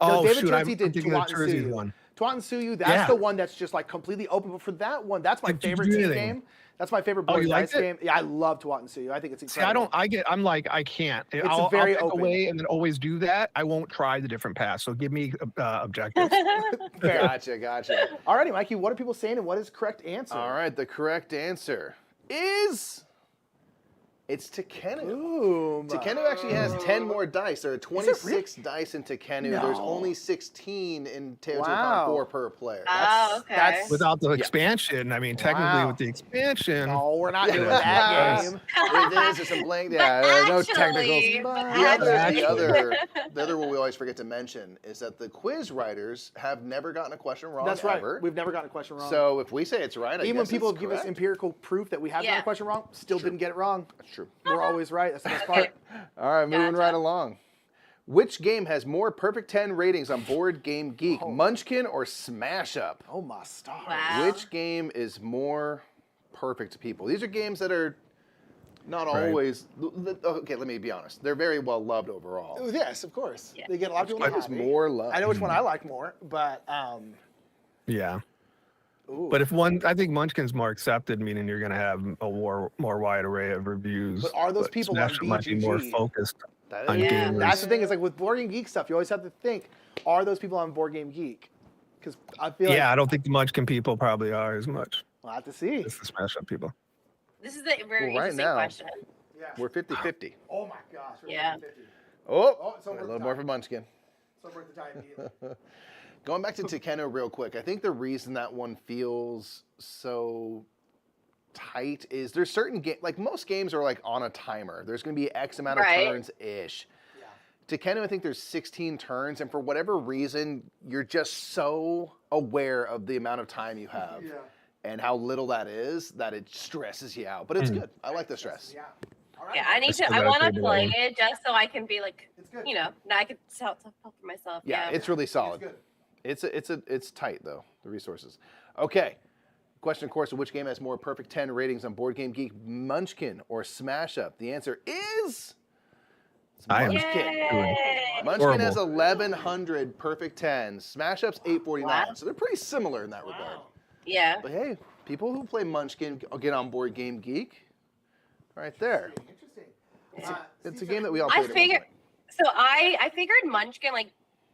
No, Oh David shoot, Jersey I'm did thinking of Teotihuacan Jersey's Suyu. one. Teotihuacan Suyu, that's Yeah. the one that's just like completely open. But for that one, that's my Did you favorite do team anything? game. That's my favorite Oh, board you dice liked it? game. Yeah, I love Teotihuacan Suyu. I think it's See, I incredible. don't. I'm like, I can't. It's very I'll pick open. away and then always do that. I won't try the different paths. So give me objectives. Fair. Gotcha. Alrighty, Mikey, what are people saying and what is the correct answer? All right, the correct answer is it's Teotihuacan. Boom. Teotihuacan actually has 10 more dice. There are 26 dice in Teotihuacan. There's No. only 16 in Teotihuacan Wow. 4 per player. Oh, okay. That's Without the expansion, I mean, technically Wow. with the expansion, No, we're not doing Yeah. that game. There's some blank. Yeah, no technicals. The other one we always forget to mention is that the quiz writers have never gotten a question wrong. That's right. Ever. We've never gotten a question wrong. So if we say it's right, I even when guess people it's give us correct. empirical proof that we have gotten Yeah. a question wrong, still didn't get it wrong. That's true. We're always right. That's the best part. All right, moving Gotcha. right along. Which game has more perfect 10 ratings on Board Game Geek, Munchkin or Smash Up? Oh my stars. Wow. Which game is more perfect to people? These are games that are not Right. always. Okay, let me be honest. They're very well loved overall. Yes, of course. Yeah. They get a lot of people Which is happy. more love? I know which one I like more, but yeah. ooh. But if one, I think Munchkin's more accepted, meaning you're going to have a more wide array of reviews. But are those people on Smash Up might be more BGG? focused That on is- Yeah. gamers. That's the thing is like with Board Game Geek stuff, you always have to think, are those people on Board Game Geek? Because I feel Yeah, like I don't think the Munchkin people probably are as much we'll have to see. as the Smash Up people. This is a very Well, right interesting now- question. Yeah. We're 50-50. Oh my gosh. we're Yeah. 50-50. Oh, it's over a the little more top. for Munchkin. So worth the time immediately. Going back to Teotihuacan real quick, I think the reason that one feels so tight is there's certain like most games are like on a timer. There's going to be X amount of Right. turns ish. Teotihuacan, I think there's 16 turns, and for whatever reason, you're just so aware of the amount of time you have and how little that is that it stresses you out. But it's good. I like the stress. Yeah. All right. Yeah, I need still to. I gotta want play to the play one. it just so I can be like, It's good. you know, now I can self for myself. Yeah, it's really solid. It's tight though, the resources. Okay. Question, of course, of which game has more perfect 10 ratings on Board Game Geek, Munchkin or Smash Up? The answer is it's I am Munchkin. Yay! Munchkin has Horrible. 1,100 perfect 10s. Smash Up's 849. Wow. So they're pretty similar in that regard. Yeah. But hey, people who play Munchkin get on Board Game Geek. Right there. Interesting. It's a game that we all I played. at one figured. point. So I figured Munchkin like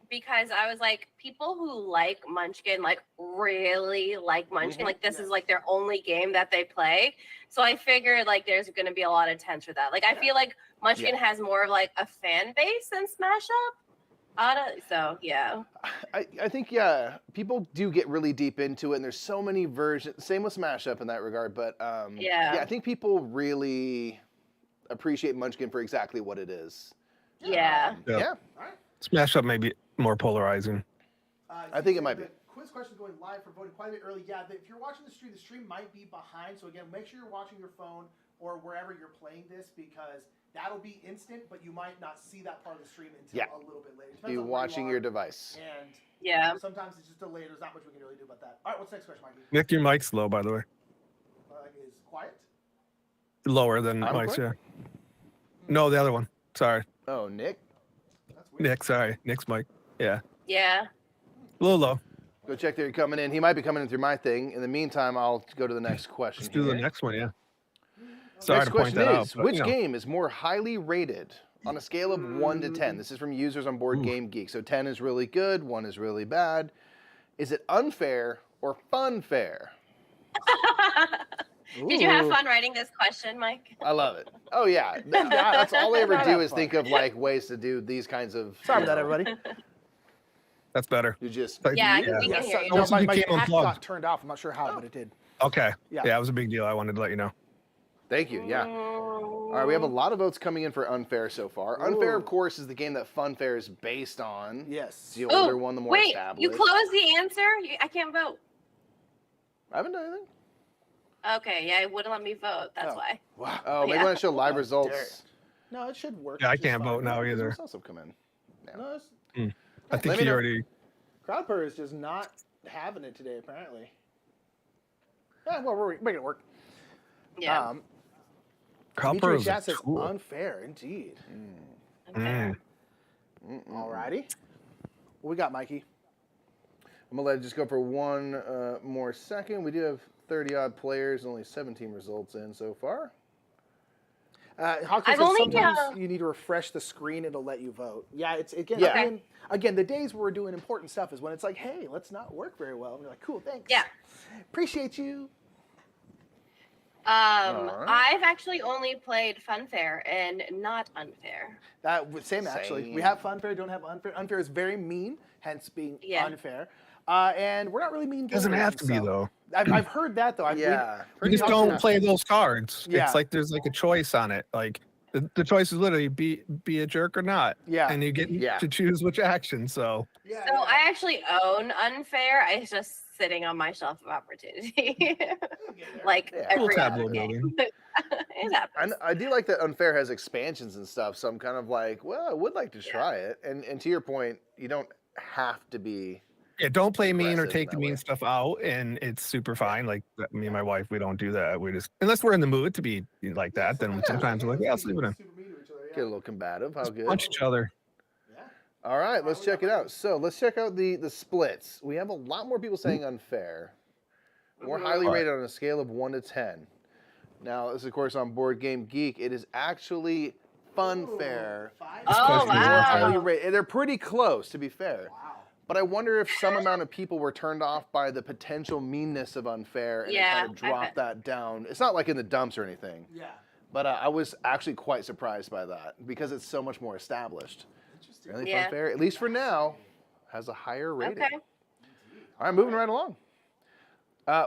because I was like people who like Munchkin like really like Munchkin like this is like their only game that they play. So I figured like there's going to be a lot of tense for that. Like I feel like Munchkin has more of like a fan base than Smash Up. So yeah. I think, yeah, people do get really deep into it, and there's so many versions. Same with Smash Up in that regard. But Yeah. I think people really appreciate Munchkin for exactly what it is. Yeah. Yeah. Smash Up may be more polarizing. I think it might be. The quiz question going live for voting quite a bit early. Yeah, if you're watching the stream might be behind. So again, make sure you're watching your phone or wherever you're playing this because that'll be instant, but you might not see that part of the stream until a little bit later. Depends Be on where watching you your are, device. And Yeah. sometimes it's just delayed. There's not much we can really do about that. All right, what's the next question, Mikey? Nick, your mic's low, by the way. Is quiet? Lower than I'm Mike's, yeah. quick? No, the other one. Sorry. Oh, Nick? That's weird. Nick, sorry. Nick's mic. Yeah. Yeah. A little low. Go check Theory coming in. He might be coming in through my thing. In the meantime, I'll go to the next question. Let's do the next one, yeah. Sorry Next to point question that is, out. But, which game is more highly rated on a scale of 1 to 10? This is from users on Board Game Geek. So 10 is really good, 1 is really bad. Is it unfair or funfair? Did you have fun writing this question, Mike? I love it. Oh yeah, that's all I ever do is think of like ways to do these kinds of. Sorry about that, everybody. That's better. You just. Yeah, we can hear you. No, my became pack unplugged. got turned off. I'm not sure how, but it did. Okay. Yeah. Yeah, it was a big deal. I wanted to let you know. Thank you. Yeah. All right, we have a lot of votes coming in for Unfair so far. Unfair, of course, is the game that Funfair is based on. Yes. It's the older one, the more Wait, established. you closed the answer? I can't vote. I haven't done anything. Okay, yeah, it wouldn't let me vote. That's why. Wow. Oh, maybe Yeah. when I show live results. No, it should work. Yeah, I just can't fine. vote now either. What's else come in? No, it's, I think he already. Crowdpur is just not having it today, apparently. Yeah, well, we're making it work. Yeah. Crowdpur Feature is chat a says tool. unfair, indeed. Mm. Alrighty. What we got, Mikey? I'm gonna let it just go for one more second. We do have 30-odd players, only 17 results in so far. Hawkins I've says only, sometimes you need to refresh the screen; it'll let you vote. Yeah, it's again. Yeah. I mean, again, the days where we're doing important stuff is when it's like, hey, let's not work very well. And you're like, cool, thanks. Yeah. Appreciate you. I've actually only played Funfair and not Unfair. Same actually. We Same. have funfair, don't have unfair. Unfair is very mean, hence being Yeah. unfair. And we're not really mean. Doesn't gamers, have to be so- though. I've heard that though. Yeah. You just don't play those cards. Yeah. It's like there's like a choice on it. Like the choice is literally be a jerk or not. Yeah. And you get Yeah. to choose which action. So Yeah. So I actually own Unfair. It's just sitting on my shelf of opportunity. Like Yeah. Cool every tableau other game. building. It happens. I do like that Unfair has expansions and stuff, so I'm kind of like, well, I would like to try it. And to your point, you don't have to be. yeah, don't play mean or Aggressive take the that mean way. stuff out, and it's super fine. Like me and my wife, we don't do that. We just unless we're in the mood to be like that, then sometimes we're like, yeah, let's leave it in. Get a little combative. How good. Punch each other. All right, let's check it out. So let's check out the splits. We have a lot more people saying Unfair. More highly rated on a scale of 1 to 10. Now, this is, of course, on Board Game Geek. It is actually Funfair. Oh, More wow. highly rated. They're pretty close, to be fair. But I wonder if some amount of people were turned off by the potential meanness of Unfair and Yeah, kind of I dropped that down. It's not like in the dumps or anything. Yeah. But I was actually quite surprised by that because it's so much more established. Really Yeah. Funfair, at least for now, has a higher rating. Okay. All right, moving right along.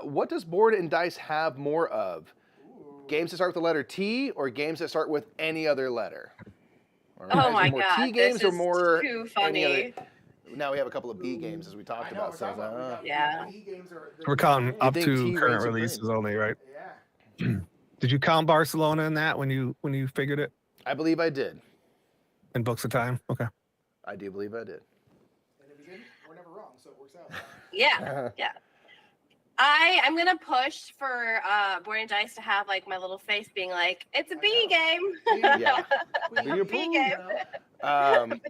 What does Board and Dice have more of? Games that start with the letter T or games that start with any other letter? All right, Oh is there my more God. T games This or is more too any other? funny. Now we have a couple of B games as we talked about. So Yeah. We're counting up think to T current reigns supreme. releases only, right? Yeah. Did you count Barcelona in that when you figured it I believe I did. in Books of Time? Okay. I do believe I did. And if we didn't, we're never wrong, so it works out. Yeah. Yeah. I'm gonna push for Board and Dice to have like my little face being like, it's a B game. Yeah. We B game.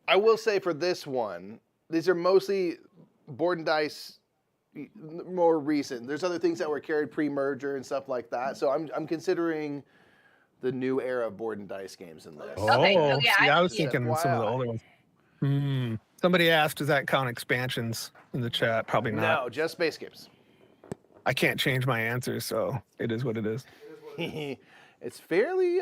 I will say for this one, these are mostly Board and Dice more recent. There's other things that were carried pre-merger and stuff like that. So I'm considering the new era of Board and Dice games in this. Okay, Oh, yeah, see, I was just thinking some of the FYI. older ones. Somebody asked, does that count expansions in the chat? Probably not. No, just base games. I can't change my answer, so it is what it is. It's fairly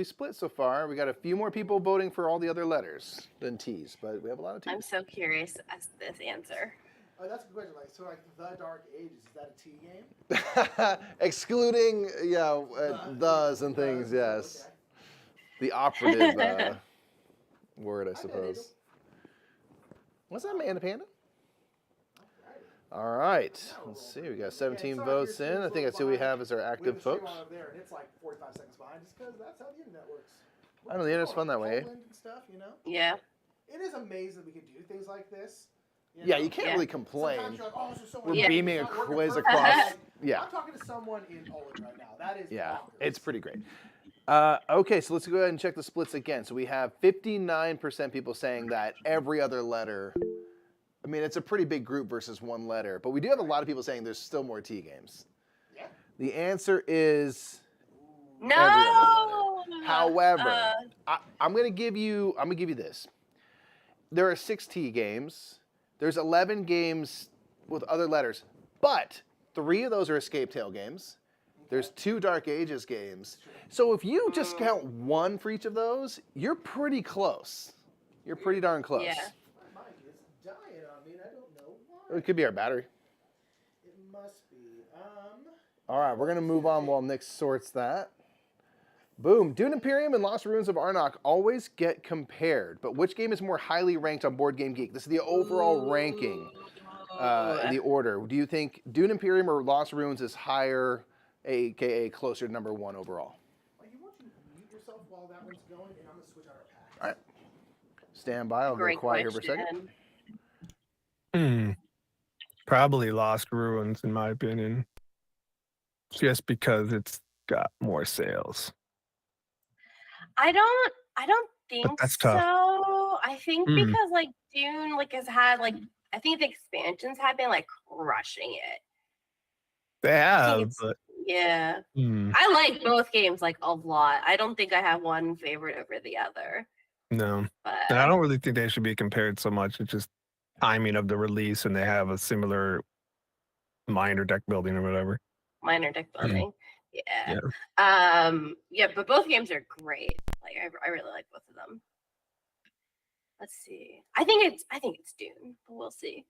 split so far. We got a few more people voting for all the other letters than T's, but we have a lot of T's. I'm so curious as to this answer. Oh, that's a good question. Like, so like The Dark Ages, is that a T game? Excluding, thes and things, yes. The operative word, I suppose. What's that, Amanda Panda? All right, let's see. We got 17 votes in. I think that's who we have as our active folks. There, and it's like 45 seconds behind, just because that's how the internet works. I know the internet's fun that way. Poland and stuff, you know. Yeah. It is amazing that we can do things like this. Yeah, know? you can't really complain. Sometimes you're like, oh, this is so We're Yeah. beaming a It's not working quiz perfectly. across. Yeah, I'm talking to someone in Poland right now. That is yeah, bonkers. it's pretty great. Okay, so let's go ahead and check the splits again. So we have 59% people saying that every other letter I mean, it's a pretty big group versus one letter, but we do have a lot of people saying there's still more T games. Yeah. The answer is No. every other letter. However, I'm gonna give you this. There are 6 T games. There's 11 games with other letters, but 3 of those are Escape Tale games. There's 2 Dark Ages games. So if you just count 1 for each of those, you're pretty close. You're pretty darn close. Yeah. My mic is dying on me, and I don't know why. It could be our battery. It must be. All right, we're gonna move on while Nick sorts that. Boom. Dune Imperium and Lost Ruins of Arnak always get compared, but which game is more highly ranked on Board Game Geek? This is the overall ranking in the order. Do you think Dune Imperium or Lost Ruins is higher, aka closer to number 1 overall? You want to mute yourself while that one's going, and I'm going to switch out our pack. All right. Stand by. I'll go quiet here for a second. Probably Lost Ruins, in my opinion. Just because it's got more sales. I don't think But that's so. tough. I think because like Dune has had I think the expansions have been crushing it. They have, but Yeah. I like both games a lot. I don't think I have one favorite over the other. no. But And I don't really think they should be compared so much. It's just timing of the release, and they have a similar minor deck building or whatever. minor deck building. Yeah. Yeah, but both games are great. I really like both of them. Let's see. I think it's Dune, but we'll see.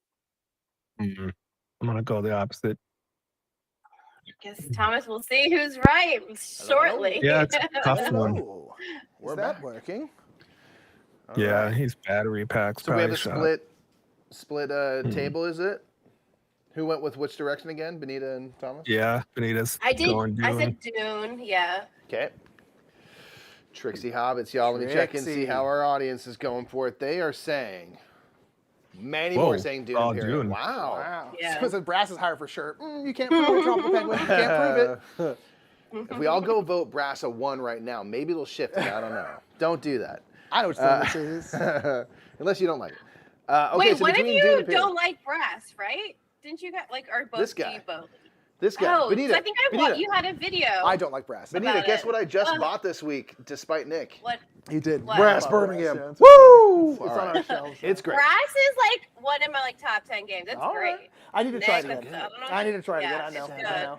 I'm gonna go the opposite. I guess Thomas, we'll see who's right shortly. Yeah, it's a tough one. Is that working? Yeah, he's battery packs. So we have a probably split table, is it? Who went with which direction again? Benita and Thomas? Yeah, Benita's I did. going I Dune. said Dune. Yeah. Okay. Trixie Hobbits, y'all. Let me check and see Trixie. how our audience is going for it. They are saying, many Whoa, more saying Dune all Imperium. Dune. Wow. Wow. Yeah. So the brass is higher for sure. You can't prove it, Tropical Penguin. You can't prove it. If we all go vote Brass a 1 right now, maybe it'll shift it. I don't know. Don't do that. I know what this is. Unless you don't like it. Okay, Wait, so one of between you Dune Imperium- don't like brass, right? Didn't you guys or both? This do guy. you both? This guy. Oh, Benita. so I think Benita. you had a video. I don't like brass. Benita, about guess it. what I just bought this week, despite Nick? What? He did. What? Brass Brass, Birmingham. yeah, it's Woo! It's All on right. our shelves. It's great. Brass is one of my top 10 games. It's All great. right. I need to try it Nick, again. I don't know. I need to try it Yeah, again. I know. it's I good. know.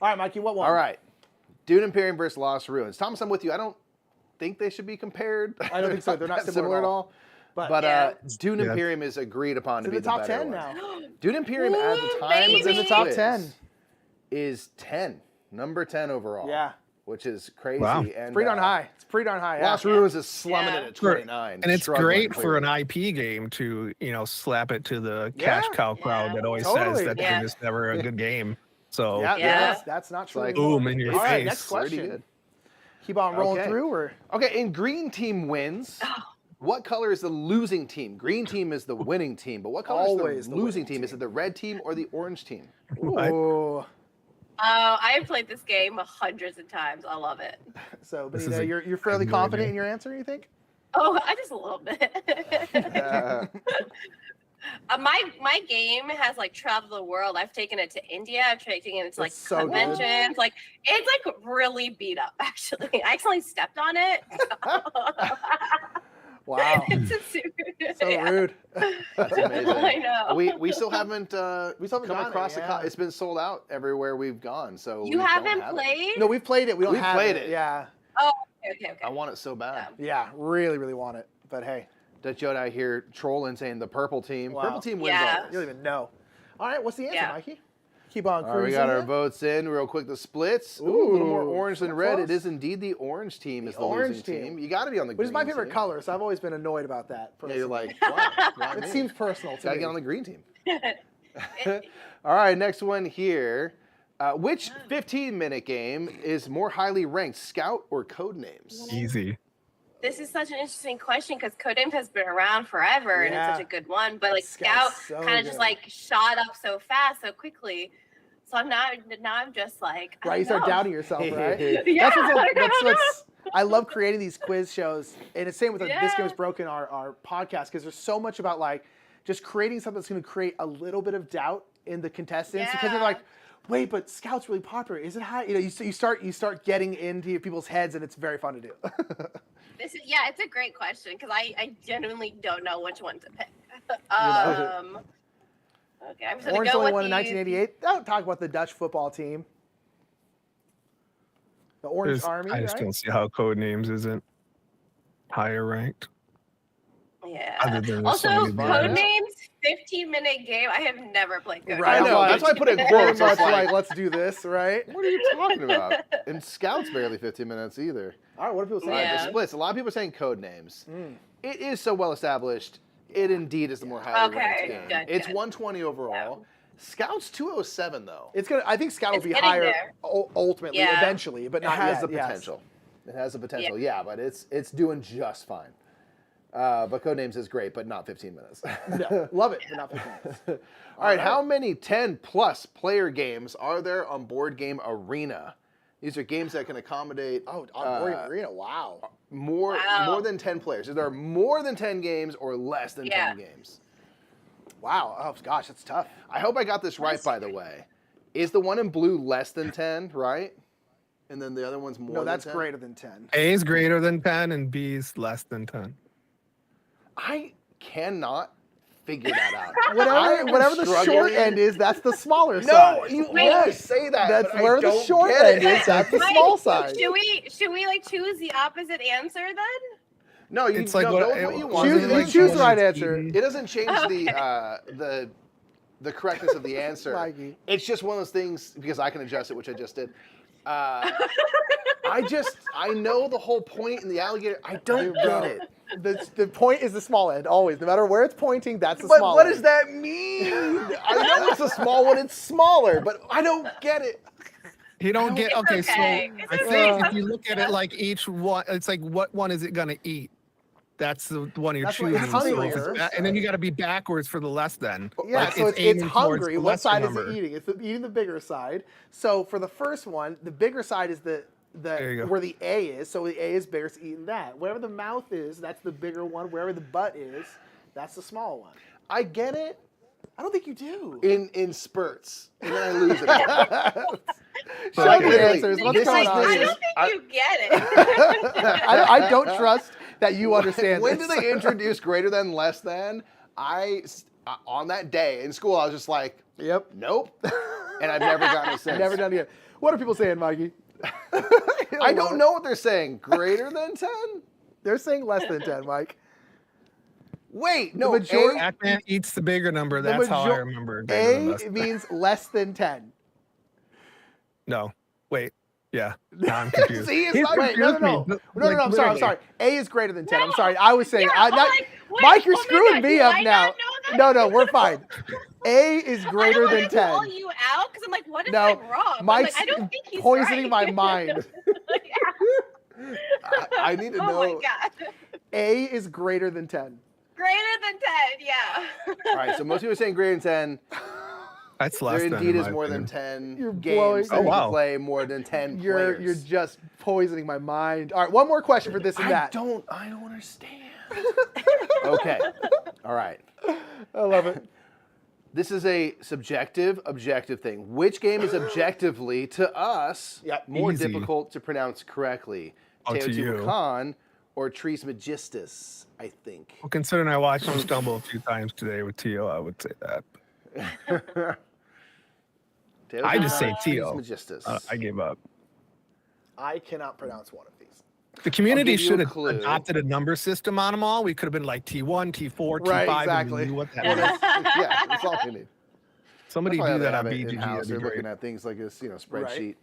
All right, Mikey, what one? All right. Dune Imperium versus Lost Ruins. Thomas, I'm with you. I don't think they should be compared. I don't think so. They're not that similar at all. But Yeah. Dune Yeah. Imperium is agreed upon It's to in be the top better 10 one. now. Dune Imperium at the Ooh, time of baby. this It's in the top quiz 10. is 10. Number 10 overall. Yeah. Which is crazy. Wow. And, It's pretty darn high. It's pretty darn high. Yeah. Lost Ruins is slumming it at Sure. 29. And it's struggling great for an clearly. IP game to, slap it to the Yeah. cash cow crowd that always Totally. says that Yeah. they're just never a good game. So Yeah, Yeah. that's not true. like, boom in your All right, face. next Pretty question. good. Keep on rolling Okay. through, or Okay, and green team wins. What color is the losing team? Green team is the winning team, but what color Always is the the losing winning team? Is it the red team or the orange team? Ooh. I have played this game hundreds of times. I love it. So, This Benita, is you're fairly no confident idea. in your answer, you think? Oh, I just a little bit. My game has traveled the world. I've taken it to India. I've taken it to That's so good. conventions. It's really beat up. Actually, I accidentally stepped on it. Wow. It's a super, So yeah. rude. That's amazing. I know. We still haven't We still haven't come gotten across it, a yeah. It's been sold out everywhere we've gone. So You we don't haven't have it. played? No, we've played it. We don't We've have played it. it. Yeah. Oh, okay. I want it so bad. Yeah. Really, really want it. But hey, Dutch Yoda here trolling saying the purple team. Wow. Purple team wins Yeah. always. you don't even know. All right, what's the answer, Yeah. Mikey? Keep on All right, cruising. we got our here. votes in real quick. The splits. Ooh, a little more Ooh, orange than so red. close. It is indeed the orange team is the orange losing team. team. You got to be on the Which green is my favorite team. color, so I've always been annoyed about that. Yeah, you're personally. like, why? It seems personal to Got to me. get on the green team. All right, next one here. Which 15-minute game is more highly ranked, Scout or Codenames? Easy. This is such an interesting question because Codenames has been around forever and it's Yeah. such a good one. But Scout Scout's so kind of just good. shot up so fast, so quickly. So I'm just like, I Right, you don't start know. doubting yourself, right? Yeah, That's what's I love creating these quiz shows, and it's same with the This Yeah. Game's Broken, our podcast, because there's so much about just creating something that's going to create a little bit of doubt in the contestants because they're like, wait, but Scout's really popular. Is it high? You know, you start getting into people's heads, and it's very fun to do. It's a great question because I genuinely don't know which one to pick. Okay, I'm just gonna Orange go only with won in 1988. Don't talk about the Dutch football team. The Orange Army, I just right? don't see how Codenames isn't higher ranked. Yeah. Other than Also, so many videos. Codenames 15-minute game. I have never played Codenames. Right, I know. That's why I put it in quotes. Very It's much like, like, let's do this, right? what are you talking about? And Scout's barely 15 minutes either. All right, what are people saying? All right, the splits. A lot of people are saying code names. It is so well established. It indeed is the more highly ranked game. Good, it's good. 120 overall. Scout's 207 though. It's gonna. I think Scout will It's be getting higher there. ultimately, Yeah. eventually, but It not has yet, the yes. potential. It has the potential, yeah, but it's doing just fine. But Codenames is great, but not 15 minutes. No, love it, but not 15 minutes. All right, how many 10-plus player games are there on Board Game Arena? These are games that can accommodate on Board Game Arena. Wow. More than 10 players. Is there more than 10 games or less than 10 games? Wow. Oh gosh, that's tough. I hope I got this right, by the way. Is the one in blue less than 10, right? And then the other one's more No, than that's 10? greater than 10. A is greater than 10 and B is less than 10. I cannot figure that out. Whatever the short struggling. end is, that's the smaller No, side. you always say that. That's but where I the don't short get end it. is. That's the Mike, small side. Should we like choose the opposite answer then? No, you It's like go what- with what you want. Choose, It you doesn't choose change- the right answer. It doesn't change the correctness of the answer. Mikey. It's just one of those things because I can adjust it, which I just did. I know the whole point in the alligator. I don't get it. The point is the small end, always. No matter where it's pointing, that's the But small what end. does that mean? I know it's a small one. It's smaller, but I don't get it. You don't get, It's okay, okay. so I think if you look at it like each one, it's like what one is it going to eat? That's the one you're That's what- choosing. it's So if hungrier. and then you got to be backwards for the less than. Yeah, Like, so it's aiming towards hungry. the What lesser side number. is it eating? It's eating the bigger side. So for the first one, the bigger side is There you go. where the A is. So the A is bigger, it's eating that. Wherever the mouth is, that's the bigger one. Wherever the butt is, that's the small one. I get it I don't think you do. in spurts, and then I lose it again. Show Like, me the literally, answers. Like, What's going on? I here? don't think you get it. I don't trust that you understand When this. did they introduce greater than, less than? On that day in school, I was just like, Yep. nope. And I've never gotten it since. Never done it yet. What are people saying, Mikey? I don't know what they're saying. Greater than 10? They're saying less than 10, Mike. Wait, no. majority- Pac-Man eats the bigger number. The That's how I major- remember. greater than less A than. means less than 10. No, wait. Yeah, now I'm confused. See, it's He's not- Wait, confused no. me. No, I'm sorry. I'm literally. sorry. A is greater than 10. I'm sorry. I was saying, Yeah, Mike, you're oh my screwing God, me do up I now. not know that? No, we're fine. A is greater I than don't want 10. to call you out because I'm like, what is No, that wrong? I'm Mike's like, I don't think he's poisoning right. my mind. I need to know. Oh my god. A is greater than 10. Greater than 10, yeah. All right, so most people are saying greater than 10. That's less There than. indeed in is my more than opinion. 10 You're blowing- games that Oh, you can wow. play more than 10 You're players. just poisoning my mind. All right, one more question for this and I that. don't understand. Okay. All right. I love it. This is a objective thing. Which game is objectively, to us, more Easy. difficult to pronounce correctly? Oh, to you. Teotihuacan or Trismegistus, I think. Well, considering I watched him stumble a few times today with Tio, I would say that. I just say Tio. Trismegistus. I gave up. I cannot pronounce one of these. The community give you should a have clue. adopted a number system on them all. We could have been like T1, T4, Right, T5, exactly. and we knew what that Well, was. yeah, that's all we need. Somebody That's why do they that on have it BGG. in-house. That'd They're be looking great. at things like this, spreadsheet.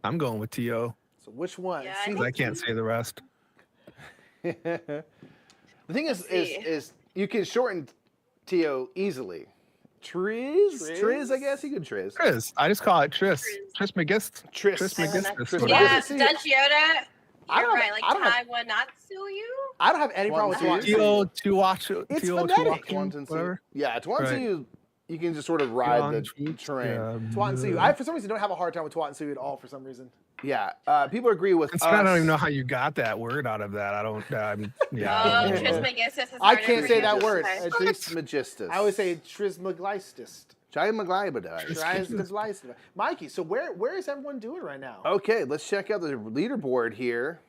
I'm going with Tio So which one? Yeah, See, because I can't say the rest. The thing is see. you can shorten Tio easily. Triz, I guess you could Triz. Triz. I just call it Tris. Trismegistus. Tris. Trismegistus. Yeah, See, Dutch Yoda. I You're don't- right, like I don't have- Taiwanatsuyu. I don't have any problem with Twansu. Twansu. Tio, It's Tio, phonetic. Tuacan, whatever. Yeah, Twansu, Right. you can just sort of ride the Tuan, train. Twat and Suyu. I, for some reason, don't have a hard time with Twat and Suyu at all for some reason. Yeah, people agree with us. I don't even know how you got that word out of that. I don't. Yeah. Trismegistus is I harder can't for say you that to word. say. Trismegistus. I always say Trismegistus. Trismegistus. Mikey, so where is everyone doing right now? Okay, let's check out the leaderboard here.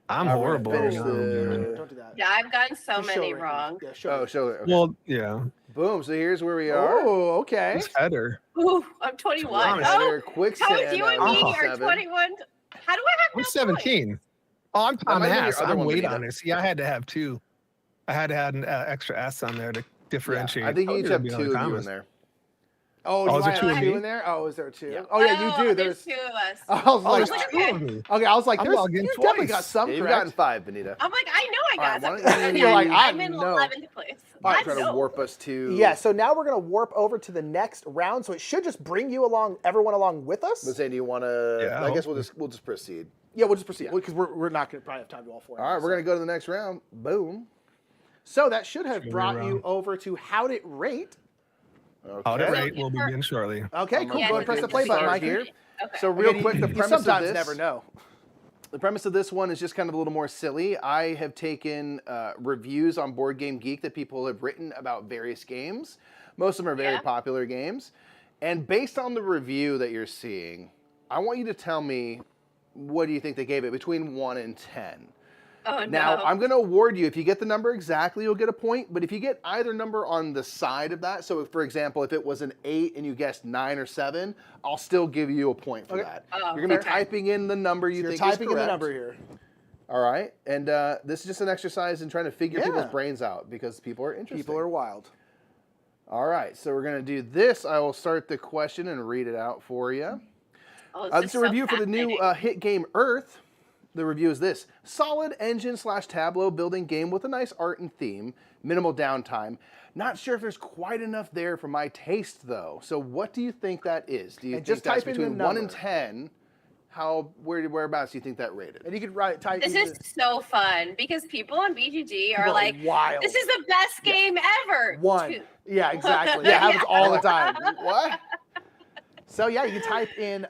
I'm horrible. Finish Don't do that. Yeah, I've gotten so Just show many it. wrong. Yeah, show Oh, it. show it. Okay. Well, yeah. Boom. So here's where we are. Oh, okay. Who's Heather? Ooh, I'm 21. Heather, Oh, Quicksand, Toad, you and me are 7. 21. How do I have I'm no 17. Oh, I'm Tom might have been your Ass. other I'm one, way Benita. down there. See, I had to have 2. I had to add an extra S on there to differentiate. I think you Told each there'd have be 2 other of you in comments. there. Oh, Oh, do is I there 2 have of 2 me? in there? Oh, is there 2? Yeah. Oh, yeah, you do. There's There's. two of us. I was like, there's okay. 2 of me. okay, I was like, I'm there's, logged in you definitely got twice. some You've correct. gotten 5, Benita. I'm like, I know I got All right, something. why don't you- You're like, I I'm in know. 11th place. All right, I try to know. warp us to. Yeah, so now we're gonna warp over to the next round. So it should just bring you along, everyone along with us. Let's say, do you want to? Yeah, I guess we'll just proceed. Yeah, we'll just proceed because we're not gonna probably have time to do all 4. All right, we're gonna go to the next round. Boom. So that should have Should be brought around. you over to How'd It Rate. Okay. All right, we'll begin shortly. Okay, cool. Yeah, Go and press the play start button, Mikey. here. Okay. So real Again, quick, the you premise sometimes of this. never know. The premise of this one is just kind of a little more silly. I have taken reviews on Board Game Geek that people have written about various games. Most of them are very popular games. And based on the review that you're seeing, I want you to tell me, what do you think they gave it between 1 and 10? Oh, Now, no. I'm going to award you, if you get the number exactly, you'll get a point. But if you get either number on the side of that, so if, for example, if it was an 8 and you guessed 9 or 7, I'll still give you a point for that. Oh, You're going to be okay. typing in the number you You're think typing is in the correct. number here. All right. And this is just an exercise in trying to figure people's Yeah. brains out because people are interested. People are wild. All right. So we're going to do this. I will start the question and read it out for you. Oh, This is is a so review for the new fascinating. hit game Earth. The review is this: solid engine/tableau building game with a nice art and theme, minimal downtime. Not sure if there's quite enough there for my taste though. So what do you think that is? Do you And think just that's type in the between 1 and number. 10? Whereabouts do you think that rated? And you could type. This is so fun because people on BGG are People are like, wild. this is the best game ever. 1. 2. Yeah, exactly. That happens all the time. What? So yeah, you can type in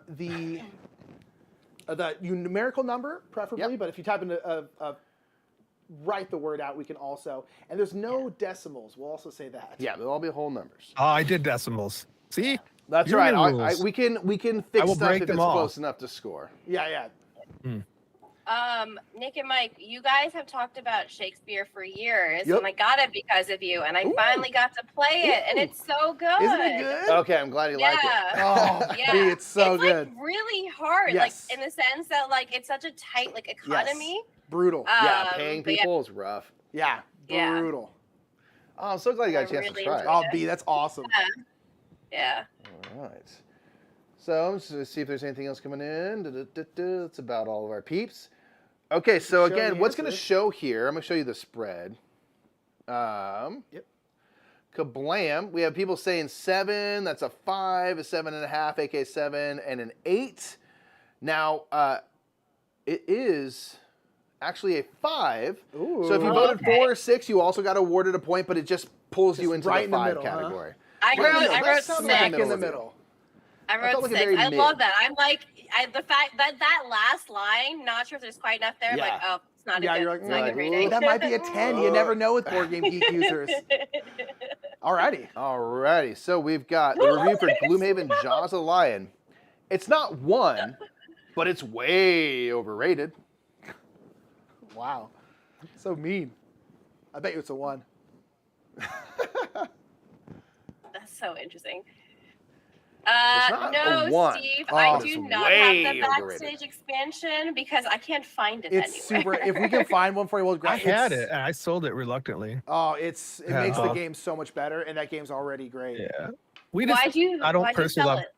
the numerical number, preferably. Yep. But if you type in write the word out, we can also. And there's no decimals. We'll also say that. Yeah, they'll all be whole numbers. Oh, I did decimals. See? That's You're right. in rules. We can I fix will stuff break if them it's all. close enough to score. Yeah. Nick and Mike, you guys have talked about Shakespeare for years, Yep. and I got it because of you, and I finally got to play it, and it's so good. Isn't it good? Okay, I'm glad you like it. Oh, Yeah. B, it's so it's good. like really hard, Yes. like in the sense that like it's such a tight like economy. Brutal. Yeah, paying but yeah. people is rough. Yeah. Yeah. Brutal. Oh, I'm so glad you got a I chance really to try it. enjoyed Oh, B, that's awesome. Yeah. All right. So let's see if there's anything else coming in. That's about all of our peeps. Okay, so Show again, the what's going to answers. show here? I'm going to show you the spread. Yep. Kablam. We have people saying 7. That's a 5, a 7.5, aka 7, and an 8. Now, it is actually a 5. Ooh. So if you Oh, voted okay. 4 or 6, you also got awarded a point, but it just pulls you Just into right the in the 5 middle, huh? category. I Right in the wrote middle. I That wrote sounds 6. like in the of you. middle. I felt wrote like a 6. very I mid. love that. I'm like the fact that last line, not sure if there's quite enough there. I'm like, Yeah. oh, it's not Yeah, a good, you're like, it's not good "Ooh, reading. that might be a 10. You never know with Board Game Geek users. Alrighty. Alrighty, so we've got the review for Gloomhaven Jaws of the Lion. It's not 1, but it's way overrated. Wow. So mean. I bet you it's a 1. That's so interesting. not No, a 1. Steve, Oh, I it's do not have way the overrated. backstage expansion because I can't find it It's anywhere. super. If we can find one for you, we'll grab I had it's- it, and I sold it reluctantly. Oh, it Yeah. makes the game so much better, and that game's already great. Yeah. We just, Why'd you? I don't why'd you personally sell love. it?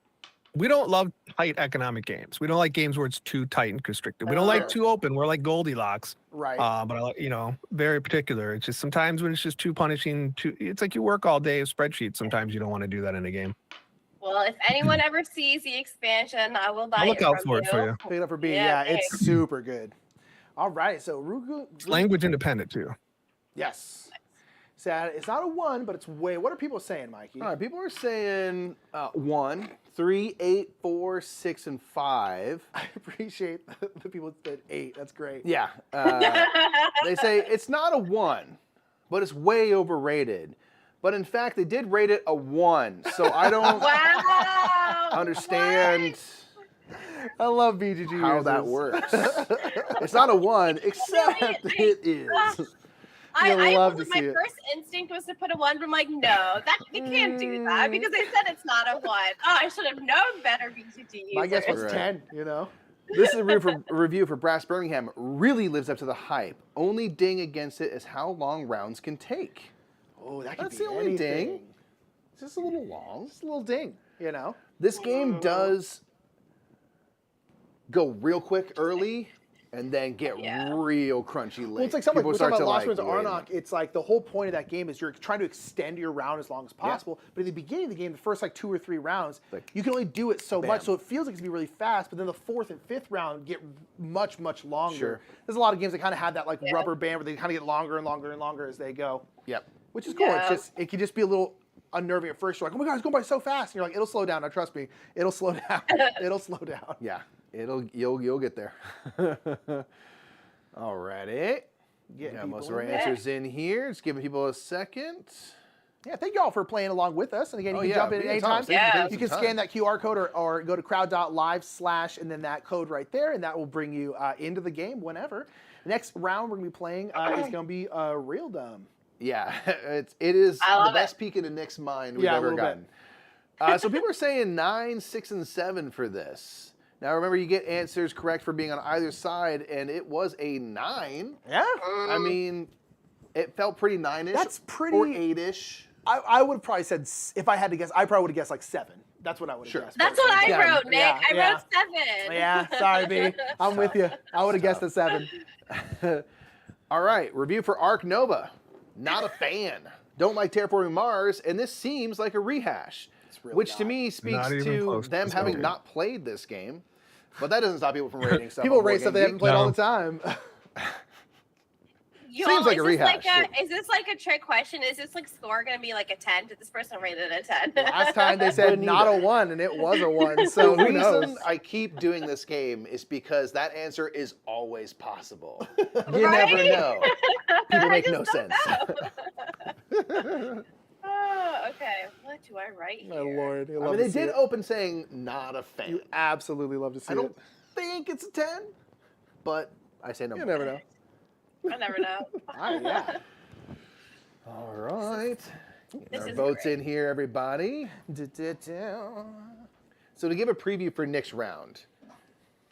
We don't love tight economic games. We don't like games where it's too tight and constricted. We don't like too open. We're like Goldilocks. Right. But I like, very particular. It's just sometimes when it's just too punishing, it's like you work all day of spreadsheets. Sometimes you don't want to do that in a game. Well, if anyone ever sees the expansion, I will buy I'll look it out from for it for you. Pick it up for B. Yeah, Yeah, it's thanks. super good. All right, so Rugu. It's language independent too. Yes. It's not a 1, but it's way. What are people saying, Mikey? All right, people are saying 1, 3, 8, 4, 6, and 5. I appreciate the people that said 8. That's great. Yeah. They say it's not a 1, but it's way overrated. But in fact, they did rate it a 1, so I don't understand I love BGG how that works. It's not a 1, except it is. My first instinct was to put a 1, but I'm like, no, you can't do that because they said it's not a 1. Oh, I should have known better, BGG. My guess was Right. 10, you know? This is a review for Brass Birmingham. Really lives up to the hype. Only ding against it is how long rounds can take. Oh, that could That's be the only anything. ding. It's just a little long. Just a little ding, you know? This game does go real quick early and then get real crunchy late. Well, it's like something People we're talking start about to Lost Ruins of wait a minute. Arnok. It's like the whole point of that game is you're trying to extend your round as long as possible. But in the beginning of the game, the first like 2 or 3 rounds, you can only do it so bam. much. So it feels like it's gonna be really fast. But then the 4th and 5th round get much, much longer. Sure. There's a lot of games that kind of have that like rubber band where they kind of get longer and longer and longer as they go. Yep. Which is cool. Yeah. It's just it can just be a little unnerving at first. You're like, oh my god, it's going by so fast. And you're like, it'll slow down. Now trust me, it'll slow down. It'll slow down. Yeah, you'll get there. Alrighty. Got most of our answers in here. Just giving people a second. Yeah, thank you all for playing along with us. And again, you can yeah, jump in big anytime. time. You can scan that QR code or go to crowd.live/ and then that code right there, and that will bring you into the game whenever. The next round we're going to be playing is going to be Real Dumb. Yeah, it is the best peek into Nick's mind we've ever gotten. So people are saying 9, 6, and 7 for this. Now remember, you get answers correct for being on either side, and it was a 9. Yeah. I mean, it felt pretty 9-ish. That's pretty. Or 8-ish. I would have probably said, if I had to guess, I probably would have guessed like 7. That's what I would have guessed. That's what I wrote, Nick. Yeah, I wrote 7. Yeah, sorry, B. I'm with you. I would have guessed a 7. All right, review for Ark Nova. Not a fan. Don't like Terraforming Mars, and this seems like a rehash, which to me speaks Not even to close to them this having game. not played this game. But that doesn't stop people from rating stuff. People on Board rate stuff Game they haven't Geek. played all the time. Seems like a rehash. Is this like a trick question? Is this like score going to be like a 10? Did this person rate it a 10? Last time they said not a 1, and it was a 1. So The who knows? reason I keep doing this game is because that answer is always possible. You Right? never know. People make no just don't sense. Oh, okay. What do I write here? My lord. I mean, they did open saying not a fan. You absolutely love to see I don't it. think it's a 10, but I say no. You never know. I never know. Yeah. All right. Get This our is votes great. in here, everybody. So to give a preview for Nick's round,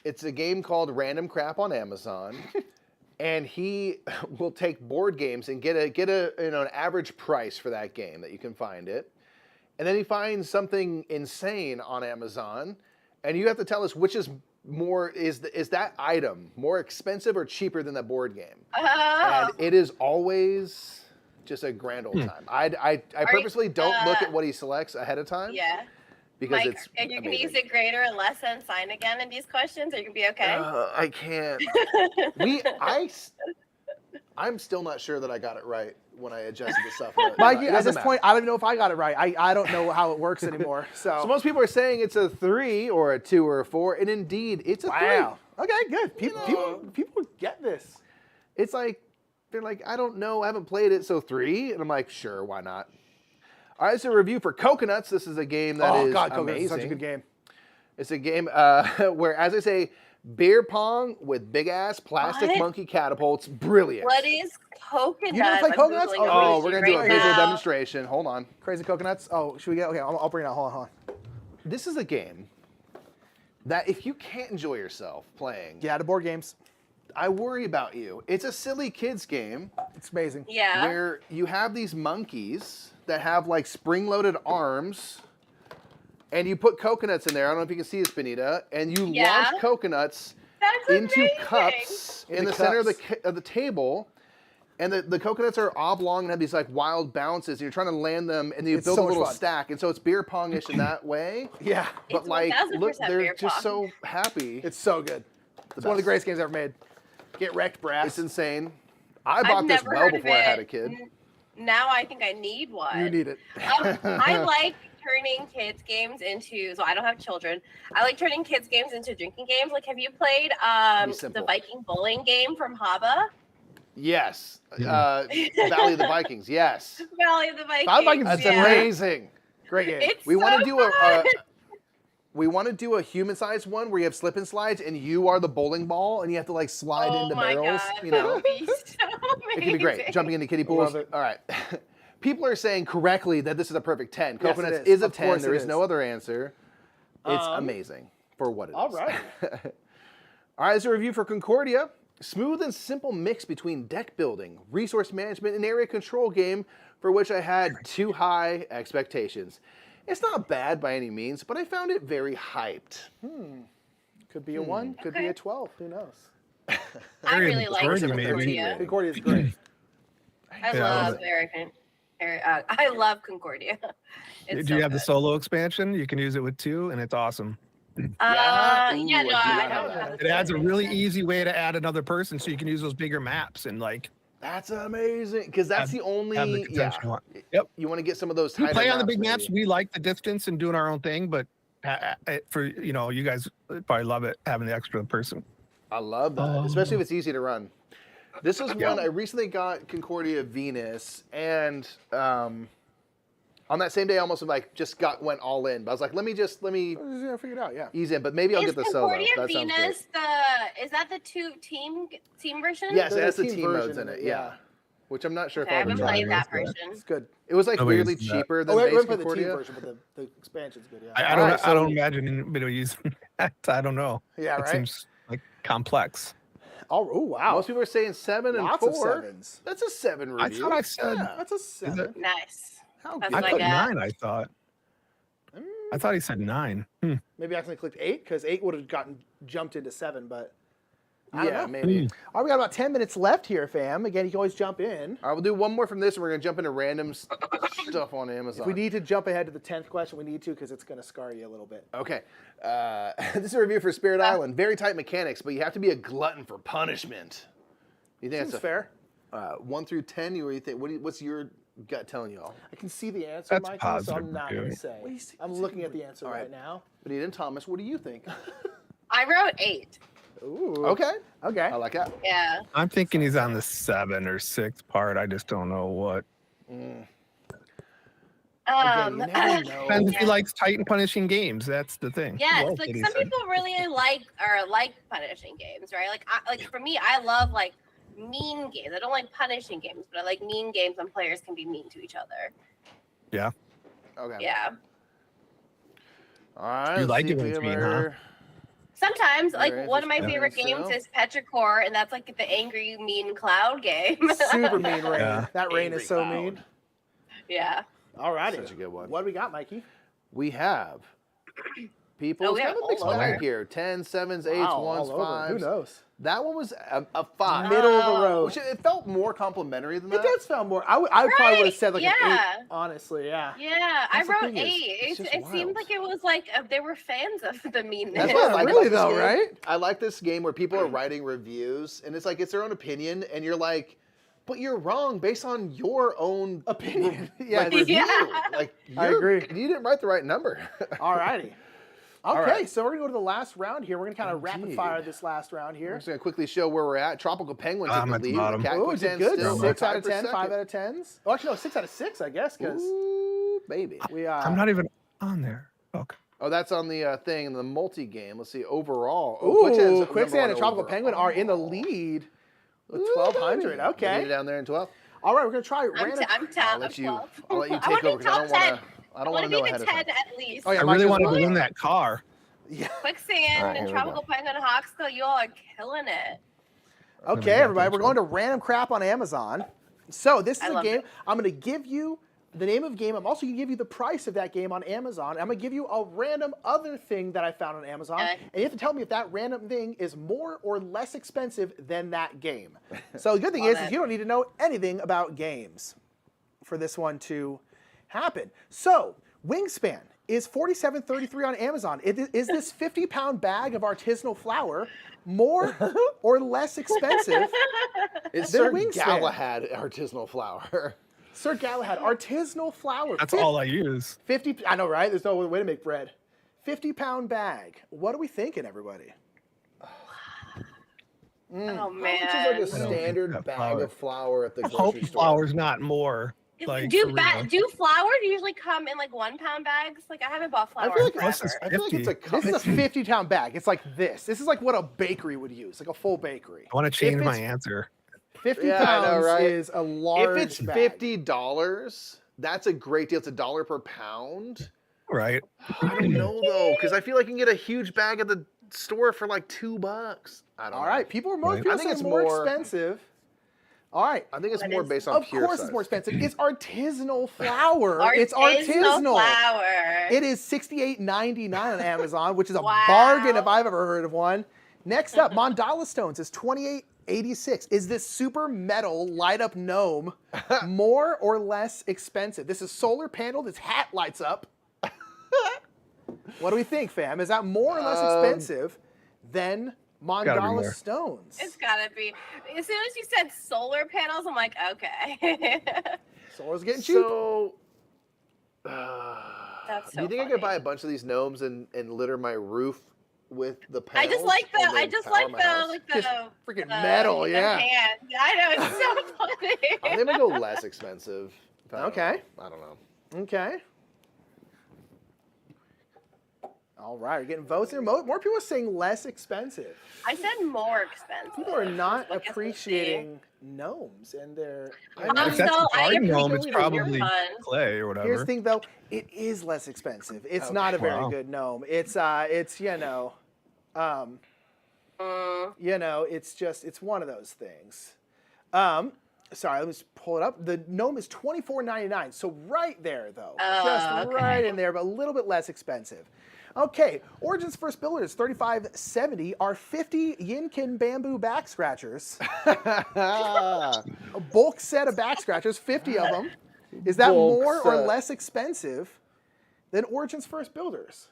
it's a game called Random Crap on Amazon, and he will take board games and get an average price for that game that you can find it, and then he finds something insane on Amazon, and you have to tell us which is more is that item more expensive or cheaper than the board game, Oh. and it is always just a grand old time. I purposely don't look at what he selects ahead of time. Yeah. Because Mike, it's are you going to amazing. use it greater and less than sign again in these questions? Are you going to be okay? I can't. I'm still not sure that I got it right when I adjusted the stuff. but Mikey, it at doesn't this point, matter. I don't even know if I got it right. I don't know how it works anymore. So So, most people are saying it's a 3 or a 2 or a 4, and indeed, it's a 3. wow. Okay, good. People get this. It's like, they're like, I don't know, I haven't played it, so 3? And I'm like, sure, why not? All right, so review for Coconuts. This is a game that is Coconuts amazing. is such a good game. It's a game where, as I say, beer pong with big-ass plastic What? monkey catapults. Brilliant. What is coconut? You never play I'm coconuts? Googling Oh, it we're going to do a right visual now. demonstration. Hold on. Crazy Coconuts. Oh, should we get? Okay, I'll bring it out. Hold on. This is a game that if you can't enjoy yourself playing, Yeah, the board games. I worry about you. It's a silly kids game It's amazing. Yeah. where you have these monkeys that have like spring-loaded arms, and you put coconuts in there. I don't know if you can see this, Benita, and you Yeah. launch coconuts That's into amazing. cups in the center of the table, and the coconuts are oblong and have these like wild bounces. And you're trying to land them, and you It's build so a much little fun. stack, and so it's beer pongish in that way. Yeah, But It's like, look, 1000% they're beer just pong. so happy. it's so good. It's one of the greatest games ever made. Get wrecked, brass. It's insane. I bought this never well heard of before I had it. a kid. now I think I need one. You need it. I like turning kids games into, so I don't have children. I like turning kids games into drinking games. Like, have you played the simple. Viking bowling game from Haba? Yes. Valley of the Vikings. Yes. Valley of the Vikings. Valley of the Vikings That's is amazing. Great game. It's We so want to do fun. we want to do a human-sized one where you have slip and slides and you are the bowling ball and you have to like slide into my barrels. God, You know, that would be so it could be great. amazing. Jumping into kiddie pools. Love it. All right. People are saying correctly that this is a perfect 10. Yes, Coconuts it is a Of 10. course There it is no other answer. It's Um, amazing for what it is. All right. All right, this is a review for Concordia. Smooth and simple mix between deck building, resource management, and area control game for which I had too high expectations. It's not bad by any means, but I found it very hyped. Could be a 1, could be a 12. Who knows? I really like Concordia, maybe. Concordia. Concordia's great. I Yeah, I love love American. I love Concordia. It's Did so you have the good. solo expansion? You can use it with 2, and it's awesome. Yeah? Yeah, Ooh, no, I do I not don't have have that. the It adds a solo really expansion. easy way to add another person, so you can use those bigger maps and like That's amazing, because that's Have- the only, have the contention one. Yep. You want to get some of those We tighter play on the maps big maps. maybe. We like the distance and doing our own thing, but for you guys probably love it having the extra person. I love that, especially if it's easy to run. This is one I recently got Concordia Venus, and on that same day, I almost went all in. But I was like, let me Yeah, figure it out, yeah. ease in. But maybe I'll Is get the solo. Concordia That sounds Venus is that the team version? great. Yes, it has the Team team version modes in of it. it, Yeah. yeah. Which I'm not sure Okay, I if I'll haven't ever try. played that Yeah. version. It's good. It was like Nobody's weirdly done that. cheaper than Oh, wait, we base haven't played the team Concordia. version, but the expansion's good, yeah. I Alright, don't imagine anybody using that. I don't know. Yeah, It right? seems like complex. Oh, wow. Most people are saying 7 and Lots of 4. 7s. That's a 7 review. I thought I said. Yeah. That's a 7. Nice. How That's good. I like put a- 9. I thought. I thought he said 9. Maybe I accidentally clicked 8, because 8 would have jumped into 7, but I don't Yeah, know. maybe. All right, we got about 10 minutes left here, fam. Again, you can always jump in. All right, we'll do one more from this, and we're gonna jump into random stuff on Amazon. If we need to jump ahead to the 10th question, we need to, because it's going to scar you a little bit. Okay. This is a review for Spirit Island. Very tight mechanics, but you have to be a glutton for punishment. You think Seems that's fair. 1 through 10? What do you think? What's your gut telling you all? I can see the answer, That's Mikey, so positive I'm not review. going to say. What do you see? I'm looking at the answer All right right. now. Benita and Thomas, what do you think? I wrote 8. Ooh. Okay. Okay. I like that. Yeah. I'm thinking he's on the 7 or 6 part. I just don't know what. Again, you never know. Depends if he likes tight and punishing games. That's the thing. Yes, Well, like what he some said. people really like punishing games, right? Like for me, I love like mean games. I don't like punishing games, but I like mean games when players can be mean to each other. Yeah. Okay. Yeah. All right. You let's like see it if when we it's mean, ever- Sometimes, like There is one of my this favorite game games still. is Petrichor, and that's like the angry, mean cloud game. Super mean rain. Yeah. That rain Angry is so cloud. mean. Yeah. All righty. Such a good one. What do we got, Mikey? We have people. Oh, It's we kind have of a mixed all bag over. here. 10, 7s, 8s, Wow, 1s, all over. 5s. Who knows? That one was a 5. Middle of the Oh. road. Which it felt more complimentary than It that. does sound more. I probably would have said like an yeah. 8, honestly, yeah. Yeah, That's the I wrote thing is, 8. it's just It seemed wild. like it was like they were fans of the meanness. That's what I Yeah, like really about this though, game. right? I like this game where people are writing reviews, and it's like it's their own opinion, and you're like, but you're wrong based on your own Opinion. Yeah. like, review. Yeah. Like, I you're- agree. You didn't write the right number. All righty. Okay, right. so we're gonna go to the last round here. We're gonna kind of rapid Indeed. fire this last round I'm here. just gonna quickly show where we're at. Tropical Penguins I'm in at the the lead. bottom. Cat Oh, is it Quicksands good? still 6 out tied of for 10, 5 second. out of 10s. Oh, actually, no, 6 out of 6, I guess, because Ooh, baby. we I'm not even on there. Okay. Oh, that's on the thing in the multi game. Let's see overall. Ooh, Quicksands number one Quicksand and Tropical overall. Penguin are in the lead with Ooh, 1,200. baby. Okay. Benita down there in 12. All right, we're gonna try I'm, random. I'm I'll top. let I'm you. 12. I'll let you I take want to over be because I top don't 10. want to. I I don't want want to to know be ahead the of 10 time. at least. Oh, yeah, I Mike really is wanted to winning. win that car. Yeah. Quicksand All right, and here we Tropical Penguin and Hawksbill, you all are killing it. Okay, everybody, we're going to random crap on Amazon. So this is I a love game. it. I'm going to give you the name of the game. I'm also going to give you the price of that game on Amazon. I'm going to give you a random other thing that I found on Amazon. Okay. And you have to tell me if that random thing is more or less expensive than that game. So the good thing Love is it. you don't need to know anything about games for this one to happen. So Wingspan is $47.33 on Amazon. Is this 50-pound bag of artisanal flour more or less expensive It's than Sir Wingspan? Galahad artisanal flour. Sir Galahad, artisanal flour. That's all I use. 50. I know, right? There's no way to make bread. 50-pound bag. What are we thinking, everybody? Oh How much man. is like a I don't standard think that bag flour. of flour at the I hope grocery store? flour's not more. Like, do for real. do flour usually come in like 1-pound bags? Like I haven't bought flour. I feel like forever. This is I feel like it's a 50. cup. This is a 50-pound bag. It's like this. This is like what a bakery would use, like a full bakery. I want to change If my it's- answer. 50 Yeah, I know, pounds right? is a large If it's bag. $50, that's a great deal. It's $1 per pound. Right. I don't know though, because I feel like you can get a huge bag at the store for like $2. I don't know. All right, most Right. people I think say it's more more- expensive. All right. I think it's What more is- based on Of pure course size. it's more expensive. It's artisanal flour. It's Artisanal artisanal. flour. It is $68.99 on Amazon, which is a Wow. bargain if I've ever heard of one. Next up, Mandala Stones is $28.86. Is this super metal light up gnome more or less expensive? This is solar panel. This hat lights up. What do we think, fam? Is that more or less expensive than Gotta be Mandala more. Stones? It's gotta be. As soon as you said solar panels, I'm like, okay. Solar's getting cheap. So, That's so do you think I funny. could buy a bunch of these gnomes and litter my roof with the panels? I just like the. and I then just power like my the house? like the Just freaking metal, the yeah. hand. I know it's so funny. I think I'm gonna go less expensive. but I don't Okay. know. I don't know. Okay. All right, we're getting votes here. More people are saying less expensive. I said more expensive. People are not I guess we'll see. appreciating gnomes and their. If that's a I garden gnome, it's appreciate probably your fun. clay or whatever. Here's the thing, though, it is less expensive. It's not a very Wow. good gnome. It's you know, it's one of those things. Sorry, let me just pull it up. The gnome is $24.99, so right there though, just okay. right in there, but a little bit less expensive. Okay, Origins First Builders, $35.70 are 50 Yinkin bamboo back scratchers. A bulk set of back scratchers, 50 of them. Is that Bulk more or set. less expensive than Origins First Builders?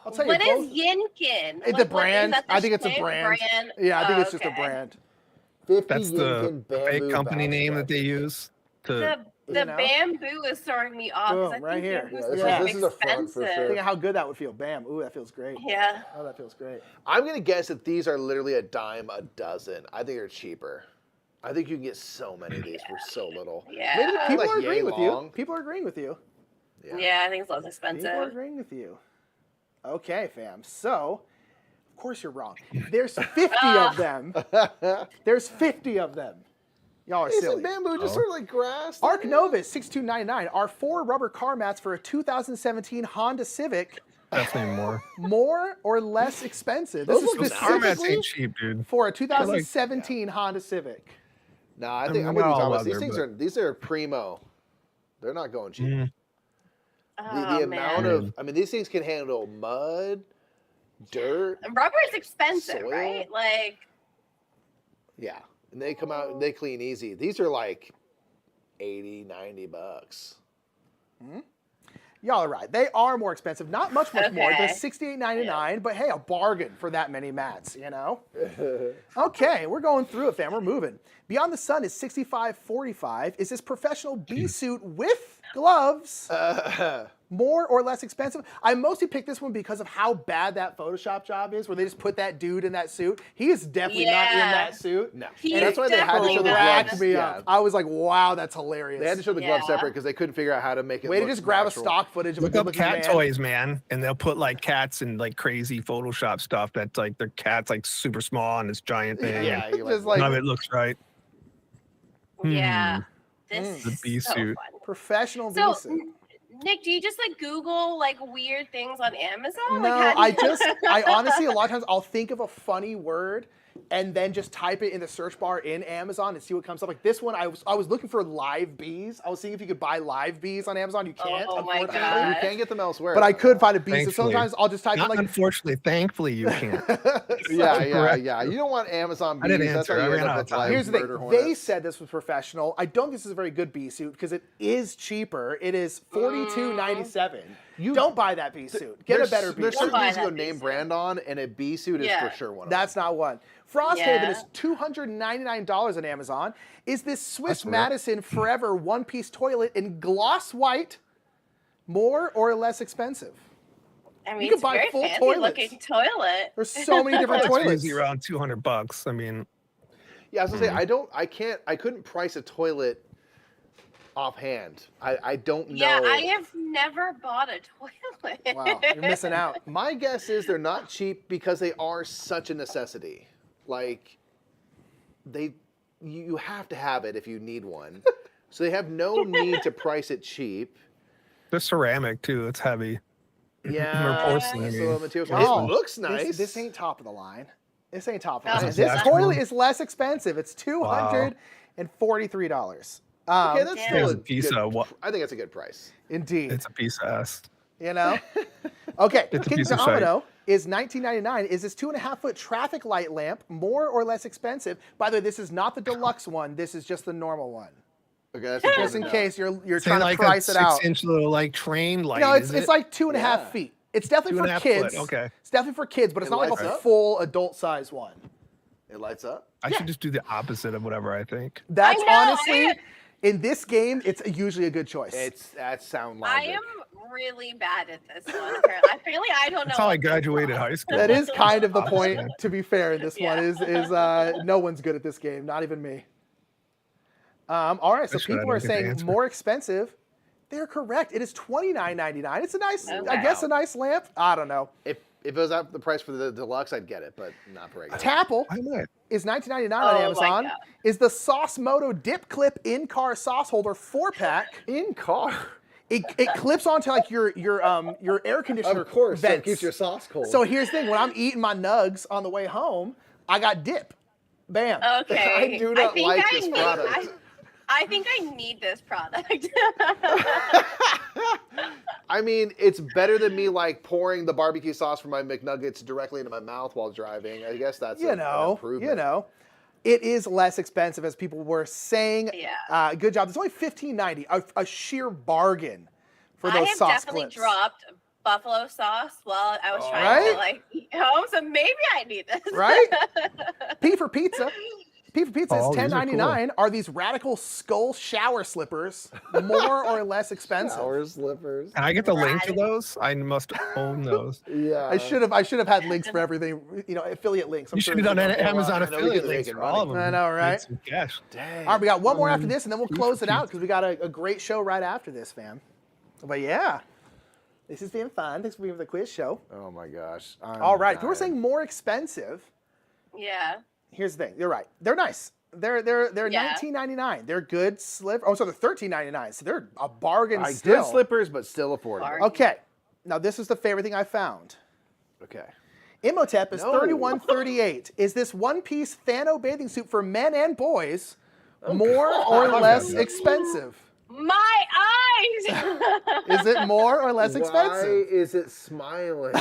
I'll tell you What both. is Yinkin? It's a brand. I think it's a brand. Yeah, I think it's just a okay. brand. 50 That's the Yinkin fake bamboo company back name that they scratchers. use to. The You know? bamboo is throwing me off. 'cause I Boom, right think here. bamboo's Yeah, this like is a front for expensive. sure. Think of how good that would feel. Bam. Ooh, that feels great. Yeah. Oh, that feels great. I'm gonna guess that these are literally a dime a dozen. I think they're cheaper. I think you can get so many of these for so little. Yeah. Maybe they're People like are yay agreeing with long. you. People are agreeing with you. Yeah, I think it's less People are expensive. agreeing with you. Okay, fam. So, of course you're wrong. There's 50 of them. There's 50 of them. Y'all are Isn't silly. bamboo just sort of like grass? Arc Novus 6299 are 4 rubber car mats for a 2017 Honda Civic. Definitely more. More or less expensive? Those This is look Car mats specifically ain't cheap, dude. for a 2017 Honda Civic. No, I I think mean, I'm they're with you, all Thomas. These leather, things but- are these are primo. They're not going cheap. Mm. Oh, The amount man. of these things can handle mud, dirt. Rubber is expensive, Soil? right? Like, Yeah. And they come out and they clean easy. These are like $80, $90. Y'all are right. They are more expensive. Not much more. They're Okay. $68.99, but hey, a bargain for that many mats, you know? Okay, we're going through it, fam. We're moving. Beyond the Sun is $65.45. Is this professional bee suit with gloves more or less expensive? I mostly picked this one because of how bad that Photoshop job is, where they just put that dude in that suit. He is definitely not in Yeah. that suit. No. He's And that's why they had to definitely show the not. Cracked gloves. me Yeah. up. I was like, wow, that's hilarious. They had to show the gloves Yeah. separate because they couldn't figure out how to make it Way to look just grab natural. a stock footage of Look a up good-looking cat man. toys, man, and they'll put like cats and like crazy Photoshop stuff that's like their cat's like super small on this giant thing. Yeah, and you're Just like, like- none of it looks right. yeah. This The is bee so suit. fun. Professional So, bee suit. Nick, do you just like Google like weird things on Amazon? No, Like, how do you- I honestly, a lot of times I'll think of a funny word and then just type it in the search bar in Amazon and see what comes up. Like this one, I was looking for live bees. I was seeing if you could buy live bees on Amazon. You can't, Oh my unfortunately. God. you can't get them elsewhere. But I could find a bee. So Thankfully. sometimes I'll just type in Not like, unfortunately, thankfully you can't. Yeah. correct. You don't want Amazon I bees. didn't That's how answer. I you end ran up out with of time. live here's the thing. murder They hornets. said this was professional. I don't think this is a very good bee suit because it is cheaper. It is $42.97. Don't buy that bee suit. Get a better bee There's suit. certain things you go name brand on, and a bee suit is for sure one of them. That's not one. Frosthaven is $299 on Amazon. Is this Swiss Madison Forever one-piece toilet in gloss white more or less expensive? I mean, You can it's buy very full fancy toilets. looking toilet. There's so many different It's toilets. usually around $200. I mean, Yeah, I was gonna say I couldn't price a toilet offhand. I don't know. Yeah, I have never bought a toilet. Wow, you're missing out. My guess is they're not cheap because they are such a necessity. Like, you have to have it if you need one. So they have no need to price it cheap. they're ceramic too. It's heavy. Yeah, Or porcelain. I so mean. materials. Wow. It looks nice. This ain't top of the line. This ain't top of Oh, the line. it's This not. toilet is less expensive. It's $243. Okay, that's still Here's a a piece good, of what? I think that's a good price. Indeed. It's a piece of ass. You know? Okay, It's a King piece of Domino is $19.99. Is this 2.5-foot traffic light lamp more or less expensive? By the way, this is not the deluxe one. This is just the normal one. Okay, that's Just in case you're Say trying like to price a it out. 6-inch little like train light. No, is it's it? like 2.5 Yeah. feet. It's definitely for 2.5 kids. foot, okay. It's definitely for kids, but it's It not like lights a up? full adult size one. It lights up. I should just do the opposite of whatever I think. That's I know, honestly, in this game, it's usually a good choice. That sound I logic. am really bad at this one. Apparently, I feel like I don't know. That's how I what this graduated was. high school. That is kind of the Opposite. point, to be fair, in this one, is no one's good at this game, not even me. All right, so That's right, people I are don't get the saying answer. more expensive. They're correct. It is $29.99. It's a nice, Oh, I guess, wow. a nice lamp. I don't know. If it was up the price for the deluxe, I'd get it, but not for regular. Tapple Why not? is $19.99 on Oh, my Amazon. God. Is the Sauce Moto Dip Clip in-car sauce holder 4-pack. In car. It clips onto like your air conditioner. Of course, so it vents. keeps your sauce cold. So here's the thing: when I'm eating my nugs on the way home, I got dip. Bam. Okay. I do not think like I this need- product. I think I need this product. I mean, it's better than me like pouring the barbecue sauce from my McNuggets directly into my mouth while driving. I guess that's an improvement. It is less expensive, as people were saying. Yeah. Good job. It's only $15.90, a sheer bargain for I those have sauce definitely clips. dropped buffalo sauce while I was trying Right? to like eat home, so maybe I need this. Right? P for pizza. P for pizza is Oh, these are $10.99. Are these radical skull shower slippers more or less expensive? Shower slippers. Can I get the link to those? I must own those. Yeah. I should have had links for everything. Affiliate links. I'm You sure should have done there's an a whole lot. Amazon I know we affiliate could links make for it all of money. them. I know, right? Make some cash. Dang. All right, we got one more after this, and then we'll close it out because we got a great show right after this, fam. But yeah, this has been fun. Thanks for being with the quiz show. Oh my gosh. All right, if you were saying more expensive, Yeah. here's the thing. You're right. They're nice. They're Yeah. $19.99. They're good slip. Oh, so they're $13.99. So they're a bargain Good still. slippers, but still affordable. Bargain. Okay. Now this is the favorite thing I found. Okay. Imhotep is No. $31.38. Is this one-piece Thano bathing suit for men and boys more or less expensive? My eyes. Is it more or less Why expensive? is it smiling?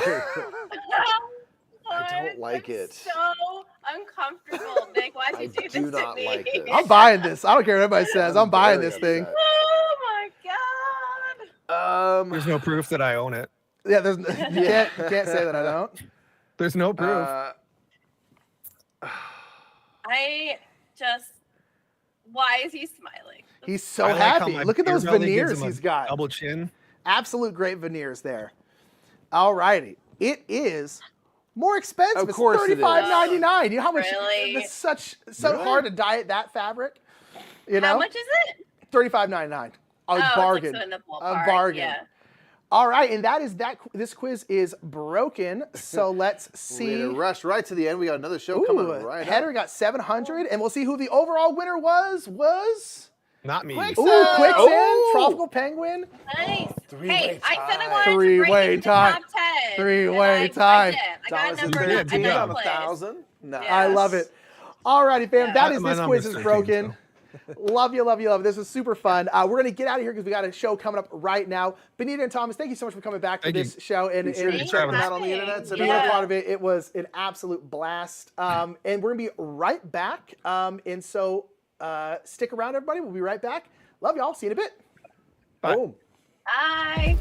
I don't like it. So uncomfortable, Nick. Why'd I you do this do to not me? like this. I'm buying this. I don't care what anybody says. I'm buying very this thing. upset. Oh my god. There's no proof that I own it. Yeah, you can't say that I don't. There's no proof. I just. Why is he smiling? He's so I like how happy. my Look at beer those belly gives veneers him a he's got. Double chin. Absolute great veneers there. All righty. It is more expensive. Of course it is. It's $35.99. You know how much? Really? It's so Really? hard to diet that fabric. You know, How much is it? $35.99. A It's bargain. like so in the A ballpark, bargain. Yeah. All right, and that is that. This quiz is broken. So let's see. We're gonna rush right to the end. We got another show coming right Henry up. got 700, and we'll see who the overall winner was. Not me. Quicksand. Ooh, Quicksand, Oh. Tropical Penguin. Nice. Three-way Hey, I said I tie. wanted to Three-way break into tie. top 10. Three-way and tie. I did. I got Thomas number did. a Good ninth job. place. 1,000. Nice. I love it. All righty, fam. Yeah. That is My this number's quiz is 13, broken. so. Love you, love you, love you. This was super fun. We're going to get out of here because we got a show coming up right now. Benita and Thomas, thank you so much for coming back to Thank you. this show and Be sure to Thank check you. them out on the internet. So being Yeah. a part of it. It was an absolute blast. And we're going to be right back. And so stick around, everybody. We'll be right back. Love y'all. See you in a bit. Bye. Boom. Bye.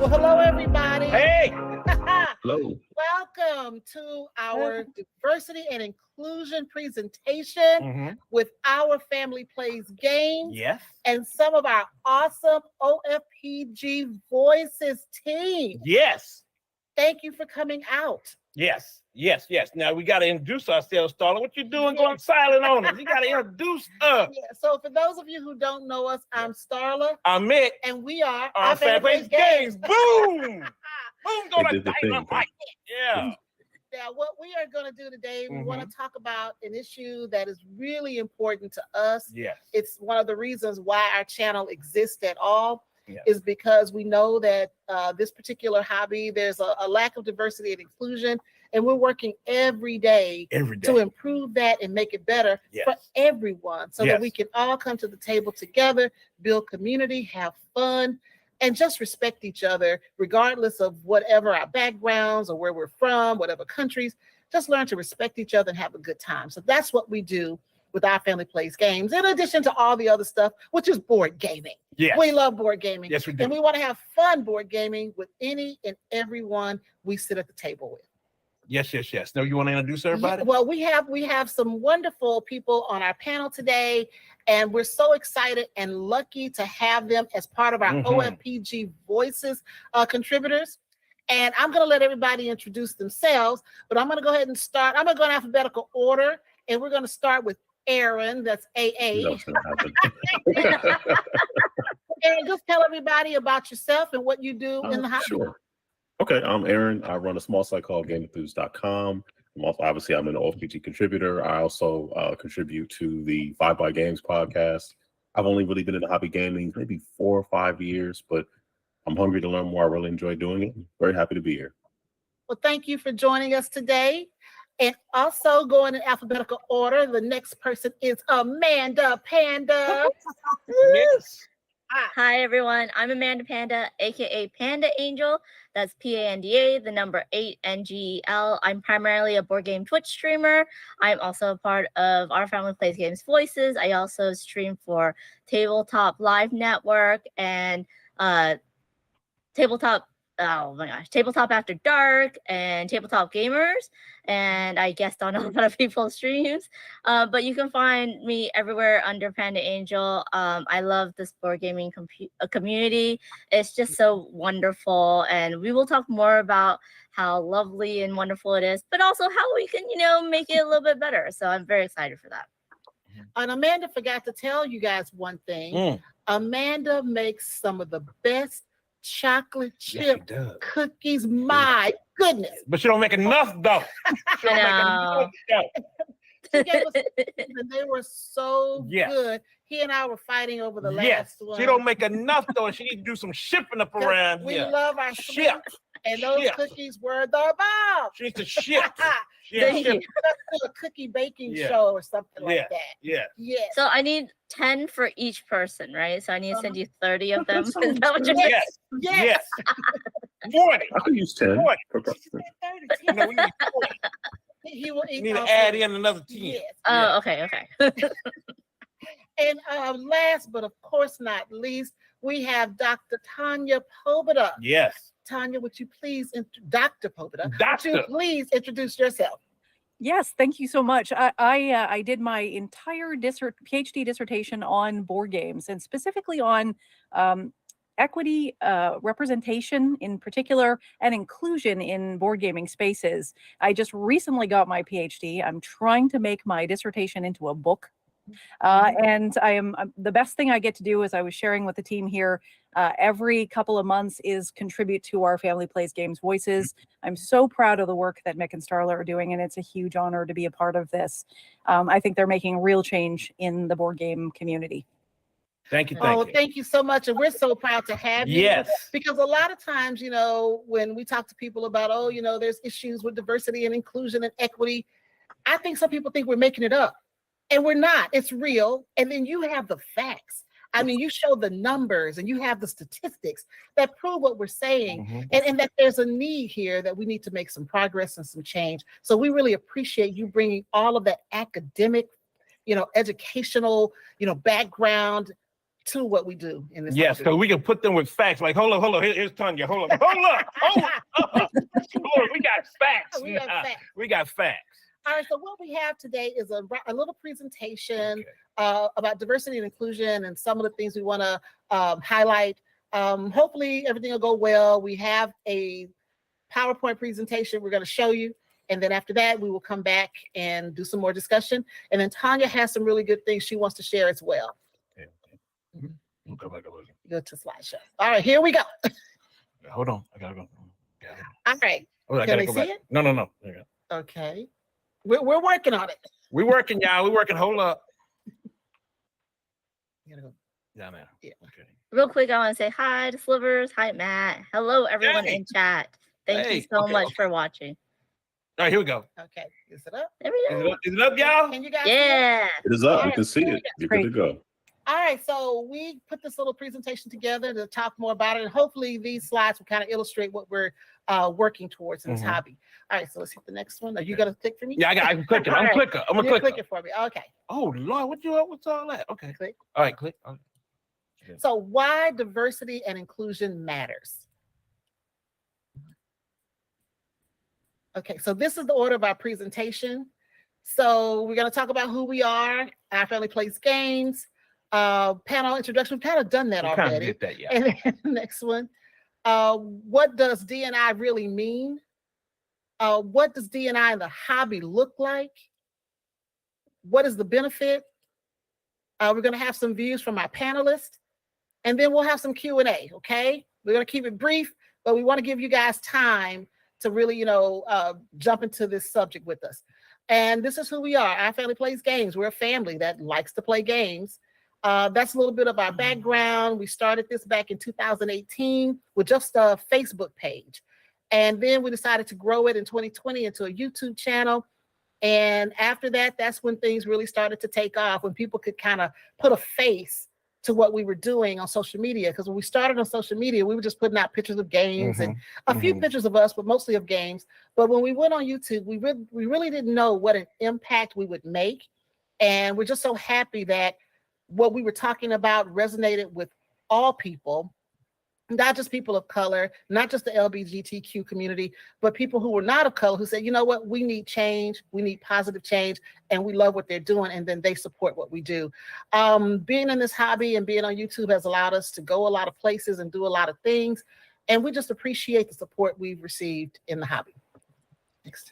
Well, hello, everybody. Hey. Hello. Welcome to our diversity and inclusion presentation with Our Family Plays Games. Yes. And some of our awesome OFPG Voices team. Yes. Thank you for coming out. Yes. Yes. Yes. Now we got to introduce ourselves, Starla. What you doing going silent on us? You got to introduce us. Yeah. So for those of you who don't know us, I'm Starla. I'm Mick. And we are Our Family Plays Games. Boom. Boom. Gonna dynamite. Yeah. Now, what we are going to do today, we want to talk about an issue that is really important to us. Yes. It's one of the reasons why our channel exists at all, Yeah. is because we know that this particular hobby, there's a lack of diversity and inclusion, and we're working every day to improve that and make it better for everyone so that we can all come to the table together, build community, have fun, and just respect each other, regardless of whatever our backgrounds or where we're from, whatever countries. Just learn to respect each other and have a good time. So that's what we do with Our Family Plays Games, in addition to all the other stuff, which is board gaming. Yes. We love board gaming. Yes, we do. And we want to have fun board gaming with any and everyone we sit at the table with. Yes. Yes. Yes. Now you want to introduce everybody? Yeah, well, we have some wonderful people on our panel today, and we're so excited and lucky to have them as part of our OFPG Voices contributors. And I'm going to let everybody introduce themselves, but I'm going to go ahead and start. I'm going to go in alphabetical order, and we're going to start with Aaron. That's AA. Aaron, just tell everybody about yourself and what you do in the hobby. Sure. Okay, I'm Aaron. I run a small site called GameEnthuse.com. I'm an OFPG contributor. I also contribute to the 5 by Games podcast. I've only really been in the hobby gaming maybe 4 or 5 years, but I'm hungry to learn more. I really enjoy doing it. Very happy to be here. Well, thank you for joining us today. And also going in alphabetical order, the next person is Amanda Panda. Yes. Hi, everyone. I'm Amanda Panda, aka Panda Angel. That's Panda, the number 8 NGEL. I'm primarily a board game Twitch streamer. I'm also a part of Our Family Plays Games Voices. I also stream for Tabletop Live Network and Tabletop After Dark and Tabletop Gamers, and I guest on a lot of people's streams. But you can find me everywhere under Panda Angel. I love this board gaming community. It's just so wonderful, and we will talk more about how lovely and wonderful it is, but also how we can, make it a little bit better. So I'm very excited for that. And Amanda forgot to tell you guys one thing. Amanda makes some of the best chocolate chip cookies. My goodness. But she don't make enough though. She don't make enough though. She gave us and they were so good. He and I were fighting over the last one. She don't make enough though, and she need to do some shipping up around we here. love our ship. And those cookies were the bomb. She needs to ship. Let's do a cookie baking show or something like that. Yeah. So I need 10 for each person, right? So I need to send you 30 of them. Is that what you're saying? Yes. 40. I could use 10 per person. No, we need 40. He will eat. You need to add in another 10. Yes. Oh, okay. And last but of course not least, we have Dr. Tanya Pobeda. Yes. Tanya, would you please, Dr. Pobeda, Doctor. would you please introduce yourself? Yes, thank you so much. I did my entire PhD dissertation on board games, and specifically on equity, representation in particular, and inclusion in board gaming spaces. I just recently got my PhD. I'm trying to make my dissertation into a book. And the best thing I get to do, as I was sharing with the team here, every couple of months is contribute to Our Family Plays Games Voices. I'm so proud of the work that Mick and Starla are doing, and it's a huge honor to be a part of this. I think they're making real change in the board game community. Thank you. Thank you so much. And we're so proud to have you. Yes. Because a lot of times, when we talk to people about, there's issues with diversity and inclusion and equity, I think some people think we're making it up. And we're not. It's real. And then you have the facts. I mean, you show the numbers and you have the statistics that prove what we're saying, and that there's a need here that we need to make some progress and some change. So we really appreciate you bringing all of that academic, educational, background to what we do in this. Yes, so we can put them with facts. Like, hold on. Here's Tanya. Hold on. Hold on. We got facts. We got facts. All right, so what we have today is a little presentation about diversity and inclusion and some of the things we want to highlight. Hopefully everything will go well. We have a PowerPoint presentation we're going to show you. And then after that, we will come back and do some more discussion. And then Tanya has some really good things she wants to share as well. Go to slideshow. All right, here we go. Hold on. I got to go. All right. Can they see it? No. Okay. We're working on it. We're working, y'all. We're working. Hold up. Yeah, man. Yeah. Okay. Real quick, I want to say hi to Slivers. Hi, Matt. Hello, everyone in chat. Thank you so much for watching. All right, here we go. Okay. Is it up? There we go. Is it up, y'all? Can you guys Yeah. It is up. You can see it. You're good to go. All right, so we put this little presentation together to talk more about it, and hopefully these slides will kind of illustrate what we're working towards in this hobby. All right, so let's hit the next one. Are you gonna click for me? Yeah, I can click it. I'm a clicker. I'm a clicker. Click it for me. Okay. Oh Lord, what's all that? Okay. Click. All right, click. So why diversity and inclusion matters. Okay, so this is the order of our presentation. So we're going to talk about who we are, our family plays games, panel introduction. We've kind of done that already. Kind of did that, yeah. And then the next one, what does D&I really mean? What does D&I in the hobby look like? What is the benefit? We're going to have some views from our panelists, and then we'll have some Q&A, okay? We're going to keep it brief, but we want to give you guys time to really, jump into this subject with us. And this is who we are. Our family plays games. We're a family that likes to play games. That's a little bit of our background. We started this back in 2018 with just a Facebook page. And then we decided to grow it in 2020 into a YouTube channel. And after that, that's when things really started to take off, when people could kind of put a face to what we were doing on social media. Because when we started on social media, we were just putting out pictures of games and a few pictures of us, but mostly of games. But when we went on YouTube, we really didn't know what an impact we would make. And we're just so happy that what we were talking about resonated with all people, not just people of color, not just the LGBTQ community, but people who were not of color who said, you know what, we need change, we need positive change, and we love what they're doing, and then they support what we do. Being in this hobby and being on YouTube has allowed us to go a lot of places and do a lot of things, and we just appreciate the support we've received in the hobby. Next.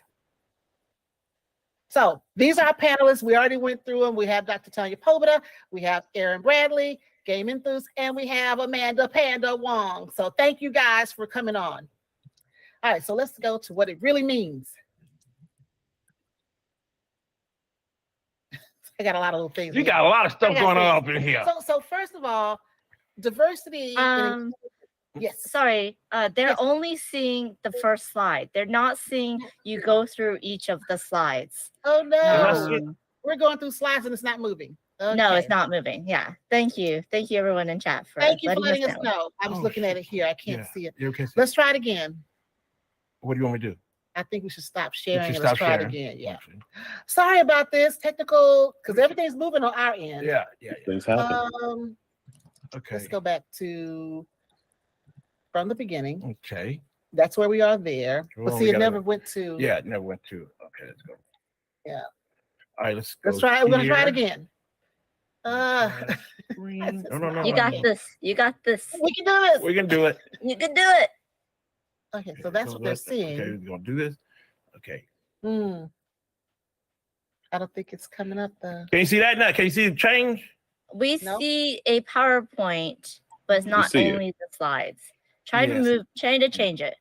So these are our panelists. We already went through them. We have Dr. Tanya Pobeda, we have Aaron Bradley, Game Enthuse, and we have Amanda Panda Wong. So thank you guys for coming on. All right, so let's go to what it really means. I got a lot of little things. You got a lot of stuff going on up in here. So first of all, diversity. Yes. Sorry, they're only seeing the first slide. They're not seeing you go through each of the slides. Oh no, we're going through slides and it's not moving. Okay. No, it's not moving. Yeah. Thank you everyone in chat for Thank you for letting us know. I was looking at it here. I can't see it. Let's try it again. What do you want me to do? I think we should stop sharing and let's try it again. Yeah. Sorry about this technical, because everything's moving on our end. Yeah. Things happen. Okay. Let's go back to from the beginning. Okay. That's where we are there. But see, it never went to. Yeah, it never went to. Okay, let's go. Yeah. All right, let's go. Let's try it. We're gonna try it again. No. You got this. You got this. We can do this. We can do it. You can do it. Okay, so that's what they're seeing. Okay, we're gonna do this. Okay. I don't think it's coming up though. Can you see that now? Can you see the change? We see a PowerPoint, but it's not only the slides. Try to change it.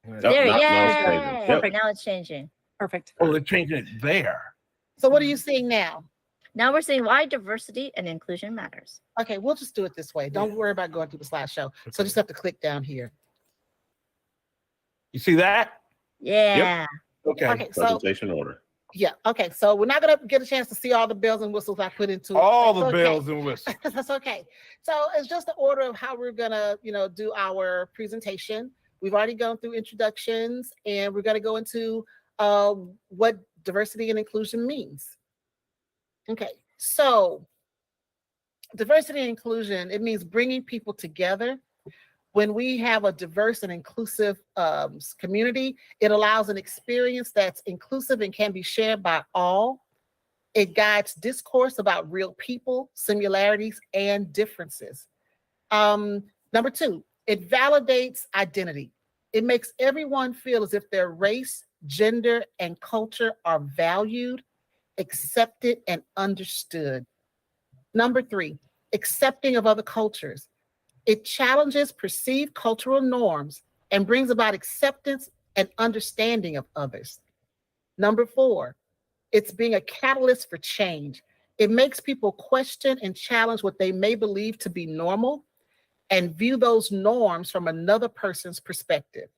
There, Perfect. Now it's changing. Perfect. Oh, they're changing it there. So what are you seeing now? Now we're seeing why diversity and inclusion matters. Okay, we'll just do it this way. Don't worry about going through the slideshow. So just have to click down here. You see that? Yeah. Yep. Okay. Presentation order. Yeah. Okay. So we're not gonna get a chance to see all the bells and whistles I put into all the bells and whistles. That's okay. So it's just the order of how we're gonna, do our presentation. We've already gone through introductions, and we're gonna go into what diversity and inclusion means. Okay. So Diversity and inclusion, it means bringing people together. When we have a diverse and inclusive community, it allows an experience that's inclusive and can be shared by all. It guides discourse about real people, similarities, and differences. Number two, it validates identity. It makes everyone feel as if their race, gender, and culture are valued, accepted, and understood. Number three, accepting of other cultures. It challenges perceived cultural norms and brings about acceptance and understanding of others. Number four, it's being a catalyst for change. It makes people question and challenge what they may believe to be normal and view those norms from another person's perspective.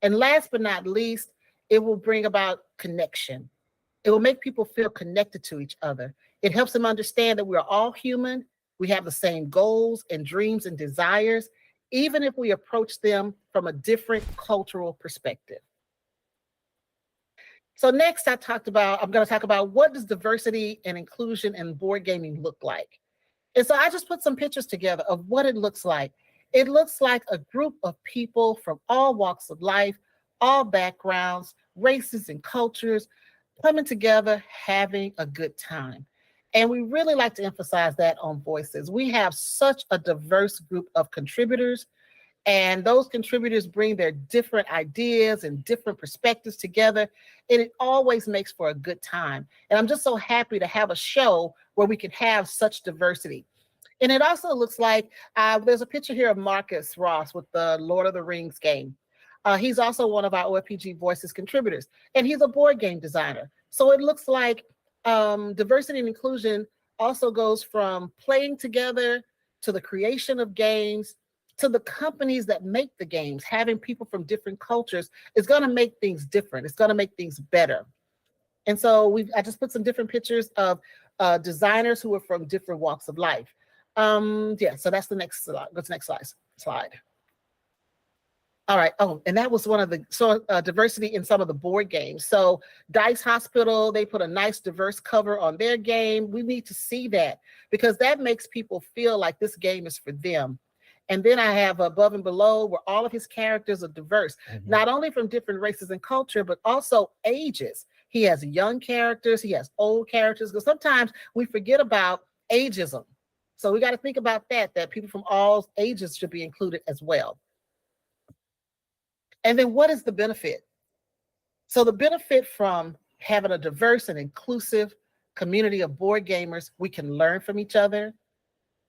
And last but not least, it will bring about connection. It will make people feel connected to each other. It helps them understand that we're all human. We have the same goals and dreams and desires, even if we approach them from a different cultural perspective. So next I'm going to talk about what does diversity and inclusion in board gaming look like. And so I just put some pictures together of what it looks like. It looks like a group of people from all walks of life, all backgrounds, races and cultures, coming together, having a good time. And we really like to emphasize that on Voices. We have such a diverse group of contributors, and those contributors bring their different ideas and different perspectives together, and it always makes for a good time. And I'm just so happy to have a show where we can have such diversity. And it also looks like, there's a picture here of Marcus Ross with the Lord of the Rings game. He's also one of our OFPG Voices contributors, and he's a board game designer. So it looks like diversity and inclusion also goes from playing together to the creation of games to the companies that make the games. Having people from different cultures is going to make things different. It's going to make things better. And so I just put some different pictures of designers who are from different walks of life. Yeah, so that's the next slide. Go to the next slide. All right. Oh, and that was one of the diversity in some of the board games. So Dice Hospital, they put a nice diverse cover on their game. We need to see that because that makes people feel like this game is for them. And then I have Above and Below, where all of his characters are diverse, not only from different races and culture, but also ages. He has young characters, he has old characters, because sometimes we forget about ageism. So we got to think about that people from all ages should be included as well. And then what is the benefit? So the benefit from having a diverse and inclusive community of board gamers, we can learn from each other.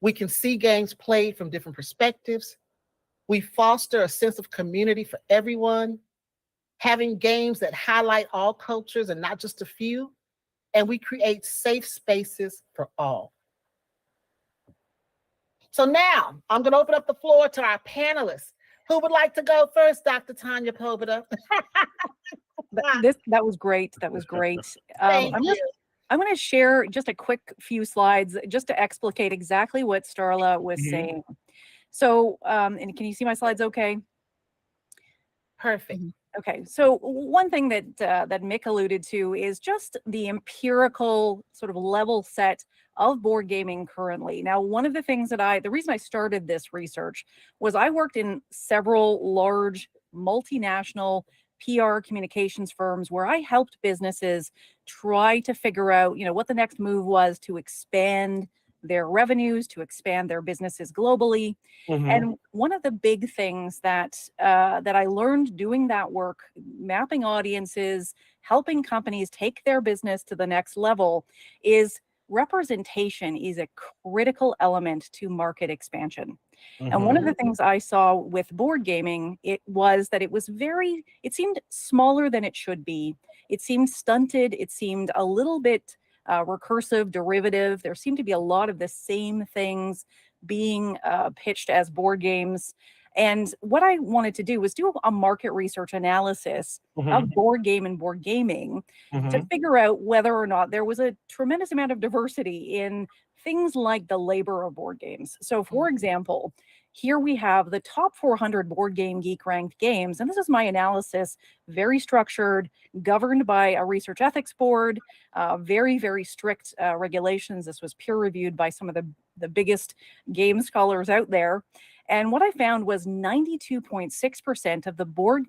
We can see games played from different perspectives. We foster a sense of community for everyone, having games that highlight all cultures and not just a few. And we create safe spaces for all. So now I'm going to open up the floor to our panelists. Who would like to go first, Dr. Tanya Pobeda? That was great. That was great. Thank you. I'm going to share just a quick few slides just to explicate exactly what Starla was saying. So, and can you see my slides okay? Perfect. Okay, so one thing that that Mick alluded to is just the empirical sort of level set of board gaming currently. Now, one of the things that the reason I started this research was I worked in several large multinational PR communications firms where I helped businesses try to figure out, what the next move was to expand their revenues, to expand their businesses globally. And one of the big things that that I learned doing that work, mapping audiences, helping companies take their business to the next level, is representation is a critical element to market expansion. And one of the things I saw with board gaming, it was that it seemed smaller than it should be. It seemed stunted. It seemed a little bit recursive, derivative. There seemed to be a lot of the same things being pitched as board games. And what I wanted to do was do a market research analysis of board game and board gaming to figure out whether or not there was a tremendous amount of diversity in things like the labor of board games. So for example, here we have the top 400 Board Game Geek ranked games, and this is my analysis, very structured, governed by a research ethics board, very, very strict regulations. This was peer reviewed by some of the biggest game scholars out there. And what I found was 92.6% of the board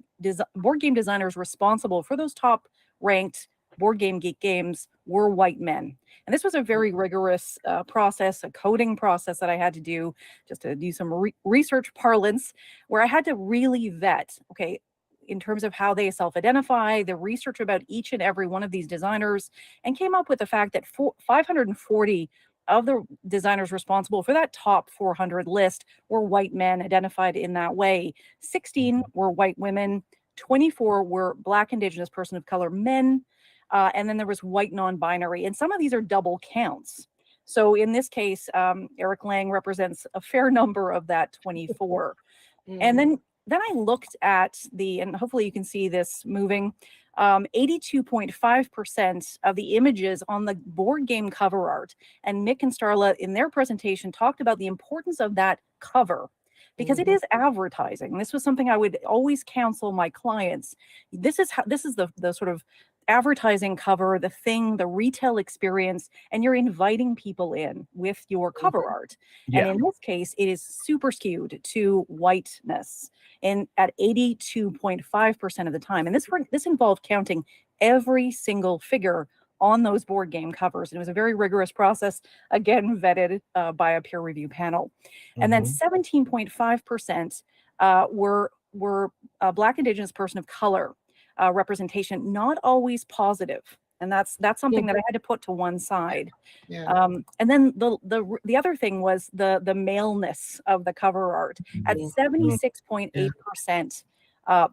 game designers responsible for those top ranked Board Game Geek games were white men. And this was a very rigorous process, a coding process that I had to do, just to do some research parlance, where I had to really vet, okay, in terms of how they self-identify, the research about each and every one of these designers, and came up with the fact that 540 of the designers responsible for that top 400 list were white men identified in that way. 16 were white women, 24 were Black, Indigenous, person of color men, and then there was white non-binary. And some of these are double counts. So in this case, Eric Lang represents a fair number of that 24. And then I looked at and hopefully you can see this moving, 82.5% of the images on the board game cover art. And Mick and Starla in their presentation talked about the importance of that cover, because it is advertising. This was something I would always counsel my clients. This is the sort of advertising cover, the retail experience, and you're inviting people in with your cover art. And in this case, it is super skewed to whiteness, and at 82.5% of the time. And this involved counting every single figure on those board game covers. And it was a very rigorous process, again, vetted by a peer review panel. And then 17.5% were Black, Indigenous, person of color representation, not always positive. And that's something that I had to put to one side. And then the other thing was the maleness of the cover art at 76.8%.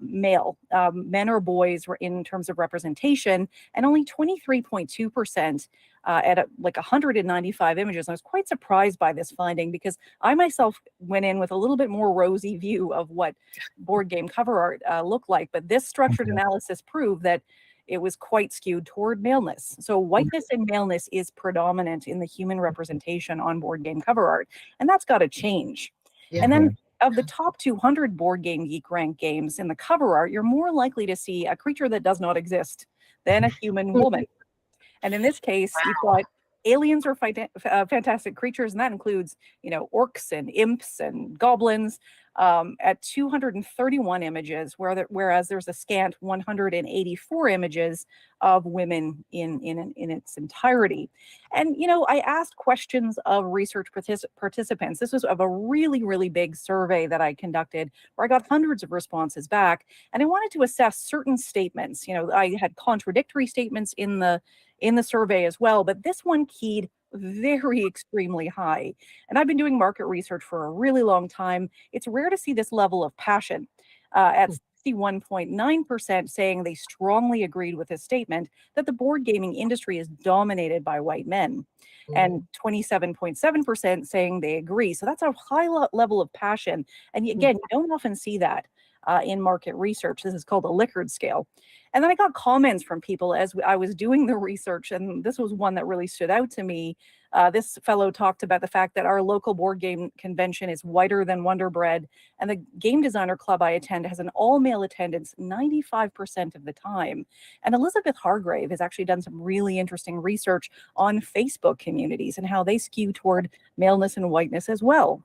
Male, men or boys were in terms of representation, and only 23.2% at like 195 images. I was quite surprised by this finding, because I myself went in with a little bit more rosy view of what board game cover art looked like, but this structured analysis proved that it was quite skewed toward maleness. So whiteness and maleness is predominant in the human representation on board game cover art, and that's got to change. And then of the top 200 Board Game Geek ranked games in the cover art, you're more likely to see a creature that does not exist than a human woman. And in this case, you've got aliens are fantastic creatures, and that includes, orcs and imps and goblins at 231 images, whereas there's a scant 184 images of women in its entirety. And, I asked questions of research participants. This was of a really, really big survey that I conducted, where I got hundreds of responses back. And I wanted to assess certain statements. I had contradictory statements in the survey as well, but this one keyed very extremely high. And I've been doing market research for a really long time. It's rare to see this level of passion. At 61.9% saying they strongly agreed with this statement that the board gaming industry is dominated by white men, and 27.7% saying they agree. So that's a high level of passion. And again, you don't often see that in market research. This is called a Likert scale. And then I got comments from people as I was doing the research, and this was one that really stood out to me. This fellow talked about the fact that our local board game convention is whiter than Wonder Bread, and the game designer club I attend has an all-male attendance 95% of the time. And Elizabeth Hargrave has actually done some really interesting research on Facebook communities and how they skew toward maleness and whiteness as well.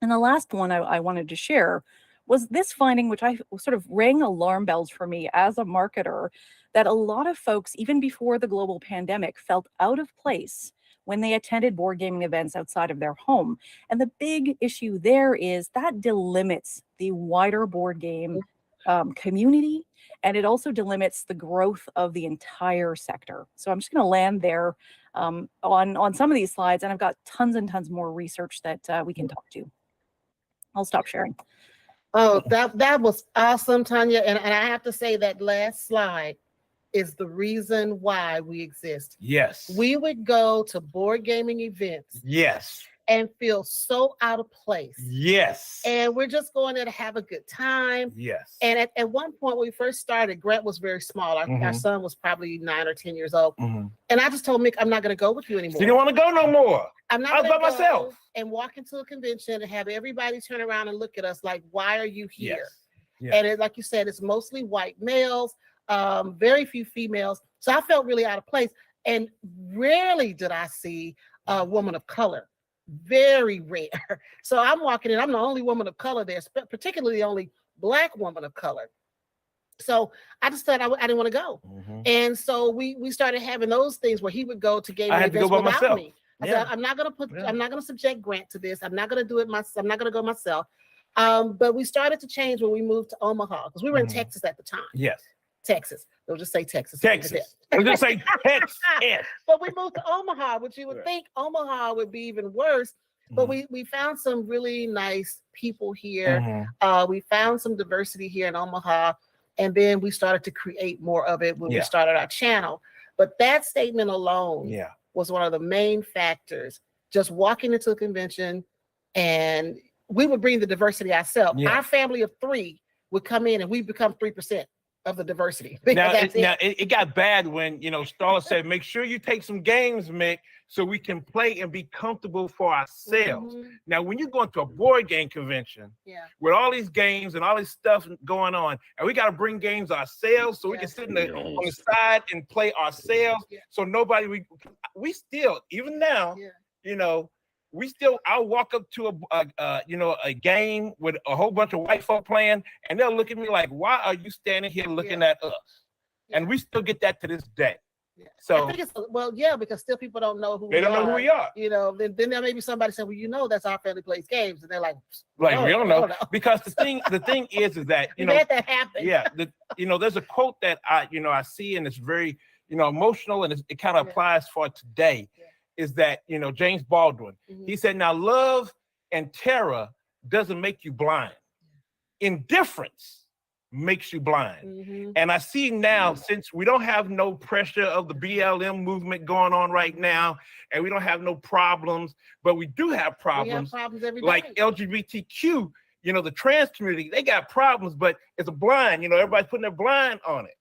And the last one I wanted to share was this finding, which I sort of rang alarm bells for me as a marketer, that a lot of folks, even before the global pandemic, felt out of place when they attended board gaming events outside of their home. And the big issue there is that delimits the wider board game community, and it also delimits the growth of the entire sector. So I'm just going to land there on some of these slides, and I've got tons and tons more research that we can talk to. I'll stop sharing. Oh, that was awesome, Tanya. And I have to say that last slide is the reason why we exist. Yes. We would go to board gaming events. Yes. and feel so out of place. Yes. And we're just going there to have a good time. Yes. And at one point when we first started, Grant was very small. Our son was probably 9 or 10 years old. And I just told Mick, I'm not going to go with you anymore. You don't want to go no more. I'm not I was going by to myself. and walk into a convention and have everybody turn around and look at us like, why are you here? Yes. Yeah. And like you said, it's mostly white males, very few females. So I felt really out of place. And rarely did I see a woman of color. Very rare. So I'm walking in, I'm the only woman of color there, particularly the only Black woman of color. So I just thought I didn't want to go. And so we started having those things where he would go to gaming events without me. I said, I'm not gonna subject Grant to this. I'm not gonna do it myself. I'm not gonna go myself. But we started to change when we moved to Omaha because we were in Texas at the time. Yes. Texas. They'll just say Texas. Texas. They'll just say Texas. But we moved to Omaha, which you would think Omaha would be even worse. But we found some really nice people here. We found some diversity here in Omaha. And then we started to create more of it when we started our channel. But that statement alone was one of the main factors. Just walking into a convention, and we would bring the diversity ourselves. Our family of 3 would come in and we become 3% of the diversity. It got bad when, Starla said, make sure you take some games, Mick, so we can play and be comfortable for ourselves. Now, when you go into a board game convention with all these games and all this stuff going on, and we got to bring games ourselves so we can sit on the side and play ourselves. So nobody, we still, even now, I'll walk up to a game with a whole bunch of white folk playing, and they'll look at me like, why are you standing here looking at us? And we still get that to this day. So I think because still people don't know who they don't know who we are. Then there may be somebody saying, well, that's our family plays games, and they're like we don't know. Because the thing is that that happen. Yeah, there's a quote that I see, and it's very emotional, and it kind of applies for today. Is that James Baldwin? He said, "Now love and terror doesn't make you blind. Indifference makes you blind." And I see now, since we don't have no pressure of the BLM movement going on right now, and we don't have no problems, but we do have problems. Every day. Like LGBTQ, the trans community, they got problems, but it's a blind. Everybody's putting their blind on it.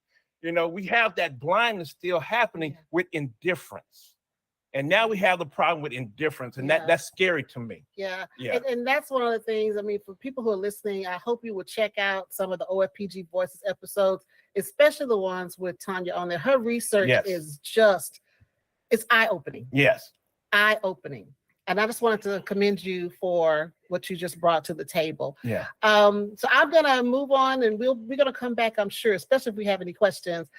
We have that blindness still happening with indifference. And now we have the problem with indifference, and that's scary to me. Yeah. And that's one of the things, for people who are listening, I hope you will check out some of the OFPG Voices episodes, especially the ones with Tanya on there. Her research is it's eye-opening. Yes. Eye-opening. And I just wanted to commend you for what you just brought to the table. Yeah. So I'm gonna move on, and we're gonna come back, I'm sure, especially if we have any questions.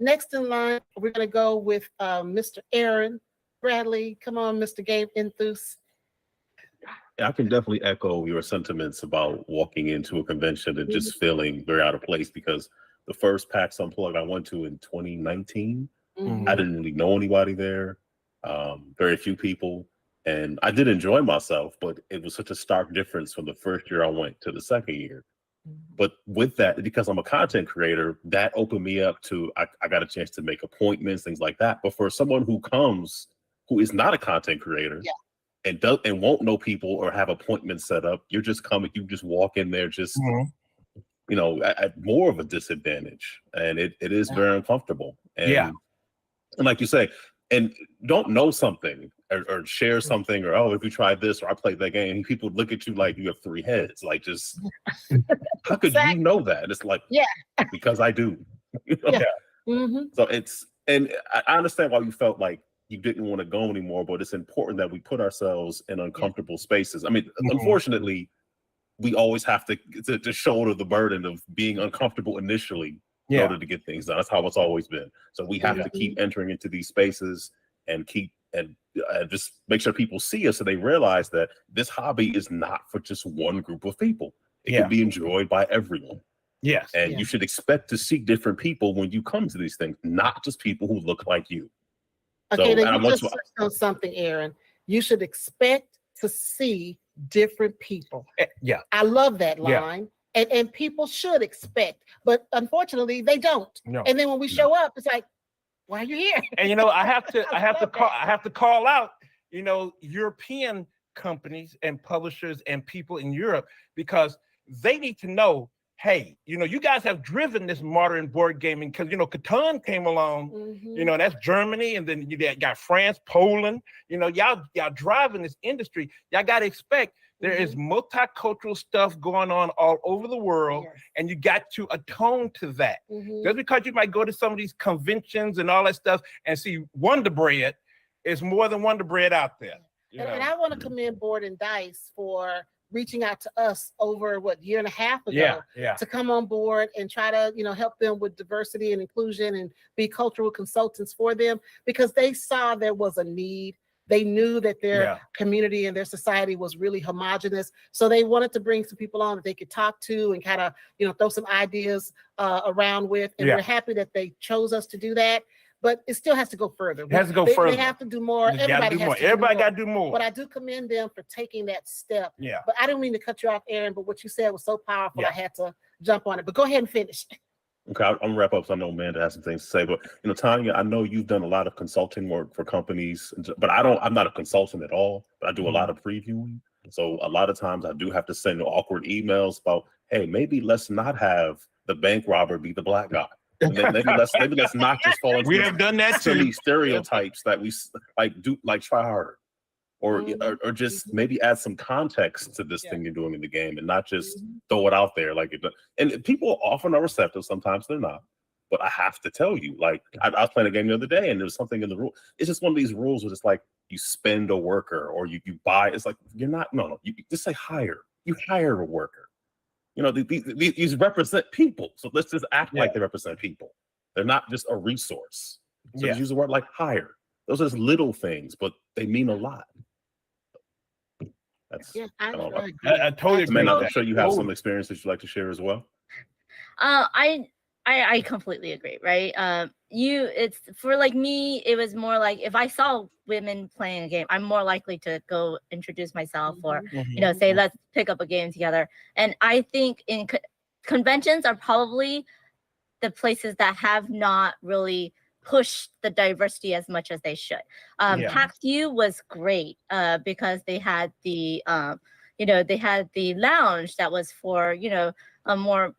Next in line, we're going to go with Mr. Aaron Bradley. Come on, Mr. Game Enthuse. I can definitely echo your sentiments about walking into a convention and just feeling very out of place, because the first PAX Unplugged I went to in 2019, I didn't really know anybody there, very few people, and I did enjoy myself, but it was such a stark difference from the first year I went to the second year. But with that, because I'm a content creator, that opened me up to, I got a chance to make appointments, things like that. But for someone who is not a content creator and won't know people or have appointments set up, you just walk in there just, at more of a disadvantage. And it is very uncomfortable. And like you say, and don't know something or share something, or if you tried this or I played that game, people look at you like you have 3 heads. Like, just how could you know that? And it's like, because I do. So and I understand why you felt like you didn't want to go anymore, but it's important that we put ourselves in uncomfortable spaces. Unfortunately, we always have to shoulder the burden of being uncomfortable initially in order to get things done. That's how it's always been. So we have to keep entering into these spaces and just make sure people see us, so they realize that this hobby is not for just one group of people. It can be enjoyed by everyone. Yes. And you should expect to see different people when you come to these things, not just people who look like you. Okay, then you just touched on something, Aaron. You should expect to see different people. Yeah. I love that line. And people should expect, but unfortunately they don't. No. And then when we show up, it's like, why are you here? And I have to call out European companies and publishers and people in Europe, because they need to know, hey, you guys have driven this modern board gaming, because Catan came along, that's Germany, and then you got France, Poland, y'all driving this industry. Y'all got to expect there is multicultural stuff going on all over the world, and you got to atone to that. Just because you might go to some of these conventions and all that stuff and see Wonder Bread, is more than Wonder Bread out there. And I want to commend Board and Dice for reaching out to us over year and a half ago to come on board and try to help them with diversity and inclusion and be cultural consultants for them, because they saw there was a need. They knew that their community and their society was really homogenous, so they wanted to bring some people on that they could talk to and kind of throw some ideas around with, and we're happy that they chose us to do that. But it still has to go further. It has to go further. They have to do more. Everybody got to do more. But I do commend them for taking that step. Yeah. But I didn't mean to cut you off, Aaron, but what you said was so powerful, I had to jump on it. But go ahead and finish. Okay, I'm gonna wrap up, so I know Amanda has some things to say. But Tanya, I know you've done a lot of consulting work for companies, but I'm not a consultant at all, but I do a lot of previewing. So a lot of times I do have to send awkward emails about, hey, maybe let's not have the bank robber be the black guy. And then maybe let's not just fall into we have done that too. silly stereotypes that we try harder, or just maybe add some context to this thing you're doing in the game, and not just throw it out there like it. And people often are receptive, sometimes they're not. But I have to tell you, I was playing a game the other day, and there was something in the rule. It's just one of these rules where it's like you spend a worker or you buy. It's like you're not. No, you just say hire. You hire a worker. These represent people. So let's just act like they represent people. They're not just a resource. So just use the word like hire. Those are just little things, but they mean a lot. That's I totally agree. Amanda, I'm sure you have some experience that you'd like to share as well. I completely agree, right? It's for me, it was more like if I saw women playing a game, I'm more likely to go introduce myself or, say, let's pick up a game together. And I think conventions are probably the places that have not really pushed the diversity as much as they should. PAX U was great because they had the, they had the lounge that was for, a more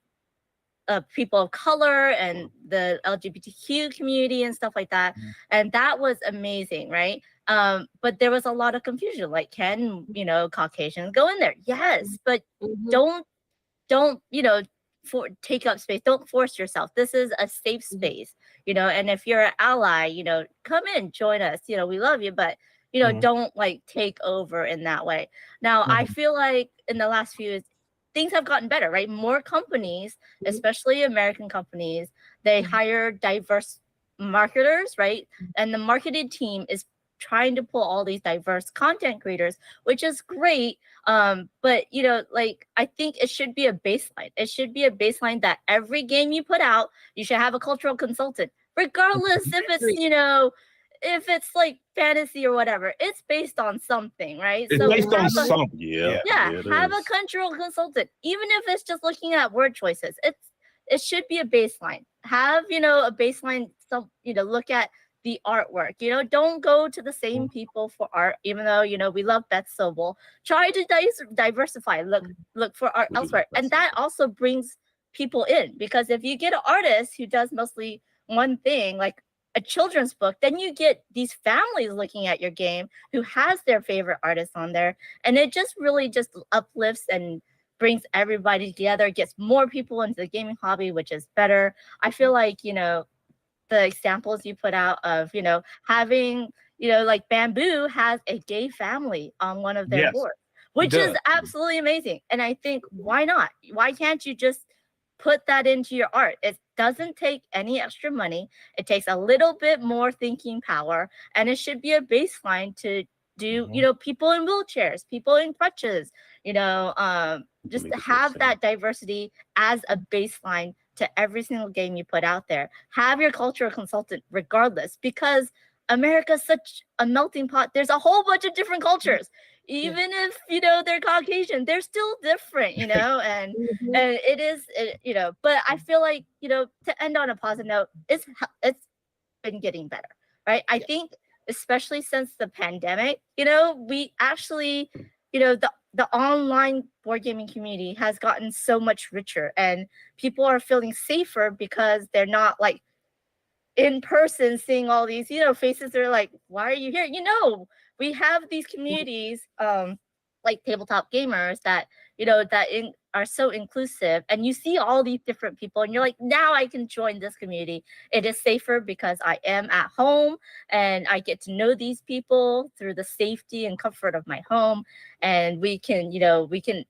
people of color and the LGBTQ community and stuff like that. And that was amazing, right? But there was a lot of confusion, like, can, Caucasians go in there? Yes, but don't, take up space. Don't force yourself. This is a safe space, and if you're an ally, come in, join us, we love you, but, don't take over in that way. Now, I feel like in the last few years, things have gotten better, right? More companies, especially American companies, they hire diverse marketers, right? And the marketing team is trying to pull all these diverse content creators, which is great. But I think it should be a baseline. It should be a baseline that every game you put out, you should have a cultural consultant, regardless if it's, if it's like fantasy or whatever. It's based on something, right? It's based on something. Yeah, have a cultural consultant, even if it's just looking at word choices. It should be a baseline. Have a baseline. Look at the artwork. Don't go to the same people for art, even though we love Beth Sobel. Try to diversify. Look for art elsewhere, and that also brings people in, because if you get an artist who does mostly one thing, like a children's book, then you get these families looking at your game who has their favorite artists on there, and it just really just uplifts and brings everybody together, gets more people into the gaming hobby, which is better. I feel like the examples you put out of having like Bamboo has a gay family on one of their boards, which is absolutely amazing. And I think, why not? Why can't you just put that into your art? It doesn't take any extra money. It takes a little bit more thinking power, and it should be a baseline to do, people in wheelchairs, people in crutches, just have that diversity as a baseline to every single game you put out there. Have your cultural consultant regardless, because America's such a melting pot. There's a whole bunch of different cultures. Even if they're Caucasian, they're still different, and and it is, but I feel like to end on a positive note, it's been getting better, right? I think especially since the pandemic, you know, we actually, you know, the online board gaming community has gotten so much richer, and people are feeling safer because they're not like in person seeing all these, you know, faces. They're like, why are you here? You know, we have these communities, like tabletop gamers that, you know, are so inclusive, and you see all these different people and you're like, now I can join this community. It is safer because I am at home and I get to know these people through the safety and comfort of my home. And we can, you know, we can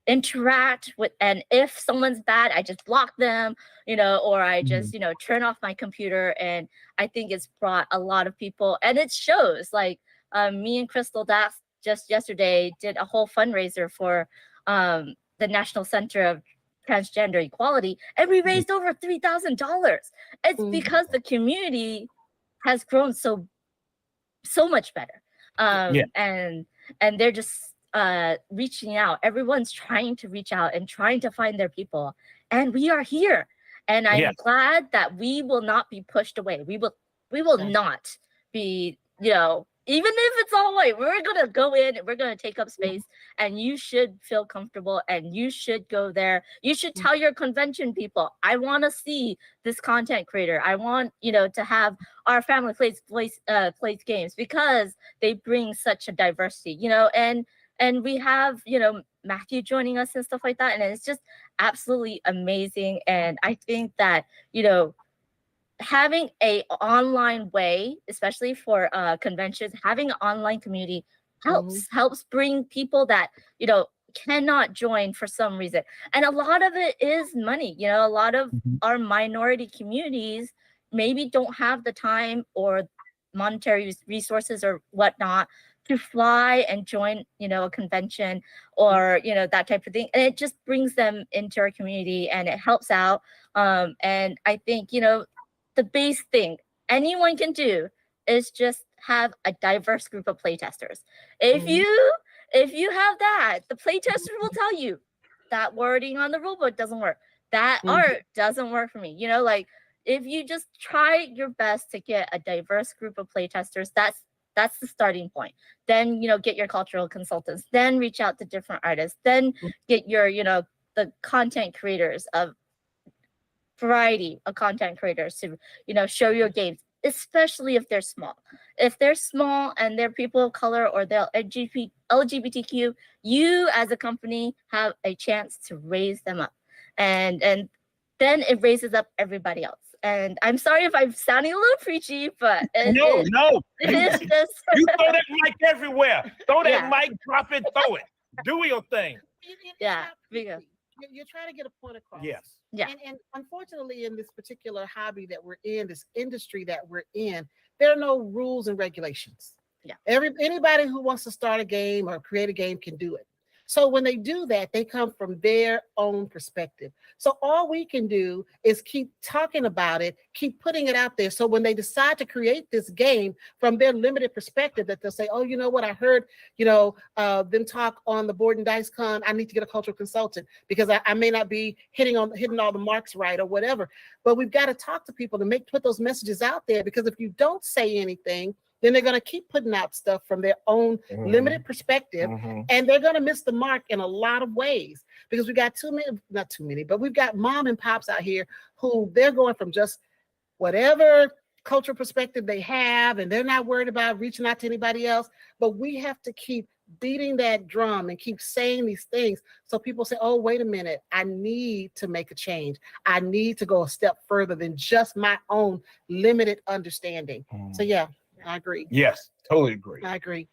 interact with, and if someone's bad, I just block them, you know, or I just, you know, turn off my computer. And I think it's brought a lot of people, and it shows. Like me and Crystal Dax just yesterday did a whole fundraiser for the National Center of Transgender Equality, and we raised over $3,000. It's because the community has grown so much better. And they're just reaching out. Everyone's trying to reach out and trying to find their people, and we are here. And I'm glad that we will not be pushed away. We will not be, you know, even if it's all white, we're gonna go in and we're gonna take up space, and you should feel comfortable, and you should go there. You should tell your convention people, I want to see this content creator. I want, you know, to have our family plays games, because they bring such a diversity, you know, and we have, you know, Matthew joining us and stuff like that, and it's just absolutely amazing. And I think that, you know, having a online way, especially for conventions, having an online community helps bring people that, you know, cannot join for some reason. And a lot of it is money. You know, a lot of our minority communities maybe don't have the time or monetary resources or whatnot to fly and join, you know, a convention or, you know, that type of thing. And it just brings them into our community and it helps out. And I think, you know, the base thing anyone can do is just have a diverse group of playtesters. If you have that, the playtester will tell you that wording on the rulebook doesn't work. That art doesn't work for me. You know, like if you just try your best to get a diverse group of playtesters, that's the starting point. Then, you know, get your cultural consultants, then reach out to different artists, then get your, you know, the content creators of variety of content creators to, you know, show your games, especially if they're small. If they're small and they're people of color or they're LGBTQ, you as a company have a chance to raise them up. And then it raises up everybody else. And I'm sorry if I'm sounding a little preachy, but no. It is just You throw that mic everywhere. Throw that mic, drop it, throw it. Do your thing. Yeah. You're trying to get a point across. Yes. Yeah. And unfortunately, in this particular hobby that we're in, this industry that we're in, there are no rules and regulations. Yeah. Anybody who wants to start a game or create a game can do it. So when they do that, they come from their own perspective. So all we can do is keep talking about it, keep putting it out there. So when they decide to create this game from their limited perspective, that they'll say, oh, you know what, I heard, you know, them talk on the Board and Dice Con, I need to get a cultural consultant because I may not be hitting all the marks right or whatever. But we've got to talk to people to put those messages out there, because if you don't say anything, then they're going to keep putting out stuff from their own limited perspective, and they're going to miss the mark in a lot of ways, because we got not too many, but we've got mom and pops out here who they're going from just whatever cultural perspective they have, and they're not worried about reaching out to anybody else. But we have to keep beating that drum and keep saying these things so people say, oh, wait a minute, I need to make a change. I need to go a step further than just my own limited understanding. So yeah, I agree. Yes, totally agree. I agree.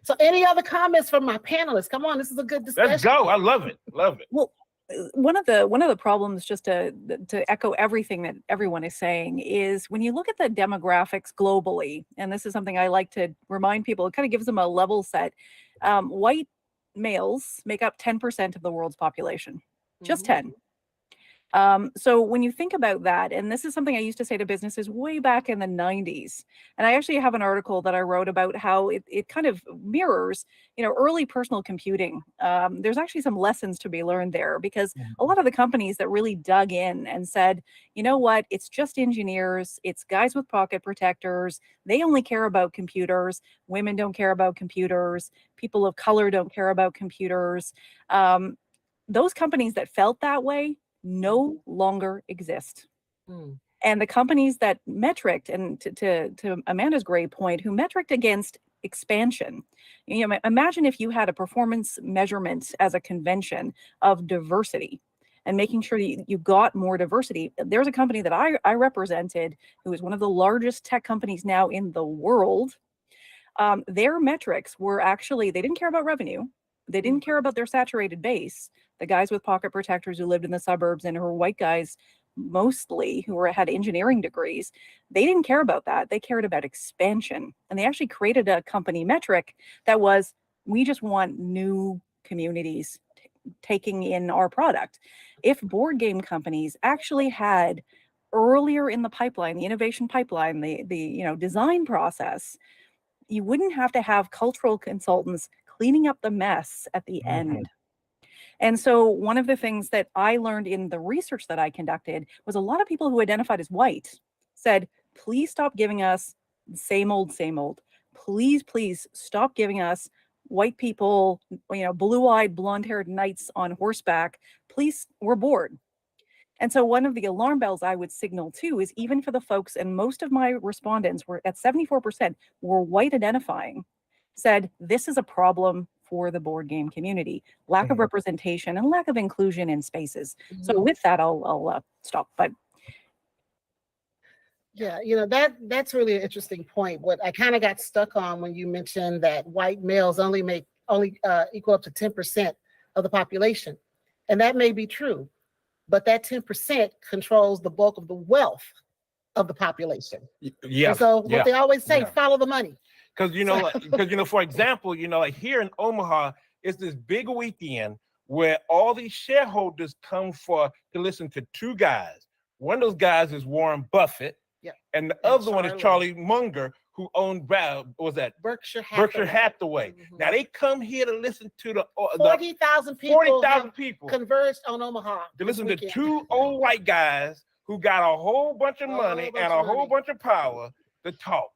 So any other comments from my panelists? Come on, this is a good discussion. Let's go. I love it. Love it. Well, one of the problems, just to echo everything that everyone is saying, is when you look at the demographics globally, and this is something I like to remind people, it kind of gives them a level set. White males make up 10% of the world's population, just 10. So when you think about that, and this is something I used to say to businesses way back in the 90s, and I actually have an article that I wrote about how it kind of mirrors, early personal computing. There's actually some lessons to be learned there, because a lot of the companies that really dug in and said, you know what, it's just engineers, it's guys with pocket protectors, they only care about computers, women don't care about computers, people of color don't care about computers. Those companies that felt that way no longer exist. And the companies that metricked, and to Amanda's great point, who metricked against expansion. Imagine if you had a performance measurement as a convention of diversity and making sure you got more diversity. There's a company that I represented who is one of the largest tech companies now in the world. Their metrics were actually, they didn't care about revenue. They didn't care about their saturated base. The guys with pocket protectors who lived in the suburbs and who were white guys, mostly, who had engineering degrees, they didn't care about that. They cared about expansion. And they actually created a company metric that was, we just want new communities taking in our product. If board game companies actually had earlier in the pipeline, the innovation pipeline, the design process, you wouldn't have to have cultural consultants cleaning up the mess at the end. And so one of the things that I learned in the research that I conducted was a lot of people who identified as white said, please stop giving us same old, same old. Please, please stop giving us white people, blue-eyed, blonde-haired knights on horseback. Please, we're bored. And so one of the alarm bells I would signal too is, even for the folks, and most of my respondents were at 74% were white identifying, said this is a problem for the board game community, lack of representation and lack of inclusion in spaces. So with that, I'll stop. But yeah, that's really an interesting point. What I kind of got stuck on when you mentioned that white males only equal up to 10% of the population, and that may be true, but that 10% controls the bulk of the wealth of the population. Yeah. And so what they always say, follow the money. Because for example, like here in Omaha, it's this big weekend where all these shareholders come to listen to two guys. One of those guys is Warren Buffett, and the other one is Charlie Munger, who owned Berkshire Hathaway. Now they come here to listen to the 40,000 people. 40,000 people converged on Omaha to listen to two old white guys who got a whole bunch of money and a whole bunch of power to talk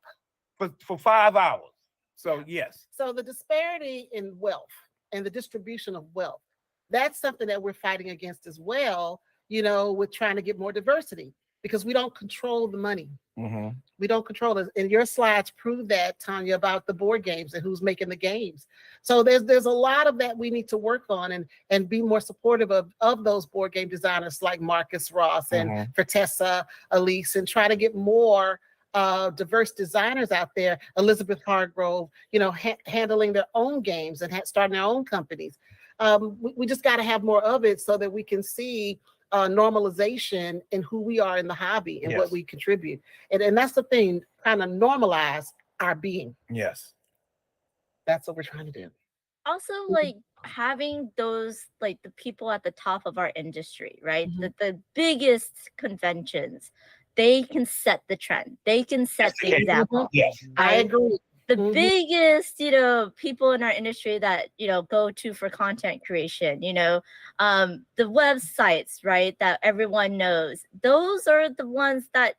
for 5 hours. So yes. So the disparity in wealth and the distribution of wealth, that's something that we're fighting against as well, with trying to get more diversity, because we don't control the money. We don't control it. And your slides prove that, Tanya, about the board games and who's making the games. So there's a lot of that we need to work on and be more supportive of those board game designers like Marcus Ross and Vertessa, Elise, and try to get more diverse designers out there. Elizabeth Hargrove, handling their own games and starting their own companies. We just got to have more of it so that we can see normalization in who we are in the hobby and what we contribute. And that's the thing, kind of normalize our being. Yes. That's what we're trying to do. Also, like having those, like the people at the top of our industry, right? The biggest conventions, they can set the trend. They can set the example. Yes, I agree. The biggest, people in our industry that, go to for content creation, the websites, right, that everyone knows, those are the ones that,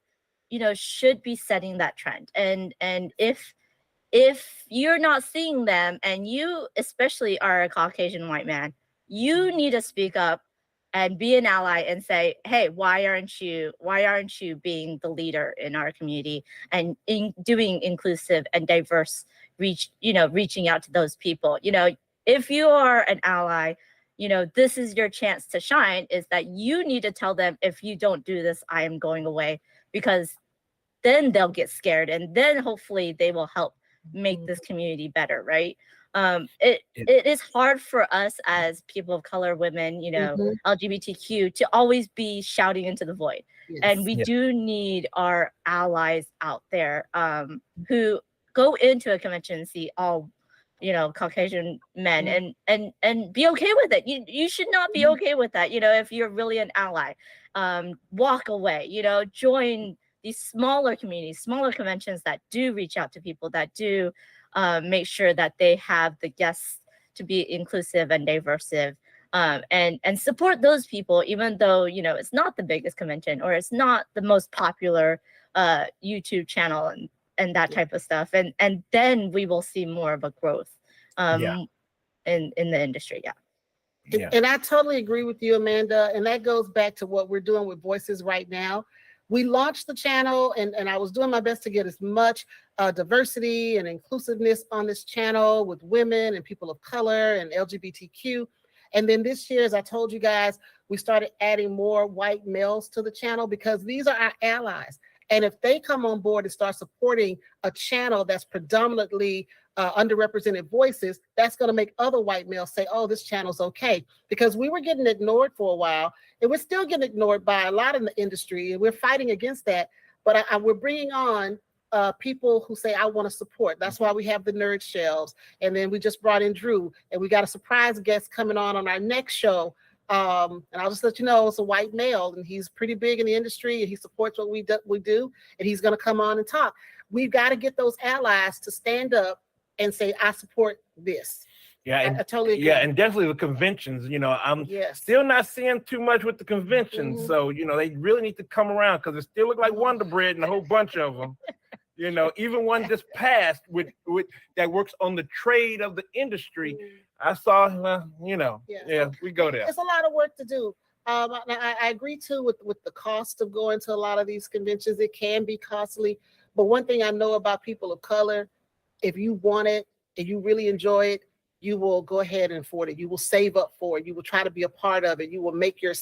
should be setting that trend. And if you're not seeing them, and you especially are a Caucasian white man, you need to speak up and be an ally and say, hey, why aren't you being the leader in our community and in doing inclusive and diverse reaching out to those people? If you are an ally, this is your chance to shine, is that you need to tell them, if you don't do this, I am going away, because then they'll get scared, and then hopefully they will help make this community better, right? It is hard for us as people of color, women, LGBTQ, to always be shouting into the void. And we do need our allies out there who go into a convention and see all Caucasian men, and be okay with it. You should not be okay with that. If you're really an ally, walk away. Join these smaller communities, smaller conventions that do reach out to people, that do make sure that they have the guests to be inclusive and diverse, and support those people, even though it's not the biggest convention or it's not the most popular YouTube channel and that type of stuff, and then we will see more of a growth in the industry. And I totally agree with you, Amanda. And that goes back to what we're doing with Voices right now. We launched the channel, and I was doing my best to get as much diversity and inclusiveness on this channel with women and people of color and LGBTQ. And then this year, as I told you guys, we started adding more white males to the channel because these are our allies. And if they come on board and start supporting a channel that's predominantly underrepresented voices, that's going to make other white males say, oh, this channel's okay. Because we were getting ignored for a while, and we're still getting ignored by a lot in the industry, and we're fighting against that. But we're bringing on people who say, I want to support. That's why we have the nerd shelves. And then we just brought in Drew, and we got a surprise guest coming on our next show. And I'll just let you know, it's a white male, and he's pretty big in the industry, and he supports what we do, and he's going to come on and talk. We've got to get those allies to stand up and say, I support this. Yeah, I totally agree. Yeah, and definitely the conventions. I'm still not seeing too much with the conventions. So, they really need to come around because it still look like Wonder Bread and a whole bunch of them. Even one just passed with that works on the trade of the industry. I saw, we go there. It's a lot of work to do. I agree too with the cost of going to a lot of these conventions. It can be costly. But one thing I know about people of color, if you want it and you really enjoy it, you will go ahead and afford it. You will save up for it. You will try to be a part of it. You will make your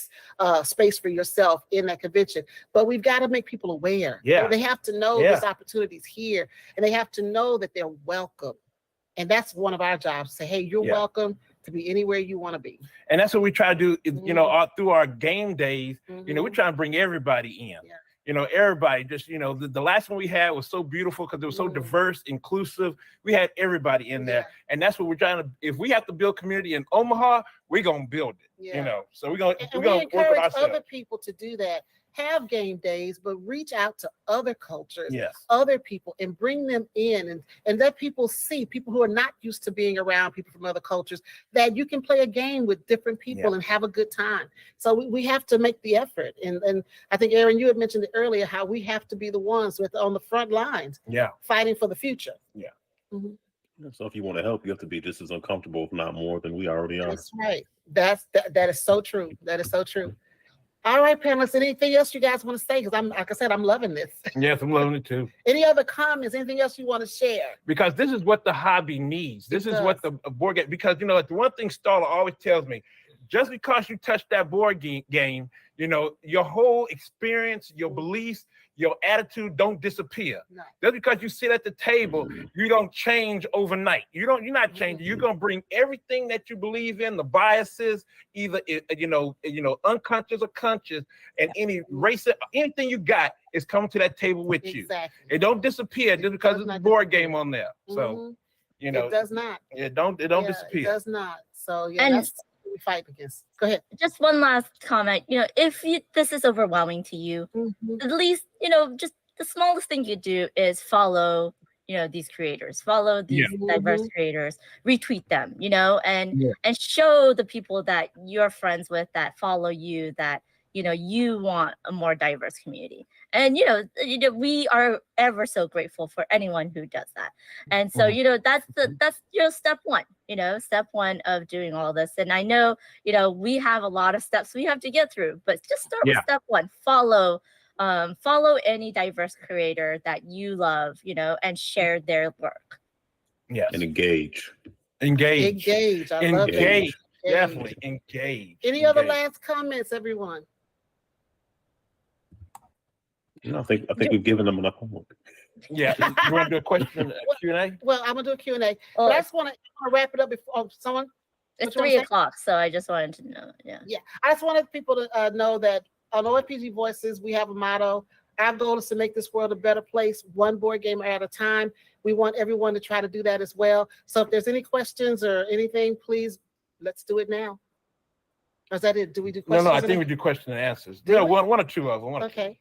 space for yourself in that convention. But we've got to make people aware. Yeah. They have to know this opportunity is here, and they have to know that they're welcome. And that's one of our jobs. Say, hey, you're welcome to be anywhere you want to be. And that's what we try to do, all through our game days. We're trying to bring everybody in. Everybody just, the last one we had was so beautiful because it was so diverse, inclusive. We had everybody in there. And that's what we're trying to, if we have to build community in Omaha, we're going to build it, so we're going to work with ourselves. Other people to do that. Have game days, but reach out to other cultures, Yes. other people, and bring them in and let people see, people who are not used to being around people from other cultures, that you can play a game with different people and have a good time. So we have to make the effort. And I think, Aaron, you had mentioned it earlier, how we have to be the ones on the front lines fighting for the future. Yeah. So if you want to help, you have to be just as uncomfortable, if not more, than we already are. That's right. That is so true. That is so true. All right, panelists, anything else you guys want to say? Because like I said, I'm loving this. Yes, I'm loving it too. Any other comments? Anything else you want to share? Because this is what the hobby needs. This is what the board game, because, the one thing Starla always tells me, just because you touch that board game, your whole experience, your beliefs, your attitude don't disappear. No. Just because you sit at the table, you don't change overnight. You're not changing. You're gonna bring everything that you believe in, the biases, either unconscious or conscious, and any race, anything you got is coming to that table with you. It don't disappear just because it's a board game on there. So it does not. It don't disappear. It does not. So And- that's what we fight against. Go ahead. Just one last comment. If this is overwhelming to you, at least, just the smallest thing you do is follow, these creators, follow these diverse creators, retweet them, and show the people that you're friends with, that follow you, that, you want a more diverse community. And, we are ever so grateful for anyone who does that. And so, that's step one, step one of doing all this. And I know, we have a lot of steps we have to get through, but just start with step one. Follow any diverse creator that you love, and share their work. Yes. And engage. I love that. Definitely engage. Any other last comments, everyone? I think we've given them enough homework. Yeah. You want to do a question, Q&A? Well, I'm gonna do a Q&A. But I just want to wrap it up before someone. It's 3 o'clock, so I just wanted to know. Yeah. I just wanted people to know that on OFPG Voices, we have a motto. Our goal is to make this world a better place, one board game at a time. We want everyone to try to do that as well. So if there's any questions or anything, please, let's do it now. Or is that it? Do we do questions? No, I think we do question and answers. Do Yeah, we? one or two of them. Okay.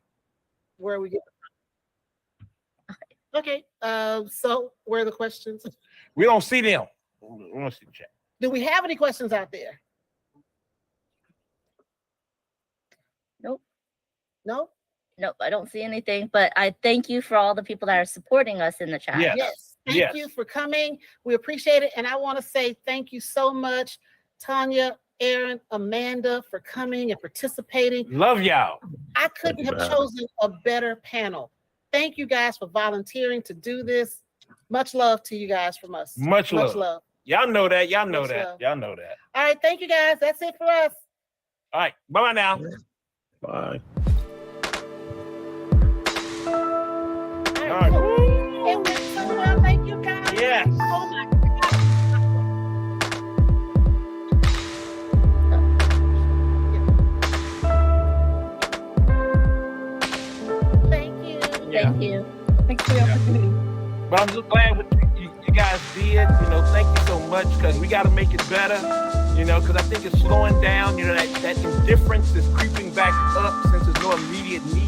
Where are we getting? Okay. So where are the questions? We don't see them. We don't see the chat. Do we have any questions out there? Nope. No? Nope, I don't see anything, but I thank you for all the people that are supporting us in the chat. Yes. Thank you for coming. We appreciate it. And I want to say thank you so much, Tanya, Aaron, Amanda, for coming and participating. Love y'all. I couldn't have chosen a better panel. Thank you guys for volunteering to do this. Much love to you guys from us. Much love. Y'all know that. Y'all know Much that. love. Y'all know that. All right. Thank you guys. That's it for us. All right. Bye-bye now. Bye. All right. It went so well. Thank you guys. Yes. Oh my Thank you. Thank you. Thanks for the opportunity. But I'm just glad what you guys did. You know, thank you so much because we got to make it better. You know, because I think it's slowing down. You know, that indifference is creeping back up since there's no immediate need.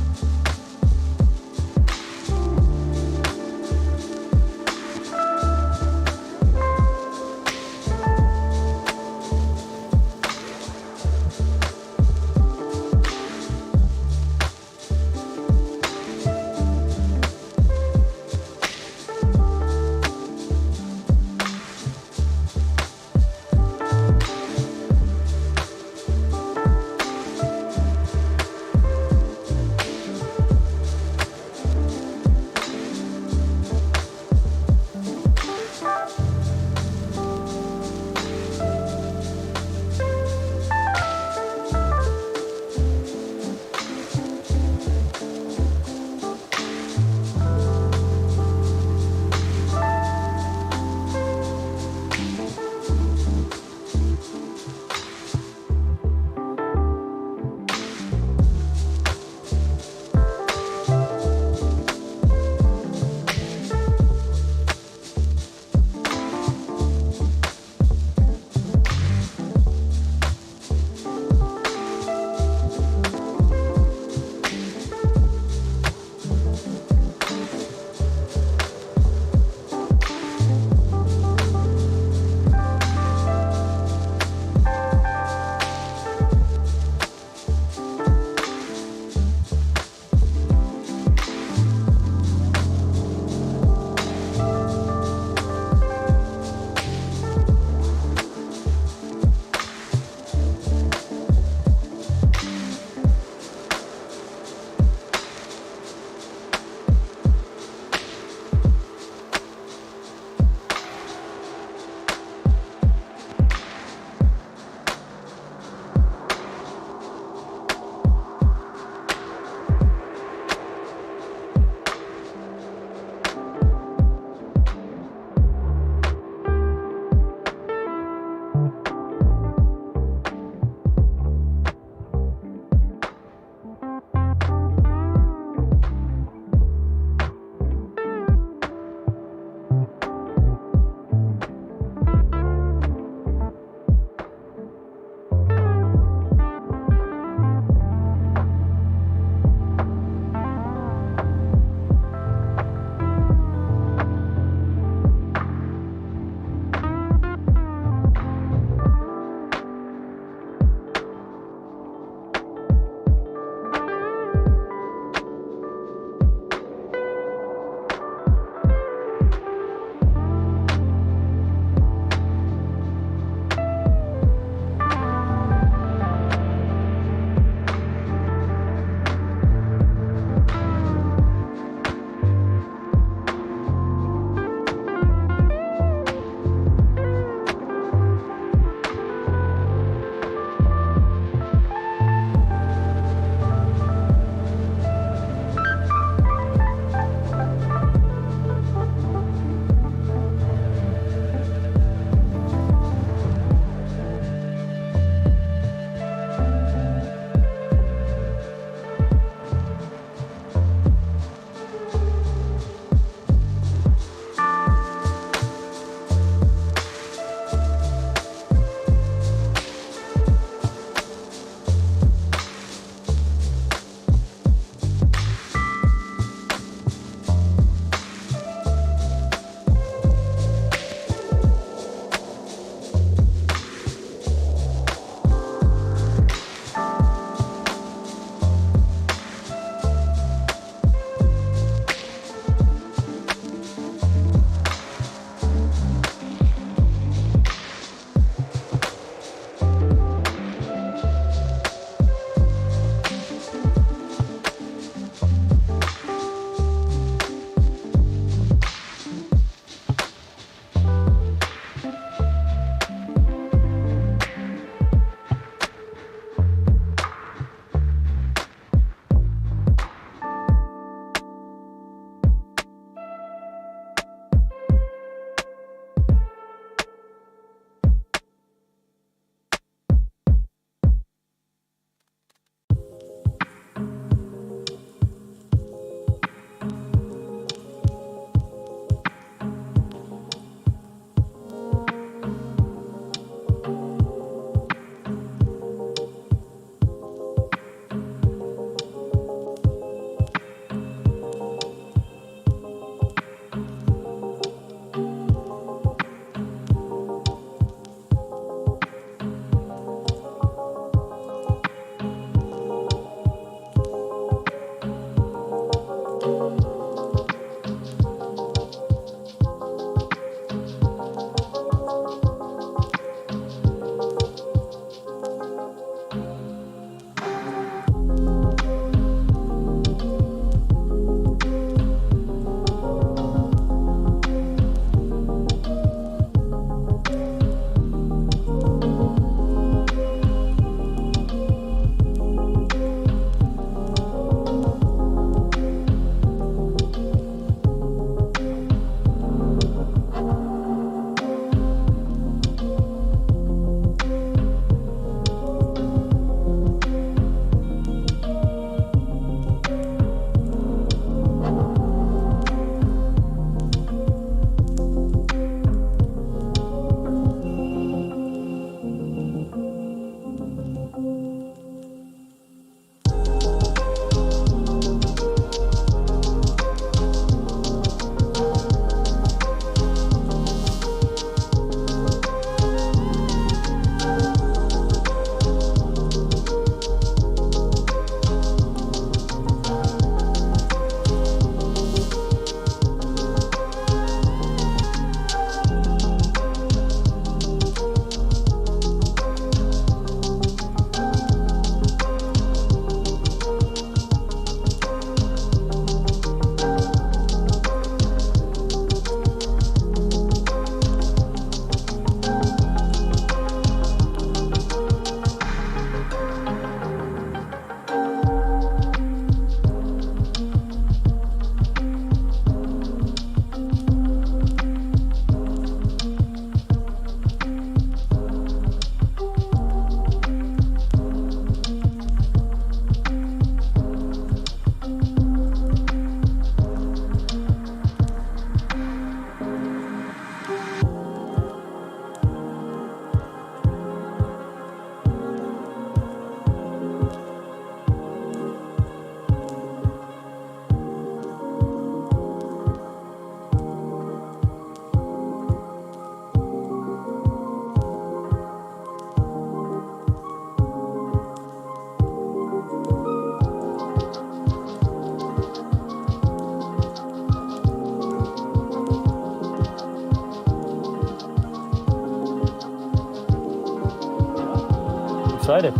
excited.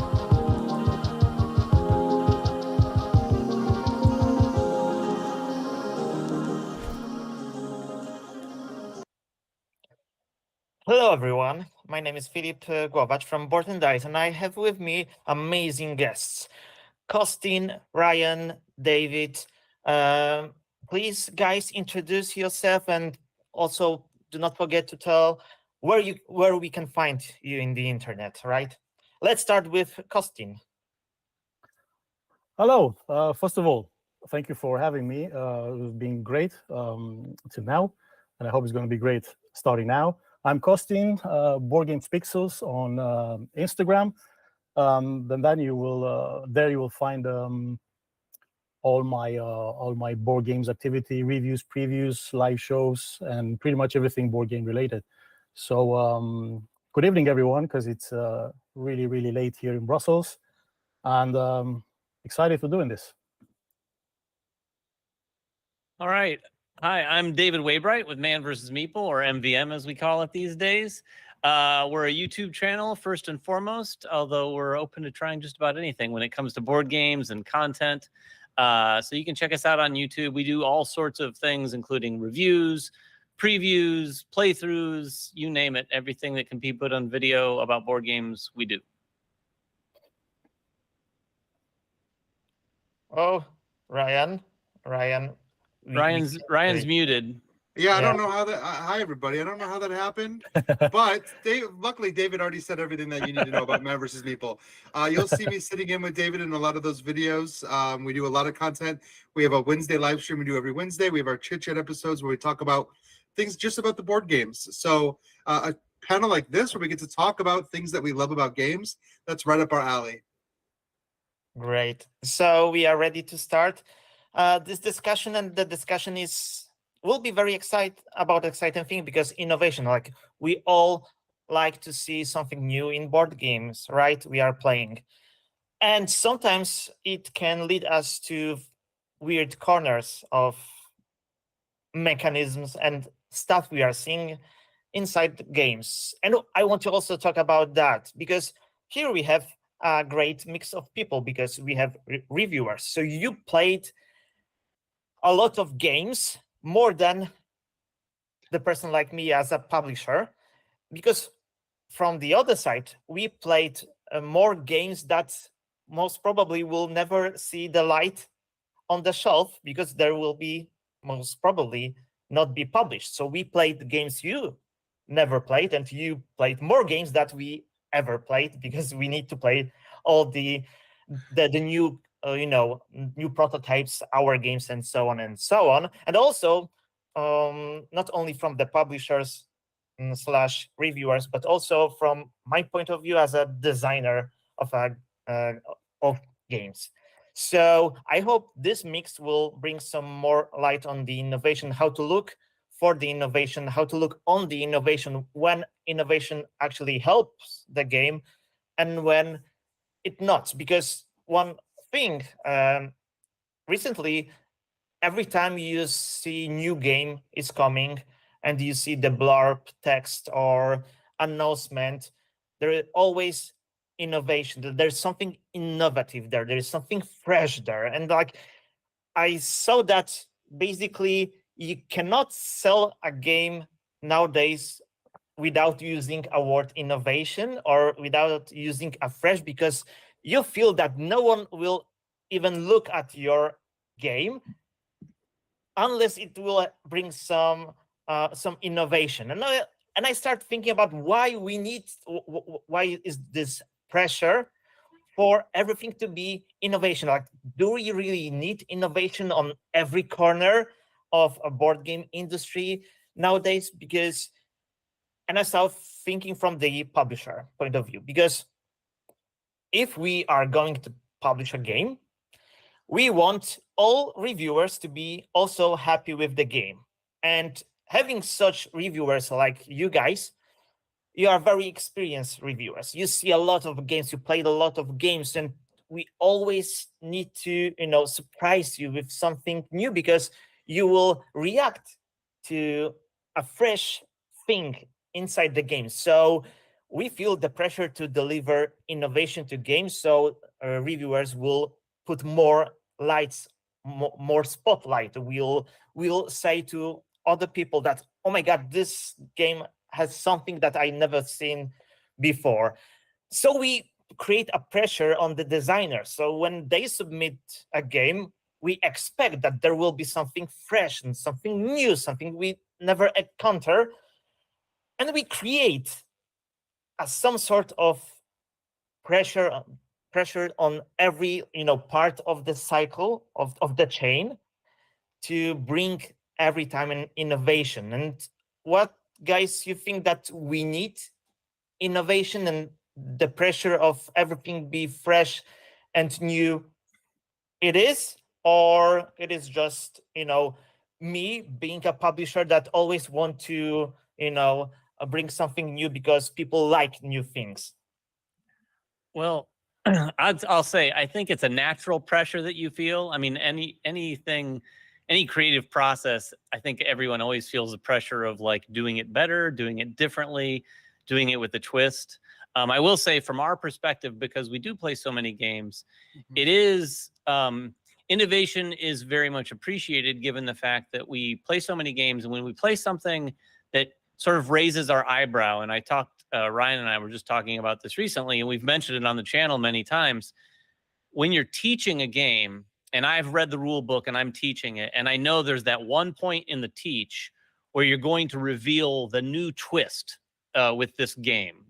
Hello, everyone. My name is Filip Głowacz from Board and Dice, and I have with me amazing guests, Kostin, Ryan, David. Please, guys, introduce yourself, and also do not forget to tell where we can find you in the internet. Right? Let's start with Kostin. Hello. First of all, thank you for having me. It's been great till now, and I hope it's going to be great starting now. I'm Kostin, Board Games Pixels on Instagram. Then you will there you will find all my board games activity, reviews, previews, live shows, and pretty much everything board game related. So good evening, everyone, because it's really, really late here in Brussels, and excited for doing this. All right. Hi, I'm David Waybright with Man vs. Meeple, or MVM as we call it these days. We're a YouTube channel first and foremost, although we're open to trying just about anything when it comes to board games and content. So you can check us out on YouTube. We do all sorts of things, including reviews, previews, playthroughs, you name it. Everything that can be put on video about board games, we do. Oh, Ryan's muted. Yeah, I don't know how that. Hi, everybody. I don't know how that happened, but luckily, David already said everything that you need to know about Man vs. Meeple. You'll see me sitting in with David in a lot of those videos. We do a lot of content. We have a Wednesday live stream we do every Wednesday. We have our chit chat episodes where we talk about things just about the board games. So a panel like this where we get to talk about things that we love about games, that's right up our alley. Great. So we are ready to start this discussion, and the discussion will be very exciting thing, because innovation, like we all like to see something new in board games, right? We are playing, and sometimes it can lead us to weird corners of mechanisms and stuff we are seeing inside the games. And I want to also talk about that, because here we have a great mix of people, because we have reviewers. So you played a lot of games, more than the person like me as a publisher, because from the other side, we played more games that most probably will never see the light on the shelf, because there will be most probably not be published. So we played games you never played, and you played more games that we ever played, because we need to play all the new new prototypes, our games, and so on and so on. And also not only from the publishers / reviewers, but also from my point of view as a designer of games. So I hope this mix will bring some more light on the innovation, how to look for the innovation, how to look on the innovation, when innovation actually helps the game and when it not. Because one thing, recently, every time you see new game is coming and you see the blurb text or announcement, there is always innovation. There's something innovative there. There is something fresh there. And like I saw that basically you cannot sell a game nowadays without using a word innovation or without using a fresh, because you feel that no one will even look at your game unless it will bring some innovation. And I start thinking about why is this pressure for everything to be innovation? Like, do we really need innovation on every corner of a board game industry nowadays? Because, and I start thinking from the publisher point of view, because if we are going to publish a game, we want all reviewers to be also happy with the game. And having such reviewers like you guys, you are very experienced reviewers. You see a lot of games, you played a lot of games, and we always need to, surprise you with something new, because you will react to a fresh thing inside the game. So we feel the pressure to deliver innovation to games, so reviewers will put more lights, more spotlight. We'll say to other people that, oh my God, this game has something that I never seen before. So we create a pressure on the designers. So when they submit a game, we expect that there will be something fresh and something new, something we never encounter, and we create some sort of pressure on every part of the cycle of the chain to bring every time an innovation. And what, guys, you think that we need innovation and the pressure of everything be fresh and new? It is, or it is just me being a publisher that always want to bring something new because people like new things? Well, I'll say I think it's a natural pressure that you feel. I mean, any creative process, I think everyone always feels the pressure of like doing it better, doing it differently, doing it with a twist. I will say from our perspective, because we do play so many games, it is innovation is very much appreciated given the fact that we play so many games. And when we play something that sort of raises our eyebrow, and Ryan and I were just talking about this recently, and we've mentioned it on the channel many times, when you're teaching a game, and I've read the rule book and I'm teaching it, and I know there's that one point in the teach where you're going to reveal the new twist with this game.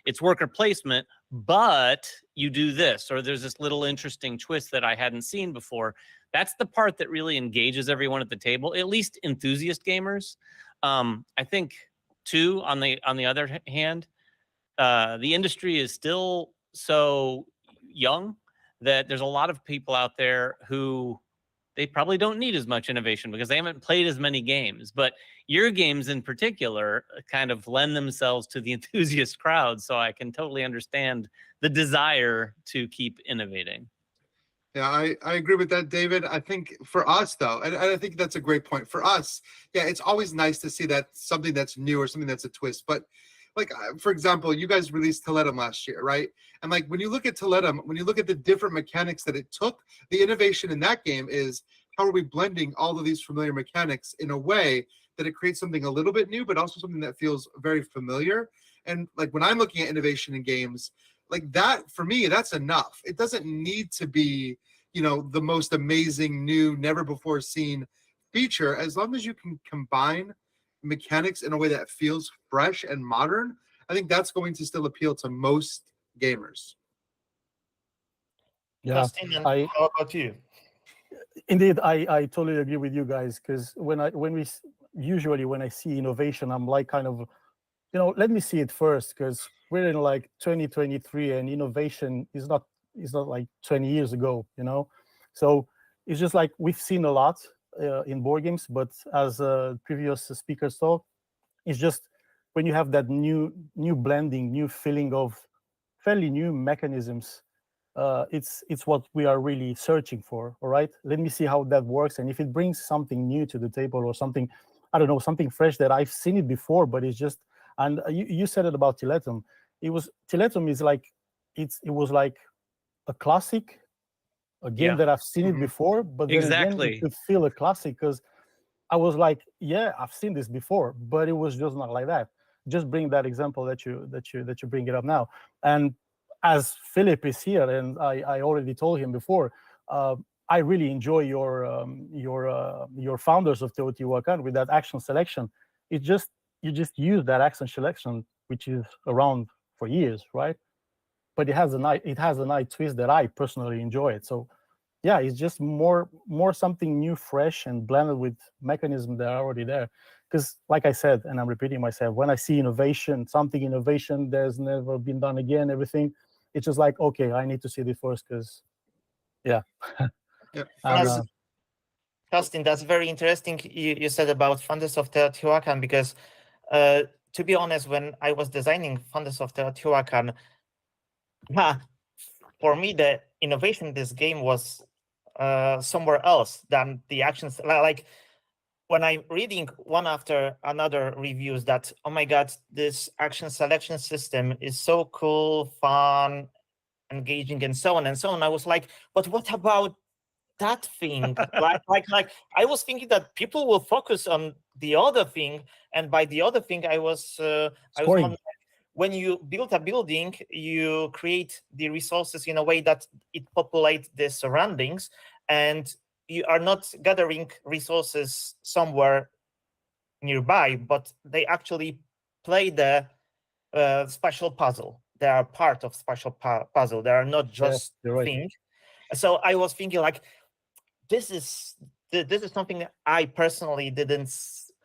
It's worker placement, but you do this, or there's this little interesting twist that I hadn't seen before. That's the part that really engages everyone at the table, at least enthusiast gamers. I think too, on the other hand, the industry is still so young that there's a lot of people out there who they probably don't need as much innovation because they haven't played as many games. But your games in particular kind of lend themselves to the enthusiast crowd. So I can totally understand the desire to keep innovating. Yeah, I agree with that, David. I think for us, though, and I think that's a great point. For us, yeah, it's always nice to see that something that's new or something that's a twist. But like, for example, you guys released Tilatum last year, right? And like, when you look at Tilatum, when you look at the different mechanics that it took, the innovation in that game is how are we blending all of these familiar mechanics in a way that it creates something a little bit new, but also something that feels very familiar. And like, when I'm looking at innovation in games, like that, for me, that's enough. It doesn't need to be, the most amazing, new, never before seen feature. As long as you can combine mechanics in a way that feels fresh and modern, I think that's going to still appeal to most gamers. Yeah, how about you? Indeed, I totally agree with you guys, because when I see innovation, I'm like kind of, let me see it first, because we're in like 2023 and innovation is not like 20 years ago, So it's just like we've seen a lot in board games, but as previous speakers talked, it's just when you have that new blending, new feeling of fairly new mechanisms, it's what we are really searching for. All right, let me see how that works, and if it brings something new to the table or something, I don't know, something fresh that I've seen it before, but it's just. And you said it about Tilatum. Tilatum is like it was like a classic, a game that I've seen it before, but then again, it could feel a classic because I was like, yeah, I've seen this before, but it was just not like that. Just bring that example that you bring it up now. And as Philip is here, and I already told him before, I really enjoy your founders of Teotihuacan with that action selection. You just use that action selection, which is around for years, right? But it has a nice twist that I personally enjoy it. So yeah, it's just more something new, fresh, and blended with mechanisms that are already there. Because like I said, and I'm repeating myself, when I see innovation, there's never been done again, everything, it's just like, okay, I need to see it first, because yeah. Justin, that's very interesting. You said about Founders of Teotihuacan, because to be honest, when I was designing Founders of Teotihuacan, for me, the innovation in this game was somewhere else than the actions. Like when I'm reading one after another reviews that, oh my God, this action selection system is so cool, fun, engaging, and so on and so on, I was like, but what about that thing? like I was thinking that people will focus on the other thing, and by the other thing, I was wondering, when you build a building, you create the resources in a way that it populates the surroundings, and you are not gathering resources somewhere nearby, but they actually play the spatial puzzle. They are part of spatial puzzle. They are not just thing. So I was thinking like, this is something I personally didn't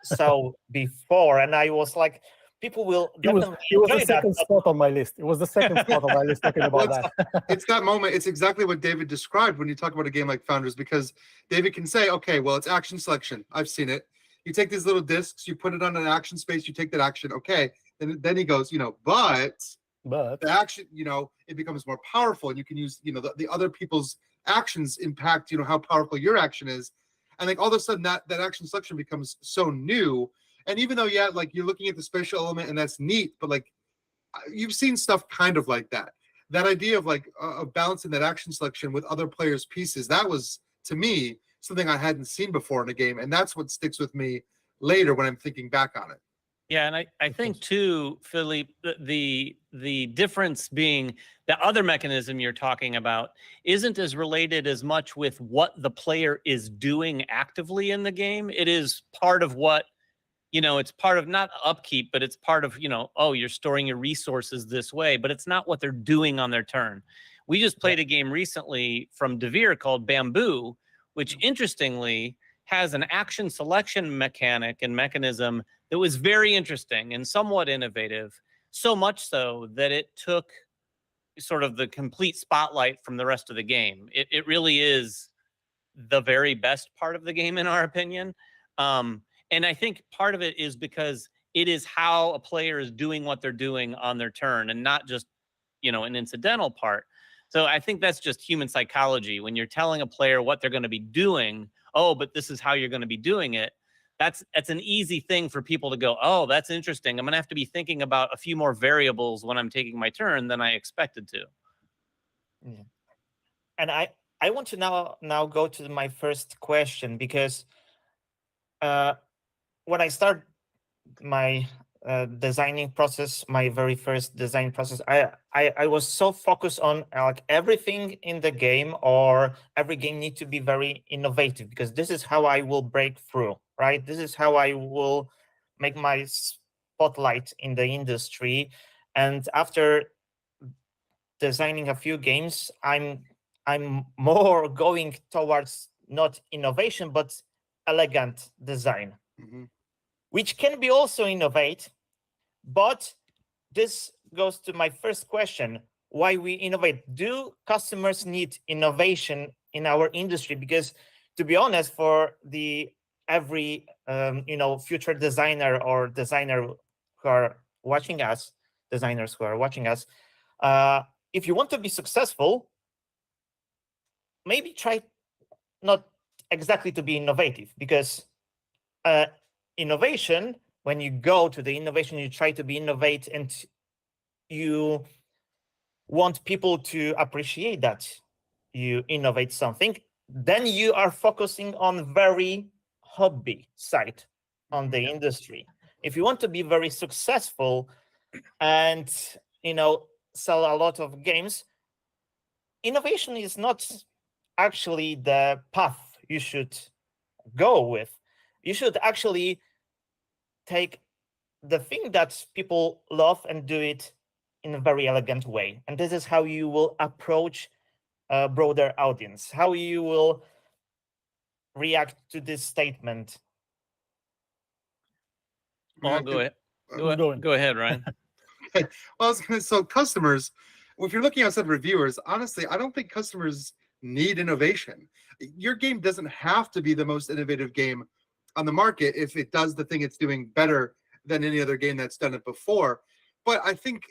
saw before, and I was like, people will definitely it was enjoy the second that. spot on my list. It was the second spot on my list talking about that. It's that moment. It's exactly what David described when you talk about a game like Founders, because David can say, okay, well, it's action selection. I've seen it. You take these little discs, you put it on an action space, you take that action. Okay. Then he goes, but the action, it becomes more powerful, and you can use, the other people's actions impact, how powerful your action is. And like all of a sudden that action selection becomes so new. And even though, like you're looking at the spatial element and that's neat, but like you've seen stuff kind of like that. That idea of like balancing that action selection with other players' pieces, that was, to me, something I hadn't seen before in a game. And that's what sticks with me later when I'm thinking back on it. Yeah, and I think too, Philippe, the difference being the other mechanism you're talking about isn't as related as much with what the player is doing actively in the game. It is part of what, it's part of not upkeep, but it's part of, oh, you're storing your resources this way, but it's not what they're doing on their turn. We just played a game recently from Devere called Bamboo, which interestingly has an action selection mechanic and mechanism that was very interesting and somewhat innovative, so much so that it took sort of the complete spotlight from the rest of the game. It really is the very best part of the game, in our opinion. And I think part of it is because it is how a player is doing what they're doing on their turn and not just, an incidental part. So I think that's just human psychology. When you're telling a player what they're going to be doing, oh, but this is how you're going to be doing it, that's an easy thing for people to go, oh, that's interesting. I'm going to have to be thinking about a few more variables when I'm taking my turn than I expected to. Yeah. And I want to now go to my first question, because when I start my designing process, my very first design process, I was so focused on like everything in the game, or every game need to be very innovative, because this is how I will break through, right? This is how I will make my spotlight in the industry. And after designing a few games, I'm more going towards not innovation, but elegant design. Mm-hmm. Which can be also innovate, but this goes to my first question: why we innovate? Do customers need innovation in our industry? Because, to be honest, for every future designer or designer who are watching us, designers who are watching us, if you want to be successful, maybe try not exactly to be innovative, because innovation, when you go to the innovation, you try to be innovative, and you want people to appreciate that you innovate something, then you are focusing on very hobby side on the industry. If you want to be very successful and sell a lot of games, innovation is not actually the path you should go with. You should actually take the thing that people love and do it in a very elegant way. And this is how you will approach a broader audience, how you will react to this statement. Well, go ahead, Ryan. Well, so customers, if you're looking outside reviewers, honestly, I don't think customers need innovation. Your game doesn't have to be the most innovative game on the market if it does the thing it's doing better than any other game that's done it before. But I think,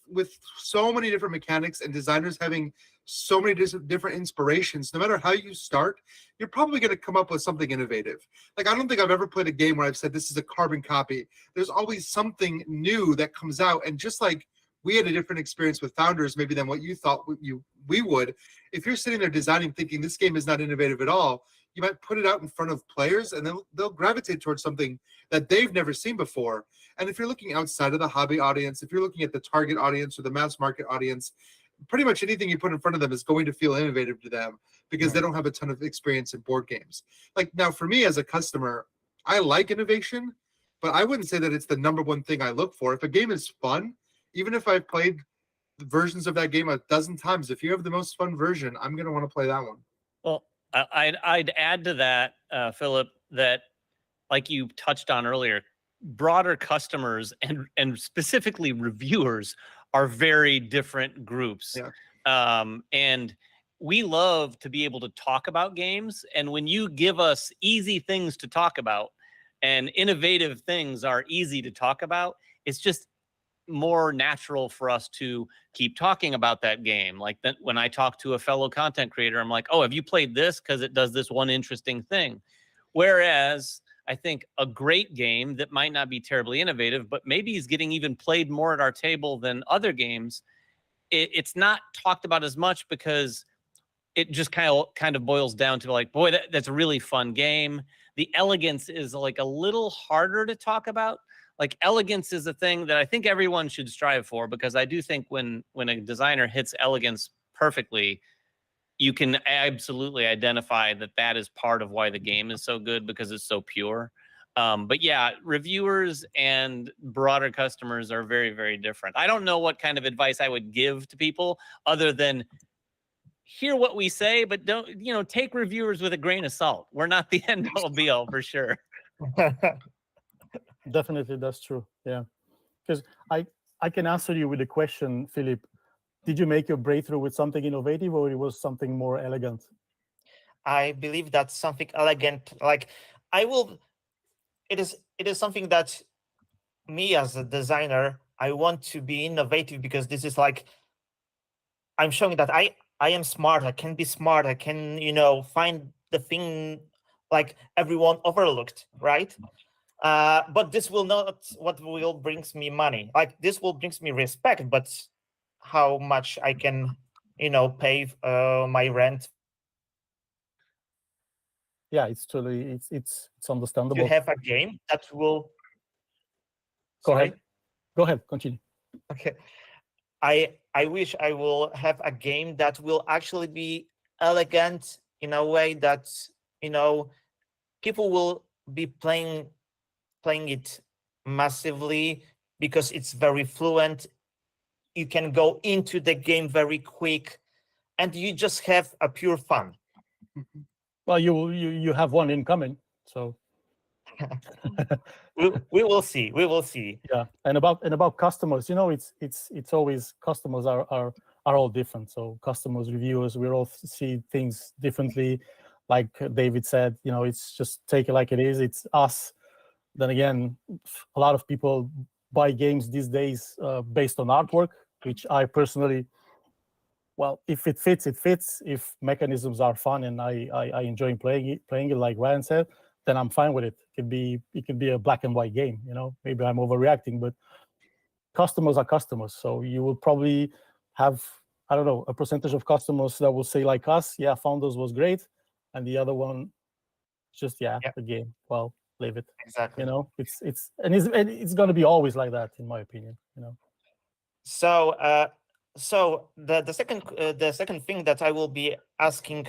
with so many different mechanics and designers having so many different inspirations, no matter how you start, you're probably going to come up with something innovative. Like, I don't think I've ever played a game where I've said this is a carbon copy. There's always something new that comes out. And just like we had a different experience with Founders maybe than what you thought we would, if you're sitting there designing thinking this game is not innovative at all, you might put it out in front of players and they'll gravitate towards something that they've never seen before. And if you're looking outside of the hobby audience, if you're looking at the target audience or the mass market audience, pretty much anything you put in front of them is going to feel innovative to them because they don't have a ton of experience in board games. Like, now for me as a customer, I like innovation, but I wouldn't say that it's the number one thing I look for. If a game is fun, even if I've played versions of that game a dozen times, if you have the most fun version, I'm going to want to play that one. Well, I'd add to that, Philip, that like you touched on earlier, broader customers and specifically reviewers are very different groups. Yeah. And we love to be able to talk about games. And when you give us easy things to talk about and innovative things are easy to talk about, it's just more natural for us to keep talking about that game. Like that, when I talk to a fellow content creator, I'm like, oh, have you played this? Because it does this one interesting thing. Whereas I think a great game that might not be terribly innovative, but maybe is getting even played more at our table than other games, it's not talked about as much because it just kind of boils down to like, boy, that's a really fun game. The elegance is like a little harder to talk about. Like, elegance is a thing that I think everyone should strive for, because I do think when a designer hits elegance perfectly, you can absolutely identify that is part of why the game is so good, because it's so pure. But yeah, reviewers and broader customers are very, very different. I don't know what kind of advice I would give to people other than hear what we say, but don't, take reviewers with a grain of salt. We're not the end all be all for sure. Definitely, that's true. Yeah, because I can answer you with a question, Philip. Did you make your breakthrough with something innovative, or it was something more elegant? I believe that's something elegant. Like, it is something that me as a designer, I want to be innovative, because this is like, I'm showing that I am smart. I can be smart. I can, find the thing like everyone overlooked, right? But this will not what will brings me money. Like, this will brings me respect, but how much I can, pay my rent. Yeah, it's totally it's understandable. You have a game that will. Go ahead, continue. Okay, I wish I will have a game that will actually be elegant in a way that people will be playing it massively, because it's very fluent. You can go into the game very quick, and you just have a pure fun. Well, you have one incoming, so we will see. We will see. Yeah, and about customers, it's always, customers are all different. So customers, reviewers, we all see things differently. Like David said, it's just take it like it is. It's us. Then again, a lot of people buy games these days based on artwork, which I personally, well, if it fits, it fits. If mechanisms are fun and I enjoy playing it like Ryan said, then I'm fine with it. It could be a black and white game. Maybe I'm overreacting, but customers are customers. So you will probably have, I don't know, a percentage of customers that will say like us, yeah, Founders was great, and the other one, just the game. Well, leave it. Exactly. It's going to be always like that, in my opinion. So the second thing that I will be asking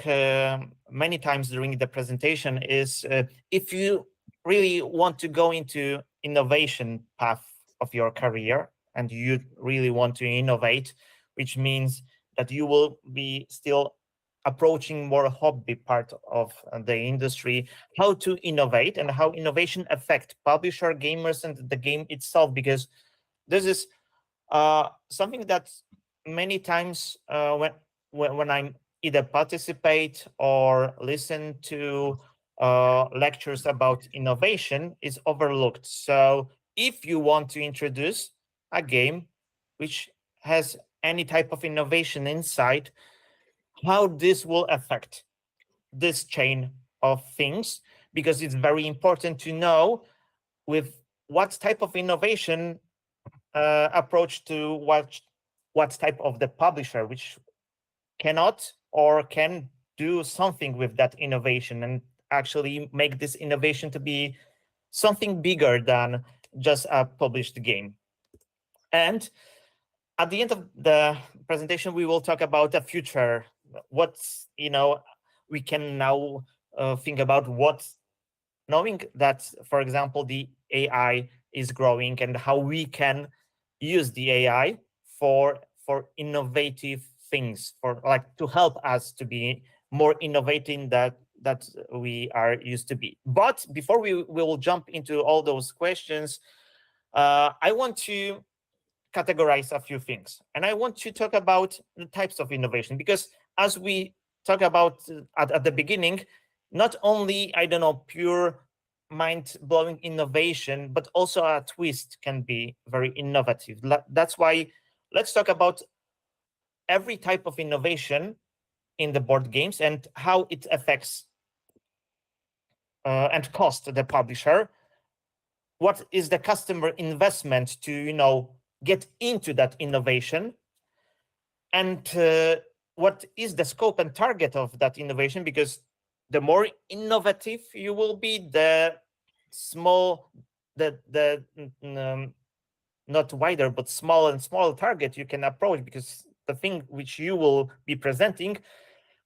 many times during the presentation is if you really want to go into innovation path of your career and you really want to innovate, which means that you will be still approaching more hobby part of the industry, how to innovate and how innovation affect publisher, gamers, and the game itself, because this is something that many times when I either participate or listen to lectures about innovation is overlooked. So if you want to introduce a game which has any type of innovation inside, how this will affect this chain of things, because it's very important to know with what type of innovation approach to what type of the publisher, which cannot or can do something with that innovation and actually make this innovation to be something bigger than just a published game. And at the end of the presentation, we will talk about the future. What's, we can now think about what's, knowing that, for example, the AI is growing and how we can use the AI for innovative things, for like to help us to be more innovating that we are used to be. But before we will jump into all those questions, I want to categorize a few things, and I want to talk about the types of innovation, because as we talk about at the beginning, not only, I don't know, pure mind-blowing innovation, but also a twist can be very innovative. That's why let's talk about every type of innovation in the board games and how it affects and cost the publisher. What is the customer investment to, get into that innovation? And what is the scope and target of that innovation? Because the more innovative you will be, the not wider, but small and small target you can approach, because the thing which you will be presenting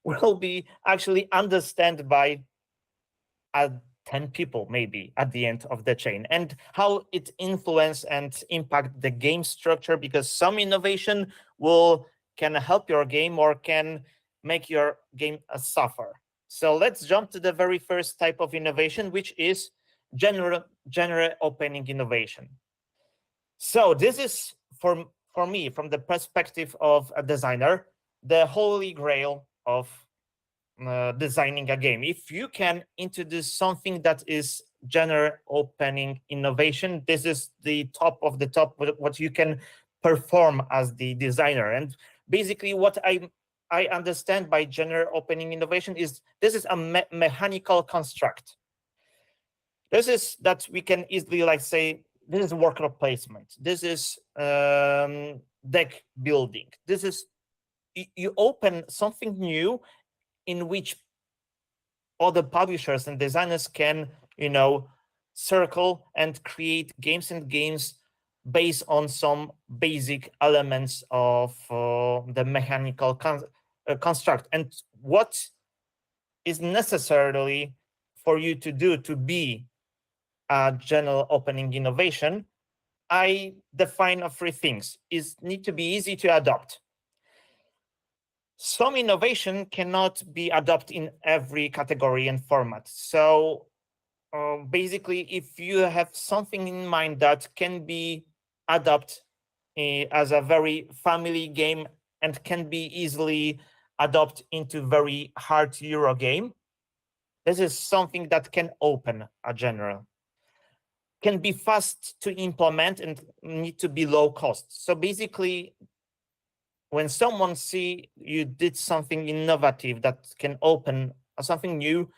will be actually understood by 10 people maybe at the end of the chain, and how it influence and impact the game structure, because some innovation can help your game or can make your game suffer. So let's jump to the very first type of innovation, which is genre opening innovation. So this is for me, from the perspective of a designer, the holy grail of designing a game. If you can introduce something that is genre opening innovation, this is the top of the top, what you can perform as the designer. And basically what I understand by genre opening innovation is this is a mechanical construct. This is that we can easily say, this is worker placement. This is deck building. This is, you open something new in which other publishers and designers can, circle and create games and games based on some basic elements of the mechanical construct. And what is necessarily for you to do to be a general opening innovation, I define 3 things. Is need to be easy to adopt. Some innovation cannot be adopted in every category and format. So basically, if you have something in mind that can be adopted as a very family game and can be easily adopted into very hard Euro game, this is something that can open a genre. Can be fast to implement and need to be low cost. So basically, when someone see you did something innovative that can open something new,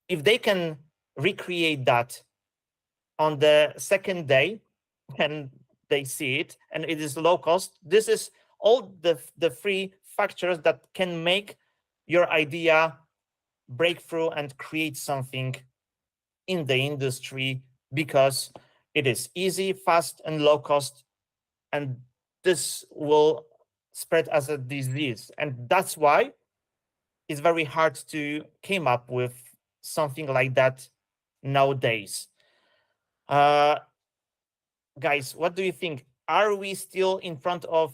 if they can recreate that on the second day when they see it and it is low cost, this is all the 3 factors that can make your idea breakthrough and create something in the industry, because it is easy, fast, and low cost, and this will spread as a disease. And that's why it's very hard to come up with something like that nowadays. Guys, what do you think? Are we still in front of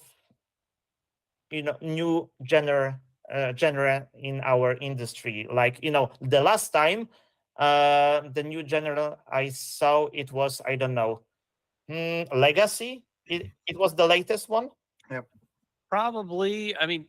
new genre in our industry? Like, the last time the new genre I saw, it was, I don't know, Legacy. It was the latest one. Yep. Probably. I mean,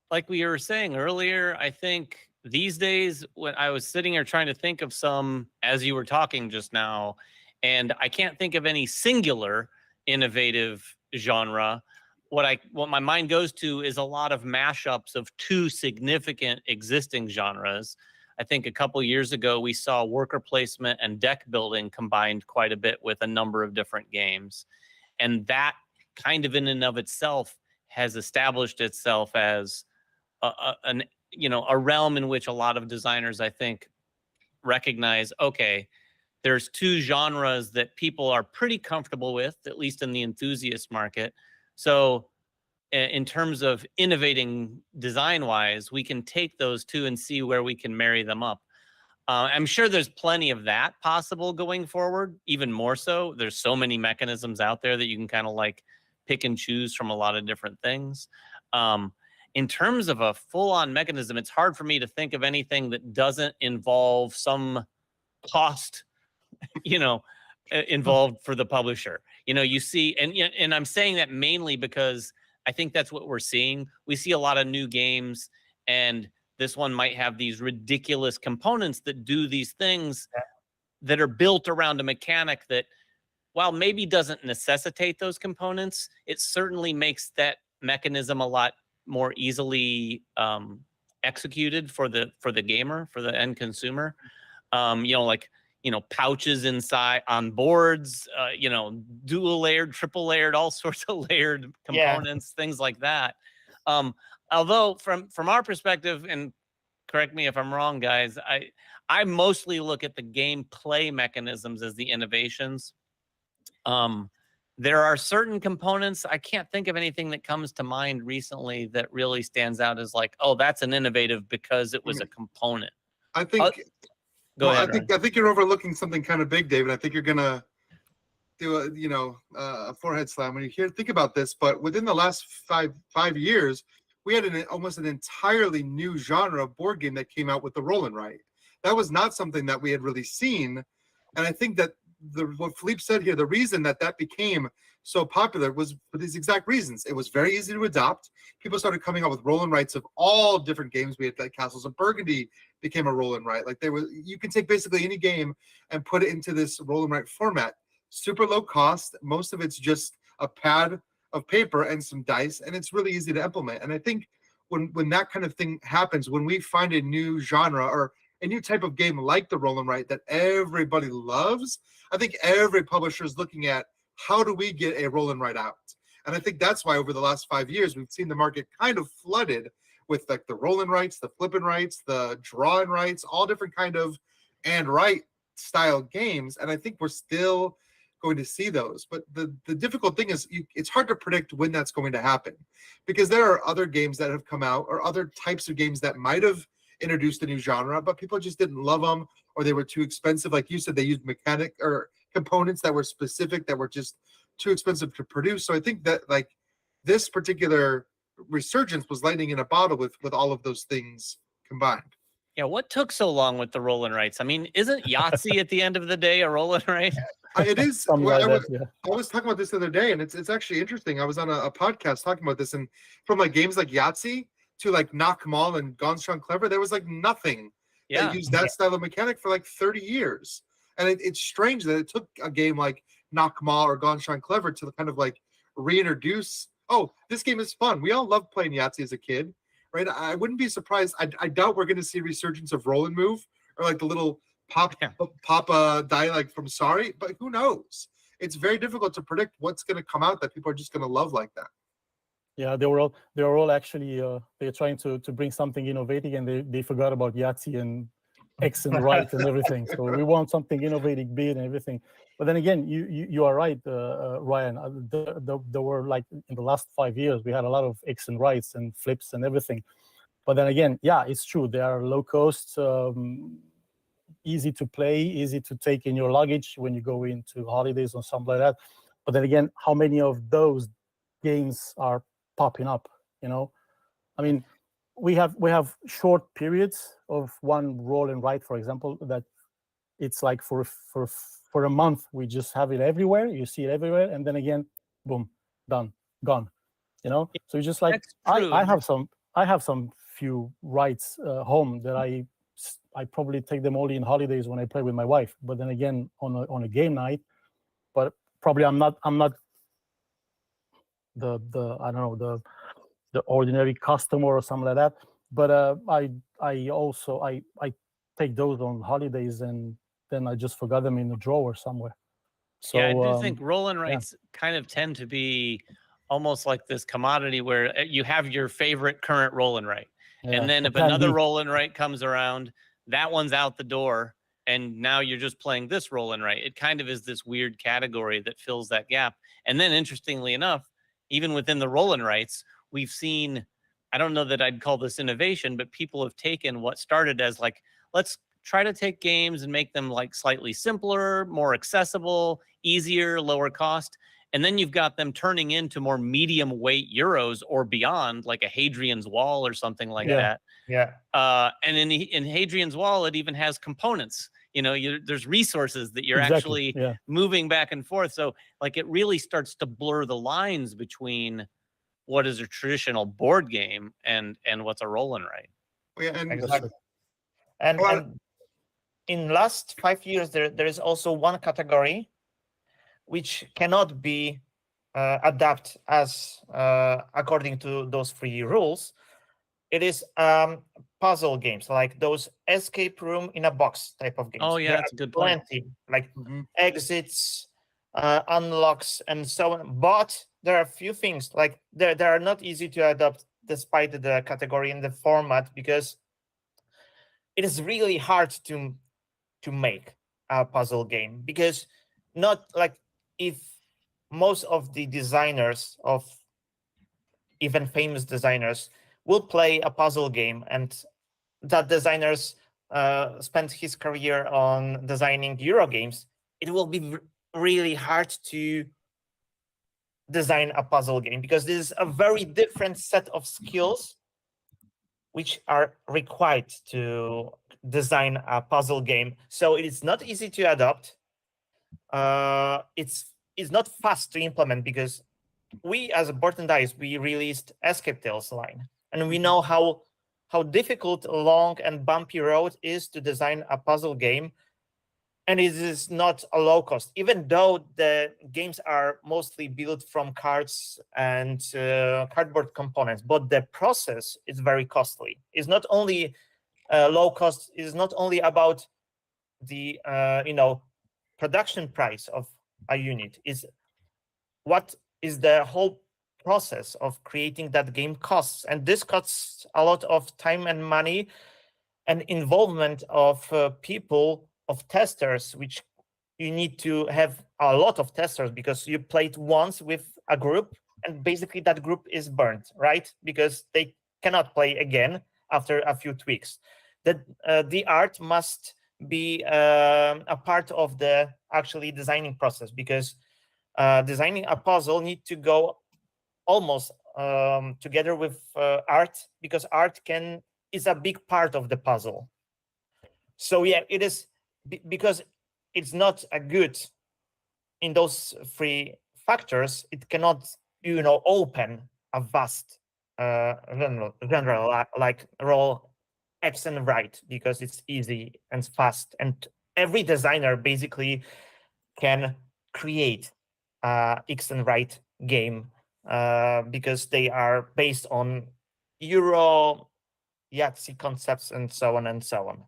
like we were saying earlier, I think these days, when I was sitting here trying to think of some as you were talking just now, and I can't think of any singular innovative genre, what my mind goes to is a lot of mashups of two significant existing genres. I think a couple years ago we saw worker placement and deck building combined quite a bit with a number of different games, and that kind of in and of itself has established itself as a realm in which a lot of designers, I think, recognize, okay, there's two genres that people are pretty comfortable with, at least in the enthusiast market. So in terms of innovating design-wise, we can take those two and see where we can marry them up. I'm sure there's plenty of that possible going forward, even more so. There's so many mechanisms out there that you can kind of like pick and choose from a lot of different things. In terms of a full-on mechanism, it's hard for me to think of anything that doesn't involve some cost, involved for the publisher. You see, and I'm saying that mainly because I think that's what we're seeing. We see a lot of new games, and this one might have these ridiculous components that do these things that are built around a mechanic that, while maybe doesn't necessitate those components, it certainly makes that mechanism a lot more easily executed for the gamer, for the end consumer. Pouches inside on boards, dual layered, triple layered, all sorts of layered components, things like that. Although from our perspective, and correct me if I'm wrong, guys, I mostly look at the gameplay mechanisms as the innovations. There are certain components, I can't think of anything that comes to mind recently that really stands out as like, oh, that's an innovative because it was a component. I think. Go ahead. I think you're overlooking something kind of big, David. I think you're gonna do a forehead slam when you think about this. But within the last five years, we had almost an entirely new genre of board game that came out with the roll and write. That was not something that we had really seen, and I think that what Philippe said here, the reason that became so popular was for these exact reasons. It was very easy to adopt. People started coming up with roll and writes of all different games. We had like Castles of Burgundy became a roll and write. Like you can take basically any game and put it into this roll and write format. Super low cost. Most of it's just a pad of paper and some dice, and it's really easy to implement. And I think when that kind of thing happens, when we find a new genre or a new type of game like the roll and write that everybody loves, I think every publisher is looking at how do we get a roll and write out. And I think that's why over the last 5 years, we've seen the market kind of flooded with like the roll and writes, the flip and writes, the draw and writes, all different kind of and write style games. And I think we're still going to see those. But the difficult thing is it's hard to predict when that's going to happen, because there are other games that have come out or other types of games that might have introduced a new genre, but people just didn't love them or they were too expensive. Like you said, they used mechanic or components that were specific that were just too expensive to produce. So I think that like this particular resurgence was lightning in a bottle with all of those things combined. Yeah, what took so long with the roll and writes? I mean, isn't Yahtzee at the end of the day a roll and write? It is. I was talking about this the other day, and it's actually interesting. I was on a podcast talking about this, and from like games like Yahtzee to like Knock 'em All and Gone Strong Clever, there was like nothing that used that style of mechanic for like 30 years. And it's strange that it took a game like Knock 'em All or Gone Strong Clever to kind of like reintroduce, oh, this game is fun. We all loved playing Yahtzee as a kid, right? I wouldn't be surprised. I doubt we're going to see a resurgence of Roll and Move or like the little pop die like from Sorry, but who knows? It's very difficult to predict what's going to come out that people are just going to love like that. Yeah, they were all actually they're trying to bring something innovative, and they forgot about Yahtzee and X and right and everything. So we want something innovative, big and everything. But then again, you are right, Ryan. There were like in the last 5 years we had a lot of X and rights and flips and everything. But then again, yeah, it's true. They are low cost, easy to play, easy to take in your luggage when you go into holidays or something like that. But then again, how many of those games are popping up? I mean, we have short periods of one roll and write, for example, that it's like for a month we just have it everywhere. You see it everywhere, and then again, boom, done, gone. So it's just like I have some few rights home that I probably take them only in holidays when I play with my wife. But then again, on a game night, but probably I'm not the I don't know, the ordinary customer or something like that. But I also I take those on holidays, and then I just forgot them in the drawer somewhere. So yeah, I do think roll and yeah. writes kind of tend to be almost like this commodity where you have your favorite current roll and write. Yeah, And then the if plan another B. roll and write comes around, that one's out the door. And now you're just playing this roll and write. It kind of is this weird category that fills that gap. And then interestingly enough, even within the roll and writes, we've seen, I don't know that I'd call this innovation, but people have taken what started as like, let's try to take games and make them like slightly simpler, more accessible, easier, lower cost. And then you've got them turning into more medium weight Euros or beyond, like a Hadrian's Wall or something like that. Yeah. And in Hadrian's Wall, it even has components. You know, there's resources that you're Exactly, actually yeah. moving back and forth. So like it really starts to blur the lines between what is a traditional board game and what's a roll and write. Yeah, and Exactly. And in last 5 years, there is also one category which cannot be adapted as according to those 3 rules. It is puzzle games, like those escape room in a box type of games. Oh yeah, There that's are a good point. plenty, like exits, unlocks, and so on. But there are a few things like they are not easy to adopt despite the category and the format, because it is really hard to make a puzzle game, because not like if most of the designers of even famous designers will play a puzzle game, and that designers spent his career on designing Euro games, it will be really hard to design a puzzle game, because this is a very different set of skills which are required to design a puzzle game. So it is not easy to adopt. It's not fast to implement, because we as a Board and Dice, we released Escape Tales line, and we know how difficult, long, and bumpy road is to design a puzzle game. And it is not a low cost, even though the games are mostly built from cards and cardboard components. But the process is very costly. It's not only low cost. It's not only about the production price of a unit. Is what is the whole process of creating that game costs, and this costs a lot of time and money and involvement of people, of testers, which you need to have a lot of testers, because you played once with a group and basically that group is burnt, right? Because they cannot play again after a few tweaks. The art must be a part of the actually designing process, because designing a puzzle need to go almost together with art, because art is a big part of the puzzle. So yeah, it is because it's not a good in those 3 factors. It cannot open a vast genre like roll X and right, because it's easy and fast, and every designer basically can create X and right game because they are based on Euro, Yahtzee concepts, and so on and so on.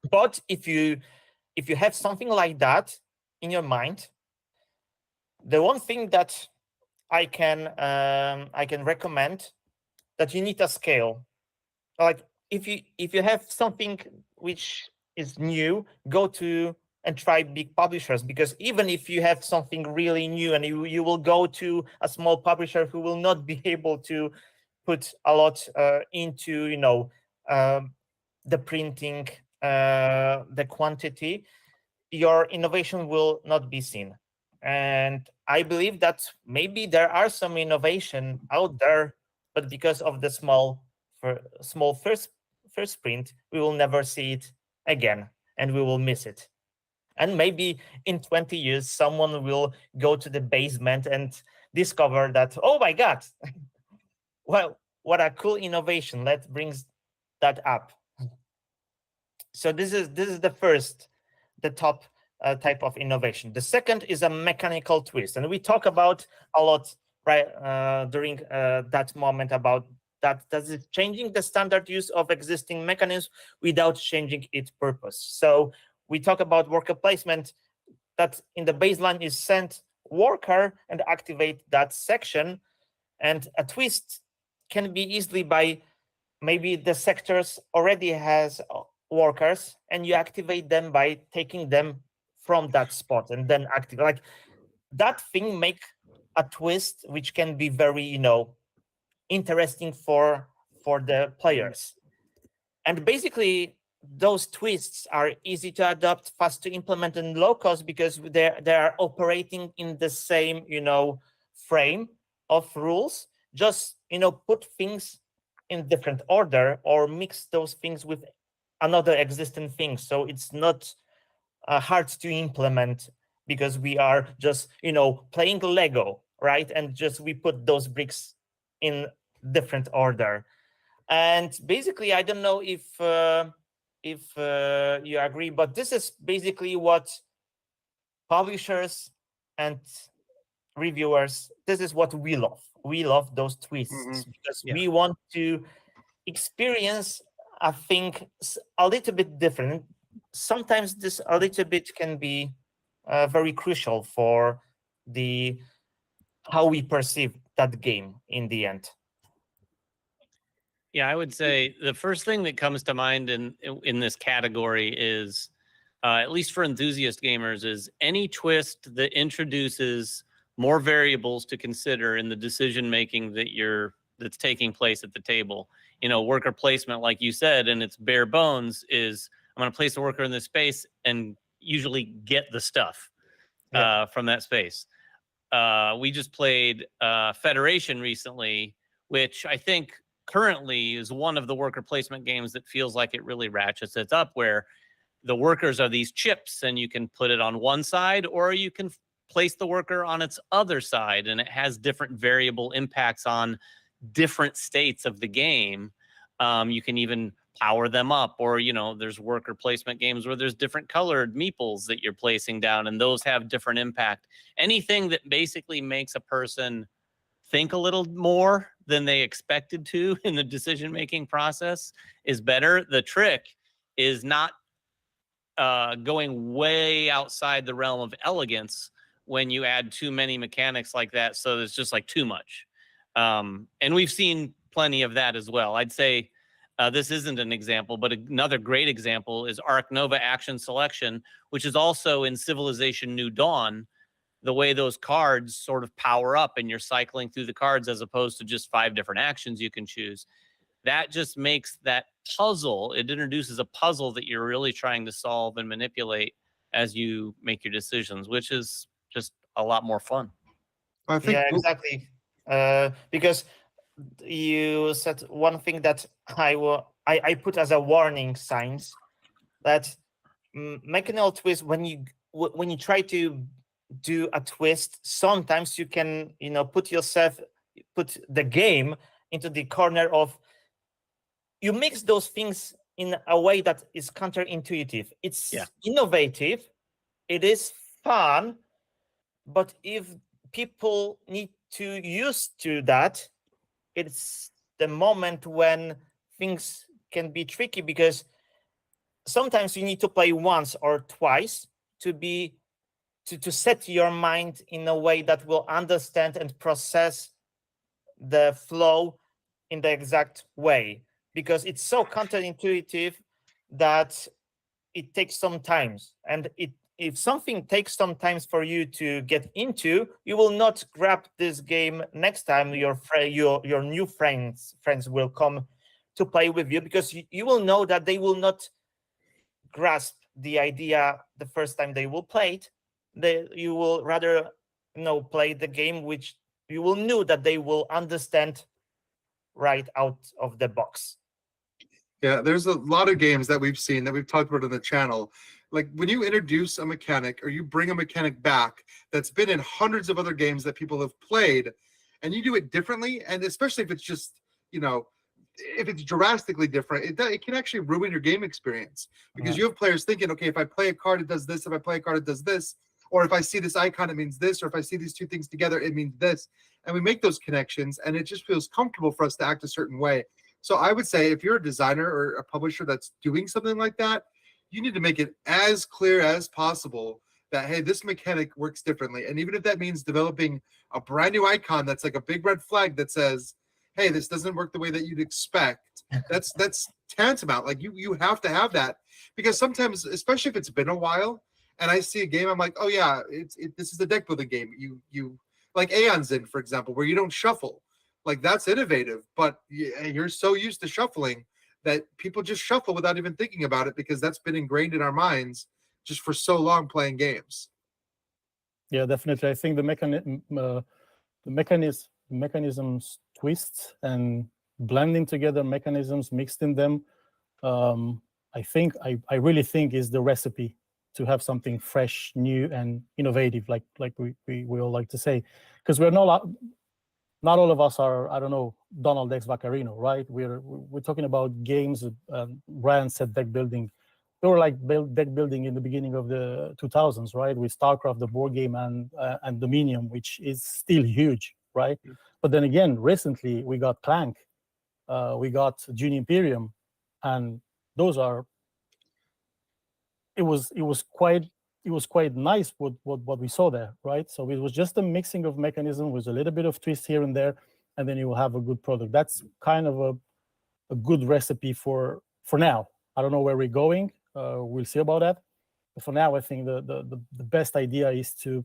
But if you have something like that in your mind, the one thing that I can recommend, that you need a scale. Like if you have something which is new, go to and try big publishers, because even if you have something really new and you will go to a small publisher who will not be able to put a lot into the printing, the quantity, your innovation will not be seen. And I believe that maybe there are some innovation out there, but because of the small first print, we will never see it again, and we will miss it. And maybe in 20 years, someone will go to the basement and discover that, oh my God, well, what a cool innovation. Let's bring that up. So this is the top type of innovation. The second is a mechanical twist, and we talk about a lot right during that moment about that is changing the standard use of existing mechanisms without changing its purpose. So we talk about worker placement that in the baseline is send worker and activate that section, and a twist can be easily by maybe the sectors already has workers and you activate them by taking them from that spot and then activate. Like that thing make a twist which can be very interesting for the players. And basically those twists are easy to adopt, fast to implement, and low cost because they are operating in the same frame of rules. Just put things in different order or mix those things with another existing thing, so it's not hard to implement because we are just playing Lego, right? And just we put those bricks in different order. And basically, I don't know if you agree, but this is basically what publishers and reviewers, this is what we love. We love those twists because we want to experience a thing a little bit different. Sometimes this a little bit can be very crucial for how we perceive that game in the end. Yeah, I would say the first thing that comes to mind in this category is, at least for enthusiast gamers, is any twist that introduces more variables to consider in the decision making that's taking place at the table. Worker placement, like you said, and its bare bones is I'm going to place a worker in this space and usually get the stuff from that space. We just played Federation recently, which I think currently is one of the worker placement games that feels like it really ratchets it up, where the workers are these chips and you can put it on one side or you can place the worker on its other side, and it has different variable impacts on different states of the game. You can even power them up, or there's worker placement games where there's different colored meeples that you're placing down, and those have different impact. Anything that basically makes a person think a little more than they expected to in the decision-making process is better. The trick is not going way outside the realm of elegance when you add too many mechanics like that, so it's just like too much. And we've seen plenty of that as well. I'd say this isn't an example, but another great example is Arc Nova Action Selection, which is also in Civilization New Dawn, the way those cards sort of power up and you're cycling through the cards as opposed to just 5 different actions you can choose. That just makes that puzzle, it introduces a puzzle that you're really trying to solve and manipulate as you make your decisions, which is just a lot more fun. I think, yeah, exactly. Because you said one thing that I put as a warning signs, that mechanical twist, when you try to do a twist, sometimes you can put the game into the corner of, you mix those things in a way that is counterintuitive. It's innovative, it is fun, but if people need to use to that, it's the moment when things can be tricky, because sometimes you need to play once or twice to set your mind in a way that will understand and process the flow in the exact way, because it's so counterintuitive that it takes some time. And if something takes some time for you to get into, you will not grab this game next time your new friends will come to play with you, because you will know that they will not grasp the idea the first time they will play it. You will rather play the game which you will know that they will understand right out of the box. Yeah, there's a lot of games that we've seen that we've talked about on the channel. Like when you introduce a mechanic or you bring a mechanic back that's been in hundreds of other games that people have played, and you do it differently, and especially if it's just, if it's drastically different, it can actually ruin your game experience, because you have players thinking, okay, if I play a card, it does this. If I play a card, it does this. or if I see this icon, it means this, or if I see these two things together, it means this. And we make those connections, and it just feels comfortable for us to act a certain way. So I would say if you're a designer or a publisher that's doing something like that, you need to make it as clear as possible that, hey, this mechanic works differently. And even if that means developing a brand new icon that's like a big red flag that says, hey, this doesn't work the way that you'd expect, that's tantamount. Like you have to have that, because sometimes, especially if it's been a while, and I see a game, I'm like, oh yeah, this is a deck building game. You like Aeon's In, for example, where you don't shuffle. Like that's innovative, but you're so used to shuffling that people just shuffle without even thinking about it, because that's been ingrained in our minds just for so long playing games. Yeah, definitely. I think the mechanisms twists and blending together mechanisms, mixed in them, I really think is the recipe to have something fresh, new, and innovative, like we all like to say, because we're not all of us are, I don't know, Donald X Vaccarino, right? We're talking about games. Ryan said deck building. They were like deck building in the beginning of the 2000s, right? With StarCraft, the board game, and Dominion, which is still huge, right? But then again, recently we got Clank, we got Junior Imperium, and those are. It was quite nice what we saw there, right? So it was just a mixing of mechanism with a little bit of twist here and there, and then you will have a good product. That's kind of a good recipe for now. I don't know where we're going. We'll see about that. But for now, I think the best idea is to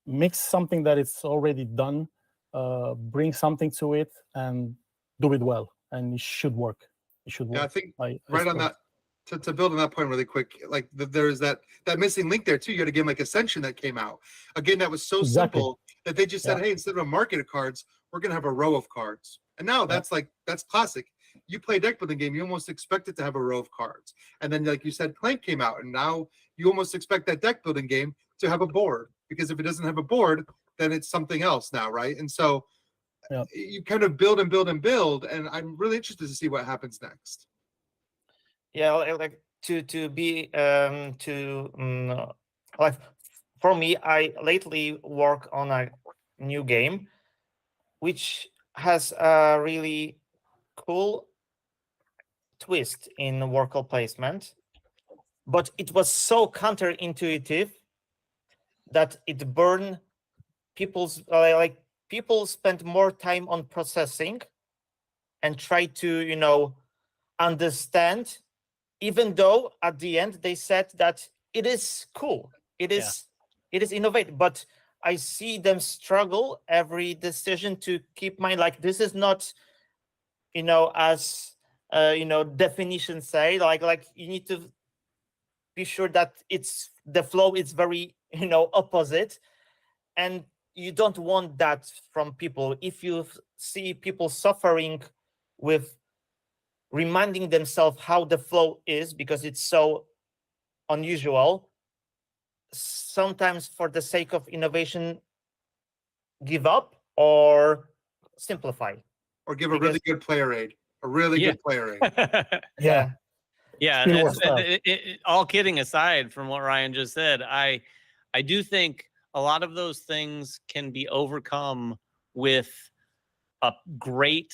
mix something that it's already done, bring something to it, and do it well. And it should work. It should work. Yeah, I think right on that. To build on that point really quick, like there is that missing link there too. You had a game like Ascension that came out, a game that was so simple that they just said, hey, instead of a market of cards, we're gonna have a row of cards. And now that's classic. You play a deck building game, you almost expect it to have a row of cards. And then, like you said, Clank came out, and now you almost expect that deck building game to have a board, because if it doesn't have a board, then it's something else now, right? And so you kind of build and build and build, and I'm really interested to see what happens next. Yeah, like like for me, I lately work on a new game which has a really cool twist in worker placement, but it was so counterintuitive that it burned people's people spent more time on processing and try to understand, even though at the end they said that it is cool, it is innovative, but I see them struggle every decision to keep mind, like this is not as definitions say, like you need to be sure that the flow is very opposite, and you don't want that from people. If you see people suffering with reminding themselves how the flow is because it's so unusual, sometimes for the sake of innovation, give up or simplify. Or give a really good player aid. A really good player aid. Yeah. All kidding aside from what Ryan just said, I do think a lot of those things can be overcome with a great,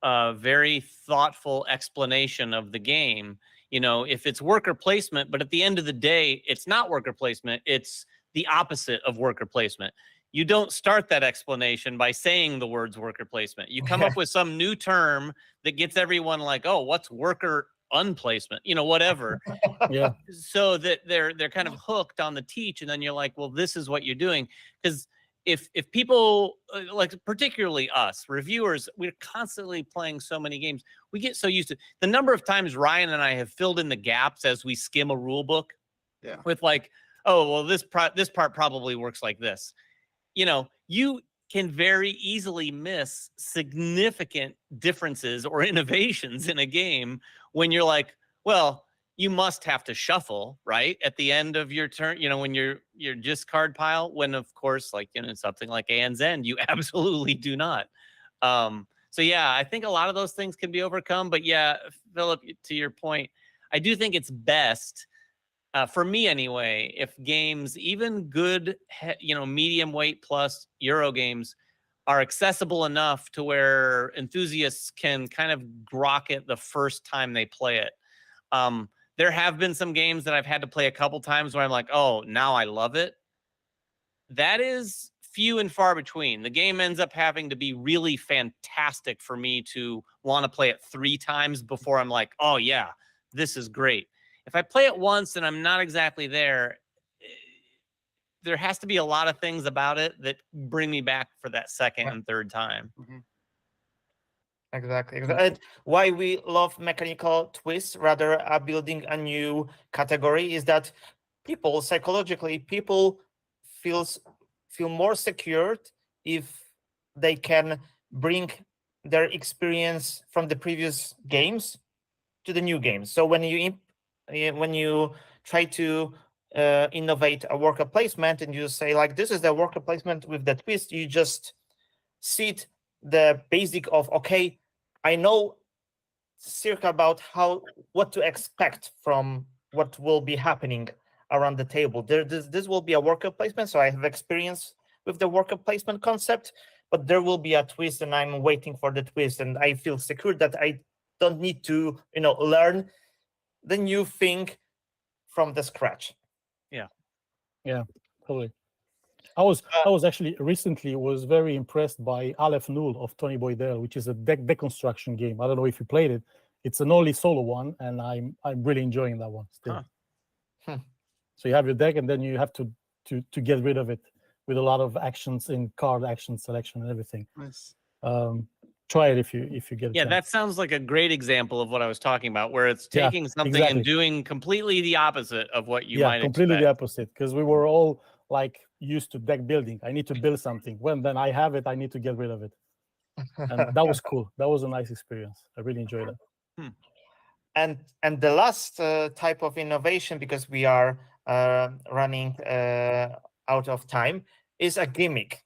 very thoughtful explanation of the game. If it's worker placement, but at the end of the day, it's not worker placement, it's the opposite of worker placement. You don't start that explanation by saying the words worker placement. You come up with some new term that gets everyone like, oh, what's worker unplacement? Whatever. Yeah. So that they're kind of hooked on the teach, and then you're like, well, this is what you're doing. Because if people, like particularly us reviewers, we're constantly playing so many games, we get so used to the number of times Ryan and I have filled in the gaps as we skim a rule book with like, oh, well, this part probably works like this. You can very easily miss significant differences or innovations in a game when you're like, well, you must have to shuffle, right? At the end of your turn, when your discard pile, when of course, like, something like Aeon's End, you absolutely do not. So yeah, I think a lot of those things can be overcome, but yeah, Philip, to your point, I do think it's best for me anyway, if games, even good, medium weight plus Euro games, are accessible enough to where enthusiasts can kind of grok it the first time they play it. There have been some games that I've had to play a couple times where I'm like, oh, now I love it. That is few and far between. The game ends up having to be really fantastic for me to want to play it 3 times before I'm like, oh yeah, this is great. If I play it once and I'm not exactly there, there has to be a lot of things about it that bring me back for that second and third time. Exactly. And why we love mechanical twists rather building a new category is that people psychologically feel more secured if they can bring their experience from the previous games to the new games. So when you try to innovate a worker placement and you say like, this is the worker placement with the twist, you just see the basic of, okay, I know circa about what to expect from what will be happening around the table. This will be a worker placement, so I have experience with the worker placement concept, but there will be a twist and I'm waiting for the twist and I feel secure that I don't need to learn the new thing from the scratch. Yeah, totally. I was actually recently very impressed by Aleph Null of Tony Boydell, which is a deck deconstruction game. I don't know if you played it. It's an only solo one, and I'm really enjoying that one still. So you have your deck, and then you have to get rid of it with a lot of actions in card action selection and everything. Nice. Try it if you get a Yeah, chance. that sounds like a great example of what I was talking about, where it's taking something exactly. and doing completely the opposite of what you might completely expect. the opposite, because we were all like used to deck building. I need to build something. When then I have it, I need to get rid of it. And that was cool. That was a nice experience. I really enjoyed it. And the last type of innovation, because we are running out of time, is a gimmick.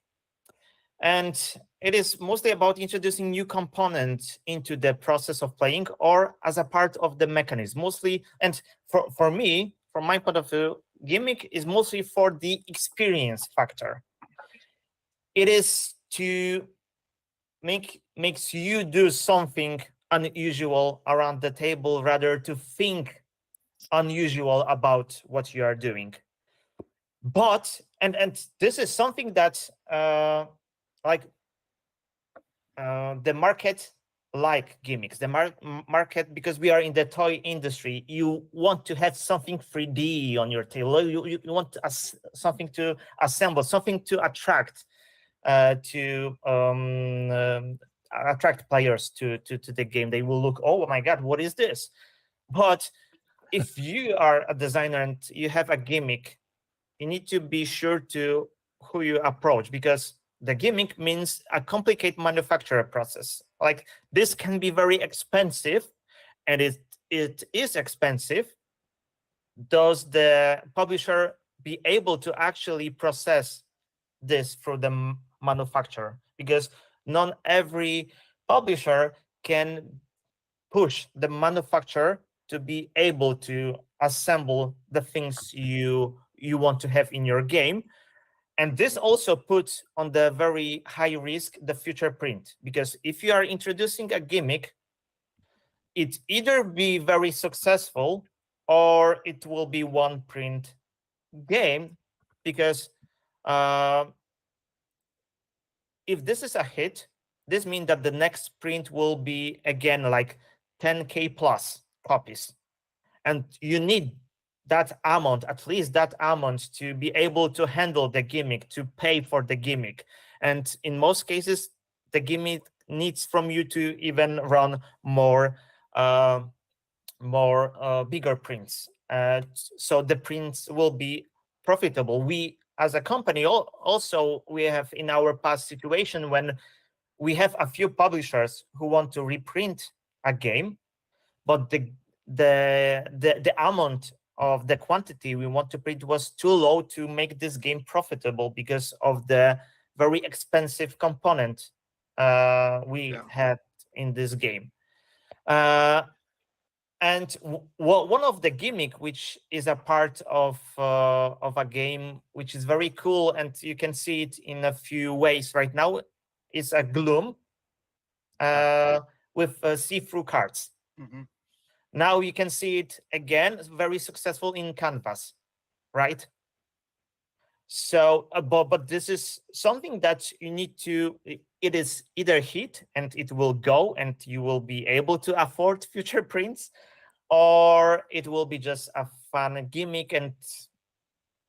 And it is mostly about introducing new components into the process of playing or as a part of the mechanism. Mostly, and for me, from my point of view, gimmick is mostly for the experience factor. It is to makes you do something unusual around the table rather to think unusual about what you are doing. But and this is something that the market like gimmicks. The market, because we are in the toy industry, you want to have something 3D on your table. You want something to assemble, something to attract attract players to the game. They will look, oh my God, what is this? But if you are a designer and you have a gimmick, you need to be sure to who you approach, because the gimmick means a complicated manufacturer process. Like this can be very expensive, and it is expensive. Does the publisher be able to actually process this through the manufacturer? Because not every publisher can push the manufacturer to be able to assemble the things you want to have in your game. And this also puts on the very high risk the future print, because if you are introducing a gimmick, it either be very successful or it will be one print game, because if this is a hit, this means that the next print will be again like 10K plus copies, and you need that amount, at least that amount, to be able to handle the gimmick, to pay for the gimmick. And in most cases, the gimmick needs from you to even run more bigger prints, so the prints will be profitable. We as a company also we have in our past situation when we have a few publishers who want to reprint a game, but the amount of the quantity we want to print was too low to make this game profitable because of the very expensive component we had in this game. And one of the gimmick, which is a part of a game, which is very cool, and you can see it in a few ways right now, is a gloom with see-through cards. Mm-hmm. Now you can see it again, very successful in Canvas, right? So, but this is something that you need to, it is either hit and it will go and you will be able to afford future prints, or it will be just a fun gimmick and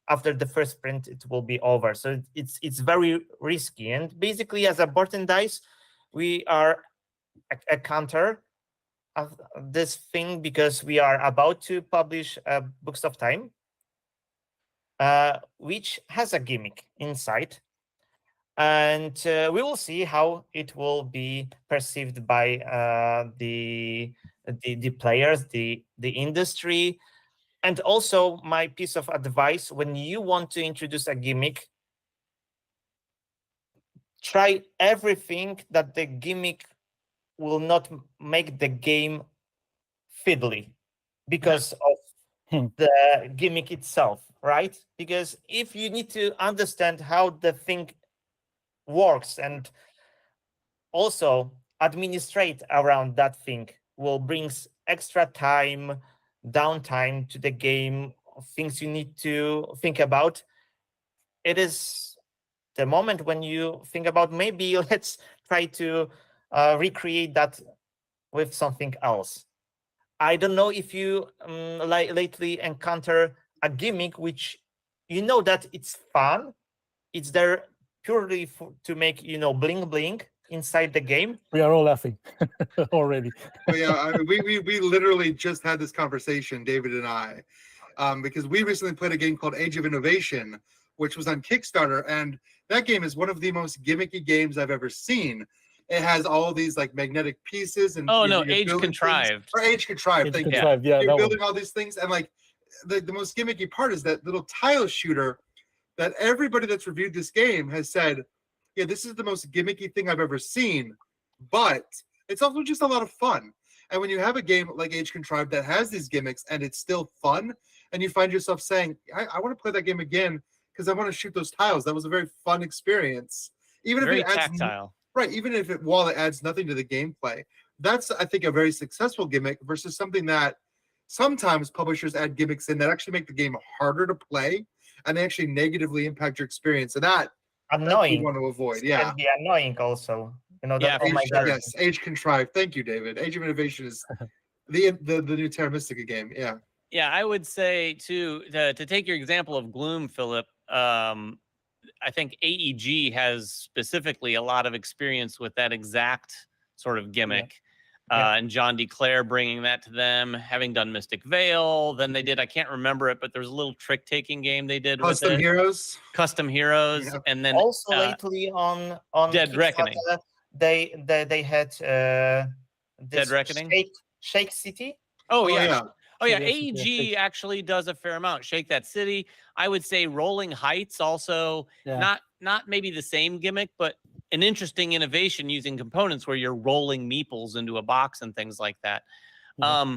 after the first print, it will be over. So it's very risky. And basically as a board and dice, we are a counter of this thing because we are about to publish Books of Time, which has a gimmick inside, and we will see how it will be perceived by the players, the industry. And also my piece of advice: when you want to introduce a gimmick, try everything that the gimmick will not make the game fiddly because of the gimmick itself, right? Because if you need to understand how the thing works and also administrate around that thing will brings extra time, downtime to the game, things you need to think about. It is the moment when you think about maybe let's try to recreate that with something else. I don't know if you lately encounter a gimmick which you know that it's fun, it's there purely to make bling bling inside the game. We are all laughing already. Well, yeah, I mean, we literally just had this conversation, David and I, because we recently played a game called Age of Innovation, which was on Kickstarter, and that game is one of the most gimmicky games I've ever seen. It has all these like magnetic pieces and Age Contrived. Or Age Contrived. Thank you. Yeah, You're building all these things, and like the most gimmicky part is that little tile shooter that everybody that's reviewed this game has said, yeah, this is the most gimmicky thing I've ever seen, but it's also just a lot of fun. And when you have a game like Age Contrived that has these gimmicks and it's still fun, and you find yourself saying, I want to play that game again because I want to shoot those tiles. That was a very fun experience. Even Very if it adds tactile. Right, even if while it adds nothing to the gameplay, that's I think a very successful gimmick versus something that sometimes publishers add gimmicks in that actually make the game harder to play and they actually negatively impact your experience. And that annoying. You want to avoid. It Yeah. can be annoying also. That, oh my Age, God. yes, Age Contrived. Thank you, David. Age of Innovation is the new Terra Mystica game. Yeah. Yeah, I would say too to take your example of Gloom, Philip. I think AEG has specifically a lot of experience with that exact sort of gimmick. And John DeClaire bringing that to them, having done Mystic Veil. Then they did, I can't remember it, but there was a little trick-taking game they did. Custom Heroes. Custom Heroes. Yeah. And then also lately on Dead Reckoning. They had this Dead Reckoning? Shake City. Oh, yeah. yeah. Oh yeah, Yes, AEG yes. actually does a fair amount. Shake That City. I would say Rolling Heights also not maybe the same gimmick, but an interesting innovation using components where you're rolling meeples into a box and things like that. Yeah.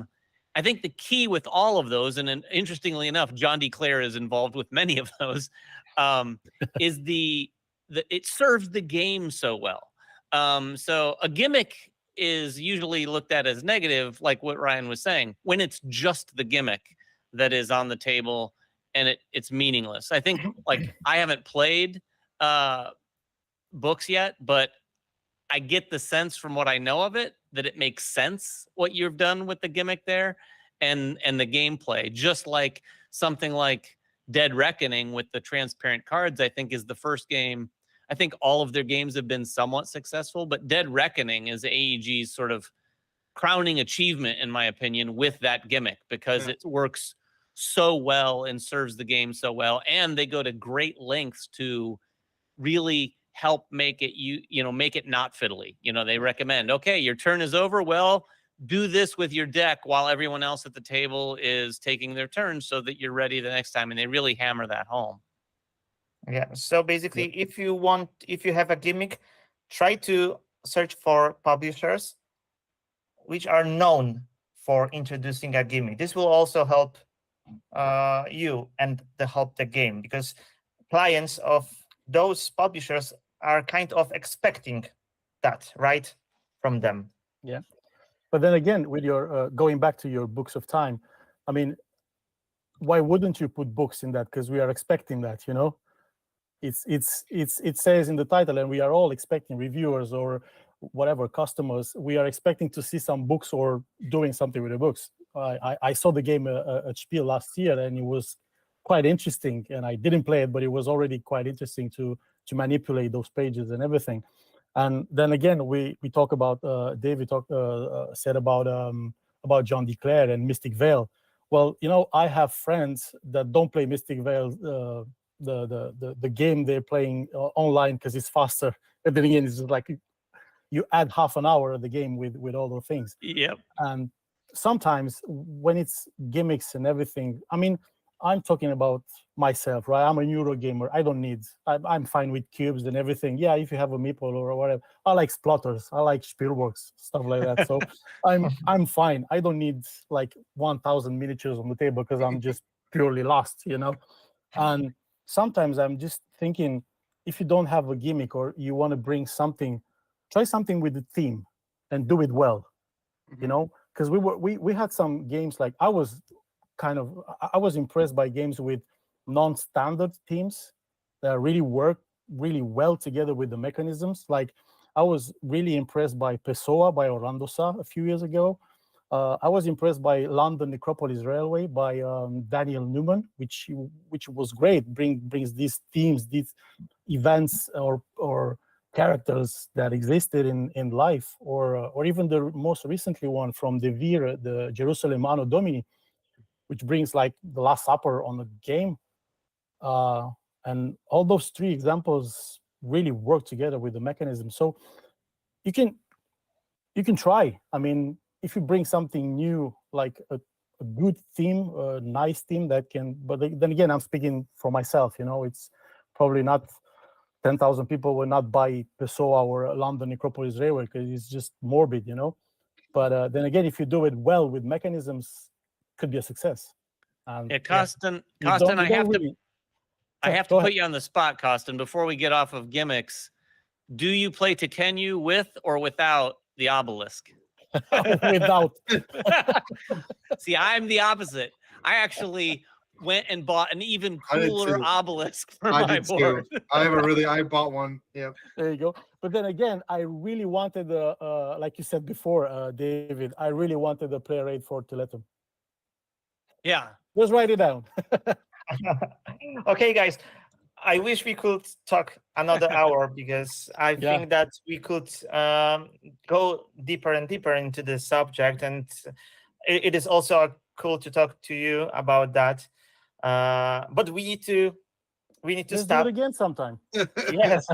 I think the key with all of those, and interestingly enough, John DeClaire is involved with many of those, is it serves the game so well. So a gimmick is usually looked at as negative, like what Ryan was saying, when it's just the gimmick that is on the table and it's meaningless. I think like I haven't played books yet, but I get the sense from what I know of it that it makes sense what you've done with the gimmick there and the gameplay. Just like something like Dead Reckoning with the transparent cards, I think is the first game. I think all of their games have been somewhat successful, but Dead Reckoning is AEG's sort of crowning achievement, in my opinion, with that gimmick because it works so well and serves the game so well. And they go to great lengths to really help make it, make it not fiddly. They recommend, okay, your turn is over. Well, do this with your deck while everyone else at the table is taking their turn so that you're ready the next time. And they really hammer that home. Yeah. So basically, if you have a gimmick, try to search for publishers which are known for introducing a gimmick. This will also help you and help the game, because clients of those publishers are kind of expecting that, right, from them. Yeah. But then again, with your going back to your books of time, I mean, why wouldn't you put books in that? Because we are expecting that, you know. It says in the title, and we are all expecting, reviewers or whatever customers, we are expecting to see some books or doing something with the books. I saw the game at Spiel last year, and it was quite interesting. And I didn't play it, but it was already quite interesting to manipulate those pages and everything. And then again, we talk about David said about John DeClaire and Mystic Vale. Well, you know, I have friends that don't play Mystic Vale, the game they're playing online, because it's faster. And then again, it's just like you add half an hour of the game with all those things. Yep. And sometimes when it's gimmicks and everything, I mean, I'm talking about myself, right? I'm a Euro gamer. I don't need, I'm fine with cubes and everything. Yeah, if you have a meeple or whatever. I like splotters. I like Spielworks, stuff like that. So I'm fine. I don't need like 1,000 miniatures on the table because I'm just purely lost, you know? And sometimes I'm just thinking, if you don't have a gimmick or you want to bring something, try something with the theme and do it well, you know? Because we had some games, like I was impressed by games with non-standard themes that really work really well together with the mechanisms. Like I was really impressed by Pessoa by Orlando Sa a few years ago. I was impressed by London Necropolis Railway by Daniel Newman, which was great. Brings these themes, these events or characters that existed in life, or even the most recently one from De Vere, the Jerusalem Anno Domini, which brings like the Last Supper on the game. And all those three examples really work together with the mechanism. So you can try. I mean, if you bring something new, like a good theme, a nice theme that can, but then again, I'm speaking for myself, you know, it's probably not 10,000 people will not buy Pessoa or London Necropolis Railway because it's just morbid, you know. But then again, if you do it well with mechanisms, could be a success. Yeah, Costin, I have to put you on the spot, Costin. Before we get off of gimmicks, do you play Tekenyu with or without the obelisk? Without. See, I'm the opposite. I actually went and bought an even cooler obelisk for my board. I bought one. Yeah. There you go. But then again, I really wanted like you said before, David, I really wanted the player aid for Tilatum. Yeah. Just write it down. Okay, guys. I wish we could talk another hour because I think that we could go deeper and deeper into the subject, and it is also cool to talk to you about that. But we need to Let's stop. do it again sometime. Yes,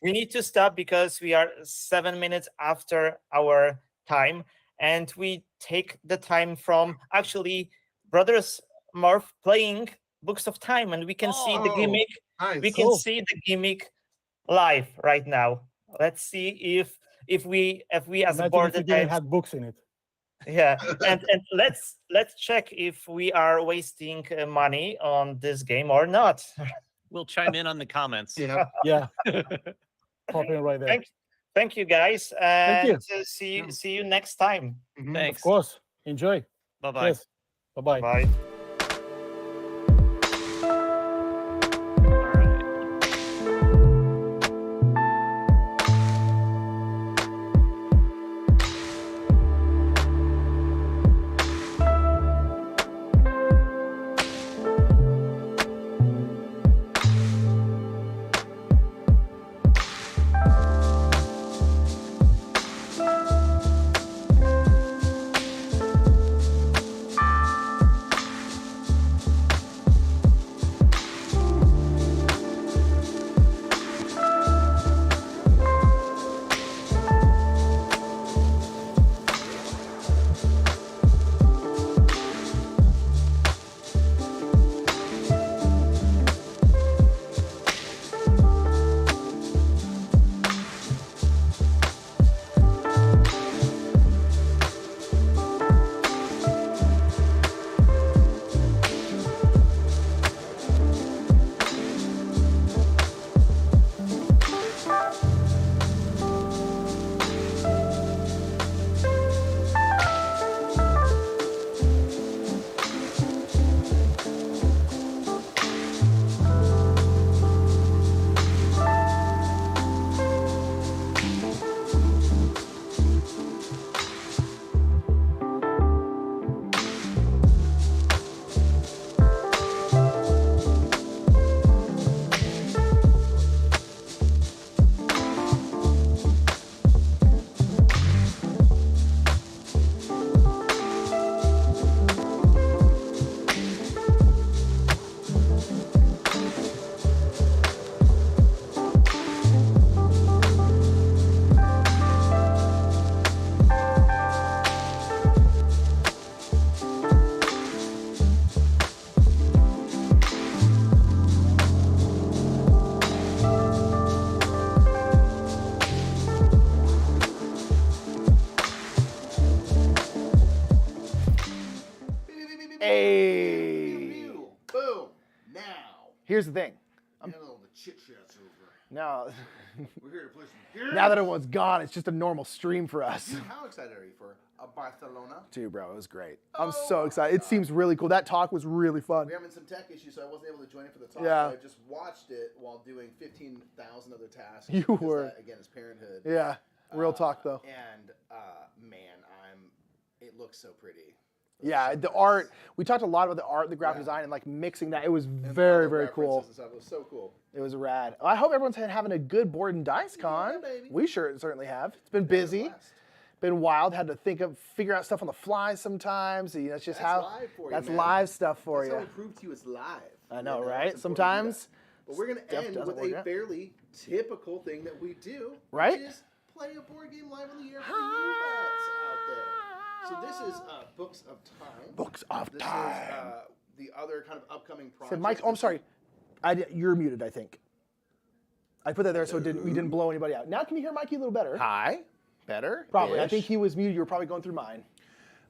we need to stop because we are 7 minutes after our time, and we take the time from actually brothers Murph playing Books of Time, and we can see the gimmick. Nice. We can see the gimmick live right now. Let's see if we as a board had books in it. Yeah, and let's check if we are wasting money on this game or not. We'll chime in on the comments. Yeah. Pop in right there. Thank you, guys. Thank And you. see you next time. Thanks. Of course. Enjoy. Bye-bye. Yes. Bye-bye. Bye. Hey. Boom. Now. Here's the thing. Now all the chit chat's over. Now, We're here to play some games. now that everyone's gone, it's just a normal stream for us. How excited are you for Barcelona? Dude, bro, it was great. I'm so excited. It seems really cool. That talk was really fun. We're having some tech issues, so I wasn't able to join it for the talk. Yeah. So I just watched it while doing 15,000 other tasks. You because were. That, again, is parenthood. Yeah, real talk though. And man, it looks so pretty. Yeah, the art. We talked a lot about the art, the graphic design, and like mixing that. It was very, very cool. And stuff. It was so cool. It was rad. I hope everyone's having a good Board and Dice Con. baby. We certainly have. It's been busy, been wild. Had to figure out stuff on the fly sometimes. You know, it's just That's how live for you, that's man. live stuff for That's you. how we prove to you it's live. I know, You know, right? it's important to do Sometimes. that. But we're going to stuff end doesn't with work a out. fairly typical thing that we do, Right? which is play a board game live on the air for you butts out there. So this is Books of Time. Books of This Time. is the other kind of upcoming project. Said Mike. Oh, I'm sorry. You're muted, I think. I put that there so we didn't blow anybody out. Now can you hear Mikey a little better? Hi. Better? Probably. I think he was muted. You were probably going through mine.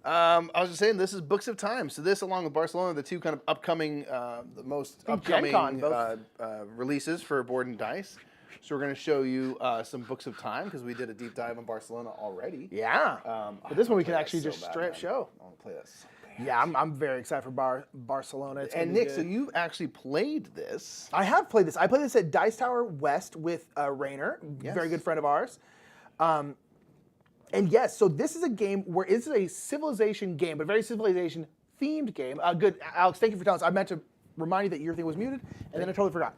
I was just saying, this is Books of Time. So this, along with Barcelona, the two kind of upcoming, the most Gen upcoming Con, both. releases for Board and Dice. So we're going to show you some Books of Time because we did a deep dive on Barcelona already. Yeah. But this one we can actually just straight up show. I want to play this. Yeah, I'm very excited for Barcelona. It's And gonna be Nick, so good. you've actually played this. I have played this. I played this at Dice Tower West with Rainer, very good friend of ours. And yes, so this is a game where it's a civilization game, but very civilization themed game. Good, Alex. Thank you for telling us. I meant to remind you that your thing was muted, and then I totally forgot.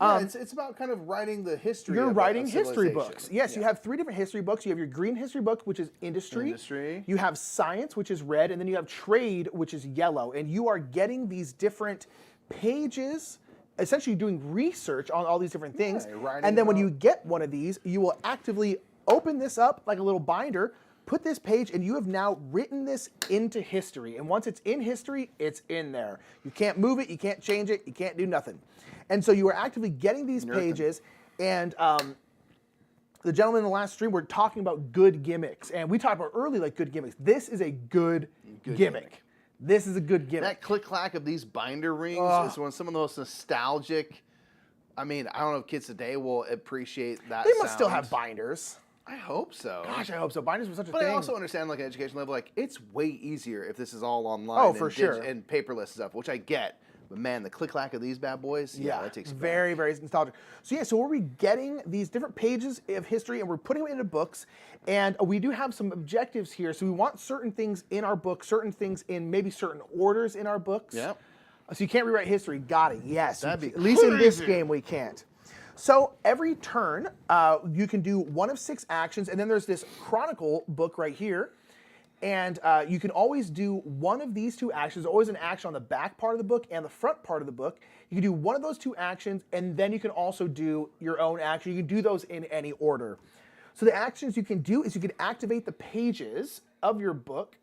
Yeah, it's about kind of writing the history. You're of writing of history civilization. books. Yes, you have 3 different history books. You have your green history book, which is industry. You have science, which is red, and then you have trade, which is yellow. And you are getting these different pages, essentially doing research on all these different things. writing And then when about- you get one of these, you will actively open this up like a little binder, put this page, and you have now written this into history. And once it's in history, it's in there. You can't move it, you can't change it, you can't do nothing. And so you are actively getting these pages, and the gentleman in the last stream were talking about good gimmicks, and we talked about early like good gimmicks. This is a good gimmick. This is a good gimmick. That click-clack of these binder rings is one some of the most nostalgic. I mean, I don't know if kids today will appreciate that. They must still sound. have binders. I hope so. Gosh, I hope so. Binders were such a But thing. I also understand, like, an education level, like, it's way easier if this is all online. Oh, for sure. And paperless stuff, which I get. But man, the click-clack of these bad boys, yeah, that takes very, very nostalgic. So yeah, so we're getting these different pages of history and we're putting them into books, and we do have some objectives here. So we want certain things in our book, certain things in maybe certain orders in our books. Yeah. So you can't rewrite history. Got it. Yes. That'd be at least in this crazy. game we can't. So every turn, you can do 1 of 6 actions, and then there's this chronicle book right here. And you can always do one of these 2 actions. There's always an action on the back part of the book and the front part of the book. You can do one of those 2 actions, and then you can also do your own action. You can do those in any order. So the actions you can do is you can activate the pages of your book.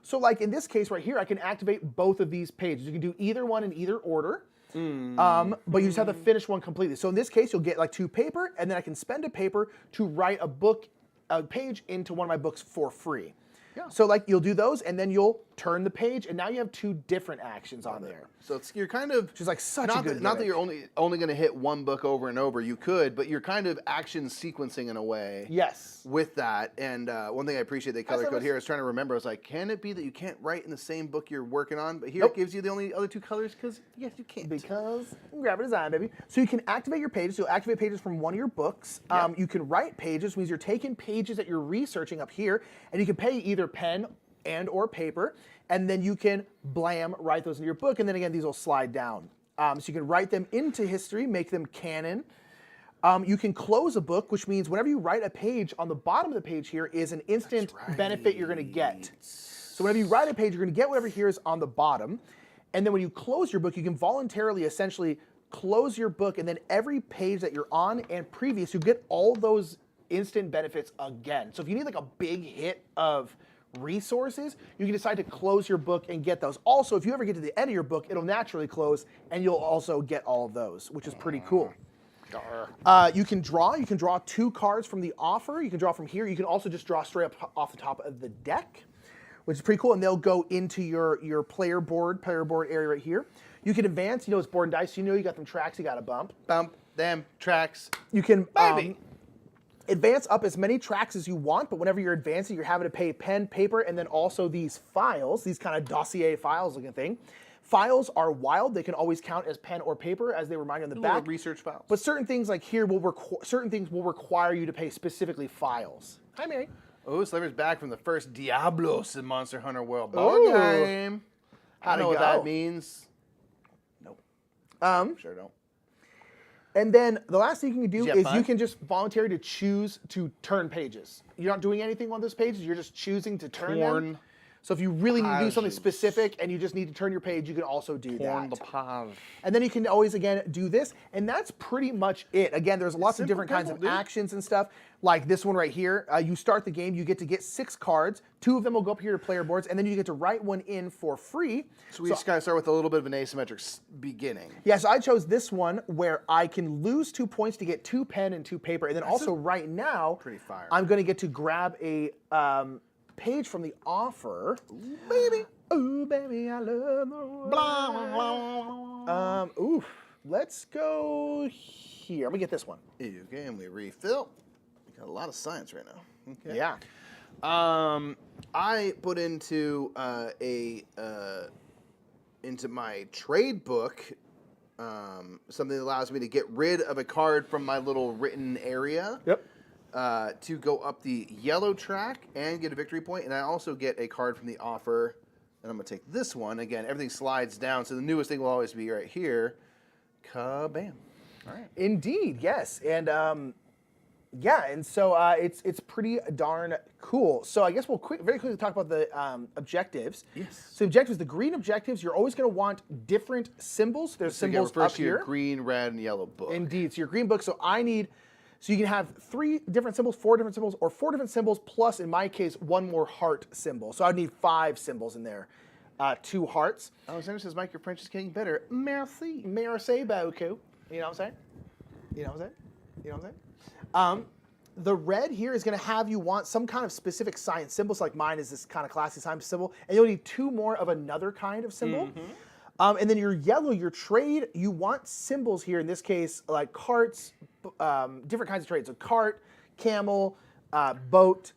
So like in this case right here, I can activate both of these pages. You can do either one in either order. But you just have to finish one completely. So in this case, you'll get like 2 paper, and then I can spend a paper to write a page into one of my books for free. Yeah. So like you'll do those, and then you'll turn the page, and now you have 2 different actions on there. So it's, you're kind of just like such not a good. that, not that gimmick. you're only going to hit one book over and over. You could, but you're kind of action sequencing in a way. Yes. With that, and one thing I appreciate the color That's code what- here. I was trying to remember. I was like, can it be that you can't write in the same book you're working on? But here Nope. it gives you the only other 2 colors because yes, you can't. Because graphic design, baby. So you can activate your pages. You'll activate pages from one of your books. You can write pages, which means you're taking pages that you're researching up here, and you can pay either pen and or paper, and then you can write those into your book, and then again, these will slide down. So you can write them into history, make them canon. You can close a book, which means whenever you write a page, on the bottom of the page here is an instant benefit you're gonna get. So whenever you write a page, you're gonna get whatever here is on the bottom, and then when you close your book, you can voluntarily essentially close your book, and then every page that you're on and previous, you get all those instant benefits again. So if you need like a big hit of resources, you can decide to close your book and get those. Also, if you ever get to the end of your book, it'll naturally close, and you'll also get all of those, which is pretty cool. You can draw 2 cards from the offer. You can draw from here. You can also just draw straight up off the top of the deck. which is pretty cool. And they'll go into your player board area right here. You can advance. You know, it's board and dice. You know, you got them tracks. You got to bump them tracks. You can advance up as many tracks as you want, but whenever you're advancing, you're having to pay pen, paper, and then also these files, these kind of dossier files looking thing. Files are wild. They can always count as pen or paper, as they remind you on the back. Research files. But certain things like here certain things will require you to pay specifically files. Hi, Mary. Oh, Sliver's back from the first Diablos in Monster Hunter World board game. I don't know what that means. Nope. Sure don't. And then the last thing you can do Did you have is fun? you can just volunteer to choose to turn pages. You're not doing anything on those pages. You're just choosing to turn them. So if you really need to do something specific and you just need to turn your page, you can also do that. And then you can always, again, do this. And that's pretty much it. Again, there's lots of different kinds of actions and stuff. Like this one right here. You start the game. You get to get 6 cards. 2 of them will go up here to player boards. And then you get to write one in for free. So we just got to start with a little bit of an asymmetric beginning. Yeah, so I chose this one where I can lose 2 points to get 2 pen and 2 paper. And then also right now, I'm going to get to grab a page from the offer. Ooh, baby. Ooh, baby, I love the oof. Let's go here. I'm going to get this one. Okay, and we refill. We got a lot of science right now. Okay. Yeah. I put into into my trade book something that allows me to get rid of a card from my little written area. Yep. To go up the yellow track and get a victory point, and I also get a card from the offer. And I'm gonna take this one again. Everything slides down, so the newest thing will always be right here. Kabam! All right. Indeed, yes, and yeah, and so it's pretty darn cool. So I guess we'll very quickly talk about the objectives. Yes. So objectives, the green objectives, you're always going to want different symbols. There's symbols up here. Your green, red, and yellow book. Indeed. So your green book. So you can have 3 different symbols, 4 different symbols, or 4 different symbols plus, in my case, 1 more heart symbol. So I'd need 5 symbols in there. 2 hearts. Alexander says, Mike, your French is getting better. Merci. Merci beaucoup. You know what I'm saying? You know what I'm saying? You know what I'm saying? The red here is going to have you want some kind of specific science symbols, like mine is this kind of classy science symbol, and you'll need 2 more of another kind of symbol. And then your yellow, your trade, you want symbols here, in this case, like carts, different kinds of trades. So cart, camel, boat,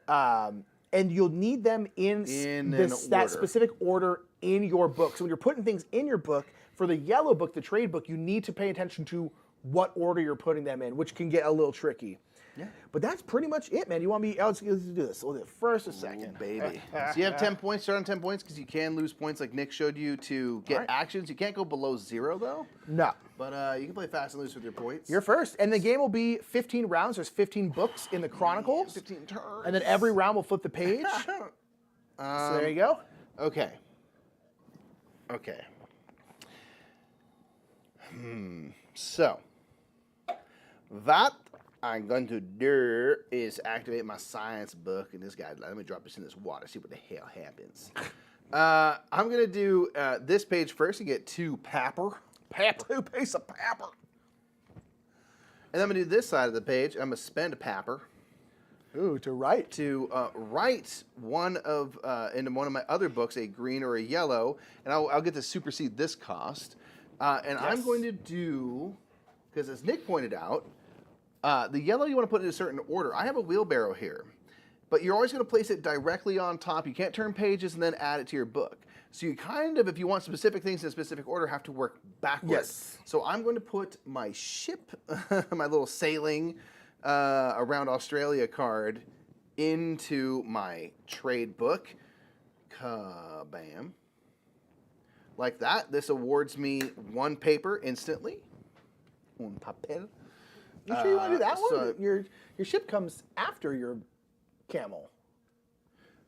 and you'll need them in that specific order in your book. So when you're putting things in your book, for the yellow book, the trade book, you need to pay attention to what order you're putting them in, which can get a little tricky. Yeah. But that's pretty much it, man. You want me? Let's do this. We'll do it first, a second, baby. So you have 10 points. Start on 10 points because you can lose points, like Nick showed you, to get actions. You can't go below 0 though. No. But you can play fast and loose with your points. You're first, and the game will be 15 rounds. There's 15 books in the Chronicles. 15 turns. And then every round will flip the page. So there you go. Okay. So that I'm going to do is activate my science book, and this guy, let me drop this in this water, see what the hell happens. I'm going to do this page first to get 2 paper. 2 pieces of paper. And I'm going to do this side of the page. I'm going to spend a paper. Ooh, to write? To write one of, into one of my other books, a green or a yellow, and I'll get to supersede this cost. And I'm going to do, because as Nick pointed out, the yellow you want to put in a certain order. I have a wheelbarrow here, but you're always going to place it directly on top. You can't turn pages and then add it to your book. So you kind of, if you want specific things in a specific order, have to work backwards. Yes. So I'm going to put my ship, my little sailing around Australia card into my trade book. Kabam. Like that. This awards me 1 paper instantly. Un papel. You sure you want to do that one? So Your ship comes after your camel.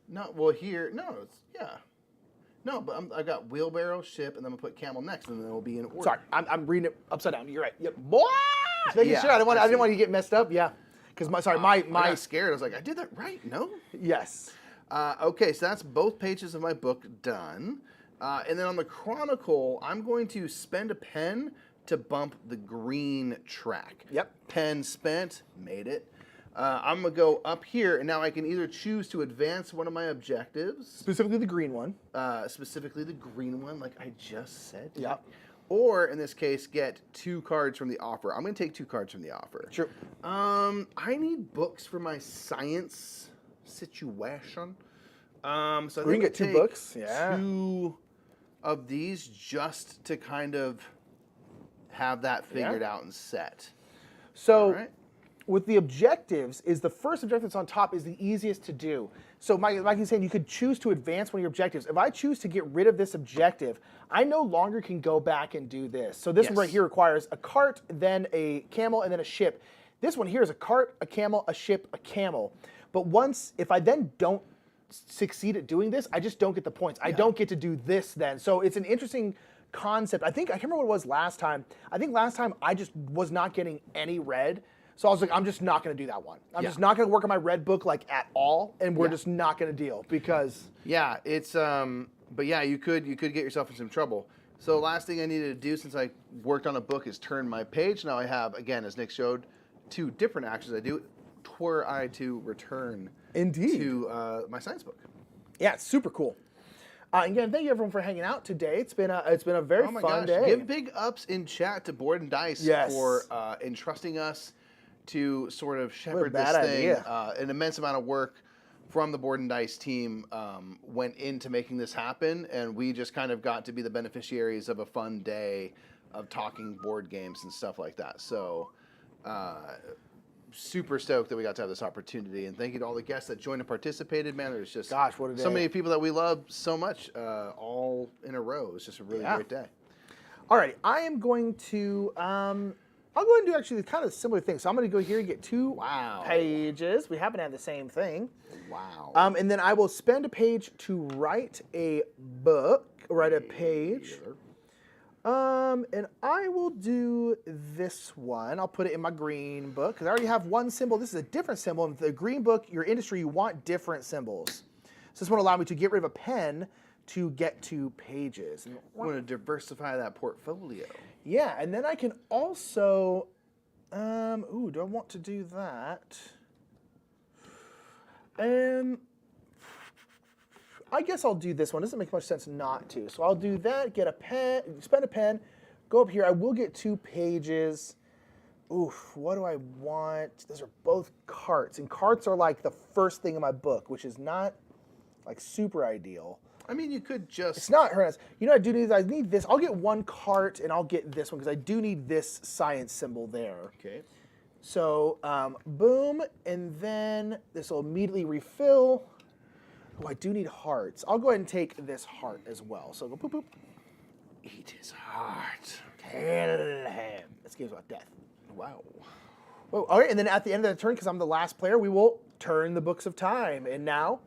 no, well here, no, it's, yeah. No, but I've got wheelbarrow, ship, and then I'm going to put camel next, and then it'll be in order. Sorry, I'm reading it upside down. You're right. Yep. Boy! Just making Yeah, sure. I didn't I want you to get messed up. Yeah. Because I got scared. I was like, I did that right? No? Yes. Okay, so that's both pages of my book done. And then on the Chronicle, I'm going to spend a pen to bump the green track. Yep. Pen spent, made it. I'm going to go up here, and now I can either choose to advance one of my objectives. Specifically the green one. Specifically the green one, like I just said. Yep. Or, in this case, get 2 cards from the offer. I'm going to take 2 cards from the offer. Sure. I need books for my science situation. So I think We can get 2 books. Yeah. 2 of these just to kind of have that figured out and set. So, All right. with the objectives, is the first objective that's on top is the easiest to do. So, Mike is saying you could choose to advance one of your objectives. If I choose to get rid of this objective, I no longer can go back and do this. So this one right here requires a cart, then a camel, and then a ship. This one here is a cart, a camel, a ship, a camel. But if I then don't succeed at doing this, I just don't get the points. I don't get to do this then. So it's an interesting concept. I can't remember what it was last time. I think last time I just was not getting any red. So I was like, I'm just not going to do that one. I'm just not going to work on my red book like at all, and we're just not going to deal because it's but yeah, you could get yourself in some trouble. So last thing I needed to do since I worked on a book is turn my page. Now I have, again, as Nick showed, 2 different actions I do. Were I to return to my science book. Yeah, it's super cool. Again, thank you everyone for hanging out today. It's been a very fun day. Give big ups in chat to Board and Dice for entrusting us to sort of shepherd this thing. An immense amount of work from the Board and Dice team went into making this happen, and we just kind of got to be the beneficiaries of a fun day of talking board games and stuff like that. So super stoked that we got to have this opportunity, and thank you to all the guests that joined and participated. Man, there's just what a day. So many people that we love so much all in a row. It's just a really great day. All right, I am going to I'll go ahead and do actually kind of similar thing. So I'm going to go here and get 2 pages. We happen to have the same thing. Wow. And then I will spend a page to write a book, write a page. And I will do this one. I'll put it in my green book because I already have one symbol. This is a different symbol. In the green book, your industry, you want different symbols. So this one will allow me to get rid of a pen to get 2 pages. And I want to diversify that portfolio. Yeah, and then I can also, do I want to do that? I guess I'll do this one. It doesn't make much sense not to. So I'll do that, get a pen, spend a pen, go up here. I will get 2 pages. Oof, what do I want? Those are both carts, and carts are like the first thing in my book, which is not like super ideal. I mean, you could just... It's not horrendous. You know what I need this. I'll get 1 cart, and I'll get this one, because I do need this science symbol there. Okay. So, boom, and then this will immediately refill. Oh, I do need hearts. I'll go ahead and take this heart as well. So go boop, boop. Eat his heart. Kill him. This game's about death. Wow. Whoa, all right, and then at the end of the turn, because I'm the last player, we will turn the books of time. And now...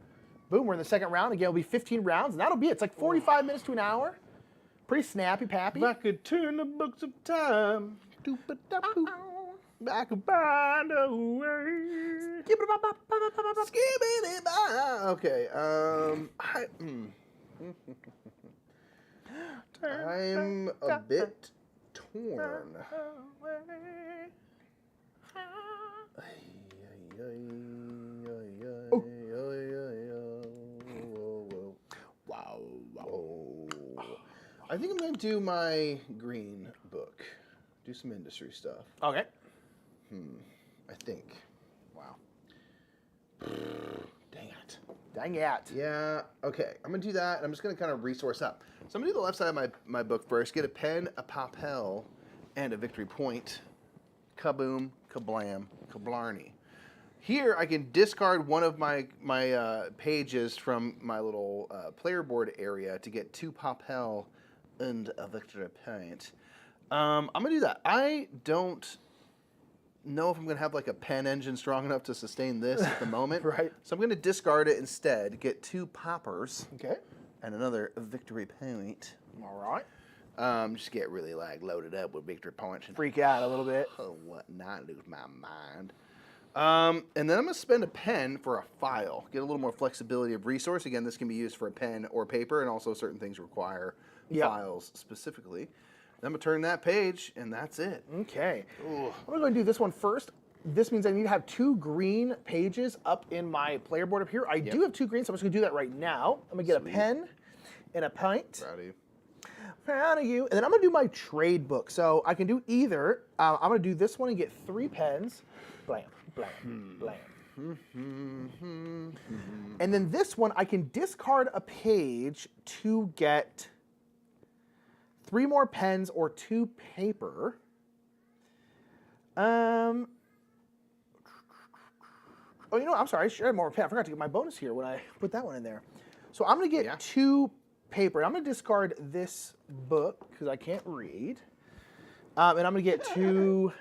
boom, we're in the second round. Again, it'll be 15 rounds, and that'll be it. It's like 45 minutes to an hour. Pretty snappy-pappy. If I could turn the books of time, I could find a way. Okay, I'm a bit torn. Wow. I think I'm going to do my green book. Do some industry stuff. Okay. I think. Wow. Dang it. Dang it. Yeah, okay. I'm going to do that, and I'm just going to kind of resource up. So I'm going to do the left side of my book first. Get a pen, a papel, and a victory point. Kaboom, kablam, kablarney. Here, I can discard one of my pages from my little player board area to get 2 papel and a victory point. I'm going to do that. I don't know if I'm going to have like a pen engine strong enough to sustain this at the moment. Right. So I'm going to discard it instead, get 2 poppers. Okay. And another victory point. All right. Just get really like loaded up with victory points. And freak out a little bit. Oh, what not lose my mind. And then I'm going to spend a pen for a file. Get a little more flexibility of resource. Again, this can be used for a pen or paper, and also certain things require files specifically. Then I'm going to turn that page, and that's it. Okay. I'm going to do this one first. this means I need to have 2 green pages up in my player board up here. I do have 2 green, so I'm just going to do that right now. I'm going to get a pen and a pint. Proud of you. Proud of you. And then I'm going to do my trade book. So I can do either. I'm going to do this one and get 3 pens. Blam, blam, blam. And then this one, I can discard a page to get 3 more pens or 2 paper. Oh, you know what? I'm sorry. I should have more pen. I forgot to get my bonus here when I put that one in there. So I'm going to get 2 paper. I'm going to discard this book because I can't read. And I'm going to get 2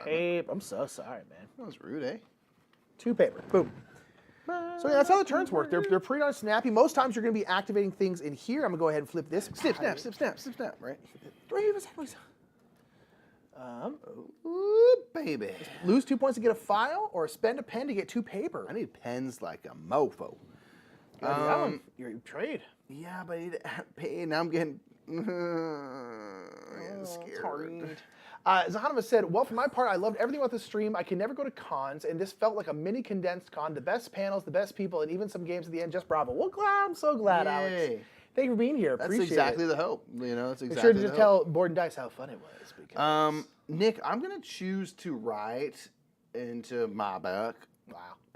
paper. I'm so sorry, man. That was rude, eh? 2 paper. Boom. So yeah, that's how the turns work. They're pretty darn snappy. Most times you're going to be activating things in here. I'm going to go ahead and flip this. Snip, snap, snip, snap, snip, snap, right? Ooh, baby. Lose 2 points to get a file, or spend a pen to get 2 paper. I need pens like a mofo. Your trade. Yeah, but I need to pay. Now I'm getting scared. Zahanova said, well, for my part, I loved everything about the stream. I can never go to cons, and this felt like a mini condensed con. The best panels, the best people, and even some games at the end. Just bravo. Well, I'm so glad, Alex. Thank you for being here. That's Appreciate exactly it. the hope. You know, that's exactly Be sure to the just hope. tell Board and Dice how fun it was. Because Nick, I'm going to choose to write into my book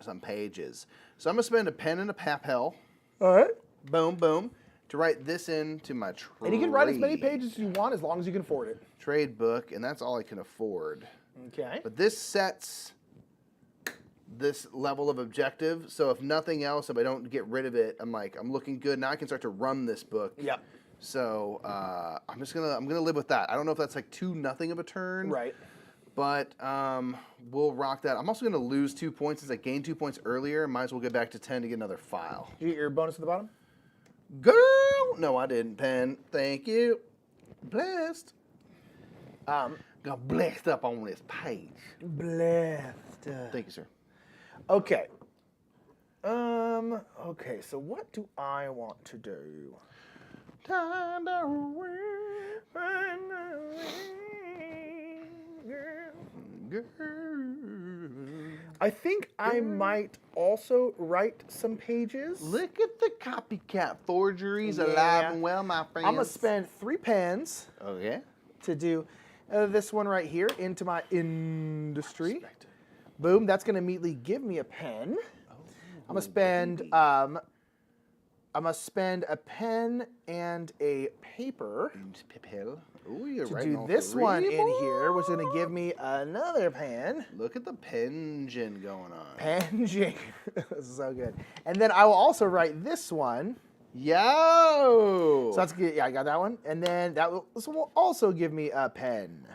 some pages. So I'm going to spend a pen and a papel. All right. Boom, boom. To write this into my trade. And you can write as many pages as you want as long as you can afford it. Trade book, and that's all I can afford. Okay. But this sets this level of objective. So if nothing else, if I don't get rid of it, I'm looking good. Now I can start to run this book. Yep. So I'm gonna live with that. I don't know if that's like 2-0 of a turn. Right. But we'll rock that. I'm also gonna lose 2 points since I gained 2 points earlier. Might as well get back to 10 to get another file. Did you get your bonus at the bottom? Girl! No, I didn't, Pen. Thank you. Blessed. Got blessed up on this page. Blessed. Thank you, sir. Okay. Okay, so what do I want to do? Time to I think I might also write some pages. Look at the copycat forgeries alive and well, my friends. I'm going to spend 3 pens to do this one right here into my industry. Boom, that's going to immediately give me a pen. I'm going to spend a pen and a paper Ooh, to do this one in here, which is going to give me another pen. Look at the pension going on. Pension. This is so good. And then I will also write this one. Yo! So that's good. Yeah, I got that one. And then this one will also give me a pen.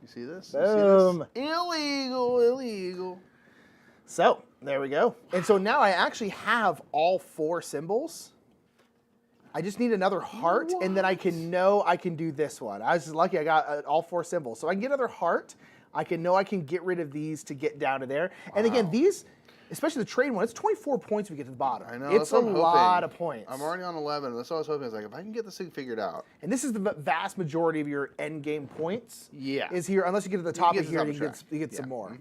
You see this? Boom. You see this? Illegal. So there we go. And so now I actually have all 4 symbols. I just need another heart, and then I can know I can do this one. I was just lucky I got all 4 symbols. So I can get another heart. I can know I can get rid of these to get down to there. And again, these, especially the trade one, it's 24 points we get to the bottom. I know. It's a lot of points. I'm already on 11. That's what I was hoping. I was like, if I can get this thing figured out. And this is the vast majority of your end game points. Yeah. Is here, unless you get to the top of here, you get some more.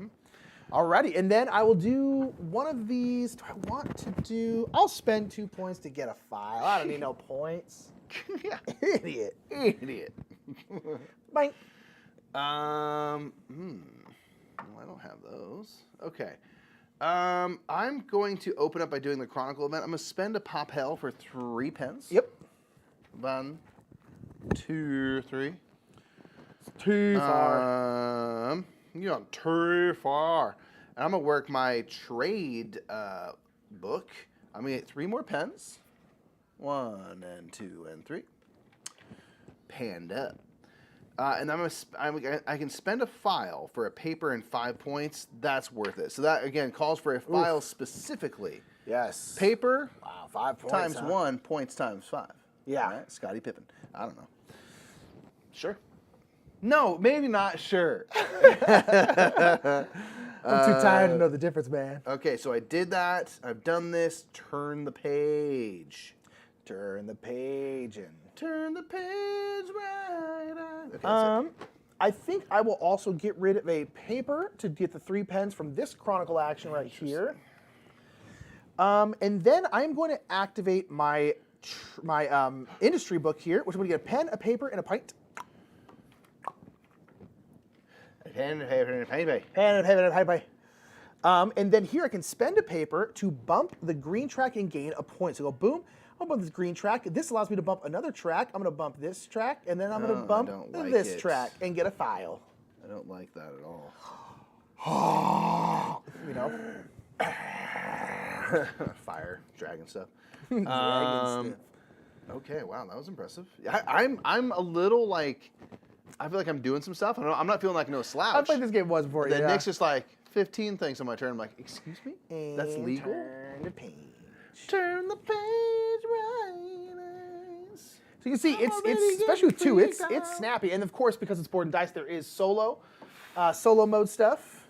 Alrighty, and then I will do one of these. Do I want to do? I'll spend 2 points to get a file. I don't need no points. Idiot. Bye. Well, I don't have those. Okay. I'm going to open up by doing the Chronicle event. I'm going to spend a pop hell for 3 pens. Yep. 1, 2, 3. Too far. You're on too far. And I'm going to work my trade book. I'm going to get 3 more pens. 1 and 2 and 3. Panned up. And I can spend a file for a paper and 5 points. That's worth it. So that, again, calls for a file specifically. Yes. Paper. Wow, 5 points. Times 1, points times 5. Yeah. Right? Scottie Pippen. I don't know. Sure. No, maybe not sure. I'm too tired to know the difference, man. Okay, so I did that. I've done this. Turn the page. Turn the page and turn the page right on. Okay, I I think I will also get rid of a paper to get the 3 pens from this Chronicle action right here. And then I'm going to activate my industry book here, which I'm going to get a pen, a paper, and a pint. A pen, a paper, and a paper. Pen, a paper, and a paper. And then here I can spend a paper to bump the green track and gain a point. So go boom, I'll bump this green track. This allows me to bump another track. I'm going to bump this track, and then I'm going to bump this track and get a file. I don't like that at all. You know? Fire, dragon stuff. Dragon stuff. Okay, wow, that was impressive. I'm a little like, I feel like I'm doing some stuff. I'm not feeling like no slouch. I've played this game once before. Then Nick's just like 15 things on my turn. I'm like, excuse me, that's And legal. Turn the page. Turn the page right. So you can see it's especially with 2, it's snappy, and of course because it's board and dice, there is solo mode stuff.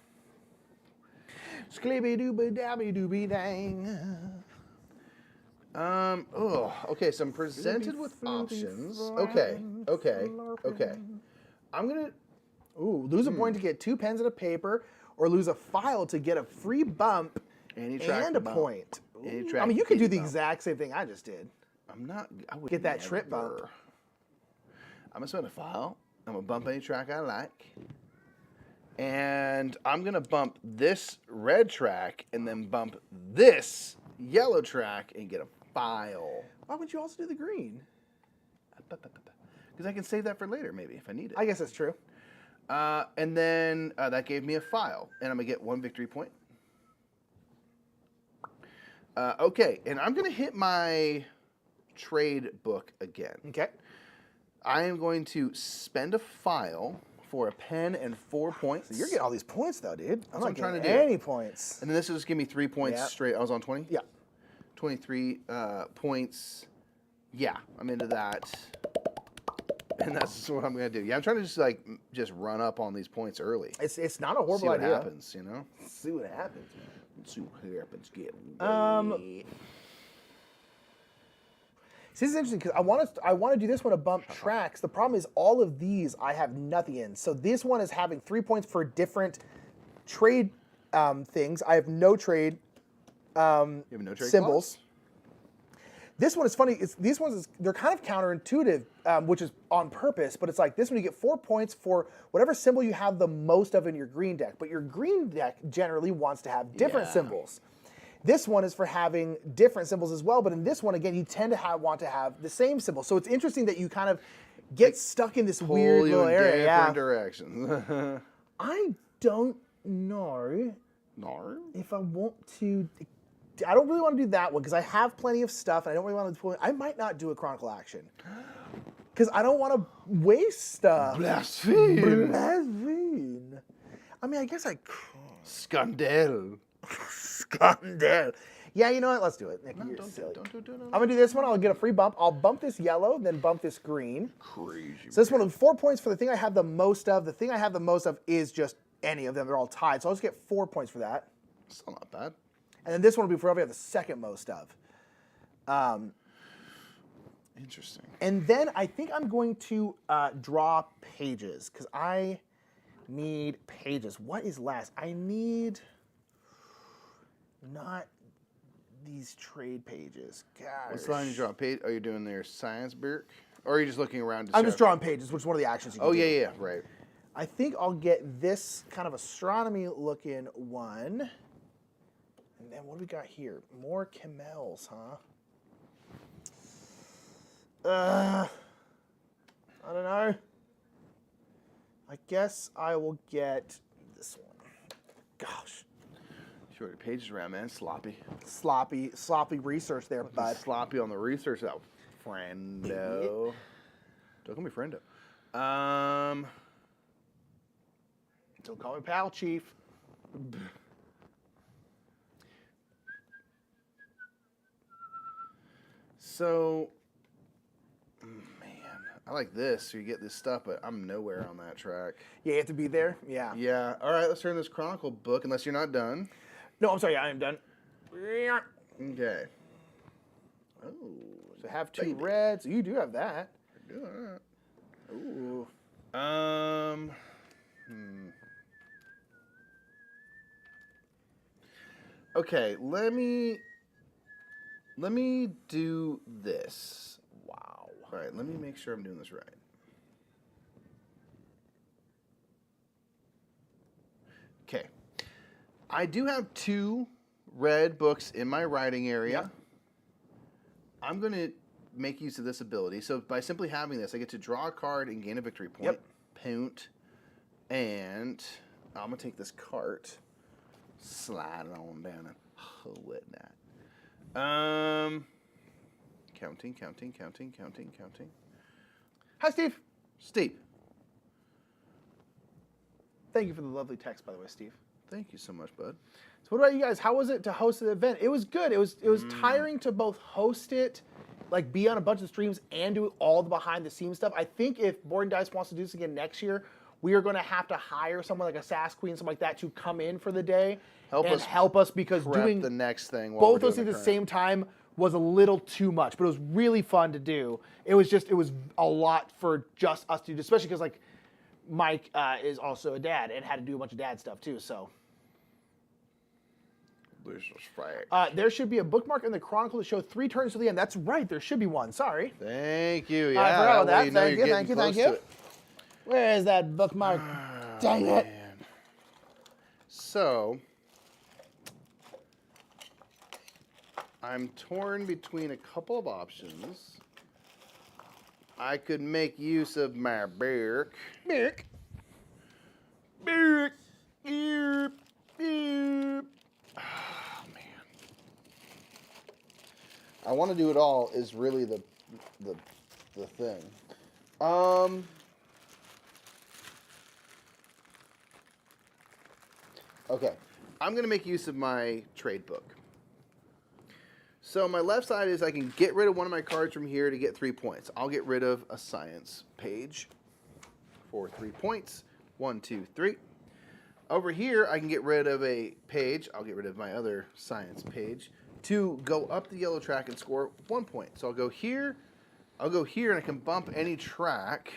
Sclibby dooby dabby dooby dang. Okay, so I'm presented with options. Okay. I'm gonna lose a point to get 2 pens and a paper, or lose a file to get a free bump and a point. I mean, you could do the exact same thing I just did. I would get that trip bump. I'm gonna spend a file. I'm gonna bump any track I like. And I'm gonna bump this red track and then bump this yellow track and get a file. Why would you also do the green? Because I can save that for later, maybe, if I need it. I guess that's true. And then that gave me a file, and I'm gonna get 1 victory point. Okay, and I'm gonna hit my trade book again. Okay. I am going to spend a file for a pen and 4 points. So you're getting all these points though, dude. I'm not trying to getting do. any points. And then this will just give me 3 points straight. I was on 20? Yeah. 23 points. Yeah, I'm into that. And that's what I'm going to do. Yeah, I'm trying to just run up on these points early. It's not a horrible See what idea. happens, you know? See what happens. See what happens. Get See, this is interesting because I want to do this one to bump tracks. The problem is all of these I have nothing in. So this one is having 3 points for different trade things. I have no trade, you have no trade symbols. clause? This one is funny. These ones they're kind of counterintuitive, which is on purpose. But it's like this one you get 4 points for whatever symbol you have the most of in your green deck. But your green deck generally wants to have different symbols. This one is for having different symbols as well, but in this one, again, you tend to want to have the same symbol. So it's interesting that you kind of get stuck in this weird little area. Different directions. I don't know if I want to. I don't really want to do that one because I have plenty of stuff, and I don't really want to. I might not do a Chronicle action because I don't want to waste stuff. Blaspheme. Blaspheme. I mean, I guess I could. Scandal. Scandal. Yeah, you know what? Let's do it. Nick, you're silly. I'm going to do this one. I'll get a free bump. I'll bump this yellow, then bump this green. Crazy. So this one will 4 points for the thing I have the most of. The thing I have the most of is just any of them. They're all tied. So I'll just get 4 points for that. Still not bad. And then this one will be for whatever I have the second most of. Interesting. And then I think I'm going to draw pages because I need pages. What is last? I need not these trade pages. Gosh. What's the line you draw? Are you doing their science Birk? Or are you just looking around? I'm just drawing pages, which is one of the actions you can do. Yeah, right. I think I'll get this kind of astronomy looking one. And then what do we got here? More camels, huh? I don't know. I guess I will get this one. Gosh. Sure, the pages around, man. Sloppy. Sloppy research there, bud. Sloppy on the research, that friendo. Don't call me friendo. Don't call me pal, chief. So, man, I like this. So you get this stuff, but I'm nowhere on that track. Yeah, you have to be there? Yeah. Yeah. All right, let's turn this Chronicle book, unless you're not done. No, I'm sorry, I am done. Okay. So have two reds. You do have that. I do that. Ooh. Okay, let me do this. Wow. All right, let me make sure I'm doing this right. Okay. I do have 2 red books in my writing area. Yep. I'm going to make use of this ability. So by simply having this, I get to draw a card and gain a victory point. Yep. Poont. And I'm going to take this cart, slide it on down and hoe it that. Counting. Hi, Steve. Steve. Thank you for the lovely text, by the way, Steve. Thank you so much, bud. So what about you guys? How was it to host the event? It was good. It was tiring to both host it, like be on a bunch of streams and do all the behind the scenes stuff. I think if Board and Dice wants to do this again next year, we are going to have to hire someone like a Sass Queen, something like that, to come in for the day and help us because prep doing the next thing. While both we're those doing things at the current. same time was a little too much, but it was really fun to do. It was a lot for just us to do, especially because like Mike is also a dad and had to do a bunch of dad stuff too. So this was fake. there should be a bookmark in the Chronicle to show 3 turns to the end. That's right. There should be one. Sorry. Thank you. Yeah, I forgot about that. you know Thank you're you. getting Thank you. close to it. Where is that bookmark? Dang it. So, I'm torn between a couple of options. I could make use of my Berk. Oh, man. I want to do it all is really the thing. Okay, I'm going to make use of my trade book. So my left side is I can get rid of one of my cards from here to get 3 points. I'll get rid of a science page for 3 points. 1, 2, 3. Over here, I can get rid of a page. I'll get rid of my other science page to go up the yellow track and score 1 point. So I'll go here, and I can bump any track.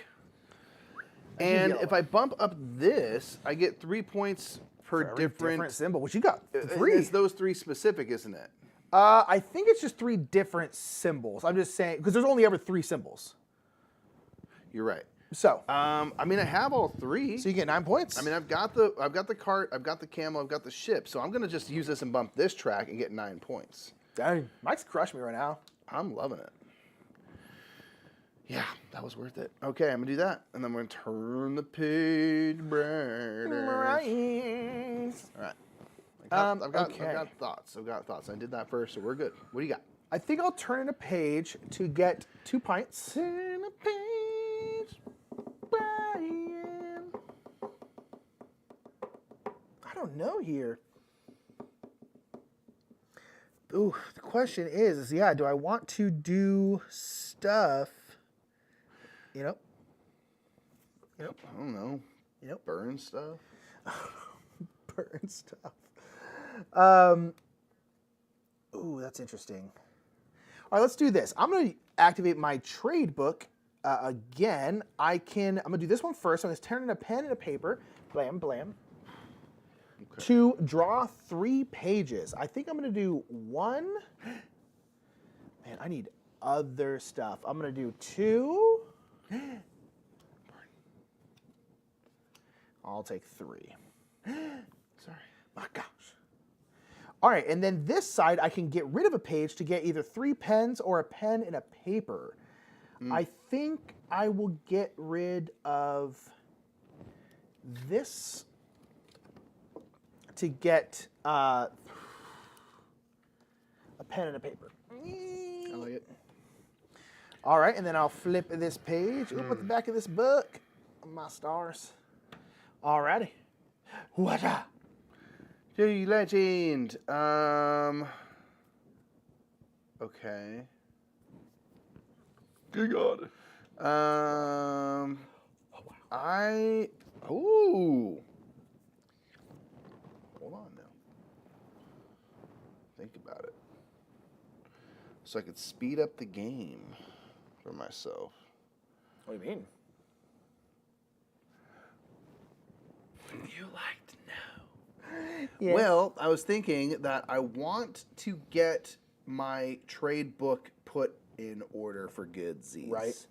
And if I bump up this, I get 3 points per different symbol, which you got 3. It's those 3 specific, isn't it? I think it's just 3 different symbols. I'm just saying because there's only ever 3 symbols. You're right. So, I mean, I have all 3. So you get 9 points. I mean, I've got the cart, I've got the camel, I've got the ship. So I'm gonna just use this and bump this track and get 9 points. Dang, Mike's crushing me right now. I'm loving it. Yeah, that was worth it. Okay, I'm gonna do that, and then I'm gonna turn the page brighter. All right. I've got thoughts. I've got thoughts. I did that first, so we're good. What do you got? I think I'll turn in a page to get 2 pints. Turn a page, Brian. I don't know here. Ooh, the question is yeah, do I want to do stuff? Yep. I don't know. Yep. Burn stuff. Burn stuff. Ooh, that's interesting. All right, let's do this. I'm going to activate my trade book again. I'm going to do this one first. I'm going to turn in a pen and a paper. Blam, blam. Okay. To draw 3 pages. I think I'm going to do 1. Man, I need other stuff. I'm going to do 2. I'll take 3. Sorry. My gosh. All right, and then this side, I can get rid of a page to get either 3 pens or a pen and a paper. I think I will get rid of this to get a pen and a paper. I like it. All right, and then I'll flip this page. Ooh, at the back of this book. My stars. All righty. What-a? The legend. Okay. Good God. Ooh. Hold on now. Think about it. So I could speed up the game for myself. What do you mean? You like to know. Yes. Well, I was thinking that I want to get my trade book put in order for goodsies. Right.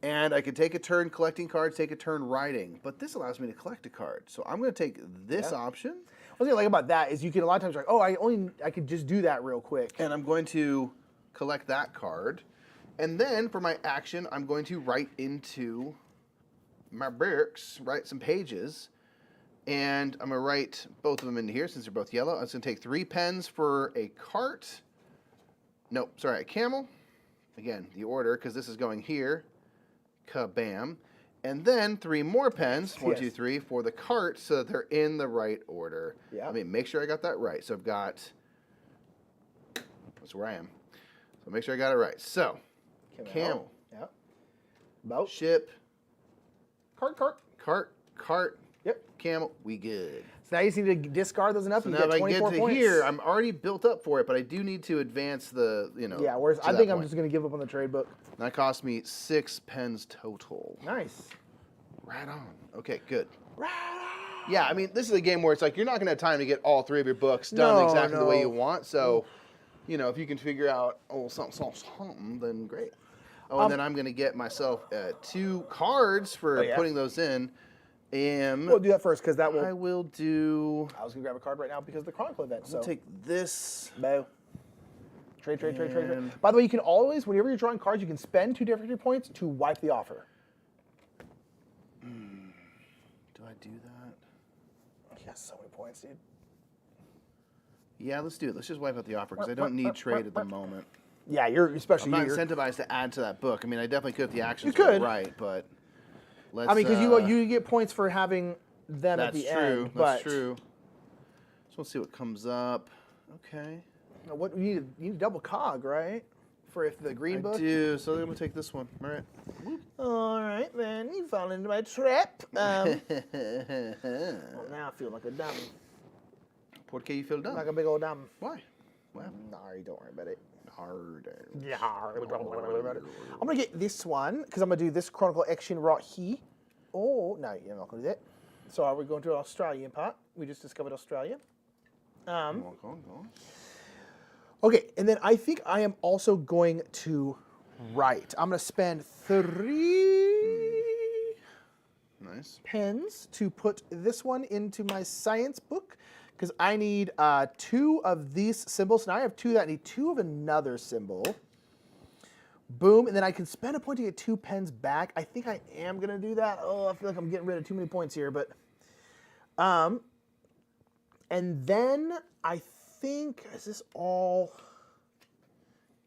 And I could take a turn collecting cards, take a turn writing, but this allows me to collect a card. So I'm going to take this option. One thing I like about that is you can a lot of times like, oh, I could just do that real quick. And I'm going to collect that card. And then for my action, I'm going to write into my books, write some pages. And I'm going to write both of them into here since they're both yellow. I'm just going to take 3 pens for a cart. Nope, sorry, a camel. Again, the order, because this is going here. Kabam. And then 3 more pens, 1, 2, 3, for the cart so that they're in the right order. Yeah. Let me make sure I got that right. So I've got, that's where I am. So make sure I got it right. So, camel. Yeah. Boat. Ship. Cart. Cart. Yep. Camel. We good. So now you just need to discard those enough So and now you if get I 24 get to points. here, I'm already built up for it, but I do need to advance the, Yeah, whereas to I that think I'm point. just going to give up on the trade book. That cost me 6 pens total. Nice. Right on. Okay, good. Yeah, I mean, this is a game where it's like you're not going to have time to get all 3 of your books done No, exactly the way no. you want. So, if you can figure out something, then great. Oh, and then I'm going to get myself 2 cards for putting those in. We'll do that first because that will. I will do. I was going to grab a card right now because of the Chronicle event. I'll take this. Bow. Trade. By the way, you can always, whenever you're drawing cards, you can spend 2 different points to wipe the offer. Do I do that? He has so many points, dude. Yeah, let's do it. Let's just wipe out the offer because I don't need trade at the moment. Yeah, especially I'm not you're incentivized to add to that book. I mean, I definitely could if the actions You were could. right, but let's. I mean, because you get points for having them at the end. That's true. So let's see what comes up. Okay. Now, what you need a double cog, right? For if the green book. I do. So I'm gonna take this one. All right. All right, then you fell into my trap. Well, now I feel like a dummy. Por qué you feel dumb? Like a big old dumb. Why? Well, no, don't worry about it. Harder. Yeah. I'm gonna get this one because I'm gonna do this Chronicle action right here. Oh no, you're not gonna do that. So are we going to our Australian part? We just discovered Australia. Go on. Okay, and then I think I am also going to write. I'm gonna spend 3 Nice. pens to put this one into my science book because I need 2 of these symbols. Now I have 2 that I need 2 of another symbol. Boom, and then I can spend a point to get 2 pens back. I think I am gonna do that. Oh, I feel like I'm getting rid of too many points here, but and then I think, is this all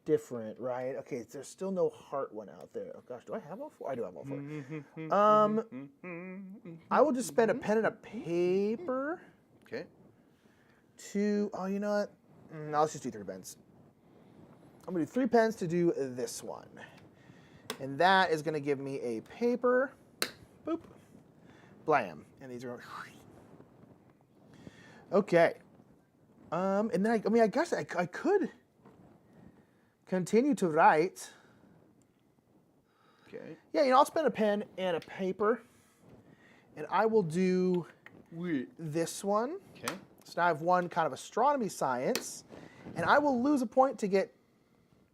different, right? Okay, there's still no heart one out there. Oh gosh, do I have all 4? I do have all 4. I will just spend a pen and a paper. Okay. Oh, you know what? No, let's just do 3 pens. I'm gonna do 3 pens to do this one. And that is gonna give me a paper. Boop. Blam. And these are okay. And then I guess I could continue to write. Okay. Yeah, I'll spend a pen and a paper. And I will do this one. Okay. So now I have 1 kind of astronomy science. And I will lose a point to get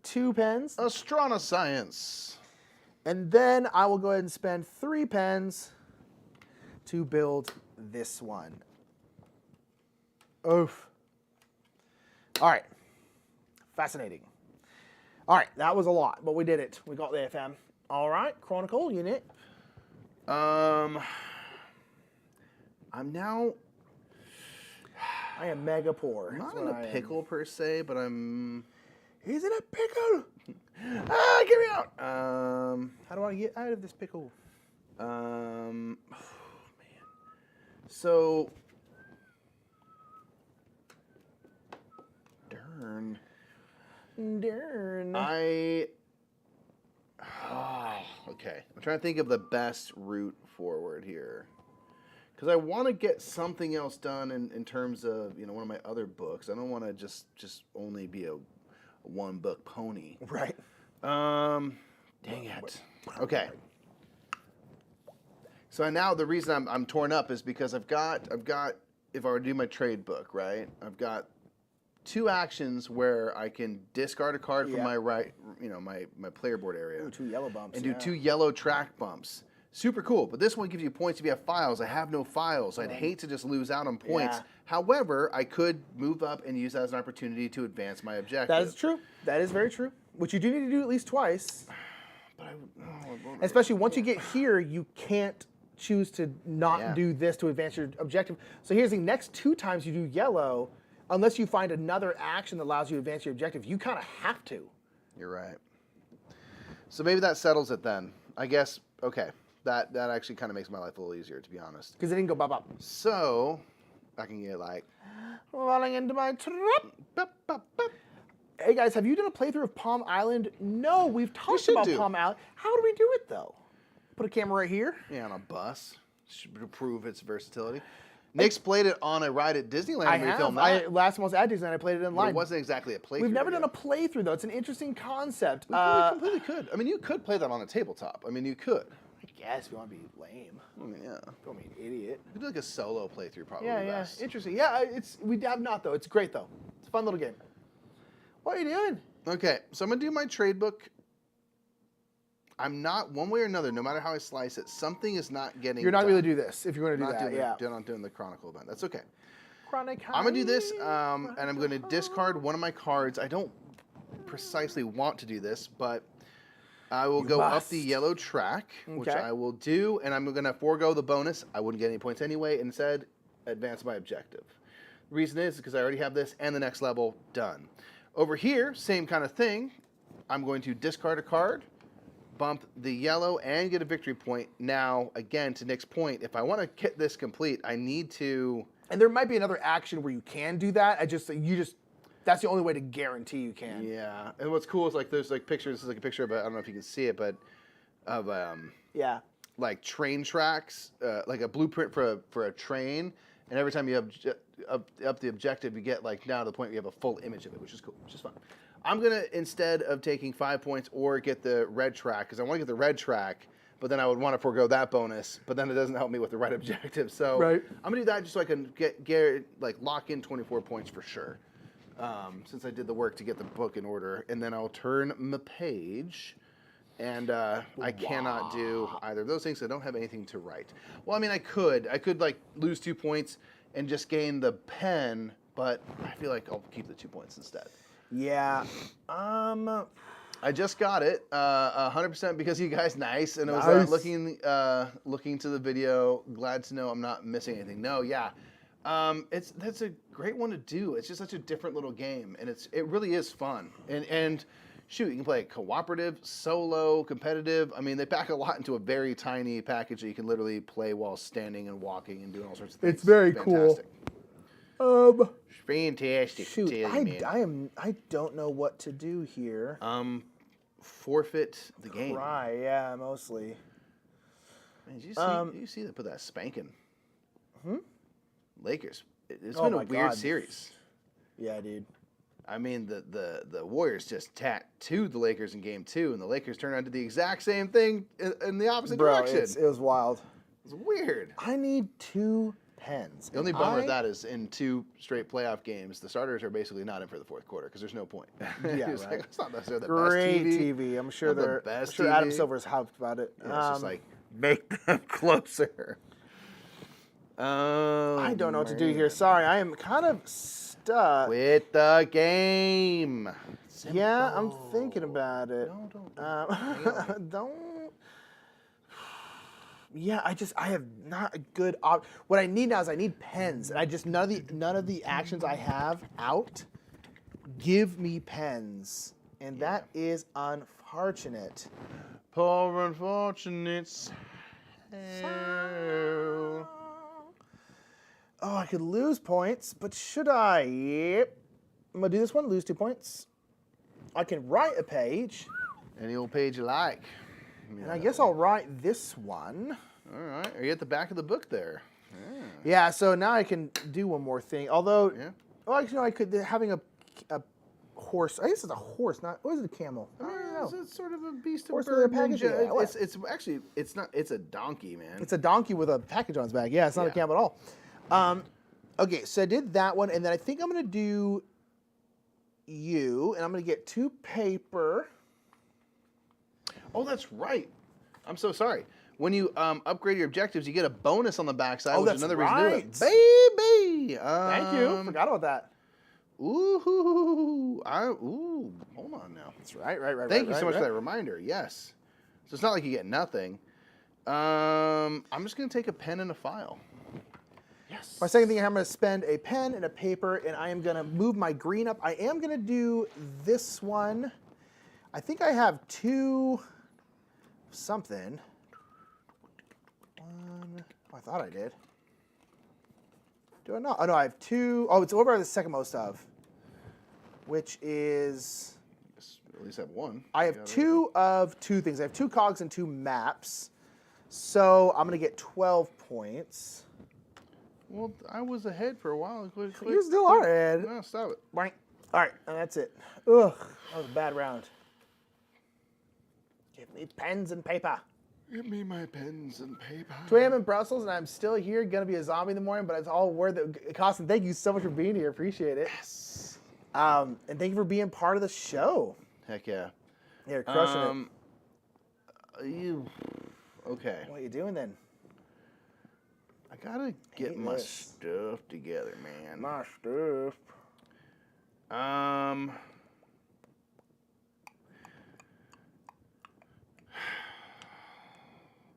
2 pens. Astronomy science. And then I will go ahead and spend 3 pens to build this one. Oof. All right. Fascinating. All right, that was a lot, but we did it. We got there, fam. All right, Chronicle unit. I'm now. I am mega poor. I'm not That's in what a I am. pickle per se, but I'm. He's in a pickle. Get me out. How do I get out of this pickle? Oh, man. So. Darn. Okay. I'm trying to think of the best route forward here. Because I want to get something else done in terms of, one of my other books. I don't want to just only be a 1-book pony. Right. Dang it. Okay. So now the reason I'm torn up is because I've got if I were to do my trade book, right? I've got 2 actions where I can discard a card from my right, my player board area. Ooh, 2 yellow bumps. And do 2 yellow track bumps. Super cool. But this one gives you points if you have files. I have no files. I'd hate to just lose out on points. Yeah. However, I could move up and use that as an opportunity to advance my objective. That is true. That is very true. Which you do need to do at least twice. Especially once you get here, you can't choose to not do this to advance your objective. So here's the next 2 times you do yellow, unless you find another action that allows you to advance your objective, you kind of have to. You're right. So maybe that settles it then. I guess, okay. That actually kind of makes my life a little easier, to be honest. Because it didn't go bop. So I can get like... Falling into my trap. Hey guys, have you done a playthrough of Palm Island? No, we've talked about Palm Island. How do we do it though? Put a camera right here? Yeah, on a bus. To prove its versatility. Nick's played it on a ride at Disneyland. I have. Last time I was at Disneyland, I played it in line. It wasn't exactly a playthrough. We've never done a playthrough though. It's an interesting concept. We completely could. I mean, you could play that on a tabletop. I mean, you could. I guess if you want to be lame. I mean, yeah. Don't be an idiot. You could do like a solo playthrough, probably. Yeah. Interesting. Yeah, we have not though. It's great though. It's a fun little game. What are you doing? Okay, so I'm gonna do my trade book. I'm not one way or another. No matter how I slice it, something is not getting. You're not done. going to do this if you're going to do that. Yeah, not doing the Chronicle event. That's okay. Chronicle. I'm gonna do this, and I'm gonna discard one of my cards. I don't precisely want to do this, but I will go up the yellow track, which I will do, and I'm gonna forego the bonus. I wouldn't get any points anyway. Instead, advance my objective. The reason is because I already have this and the next level done. Over here, same kind of thing. I'm going to discard a card, bump the yellow, and get a victory point. Now, again, to Nick's point, if I want to get this complete, I need to... And there might be another action where you can do that. That's the only way to guarantee you can. Yeah. And what's cool is like there's like pictures. This is like a picture of, I don't know if you can see it, but of like train tracks, like a blueprint for a train. And every time you have up the objective, you get like now to the point where you have a full image of it, which is cool, which is fun. I'm gonna, instead of taking 5 points or get the red track, because I want to get the red track, but then I would want to forego that bonus, but then it doesn't help me with the red objective. So I'm gonna do that just so I can get like lock in 24 points for sure. Since I did the work to get the book in order, and then I'll turn my page, and I cannot do either of those things. I don't have anything to write. Well, I mean, I could like lose 2 points and just gain the pen, but I feel like I'll keep the 2 points instead. Yeah. I just got it 100% because you guys nice, and it was looking to the video. Glad to know I'm not missing anything. No, yeah. That's a great one to do. It's just such a different little game, and it really is fun. And shoot, you can play cooperative, solo, competitive. I mean, they pack a lot into a very tiny package that you can literally play while standing and walking and doing all sorts of things. It's very cool. Fantastic. Shoot, I don't know what to do here. Forfeit the game. Cry, yeah, mostly. Man, did you see they put that spanking? Lakers. It's been a weird series. Yeah, dude. I mean, the Warriors just tattooed the Lakers in Game 2, and the Lakers turned around to the exact same thing in the opposite direction. It was wild. It's weird. I need 2 pens. The only bummer of that is in 2 straight playoff games, the starters are basically not in for the fourth quarter because there's no point. Yeah, right. Like, it's not necessarily the Great best TV. I'm sure the best I'm sure TV. Adam Silver's hyped about it. Yeah, it's just like make them closer. I don't know what to do here. Sorry, I am kind of stuck. With the game. Yeah, I'm thinking about it. No, don't. Yeah, I have not a good what I need now is I need pens, and I just none of the actions I have out give me pens, and that is unfortunate. Poor unfortunate. Oh, I could lose points, but should I? Yep. I'm gonna do this one, lose 2 points. I can write a page. Any old page you like. And I guess I'll write this one. All right. Are you at the back of the book there? Yeah, so now I can do one more thing. Although, actually, no, I could, having a horse. I guess it's a horse, not, what is it, a camel? I mean, know. It's sort of a beast of Horse with a burden. package, yeah, what? It's actually it's not. It's a donkey, man. It's a donkey with a package on its back. Yeah, it's not a camel at all. Okay, so I did that one, and then I think I'm gonna do you, and I'm gonna get 2 paper. Oh, that's right. I'm so sorry. When you upgrade your objectives, you get a bonus on the backside, Oh, which is that's another reason to do it. right. Baby! Thank you. Forgot about that. Ooh, hold on now. That's right. Thank you so much for that reminder. Yes. So it's not like you get nothing. I'm just going to take a pen and a file. Yes. My second thing, I'm going to spend a pen and a paper, and I am going to move my green up. I am going to do this one. I think I have 2 something. One. Oh, I thought I did. Do I not? Oh, no, I have 2. Oh, it's over the second most of, which is... At least have 1. I have 2 of 2 things. I have 2 cogs and 2 maps. So I'm going to get 12 points. Well, I was ahead for a while. You still are ahead. No, stop it. All right, and that's it. Ugh, that was a bad round. Give me pens and paper. Give me my pens and paper. 2 a.m. in Brussels, and I'm still here. Gonna be a zombie in the morning, but it's all worth it. Costin, thank you so much for being here. Appreciate it. Yes. And thank you for being part of the show. Heck yeah. You're crushing it. Okay. What are you doing then? I gotta get my stuff together, man. My stuff.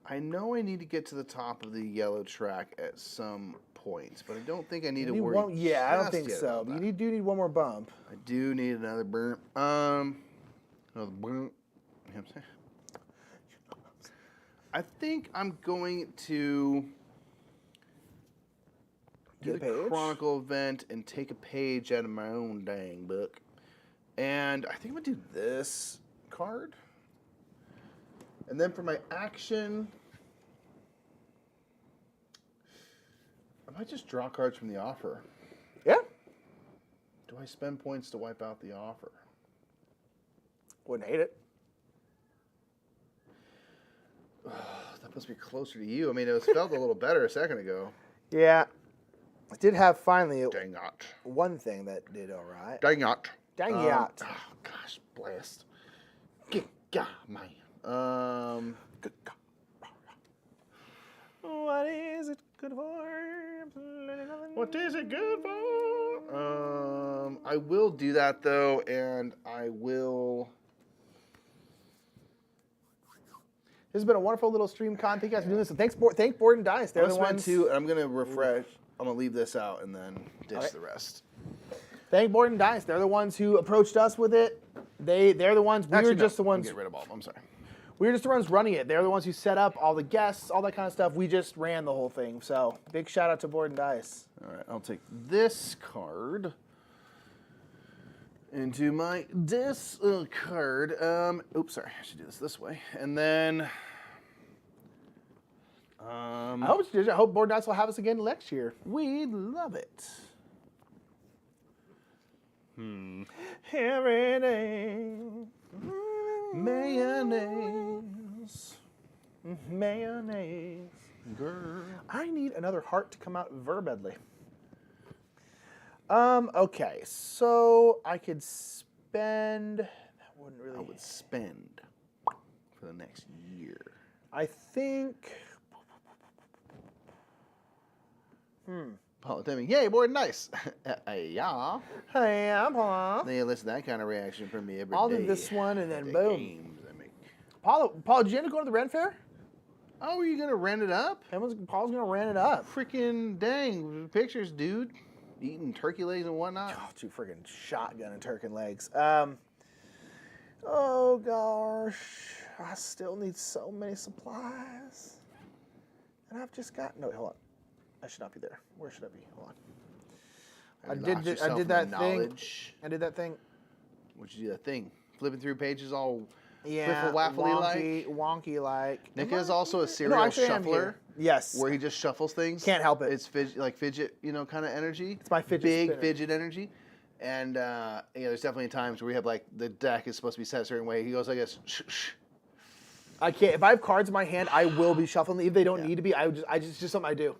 I know I need to get to the top of the yellow track at some points, but I don't think I need to worry. Yeah, I don't just think yet so. about You do need one more bump. I do need another burp. Another burp. You know what I'm saying? I think I'm going to do the Chronicle event and take a page out of my own dang book. And I think I'm going to do this card. And then for my action, I might just draw cards from the offer. Yeah. Do I spend points to wipe out the offer? Wouldn't hate it. That must be closer to you. I mean, it felt a little better a second ago. Yeah. I did have finally Dang it. one thing that did all right. Dang it. Dang it. Oh, gosh, blast. Good God, man. Good God. What is it good for? What is it good for? I will do that though, and I will. This has been a wonderful little stream con. Thank you guys for doing this. And thank Board and Dice. They're the ones. I'm gonna refresh. I'm gonna leave this out and then ditch the rest. Thank Board and Dice. They're the ones who approached us with it. They're the ones. We were just the ones. Get rid of all of them. I'm sorry. We were just the ones running it. They're the ones who set up all the guests, all that kind of stuff. We just ran the whole thing. So big shout out to Board and Dice. All right, I'll take this card into my card. Oops, sorry. I should do this way. And then I hope Board and Dice will have us again next year. We'd love it. Every day. Mayonnaise. Mayonnaise. Girl. I need another heart to come out verbally. Okay, so I could spend. That wouldn't really. I would spend for the next year. I think. Paul, tell me, yay, Board and Dice. Yeah. Hey, I'm Paul. They elicit that kind of reaction from me every day. I'll do this one and then The boom. games I make. Paul, did you end up going to the Ren Fair? Oh, are you gonna rent it up? Paul's gonna rent it up. Freaking dang pictures, dude. Eating turkey legs and whatnot. Oh, 2 freaking shotgun and turkey legs. Oh gosh, I still need so many supplies, and I've just got no. Wait, hold on. I should not be there. Where should I be? Hold on. I did that thing. I did that thing. What'd you do that thing? Flipping through pages all Yeah, waffly like. wonky like. Nick is also a serial shuffler. Yes. Where he just shuffles things. Can't help it. It's fidget, kind of energy. It's my fidget big spinner. fidget energy. And there's definitely times where we have like the deck is supposed to be set a certain way. He goes like this. Shh. I can't. If I have cards in my hand, I will be shuffling. If they don't need to be, it's just something I do.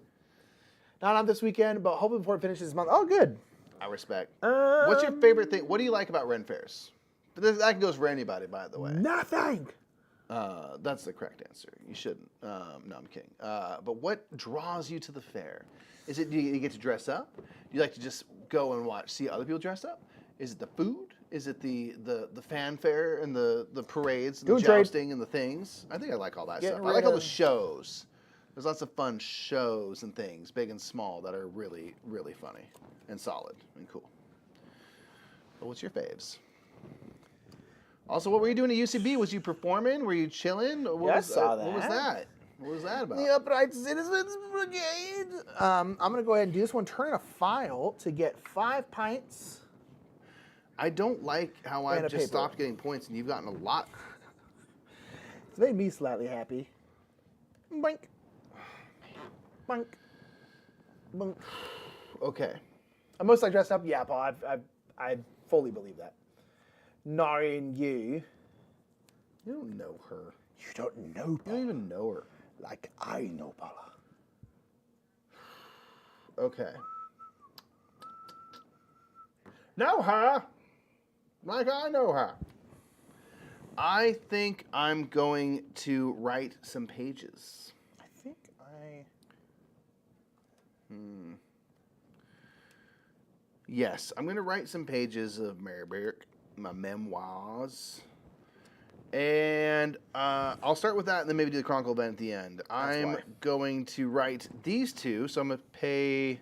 Not on this weekend, but hopefully before it finishes this month. Oh, good. I respect. What's your favorite thing? What do you like about Ren Fairs? But that goes for anybody, by the way. Nothing. That's the correct answer. You shouldn't. No, I'm kidding. But what draws you to the fair? Is it do you get to dress up? Do you like to just go and see other people dress up? Is it the food? Is it the fanfare and the parades and the jousting and the things? I think I like all that stuff. I like all the shows. There's lots of fun shows and things, big and small, that are really, really funny and solid and cool. But what's your faves? Also, what were you doing at UCB? Was you performing? Were you chilling? I saw that. What was that? What was that about? The Upright Citizens Brigade. I'm going to go ahead and do this one. Turn in a file to get 5 pints. I don't like how I've just stopped getting points and you've gotten a lot. It's made me slightly happy. Boink. Boink. Boink. Okay. I'm most like dressed up. Yeah, Paul. I fully believe that. Knowing you. You don't know her. You don't know Paula. You don't even know her. Like I know Paula. Okay. Know her. Like I know her. I think I'm going to write some pages. I think I... Yes, I'm going to write some pages of Mary Burke, my memoirs. And I'll start with that and then maybe do the Chronicle event at the end. I'm going to write these two, so I'm going to pay...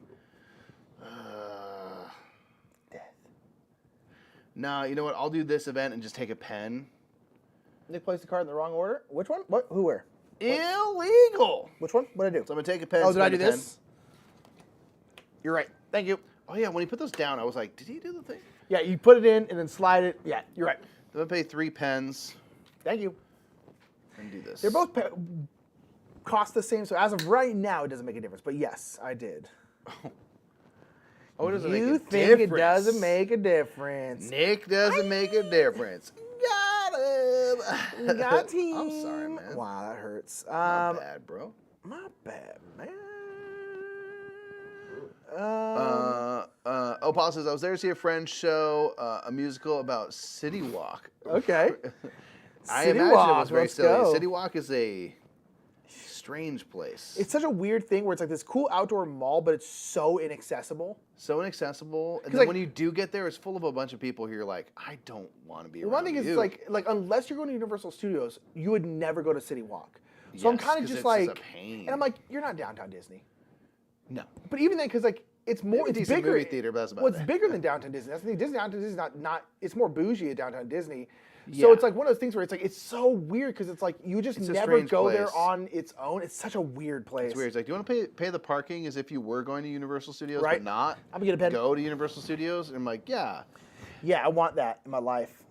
Death. No, you know what? I'll do this event and just take a pen. They placed the card in the wrong order? Which one? What? Who, where? Illegal! Which one? What did I do? So I'm going to take a pen. Oh, did I do this? You're right. Thank you. Oh, yeah, when he put those down, I was like, did he do the thing? Yeah, you put it in and then slide it. Yeah, you're right. I'm going to pay 3 pens. Thank you. And do this. They're both cost the same, so as of right now, it doesn't make a difference. But yes, I did. Oh, it doesn't you make a think difference. It doesn't make a difference. Nick doesn't make a difference. Got him. Got him. I'm sorry, man. Wow, that hurts. My bad, bro. My bad, man. Paul says, I was there to see a friend's show, a musical about City Walk. Okay. I City imagine Walk, it was very let's silly. go. City Walk is a strange place. It's such a weird thing where it's like this cool outdoor mall, but it's so inaccessible. So inaccessible. And then like- when you do get there, it's full of a bunch of people who you're like, I don't want to be The around one thing is, you. like unless you're going to Universal Studios, you would never go to City Walk. So I'm Yes, kind of 'cause just it's like, a pain. and I'm like, you're not downtown Disney. No. But even then, because like it's more, Maybe it's decent bigger. movie theater, but that's about well, it's it. bigger than downtown Disney. That's the thing. Downtown Disney's not. It's more bougie at downtown Disney. Yeah. So it's like one of those things where it's like it's so weird because it's like you just It's a never strange go there place. on its own. It's such a weird place. It's weird. It's like, do you want to pay the parking as if you were going to Universal Studios, Right. but not I'm gonna get a pen. go to Universal Studios? And I'm like, yeah, Yeah, I want that in my life.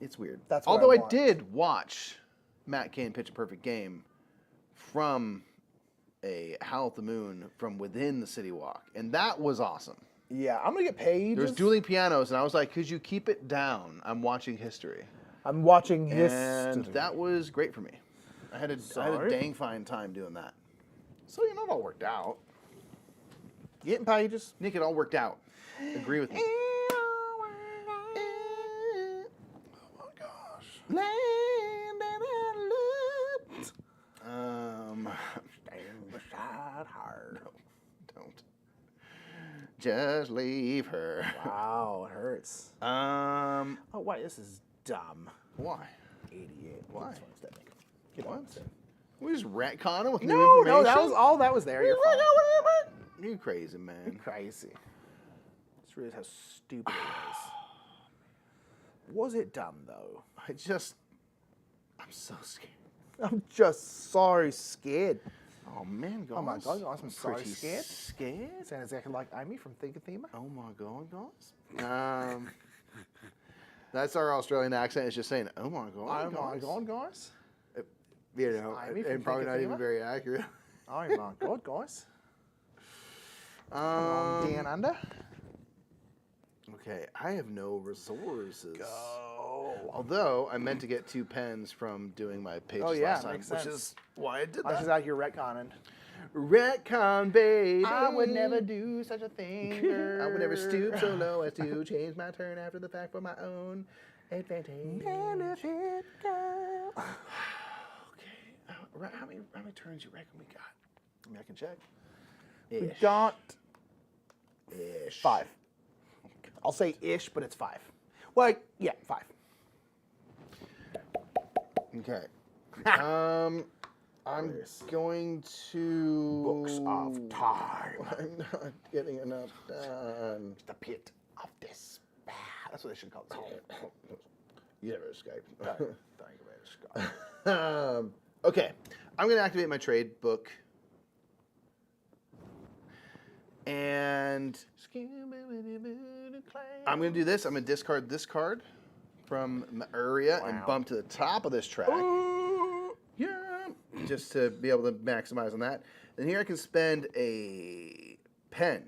it's weird. That's what Although I I want. did watch Matt Cain pitch a perfect game from a Howl at the Moon from within the City Walk, and that was awesome. Yeah, I'm gonna get paid. There was dueling pianos, and I was like, could you keep it down? I'm watching history. I'm watching And history. that was great for me. I had a Sorry. dang fine time doing that. So you know it all worked out. Getting pages. Nick, it all worked out. Agree with me. Stand beside her. No, don't. Just leave her. Wow, it hurts. Oh wait, this is dumb. Why? Idiot. Why? Get What? on. We just retconning with new No, information? that was all that was there. You're fine. You crazy, man. You're crazy. Just realize how stupid it is. Was it dumb though? I'm so scared. I'm just sorry scared. Oh man, guys. Oh my god, guys, I'm sorry pretty scared. Scared? Sound exactly like Amy from Think of Thema. Oh my god, guys. That's our Australian accent. It's just saying, oh my god, Oh my guys. god, guys. You know, Amy from and probably Think of not even Thema? very accurate. Oh my god, guys. Come on, down under. Okay, I have no resources. Although I meant to get 2 pens from doing my pages last time, makes which sense. is why I did Alex that. is out here retconning. Retcon, baby. I would never do such a thing. I would never stoop so low as to change my turn after the fact for my own advantage. Benefit, girl. Okay, how many turns you reckon we got? I mean, I can check. Ish. We got Ish. 5. I'll say ish, but it's 5. Well, yeah, 5. Okay. I'm going to Books of time. I'm not getting enough done. The pit of despair. That's what they should call it. You never escape. Thank you, Okay, I'm going to activate my trade book. And I'm going to do this. I'm going to discard this card from my area and bump to the top of this track. Yeah. Just to be able to maximize on that. And here I can spend a pen.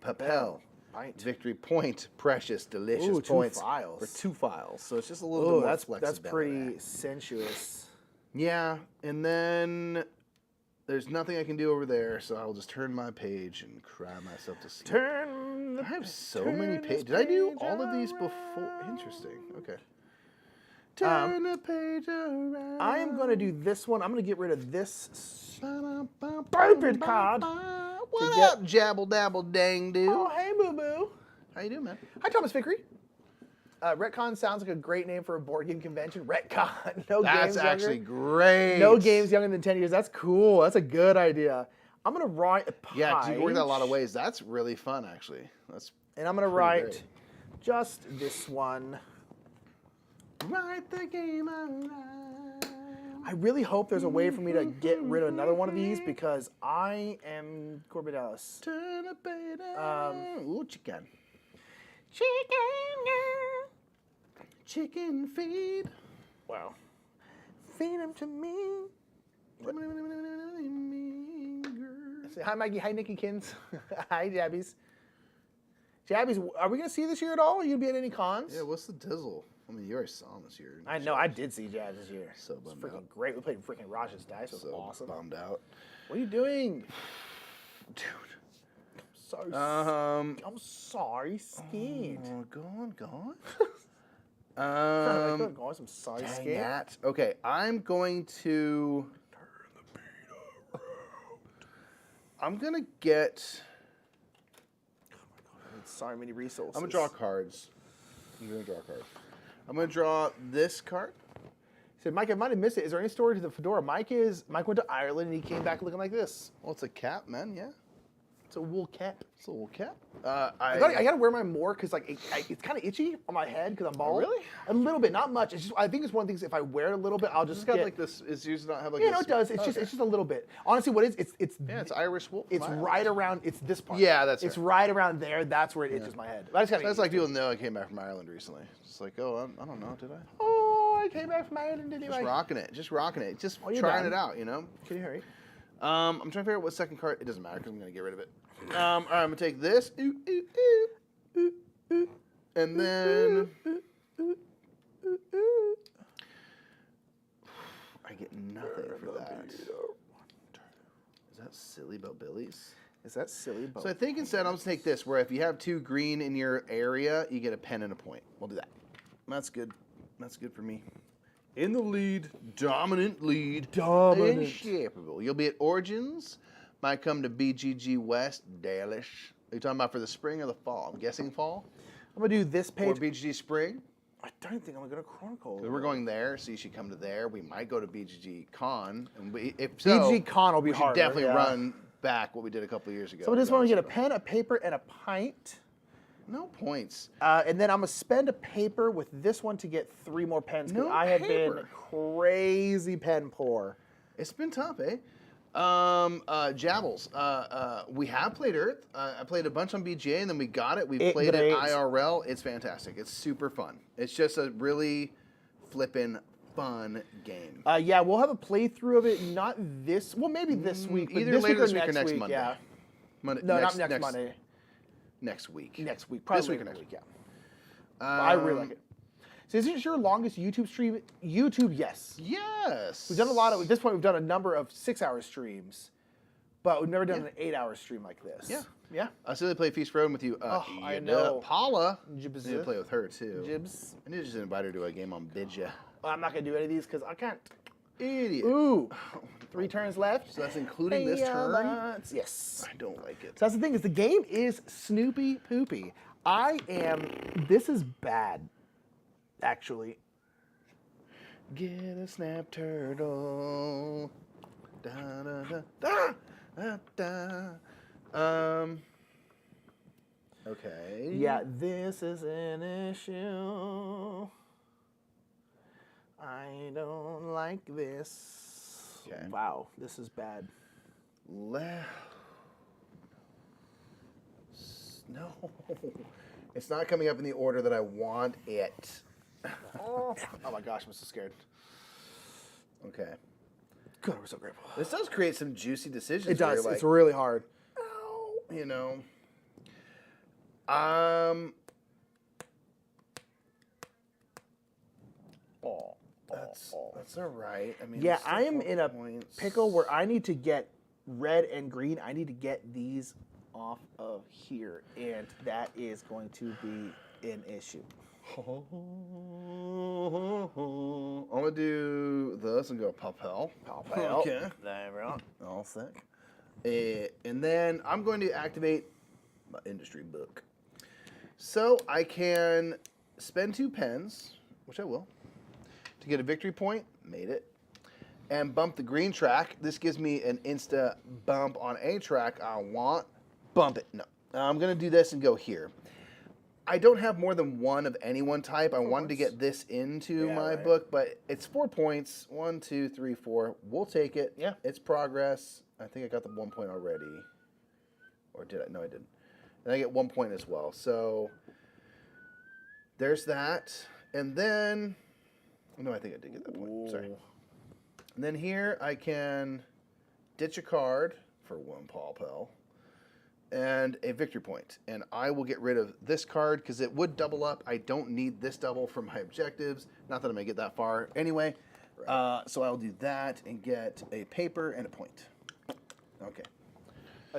Papel. Victory point. Precious, delicious Ooh, 2 points. files. For 2 files. So it's just a little Oh, bit more that's flexibility. pretty sensuous. Yeah, and then there's nothing I can do over there, so I'll just turn my page and cry myself to sleep. I have so many pages. Did I do all of these before? Interesting. Okay. Turn the page around. I am going to do this one. I'm going to get rid of this stupid card. What up, Jabble Dabble Dang Dude? Oh, hey, Boo Boo. How you doing, man? Hi, Thomas Vickery. Retcon sounds like a great name for a board game convention. Retcon. No games That's actually younger. great. No games younger than 10 years. That's cool. That's a good idea. I'm going to write a page. Yeah, because you work that a lot of ways. That's really fun, actually. And I'm going to pretty write great. just this one. Write the game alive. I really hope there's a way for me to get rid of another one of these because I am Corbett Ellis. Turn the page around. Ooh, chicken. Chicken feed. Wow. Feed them to me. Say hi, Maggie. Hi, Nikki Kins. Hi, Jabbies. Jabbies, are we going to see this year at all? Are you going to be at any cons? Yeah, what's the dizzle? I mean, you already saw him this year. I know. I did see Jabs this year. So It was bummed freaking out. great. We played freaking Raj's Dice. It was So awesome. bummed out. What are you doing? Dude. I'm sorry, scared. Oh, go on. I'm sorry, Dang scared. that. Okay, I'm going to. I'm gonna get. Sorry, many resources. I'm gonna draw cards. I'm gonna draw this card. He said, Mike, I might have missed it. Is there any story to the fedora? Mike went to Ireland and he came back looking like this. Well, it's a cap, man. Yeah, it's a wool cap. It's a wool cap. I gotta wear mine more because like it's kind of itchy on my head because I'm bald. Really? A little bit, not much. It's just I think it's one of the things. If I wear it a little bit, I'll just It's got get like this. It's usually not have like. Yeah, this, no, it does. It's just a little bit. Honestly, what it's Yeah, it's Irish wool. it's right around. It's this part. Yeah, that's It's right. right around there. That's where it itches my head. I just gotta. That's like people know I came back from Ireland recently. It's like, oh, I don't know, did I? Oh, I came back from Ireland. Did Just rocking it. Just Oh, you're trying done. it out, you know? Can you hurry? I'm trying to figure out what second card. It doesn't matter because I'm going to get rid of it. All right, I'm going to take this. And then I get nothing for that. Is that silly about Billy's? Is that silly about? So I think instead I'm going to take this, where if you have 2 green in your area, you get a pen and a point. We'll do that. That's good. That's good for me. In the lead, dominant lead. Dominant. Unshakable. You'll be at Origins. Might come to BGG West, Dalish. Are you talking about for the spring or the fall? I'm guessing fall. I'm gonna do this page. Or BGG Spring. I don't think I'm gonna go to Chronicle. 'Cause we're going there, so you should come to there. We might go to BGG Con, and if so, BGG Con will be we should harder, definitely yeah. run back what we did a couple years ago. So I just want to get a pen, a paper, and a pint. No points. And then I'm gonna spend a paper with this one to get 3 more pens. 'Cause No I have paper. been crazy pen poor. It's been tough, eh? Jabbles. We have played Earth. I played a bunch on BGA, and then we got it. We played it great. IRL. It's fantastic. It's super fun. It's just a really flippin' fun game. Yeah, we'll have a playthrough of it. Not this. Well, maybe this week. But Either this later week this week or next Monday. Yeah. Monday. No, not next Monday. next week. Next week, probably This week or later next in the week. Yeah. I really like it. So is this your longest YouTube stream? YouTube, yes. Yes. We've done a lot of. At this point, we've done a number of 6-hour streams, but we've never done an 8-hour stream like this. Yeah. Yeah. I still play Feast Road with you. I know. Paula. Jibs. I need to play with her too. Jibs. I need to just invite her to a game on Bidja. I'm not gonna do any of these because I can't. Idiot. Ooh. 3 turns left. So that's including this turn? Yes. I don't like it. So that's the thing is the game is Snoopy Poopy. This is bad, actually. Get a snap turtle. Da, da, da, da, da, da. Okay. Yeah, this is an issue. I don't like this. Okay. Wow, this is bad. No. It's not coming up in the order that I want it. Oh my gosh, I'm so scared. Okay. God, we're so grateful. This does create some juicy decisions. It where does. you're It's like, really hard. you know. That's all right. I mean, Yeah, it's still I am 4 in a points. pickle where I need to get red and green. I need to get these off of here, and that is going to be an issue. I'm gonna do this and go Papel. Okay. All sick. And then I'm going to activate my industry book. So I can spend 2 pens, which I will, to get a victory point. Made it. And bump the green track. This gives me an insta bump on a track I want. Bump it. No. I'm going to do this and go here. I don't have more than one of any one type. I wanted to get this into my book, but it's 4 points. 1, 2, 3, 4. We'll take it. Yeah. It's progress. I think I got the 1 point already. Or did I? No, I didn't. And I get 1 point as well. So there's that. And then, no, I think I did get that point. Sorry. And then here I can ditch a card for 1 Paw Pell and a victory point. And I will get rid of this card because it would double up. I don't need this double for my objectives. Not that I'm going to get that far anyway. So I'll do that and get a paper and a point. Okay.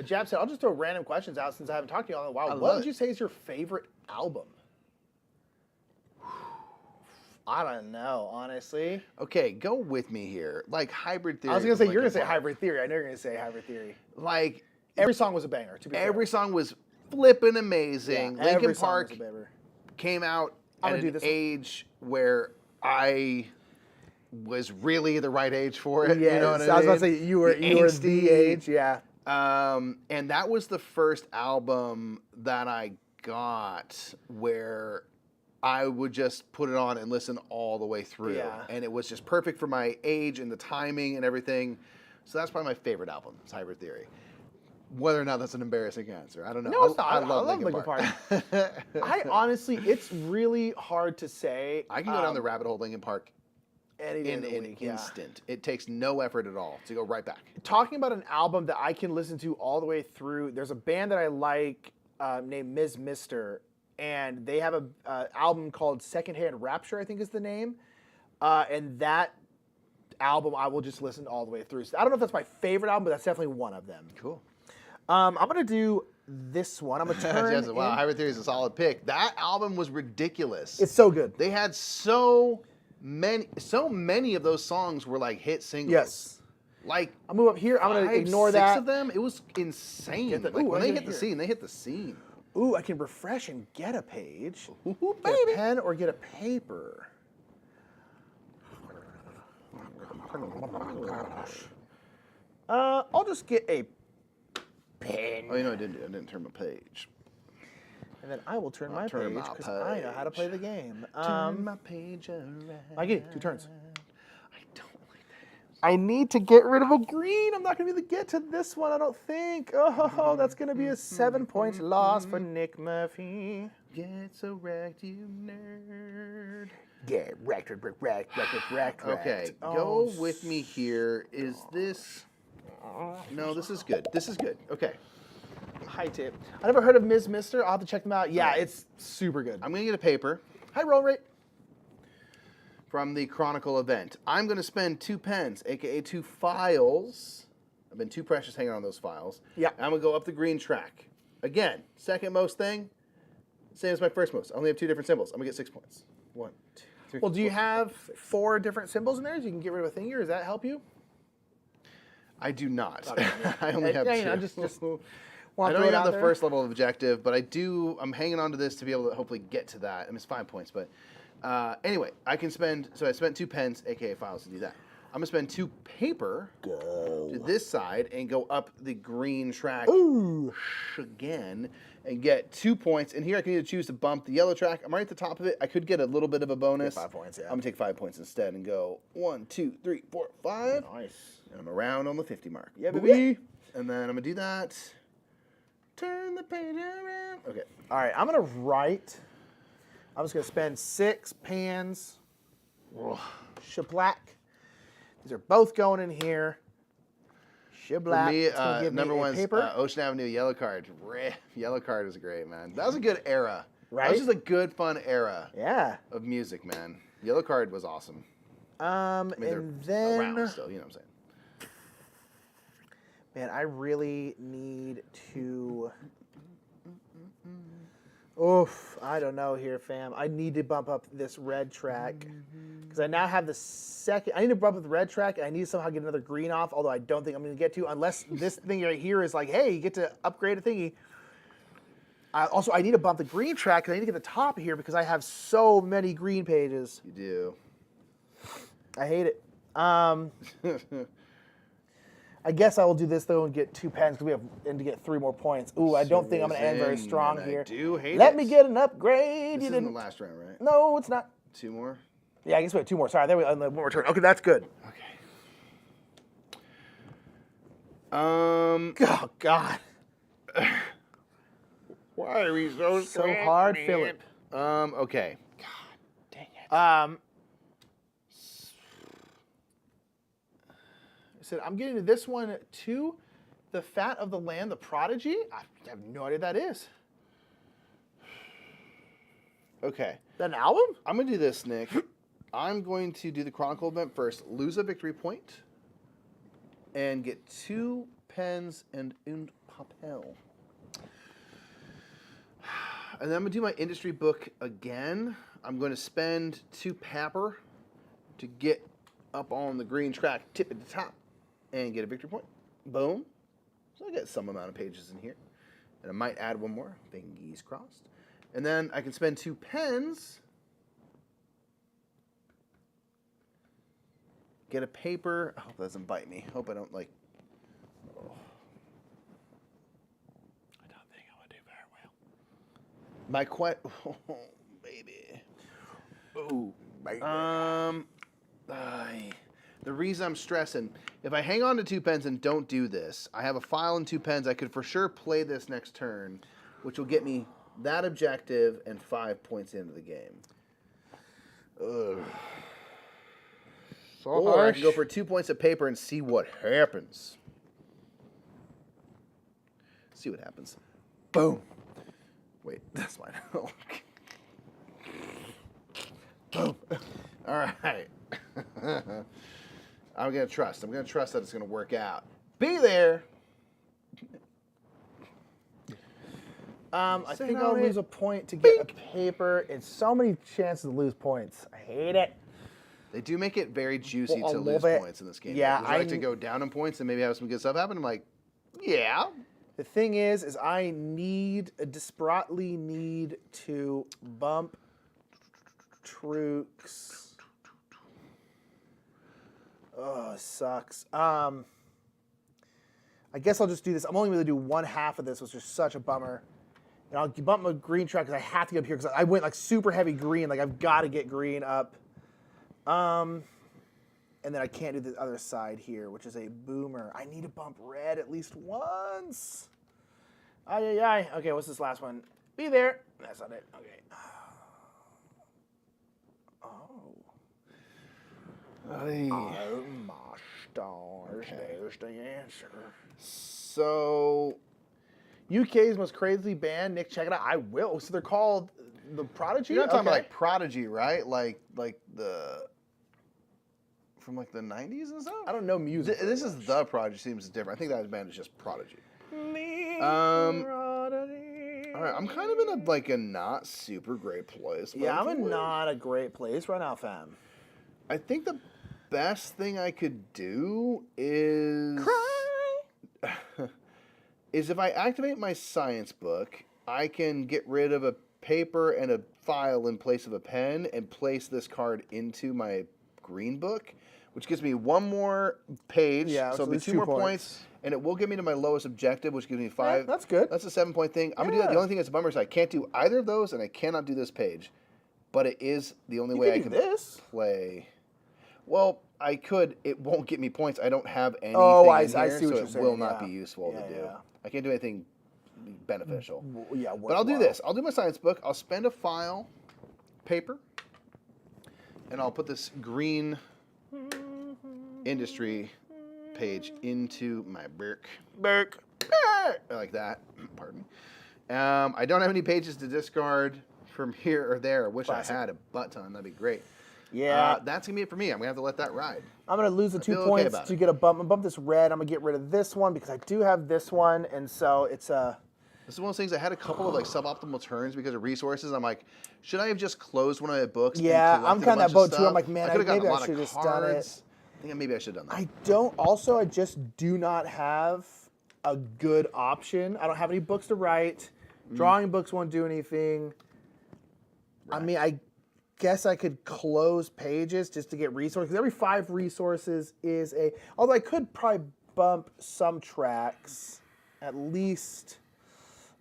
Jab said, I'll just throw random questions out since I haven't talked to you all in a while. What would you say is your favorite album? I don't know, honestly. Okay, go with me here. Like Hybrid Theory. I was going to say, you're going to say Linkin Park. Hybrid Theory. I know you're going to say Hybrid Theory. Like, every song was a banger, to be fair. every song was flipping amazing. Yeah, Linkin every song Park was a banger. came out I'm at gonna do an this one. age where I was really the right age for it. Yeah, you know what so I I was mean? about to say, you were the angsty age, yeah. And that was the first album that I got where I would just put it on and listen all the way through. Yeah. And it was just perfect for my age and the timing and everything. So that's probably my favorite album, is Hybrid Theory. Whether or not that's an embarrassing answer, I don't know. No, it's not. I love Linkin Park. I honestly, it's really hard to say. I can go down the rabbit hole Linkin Park any day in of the an week, yeah. instant. It takes no effort at all to go right back. Talking about an album that I can listen to all the way through, there's a band that I like named Ms. Mister, and they have a album called Secondhand Rapture, I think is the name. And that album I will just listen all the way through. So I don't know if that's my favorite album, but that's definitely one of them. Cool. I'm going to do this one. I'm going to turn Yes, wow, in- Hybrid Theory is a solid pick. That album was ridiculous. It's so good. They had so many of those songs were like hit singles. Yes. Like I'll move up here. I'm going to ignore 6 that. of them. It was insane. Get the- Like, ooh, when I they get hit the here. scene, they hit the scene. Ooh, I can refresh and get a page. Ooh, Get a pen or get a paper. I'll just get a pen. Oh, you know, I didn't turn my page. And then I will turn I'll my turn page my because I know how to page. play the game. Turn my page around. Mikey, 2 turns. I don't like that. I need to get rid of a green. I'm not going to be able to get to this one, I don't think. Oh, that's going to be a 7-point loss for Nick Murphy. Get so wrecked, you nerd. Get wrecked. Okay, go with me here. Is this... No, this is good. This is good. Okay. Hi, Tip. I never heard of Ms. Mister. I'll have to check them out. Yeah, it's super good. I'm going to get a paper. Hi, Roll Rate. From the Chronicle event. I'm going to spend 2 pens, aka 2 files. I've been too precious hanging on those files. Yeah. I'm going to go up the green track. Again, second most thing, same as my first most. I only have 2 different symbols. I'm going to get 6 points. 1, 2, 3. Well, do you 4, have 5, 6. 4 different symbols in there so you can get rid of a thingy, or does that help you? I do not. Okay. I only have 2. You know, just I want to don't throw it even have out the there. first level of objective, but I'm hanging on to this to be able to hopefully get to that. I mean, it's 5 points, but anyway, I spent 2 pens, aka files, to do that. I'm gonna spend 2 paper to this side and go up the green track again and get 2 points. And here I can either choose to bump the yellow track. I'm right at the top of it. I could get a little bit of a bonus. Get 5 points, yeah. I'm gonna take 5 points instead and go 1, 2, 3, 4, 5. Nice. And I'm around on the 50 mark. Yeah, baby. And then I'm gonna do that. Turn the page around. Okay. All right, I'm gonna write. I'm just gonna spend 6 pans. Shablack. These are both going in here. Shablack. For me, It's gonna give number me a one's paper. Ocean Avenue Yellow Card. Yellow Card was great, man. That was a good era. Right? That was just a good, fun era. Yeah. Of music, man. Yellow Card was awesome. I mean, And they're then, around still, you know what I'm saying? man, I really need to. Oof, I don't know here, fam. I need to bump up this red track because I now have the second. I need to bump up the red track, and I need to somehow get another green off. Although I don't think I'm going to get to, unless this thing right here is like, hey, you get to upgrade a thingy. Also, I need to bump the green track because I need to get the top here because I have so many green pages. You do. I hate it. I guess I will do this though and get 2 pens because to get 3 more points. Ooh, I don't think I'm going to end very strong here. I do hate Let it. me get an upgrade. This You isn't didn't. the last round, right? No, it's not. 2 more? Yeah, I guess we have 2 more. Sorry, there we on the one more turn. Okay, that's good. Oh, God. Why are we so hard, Philip? Okay. I said I'm getting to this one too. The Fat of the Land, the Prodigy. I have no idea what that is. Okay. Is that an album? I'm going to do this, Nick. I'm going to do the Chronicle event first, lose a victory point, and get 2 pens and un papel. And then I'm going to do my industry book again. I'm going to spend 2 paper to get up on the green track, tip at the top, and get a victory point. Boom. So I get some amount of pages in here. And I might add 1 more, fingies crossed. And then I can spend 2 pens, get a paper. I hope that doesn't bite me. Hope I don't like. Oh. I don't think I would do very well. My oh, baby. Oh, baby. The reason I'm stressing, if I hang on to 2 pens and don't do this, I have a file and 2 pens. I could for sure play this next turn, which will get me that objective and 5 points into the game. Ugh. So or I harsh. can go for 2 points of paper and see what happens. See what happens. Boom. Wait, that's mine. Boom. All right. I'm going to trust. I'm going to trust that it's going to work out. Be there. I Sit think on I'll it. lose a point to get a paper. It's so many chances to lose points. I hate it. They do make it very juicy Well, a to little lose bit. points in this game. Yeah, Would you like to go down in points and maybe have some good stuff happen? I'm like, yeah. The thing is I desperately need to bump Trooks. Oh, it sucks. I guess I'll just do this. I'm only going to do 1/2 of this, which is such a bummer. And I'll bump my green track because I have to get up here because I went like super heavy green. Like I've got to get green up. And then I can't do the other side here, which is a boomer. I need to bump red at least once. Ay, ay, ay. Okay, what's this last one? Be there. That's not it. Okay. Oh. Oh, my stars. Okay. There's the answer. So UK's most crazy band. Nick, check it out. I will. So they're called the Prodigy. You're not talking about like Prodigy, right? Like the from like the 90s and stuff. I don't know music. This is the Prodigy. Seems different. I think that band is just Prodigy. All right, I'm kind of in a not super great place. Yeah, I'm in not a great place right now, fam. I think the best thing I could do is is if I activate my science book, I can get rid of a paper and a file in place of a pen and place this card into my green book, which gives me one more page. Yeah, so it'll be 2 more points, and it will get me to my lowest objective, which gives me 5. That's good. That's a 7-point thing. I'm gonna do that. The only thing that's a bummer is I can't do either of those, and I cannot do this page. But it is the only way I can play. Well, I could. It won't get me points. I don't have anything I in see here, what so you're it saying, will not yeah. be useful to do. Yeah. I can't do anything beneficial. Yeah, but I'll do this. I'll do my science book. I'll spend a file, paper, and I'll put this green industry page into my book. Like that. Pardon me. I don't have any pages to discard from here or there. I wish I had a butt ton. That'd be great. Yeah. That's going to be it for me. I'm going to have to let that ride. I'm going to lose the I 2 feel okay points about to it. get a bump. I'm going to bump this red. I'm going to get rid of this one because I do have this one, and so it's a... This is one of those things. I had a couple of suboptimal turns because of resources. I'm like, should I have just closed one of my books? Yeah, and I'm collected kind a of that bunch boat of too. I'm stuff? like, man, could've gotten maybe a I lot of should have just done it. cards. I think maybe I should have done that. I don't. Also, I just do not have a good option. I don't have any books to write. Drawing books won't do anything. I mean, I guess I could close pages just to get resources. Every 5 resources is a... Although I could probably bump some tracks, at least...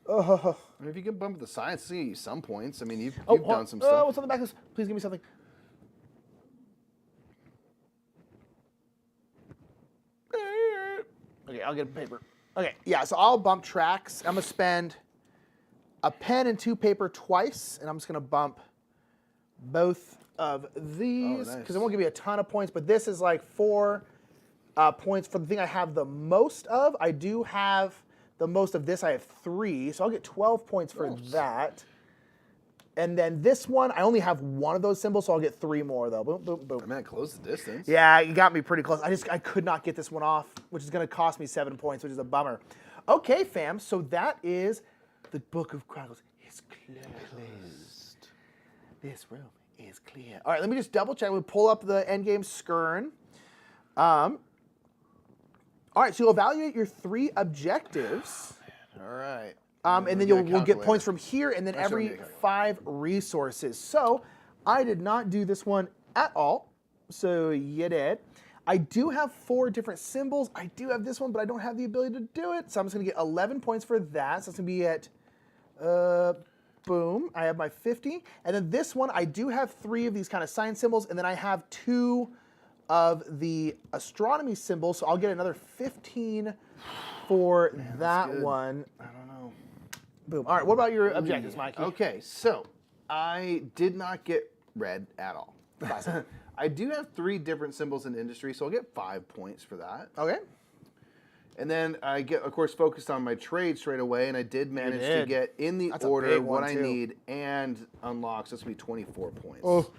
I mean, if you can bump the science, it's going to give you some points. I mean, you've done some Oh, stuff. what's on the back of this? Please give me something. Okay, I'll get paper. Okay, yeah, so I'll bump tracks. I'm going to spend a pen and 2 paper twice, and I'm just going to bump both of these because it won't give me a ton of points, but this is like 4 points for the thing I have the most of. I do have the most of this. I have 3, so I'll get 12 points for that. And then this one, I only have 1 of those symbols, so I'll get 3 more though. Boom, boom, boom. I mean, close the distance. Yeah, you got me pretty close. I could not get this one off, which is going to cost me 7 points, which is a bummer. Okay, fam. So that is the Book of Chronicles. It's closed. This room is clear. All right, let me just double check. We'll pull up the endgame skern. All right, so you'll evaluate your 3 objectives. All right. And then we'll get points from here, and then every 5 resources. So I did not do this one at all. So you did. I do have 4 different symbols. I do have this one, but I don't have the ability to do it. So I'm just going to get 11 points for that. So it's going to be at, boom. I have my 50. And then this one, I do have 3 of these kind of sign symbols, and then I have 2 of the astronomy symbols. So I'll get another 15 for that one. I don't know. Boom. All right, what about your objectives, Mikey? Okay, so I did not get red at all. I do have 3 different symbols in industry, so I'll get 5 points for that. Okay. And then I get, of course, focused on my trade straight away, and I did manage to get in the That's a order big what one, I too. need and unlock. So it's going to be 24 points. Oh,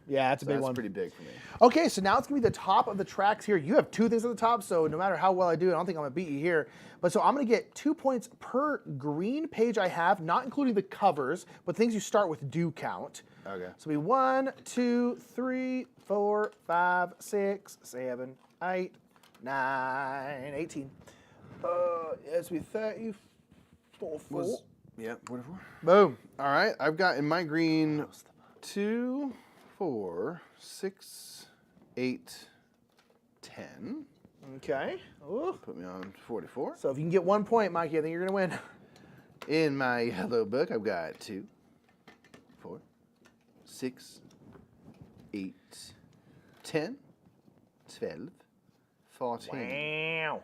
yeah, that's a So big that's one. pretty big for me. Okay, so now it's going to be the top of the tracks here. You have 2 things at the top, so no matter how well I do, I don't think I'm going to beat you here. But so I'm going to get 2 points per green page I have, not including the covers, but things you start with do count. Okay. So it'll be 1, 2, 3, 4, 5, 6, 7, 8, 9, 18. It's be 34. Yeah, 44. Boom. All right, I've got in my green 2, 4, 6, 8, 10. Okay. Ooh. Put me on 44. So if you can get 1 point, Mikey, I think you're going to win. In my yellow book, I've got 2, 4, 6, 8, 10, 12, 14. Wow.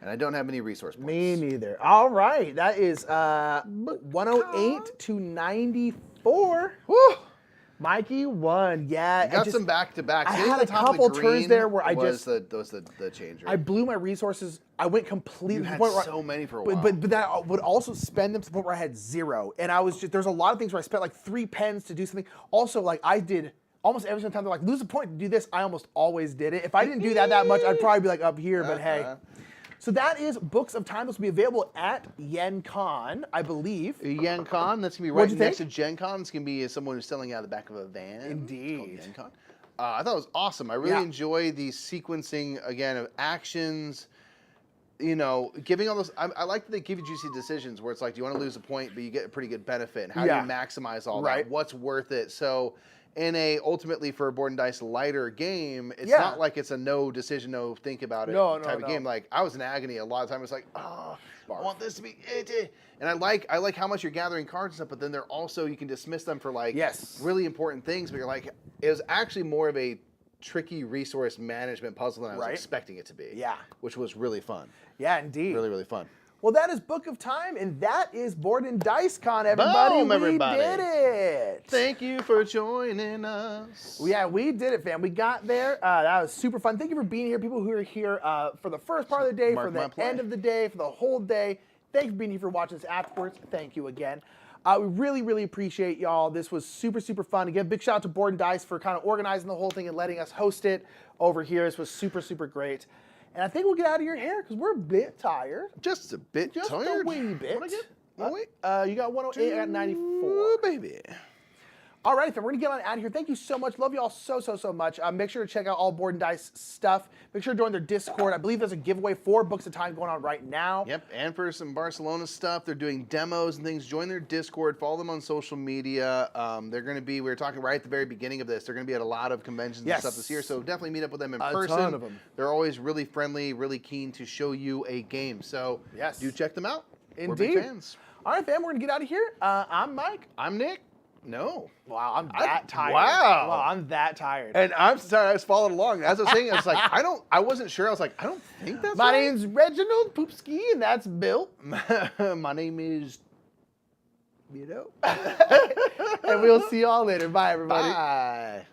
And I don't have any resource points. Me neither. All right. That is 108 to 94. Woo! Mikey won. Yeah, Got some back-to-backs. I Getting had to a the top of the couple turns green there where I was just the changer. I blew my resources. I went completely. You to the had point where so many for a while. But that I would also spend them to the point where I had 0, and I was just there's a lot of things where I spent like 3 pens to do something. Also, like I did almost every single time they're like lose a point to do this. I almost always did it. If I didn't do that much, I'd probably be like up here. But hey. So that is Books of Time. This will be available at YenCon, I believe. YenCon, that's going to be What'd right you next think? to Gen Con. It's going to be someone who's selling out of the back of a van. Indeed. It's called YenCon. I thought it was awesome. I really enjoy the sequencing, again, of actions. You know, giving all those. I like that they give you juicy decisions where it's like, do you want to lose a point, but you get a pretty good benefit? And how do you maximize all that? What's worth it? So, in a ultimately for a Board and Dice lighter game, it's not like it's a no decision, no think about it type of game. Like I was in agony a lot of times. It's like, oh, I want this to be it. And I like how much you're gathering cards and stuff, but then they're also you can dismiss them for like really important things. But you're like, it was actually more of a tricky resource management puzzle than I was expecting it to be. Yeah, which was really fun. Yeah, indeed. Really, really fun. Well, that is Book of Time, and that is Board and Dice Con, everybody. Boom, everybody. We did it. Thank you for joining us. Yeah, we did it, fam. We got there. That was super fun. Thank you for being here, people who are here for the first part of the day, for the end of the day, for the whole day. Thank you for being here, for watching this afterwards. Thank you again. We really, really appreciate y'all. This was super, super fun. Again, big shout out to Board and Dice for kind of organizing the whole thing and letting us host it over here. This was super, super great. And I think we'll get out of your hair because we're a bit tired. Just a bit tired? Just a wee bit. What I get? You got 108, I got 94. Ooh, baby. All right, then we're going to get on out of here. Thank you so much. Love you all so, so, so much. Make sure to check out all Board and Dice stuff. Make sure to join their Discord. I believe there's a giveaway for Books of Time going on right now. Yep, and for some Barcelona stuff, they're doing demos and things. Join their Discord. Follow them on social media. They're going to be, we were talking right at the very beginning of this, they're going to be at a lot of conventions and stuff this year, so definitely meet up with them in person. Ton of them. They're always really friendly, really keen to show you a game. So do check them out. Indeed. We're big fans. All right, fam, we're going to get out of here. I'm Mike. I'm Nick. No. Wow, I'm that tired. Wow. Wow, I'm that tired. And I'm sorry, I was following along. As I was saying, I was like, I wasn't sure. I was like, I don't think that's My right. name's Reginald Poopski, and that's Bill. My name is, And we'll see y'all later. Bye, everybody. Bye.